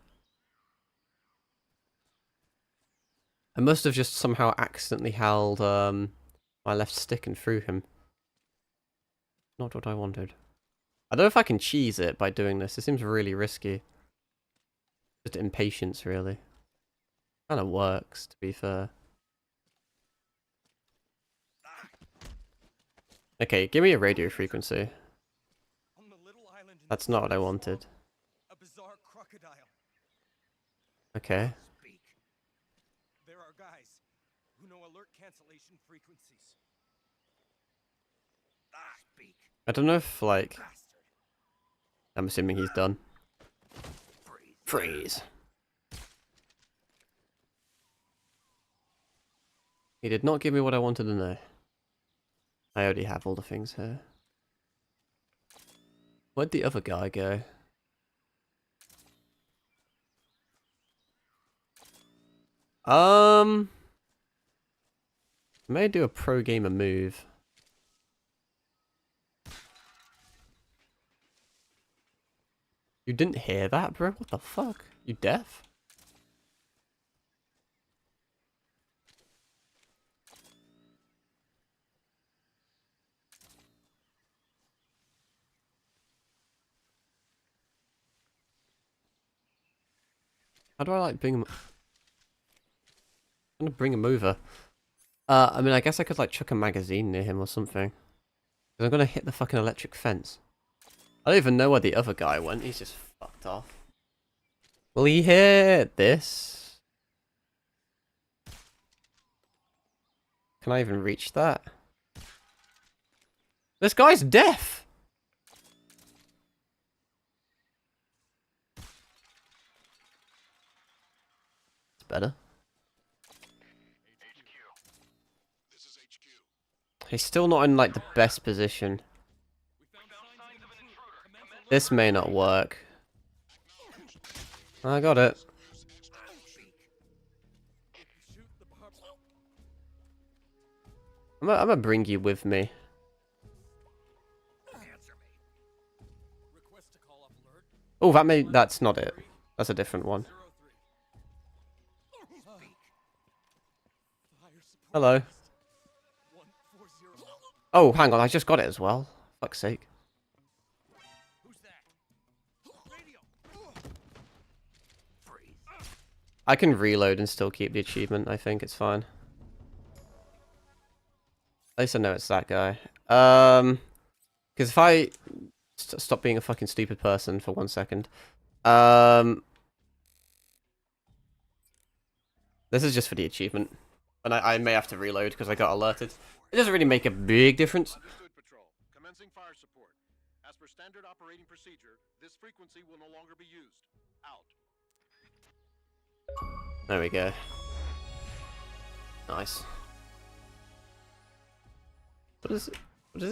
I must have just somehow accidentally held my left stick and threw him. Not what I wanted. I don't know if I can cheese it by doing this. It seems really risky. Just impatience, really. Kind of works, to be fair. Okay, give me a radio frequency. That's not what I wanted. A bizarre crocodile. Okay. There are guys who know alert cancellation frequencies. Speak. I don't know if, like... I'm assuming he's done. Freeze. He did not give me what I wanted to know. I already have all the things here. Where'd the other guy go? I may do a pro gamer move. You didn't hear that, bro? What the fuck? You deaf? How do I like bring him? I'm gonna bring him over. I mean, I guess I could like chuck a magazine near him or something. 'Cause I'm gonna hit the fucking electric fence. I don't even know where the other guy went. He's just fucked off. Will he hear this? Can I even reach that? This guy's deaf! It's better. He's still not in like the best position. This may not work. I got it. I'm gonna bring you with me. Oh, that's not it. That's a different one. Hello. Oh, hang on, I just got it as well. Fuck's sake. I can reload and still keep the achievement, I think it's fine. At least I know it's that guy. Because if I stop being a fucking stupid person for 1 second. This is just for the achievement. And I may have to reload because I got alerted. It doesn't really make a big difference. Understood, Patrol. Commencing fire support. As per standard operating procedure, this frequency will no longer be used. Out. There we go. Nice. What does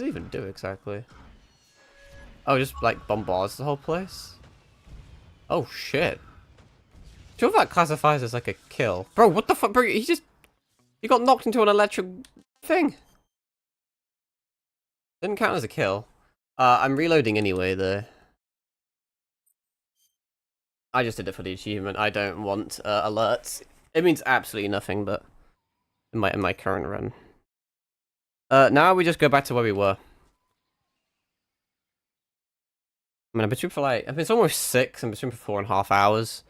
it even do exactly? Oh, just like bombards the whole place? Oh shit. Do you know if that classifies as like a kill? Bro, what the fuck, bro? He got knocked into an electric thing. Didn't count as a kill. I'm reloading anyway though. I just did it for the achievement. I don't want alerts. It means absolutely nothing, but in my current run. Now we just go back to where we were. I mean, I've been streaming for like, it's almost 6, and I've been streaming for 4.5 hours.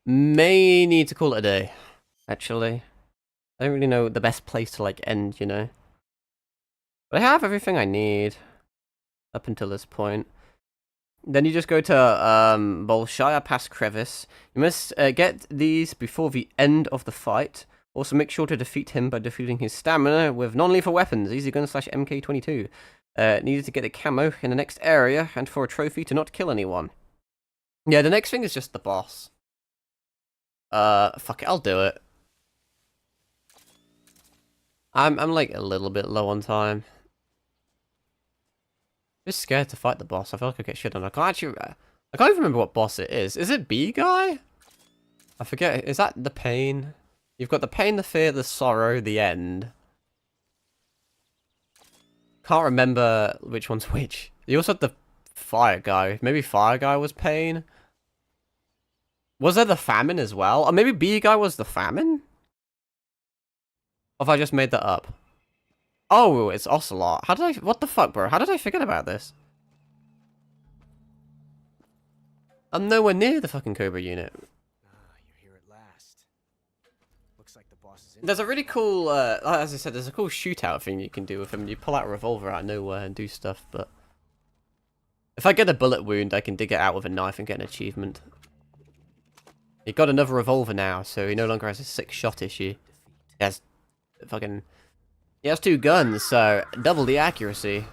May need to call it a day, actually. I don't really know the best place to like end, you know. But I have everything I need up until this point. Then you just go to Bolshaya Pass Crevice. You must get these before the end of the fight. Also, make sure to defeat him by defeating his stamina with non-lethal weapons. Easy gun / MK22. Needed to get a camo in the next area and for a trophy to not kill anyone. Yeah, the next thing is just the boss. Fuck it, I'll do it. I'm like a little bit low on time. Just scared to fight the boss. I feel like I get shit on. I can't even remember what boss it is. Is it B guy? I forget. Is that the pain? You've got the pain, the fear, the sorrow, the end. Can't remember which one's which. You also had the fire guy. Maybe fire guy was pain. Was there the famine as well? Or maybe B guy was the famine? Or have I just made that up? Oh, it's Ocelot. How did I... What the fuck, bro? How did I forget about this? I'm nowhere near the fucking Cobra unit. You're here at last. Looks like the boss is in. There's a really cool... as I said, there's a cool shootout thing you can do with him. You pull out a revolver out of nowhere and do stuff, but... If I get a bullet wound, I can dig it out with a knife and get an achievement. He got another revolver now, so he no longer has a 6-shot issue. He has fucking... He has 2 guns, so double the accuracy.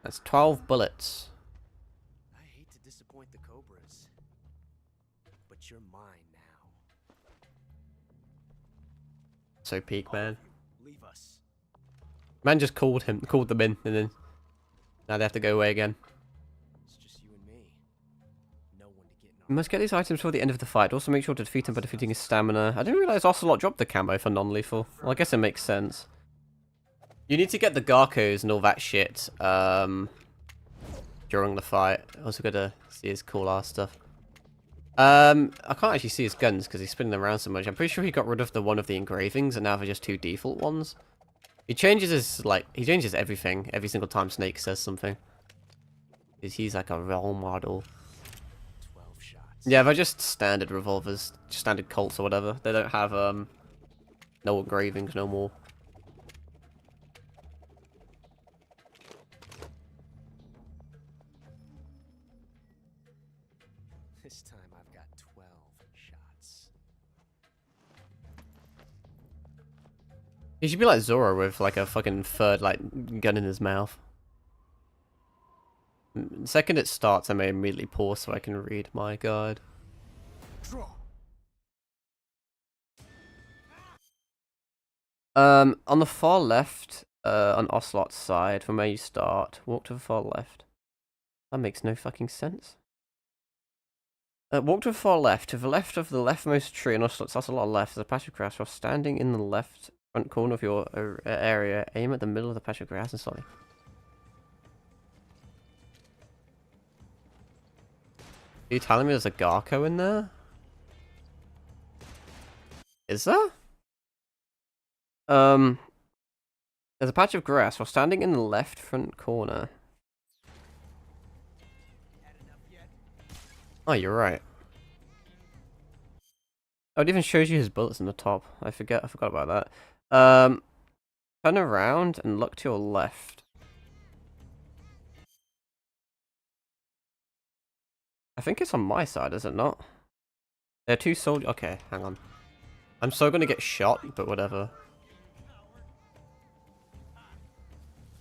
That's 12 bullets. I hate to disappoint the Cobras, but you're mine now. So peak, man. Leave us. Man just called them in, and then now they have to go away again. It's just you and me. No one to get You must get these items before the end of the fight. Also make sure to defeat him by defeating his stamina. I didn't realize Ocelot dropped the camo for non-lethal. Well, I guess it makes sense. You need to get the Garkos and all that shit during the fight. Also gotta see his cool ass stuff. I can't actually see his guns because he's spinning them around so much. I'm pretty sure he got rid of one of the engravings and now they're just 2 default ones. He changes his, he changes everything every single time Snake says something. He's like a role model. 12 shots. Yeah, they're just standard revolvers, just standard Colts or whatever. They don't have, no engravings no more. This time I've got 12 shots. He should be like Zoro with like a fucking third like gun in his mouth. The second it starts, I may immediately pause so I can read my guide. Draw. On the far left, on Ocelot's side, from where you start, walk to the far left. That makes no fucking sense. Walk to the far left. To the left of the leftmost tree on Ocelot's left, there's a patch of grass. While standing in the left front corner of your area, aim at the middle of the patch of grass and slowly. Are you telling me there's a Garko in there? Is there? There's a patch of grass while standing in the left front corner. Oh, you're right. Oh, it even shows you his bullets in the top. I forgot about that. Turn around and look to your left. I think it's on my side, is it not? There are two soldiers. Okay, hang on. I'm so gonna get shot, but whatever.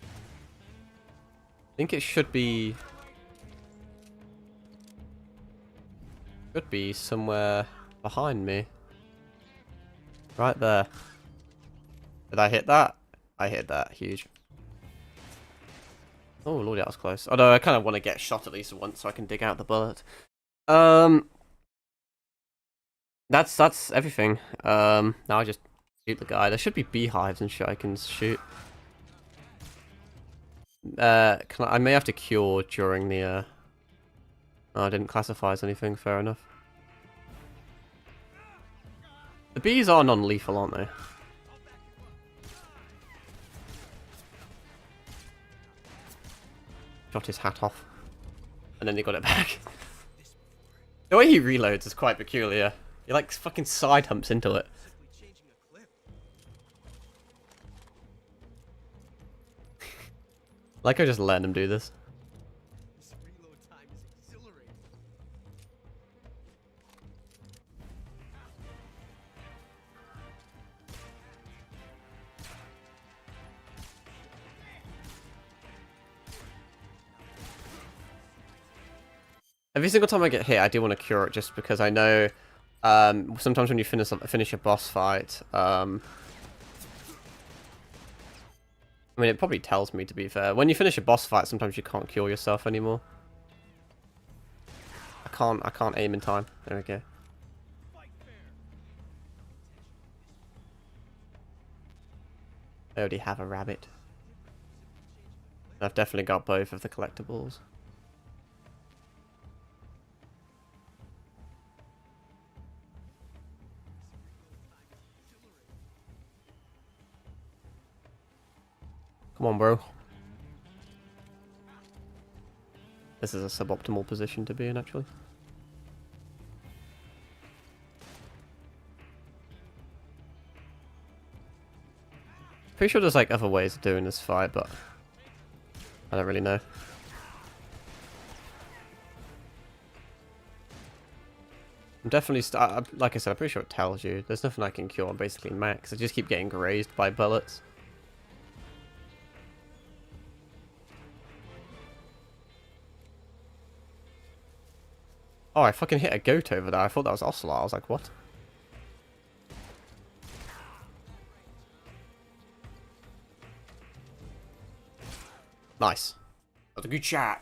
I think it should be somewhere behind me. Right there. Did I hit that? I hit that. Huge. Oh lord, that was close. Although I kind of want to get shot at least once so I can dig out the bullet. That's everything. Now I just shoot the guy. There should be beehives and shit I can shoot. I may have to cure during the oh, I didn't classify as anything, fair enough. The bees are non-lethal, aren't they? Shot his hat off. And then he got it back. The way he reloads is quite peculiar. He like fucking side humps into it. Like I just letting him do this. Every single time I get hit, I do want to cure it just because I know sometimes when you finish a boss fight, I mean, it probably tells me, to be fair. When you finish a boss fight, sometimes you can't cure yourself anymore. I can't aim in time. There we go. I already have a rabbit. I've definitely got both of the collectibles. Come on, bro. This is a suboptimal position to be in, actually. Pretty sure there's like other ways of doing this fight, but I don't really know. I'm definitely like I said, I'm pretty sure it tells you. There's nothing I can cure. I'm basically max. I just keep getting grazed by bullets. Oh, I fucking hit a goat over there. I thought that was Ocelot. I was like, what? Nice. That was a good shot.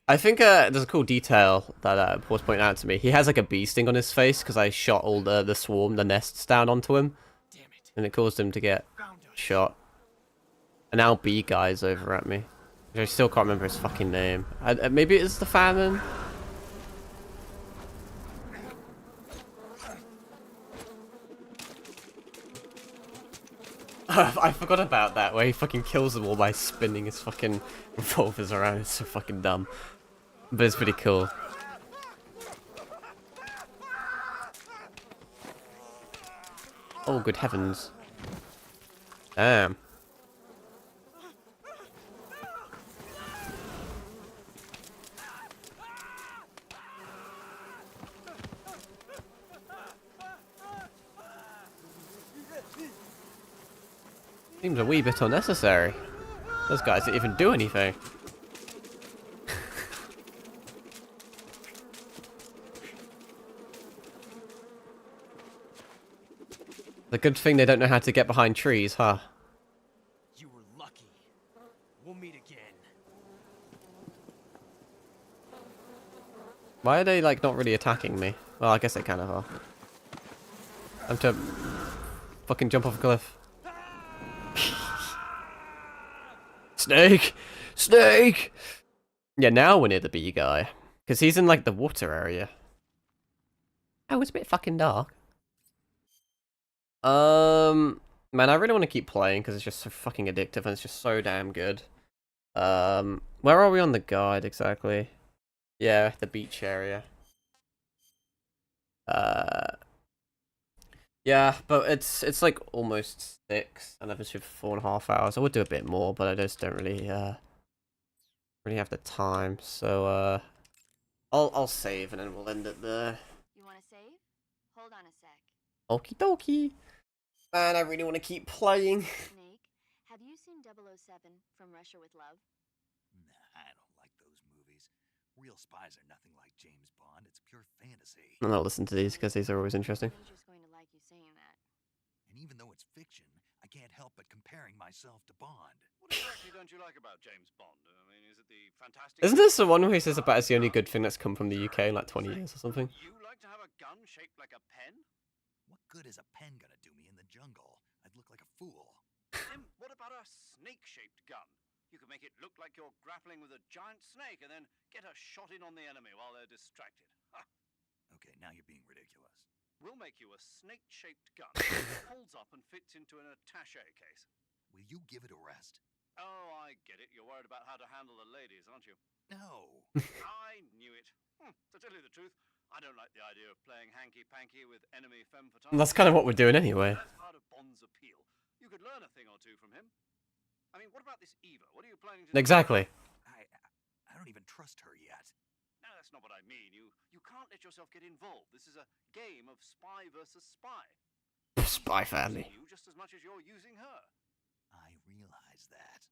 I think there's a cool detail that was pointed out to me. He has like a bee sting on his face because I shot all the swarm, the nests down onto him. And it caused him to get shot. And now bee guy's over at me. I still can't remember his fucking name. Maybe it is the famine? I forgot about that, where he fucking kills them all by spinning his fucking revolvers around. It's so fucking dumb. But it's pretty cool. Oh, good heavens. Damn. Seems a wee bit unnecessary. Those guys didn't even do anything. The good thing they don't know how to get behind trees, huh? You were lucky. We'll meet again. Why are they, like, not really attacking me? Well, I guess they kind of are. I'm to fucking jump off a cliff. Snake! Snake! Yeah, now we're near the bee guy. Because he's in, like, the water area. Oh, it's a bit fucking dark. Man, I really want to keep playing because it's just so fucking addictive and it's just so damn good. Where are we on the guide exactly? Yeah, the beach area. Yeah, but it's like almost 6, and I've been streaming for 4.5 hours. I would do a bit more, but I just don't really really have the time. So I'll save and then we'll end it there. You want to save? Hold on a sec. Okie dokie. Man, I really want to keep playing. Snake, have you seen 007 From Russia with Love? Nah, I don't like those movies. Real spies are nothing like James Bond. It's pure fantasy. And I'll listen to these because these are always interesting. Major's going to like you saying that. And even though it's fiction, I can't help but comparing myself to Bond. What exactly don't you like about James Bond? I mean, is it the fantastic... Isn't this the one where he says about it's the only good thing that's come from the UK in like 20 years or something? You like to have a gun shaped like a pen? What good is a pen gonna do me in the jungle? I'd look like a fool. Tim, what about a snake-shaped gun? You could make it look like you're grappling with a giant snake and then get a shot in on the enemy while they're distracted. Ha! Okay, now you're being ridiculous. We'll make you a snake-shaped gun that holds up and fits into an attaché case. Will you give it a rest? Oh, I get it. You're worried about how to handle the ladies, aren't you? No. I knew it. To tell you the truth, I don't like the idea of playing hanky-panky with enemy femme fatale. That's kind of what we're doing anyway. That's part of Bond's appeal. You could learn a thing or two from him. I mean, what about this Eva? What are you planning to do? Exactly. I don't even trust her yet. No, that's not what I mean. You can't let yourself get involved. This is a game of spy versus spy. Spy family. You just as much as you're using her. I realize that.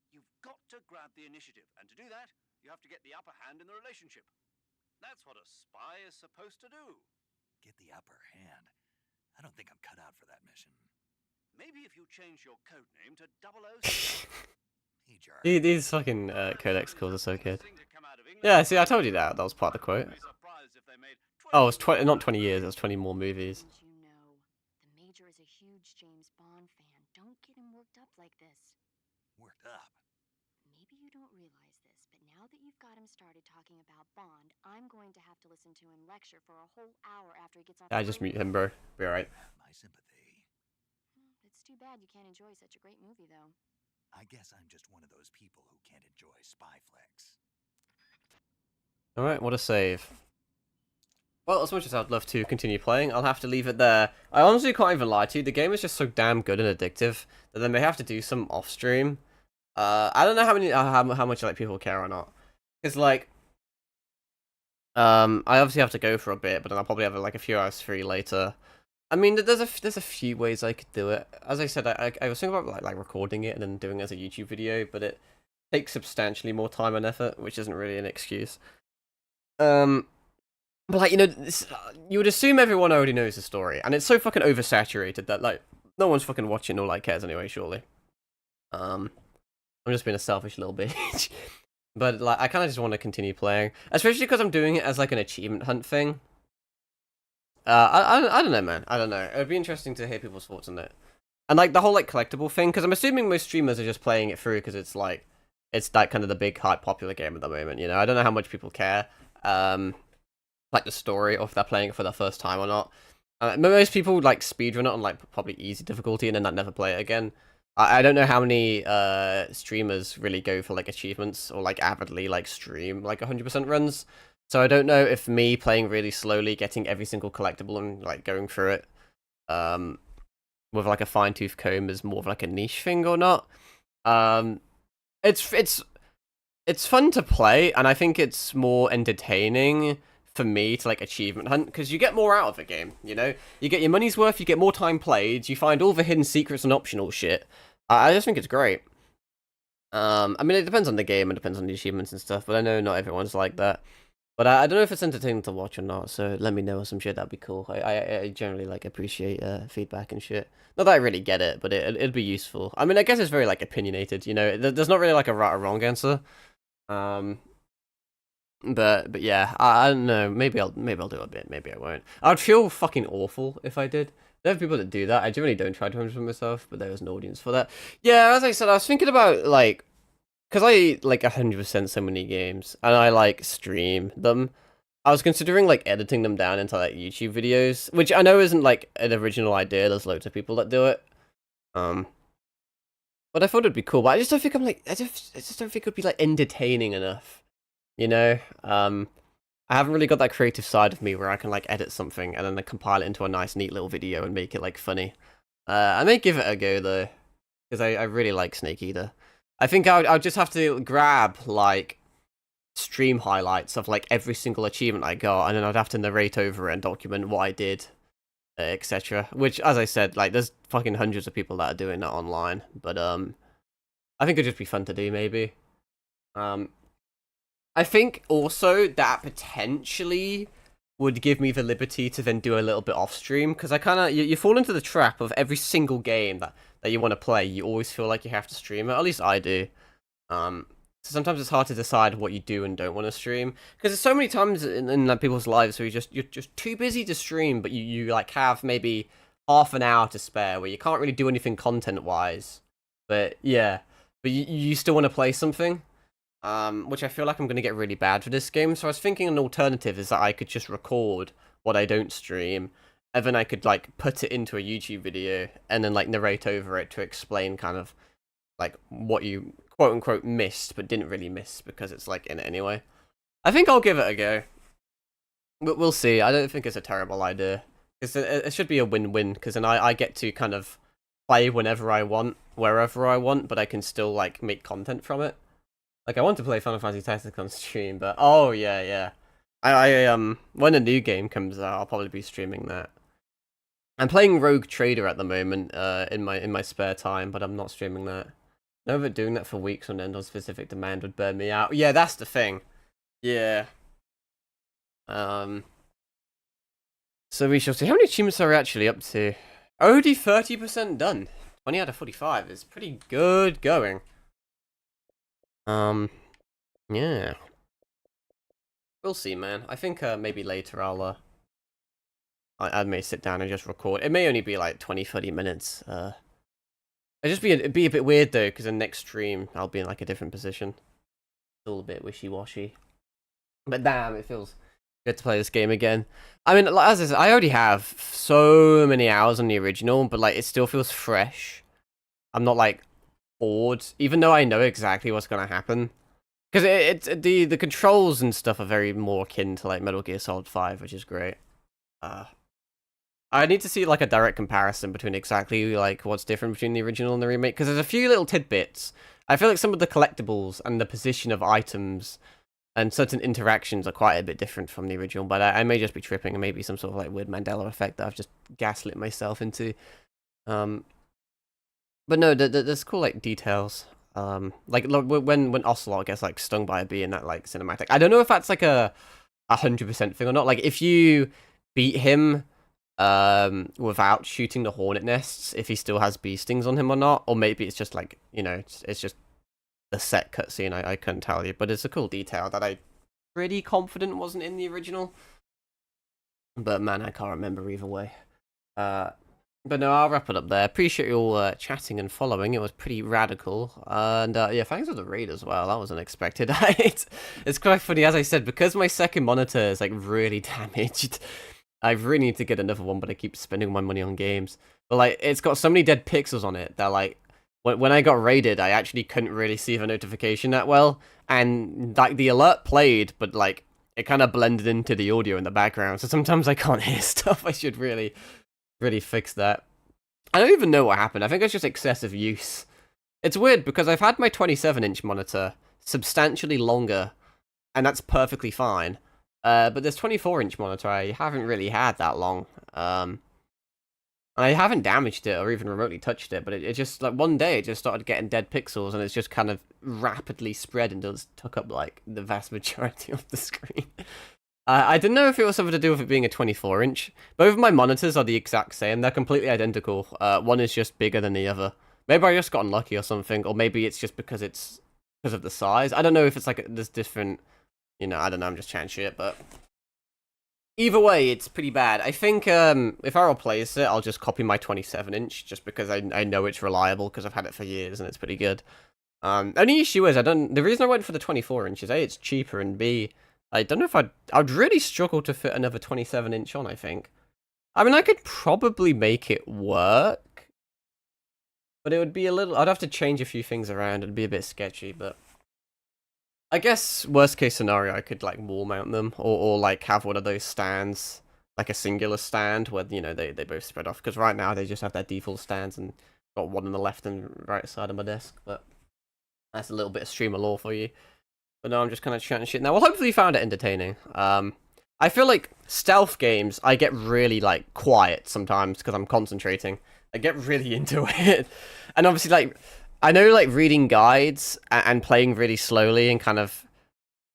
You've got to grab the initiative, and to do that, you have to get the upper hand in the relationship. That's what a spy is supposed to do. Get the upper hand? I don't think I'm cut out for that mission. Maybe if you change your code name to 007. Hey, Jar. These fucking codex calls are so good. Yeah, see, I told you that. That was part of the quote. Oh, it's not 20 years. It was 20 more movies. You know, the Major is a huge James Bond fan. Don't get him worked up like this. Worked up? Maybe you don't realize this, but now that you've got him started talking about Bond, I'm going to have to listen to him lecture for a whole hour after he gets off. I just mute him, bro. Be alright. My sympathy. It's too bad you can't enjoy such a great movie, though. I guess I'm just one of those people who can't enjoy spy flicks. Alright, what a save. Well, as much as I'd love to continue playing, I'll have to leave it there. I honestly can't even lie to you, the game is just so damn good and addictive that they may have to do some off-stream. I don't know how much like people care or not. Because like, I obviously have to go for a bit, but then I'll probably have like a few hours free later. I mean, there's a few ways I could do it. As I said, I was thinking about like recording it and then doing it as a YouTube video, but it takes substantially more time and effort, which isn't really an excuse. But like, you know, you would assume everyone already knows the story, and it's so fucking oversaturated that like no one's fucking watching or like cares anyway. Surely, I'm just being a selfish little bitch. But like, I kind of just want to continue playing, especially because I'm doing it as like an achievement hunt thing. I don't know, man. I don't know. It would be interesting to hear people's thoughts on it, and like the whole like collectible thing, because I'm assuming most streamers are just playing it through because it's like that kind of the big hype popular game at the moment. You know, I don't know how much people care. Like the story, or if they're playing it for the first time or not. Most people like speedrun it on like probably easy difficulty and then never play it again. I don't know how many streamers really go for like achievements or like avidly like stream like 100% runs. So I don't know if me playing really slowly, getting every single collectible and like going through it with like a fine-tooth comb is more of like a niche thing or not. It's fun to play, and I think it's more entertaining for me to like achievement hunt, because you get more out of the game, you know? You get your money's worth, you get more time played, you find all the hidden secrets and optional shit. I just think it's great. I mean, it depends on the game, and depends on the achievements and stuff, but I know not everyone's like that. But I don't know if it's entertaining to watch or not, so let me know some shit, that'd be cool. I generally like appreciate feedback and shit. Not that I really get it, but it'd be useful. I mean, I guess it's very like opinionated, you know? There's not really like a right or wrong answer. But yeah, I don't know. Maybe I'll do a bit. Maybe I won't. I'd feel fucking awful if I did. There are people that do that. I generally don't try to for myself, but there was an audience for that. Yeah, as I said, I was thinking about like, because I like 100% so many games, and I like stream them. I was considering like editing them down into like YouTube videos, which I know isn't like an original idea. There's loads of people that do it. But I thought it'd be cool. But I just don't think I just don't think it'd be like entertaining enough. You know, I haven't really got that creative side of me where I can like edit something and then compile it into a nice, neat little video and make it like funny. I may give it a go though, because I really like Snake Eater. I think I'll just have to grab like stream highlights of like every single achievement I got, and then I'd have to narrate over it and document what I did, etc. Which, as I said, like there's fucking hundreds of people that are doing that online, but I think it'd just be fun to do maybe. I think also that potentially would give me the liberty to then do a little bit off stream, because I kind of you fall into the trap of every single game that you want to play, you always feel like you have to stream it. At least I do. So sometimes it's hard to decide what you do and don't want to stream, because there's so many times in like, people's lives where you're just too busy to stream, but you like have maybe half an hour to spare where you can't really do anything content wise. But yeah, but you still want to play something. Which I feel like I'm going to get really bad for this game, so I was thinking an alternative is that I could just record what I don't stream, and then I could, like, put it into a YouTube video, and then, like, narrate over it to explain kind of, like, what you, quote-unquote, missed, but didn't really miss, because it's, like, in it anyway. I think I'll give it a go. But we'll see. I don't think it's a terrible idea. It should be a win-win, because then I get to kind of play whenever I want, wherever I want, but I can still, like, make content from it. Like, I want to play Final Fantasy Tactics on stream, but oh yeah. I when a new game comes out, I'll probably be streaming that. I'm playing Rogue Trader at the moment, in my spare time, but I'm not streaming that. I know that doing that for weeks on end on specific demand would burn me out. Yeah, that's the thing. Yeah. So we shall see. How many achievements are we actually up to? Already 30% done. 20 out of 45 is pretty good going. Yeah. We'll see, man. I think, maybe later I may sit down and just record. It may only be, like, 20-30 minutes. It'd be a bit weird, though, because the next stream, I'll be in, like, a different position. Still a bit wishy-washy. But damn, it feels good to play this game again. I mean, as I said, I already have so many hours on the original, but, like, it still feels fresh. I'm not, like, bored, even though I know exactly what's gonna happen, because the controls and stuff are very more akin to like Metal Gear Solid 5, which is great. I need to see like a direct comparison between exactly like what's different between the original and the remake, because there's a few little tidbits. I feel like some of the collectibles and the position of items and certain interactions are quite a bit different from the original, but I may just be tripping, and maybe some sort of like weird Mandela effect that I've just gaslit myself into. But no, there's cool like details. Like when Ocelot gets like stung by a bee in that like cinematic. I don't know if that's like a 100% thing or not. Like if you beat him without shooting the hornet nests, if he still has bee stings on him or not, or maybe it's just like, you know, it's just a set cutscene. I couldn't tell you, but it's a cool detail that I pretty confident wasn't in the original. But man, I can't remember either way. But no, I'll wrap it up there. Appreciate you all chatting and following. It was pretty radical. And yeah, thanks for the raid as well. That was unexpected. It's quite funny, as I said, because my second monitor is like really damaged. I really need to get another one, but I keep spending my money on games. But like, it's got so many dead pixels on it that like, when I got raided, I actually couldn't really see the notification that well. And like the alert played, but like it kind of blended into the audio in the background. So sometimes I can't hear stuff. I should really fix that. I don't even know what happened. I think it's just excessive use. It's weird because I've had my 27-inch monitor substantially longer, and that's perfectly fine. But this 24-inch monitor I haven't really had that long. I haven't damaged it or even remotely touched it, but it just, like, one day it just started getting dead pixels, and it's just kind of rapidly spread until it's took up, like, the vast majority of the screen. I didn't know if it was something to do with it being a 24-inch. Both of my monitors are the exact same. They're completely identical. One is just bigger than the other. Maybe I just got unlucky or something, or maybe it's just because of the size. I don't know if it's like there's different, you know, I don't know, I'm just chatting shit, but either way, it's pretty bad. I think if I replace it, I'll just copy my 27-inch, just because I know it's reliable, because I've had it for years and it's pretty good. Only issue is, the reason I went for the 24-inch is A, it's cheaper, and B, I don't know if I'd really struggle to fit another 27-inch on, I think. I mean, I could probably make it work, but it would be I'd have to change a few things around, it'd be a bit sketchy, but I guess worst case scenario, I could like wall mount them, or like have one of those stands, like a singular stand where they both spread off. Because right now they just have their default stands and got one on the left and right side of my desk. But that's a little bit of streamer lore for you. But no, I'm just kind of chatting shit now. Well, hopefully you found it entertaining. I feel like stealth games, I get really like quiet sometimes because I'm concentrating. I get really into it, and obviously like. I know, like, reading guides and playing really slowly and kind of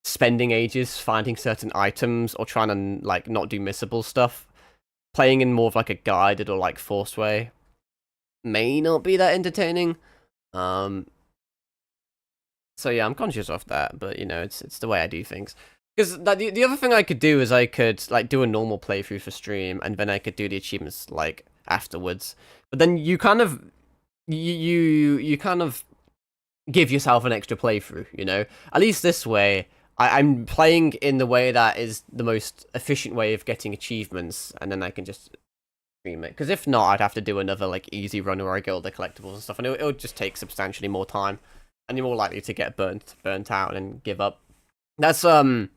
spending ages finding certain items or trying to, like, not do missable stuff, playing in more of, like, a guided or, like, forced way may not be that entertaining. So, yeah, I'm conscious of that, but, it's the way I do things. Because the other thing I could do is I could, like, do a normal playthrough for stream, and then I could do the achievements, like, afterwards. But then you kind of... You kind of give yourself an extra playthrough, At least this way, I'm playing in the way that is the most efficient way of getting achievements, and then I can just stream it. Because if not, I'd have to do another, like, easy run where I get all the collectibles and stuff, and it would just take substantially more time, and you're more likely to get burnt out and give up. That's, I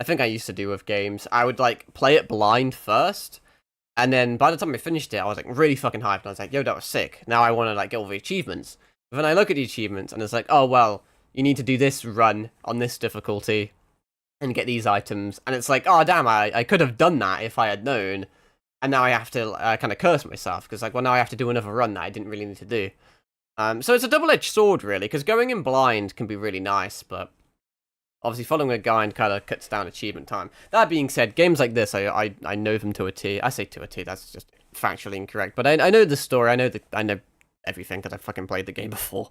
think I used to do with games. I would, like, play it blind first, and then by the time I finished it, I was like really fucking hyped. And I was like, yo, that was sick. Now I want to like get all the achievements. But then I look at the achievements and it's like, oh, well, you need to do this run on this difficulty and get these items. And it's like, oh, damn, I could have done that if I had known. And now I have to kind of curse myself because like, well, now I have to do another run that I didn't really need to do. So it's a double-edged sword, really, because going in blind can be really nice, but obviously, following a guide kind of cuts down achievement time. That being said, games like this, I know them to a T. I say to a T, that's just factually incorrect. But I know the story, I know everything, because I fucking played the game before.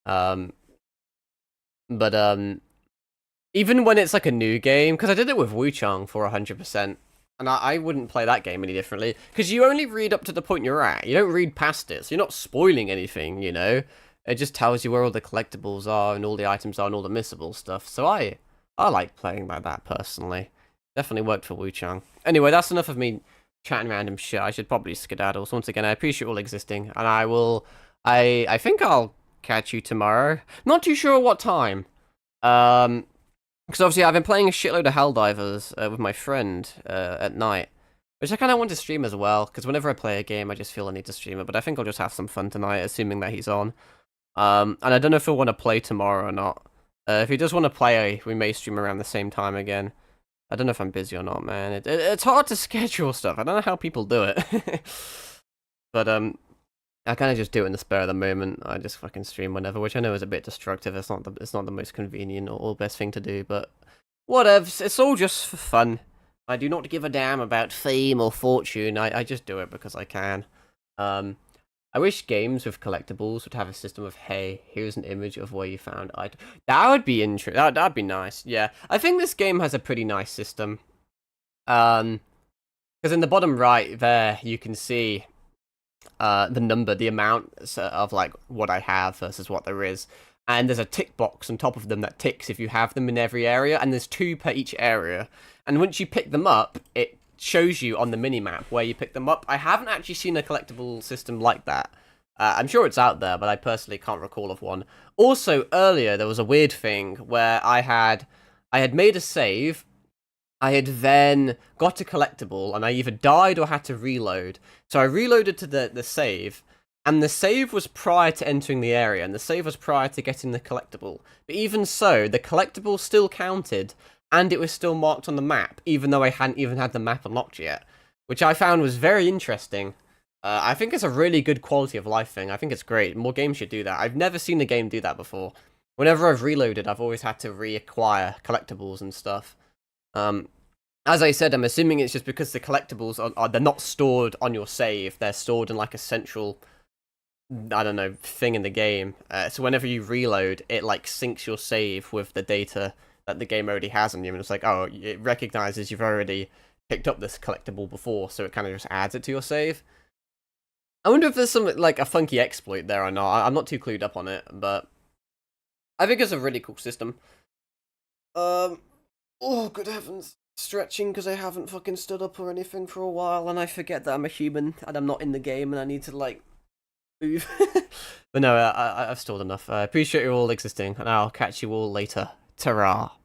But even when it's like a new game, because I did it with Wuchang for 100%, and I wouldn't play that game any differently, because you only read up to the point you're at. You don't read past it, so you're not spoiling anything, It just tells you where all the collectibles are and all the items are and all the missable stuff. So I like playing like that personally. Definitely worked for Wuchang. Anyway, that's enough of me chatting random shit. I should probably skedaddle. So once again, I appreciate all existing, and I think I'll catch you tomorrow. Not too sure what time. Because obviously I've been playing a shitload of Helldivers with my friend at night. Which I kind of want to stream as well, because whenever I play a game, I just feel I need to stream it. But I think I'll just have some fun tonight, assuming that he's on. And I don't know if he'll want to play tomorrow or not. If he does want to play, we may stream around the same time again. I don't know if I'm busy or not, man. It's hard to schedule stuff. I don't know how people do it. But I kind of just do it in the spur of the moment. I just fucking stream whenever, which I know is a bit destructive. It's not the most convenient or best thing to do, but whatever. It's all just for fun. I do not give a damn about fame or fortune. I just do it because I can. I wish games with collectibles would have a system of, hey, here's an image of where you found item. That would be interesting. That'd be nice. Yeah, I think this game has a pretty nice system. Because in the bottom right there, you can see the amount of like what I have versus what there is. And there's a tick box on top of them that ticks if you have them in every area, and there's 2 per each area. And once you pick them up, it shows you on the minimap where you pick them up. I haven't actually seen a collectible system like that. I'm sure it's out there, but I personally can't recall of one. Also, earlier, there was a weird thing where I had made a save, I had then got a collectible, and I either died or had to reload. So I reloaded to the save, and the save was prior to entering the area, and the save was prior to getting the collectible. But even so, the collectible still counted, and it was still marked on the map, even though I hadn't even had the map unlocked yet. Which I found was very interesting. I think it's a really good quality of life thing. I think it's great. More games should do that. I've never seen a game do that before. Whenever I've reloaded, I've always had to reacquire collectibles and stuff. As I said, I'm assuming it's just because the collectibles they're not stored on your save. They're stored in like a central, I don't know, thing in the game. So whenever you reload, it like syncs your save with the data that the game already has on you, and it's like, oh, it recognizes you've already picked up this collectible before, so it kind of just adds it to your save. I wonder if there's some like a funky exploit there or not. I'm not too clued up on it, but I think it's a really cool system. Oh, good heavens. Stretching because I haven't fucking stood up or anything for a while, and I forget that I'm a human and I'm not in the game and I need to like move. But no, I've stalled enough. I appreciate you all existing, and I'll catch you all later Ta-ra.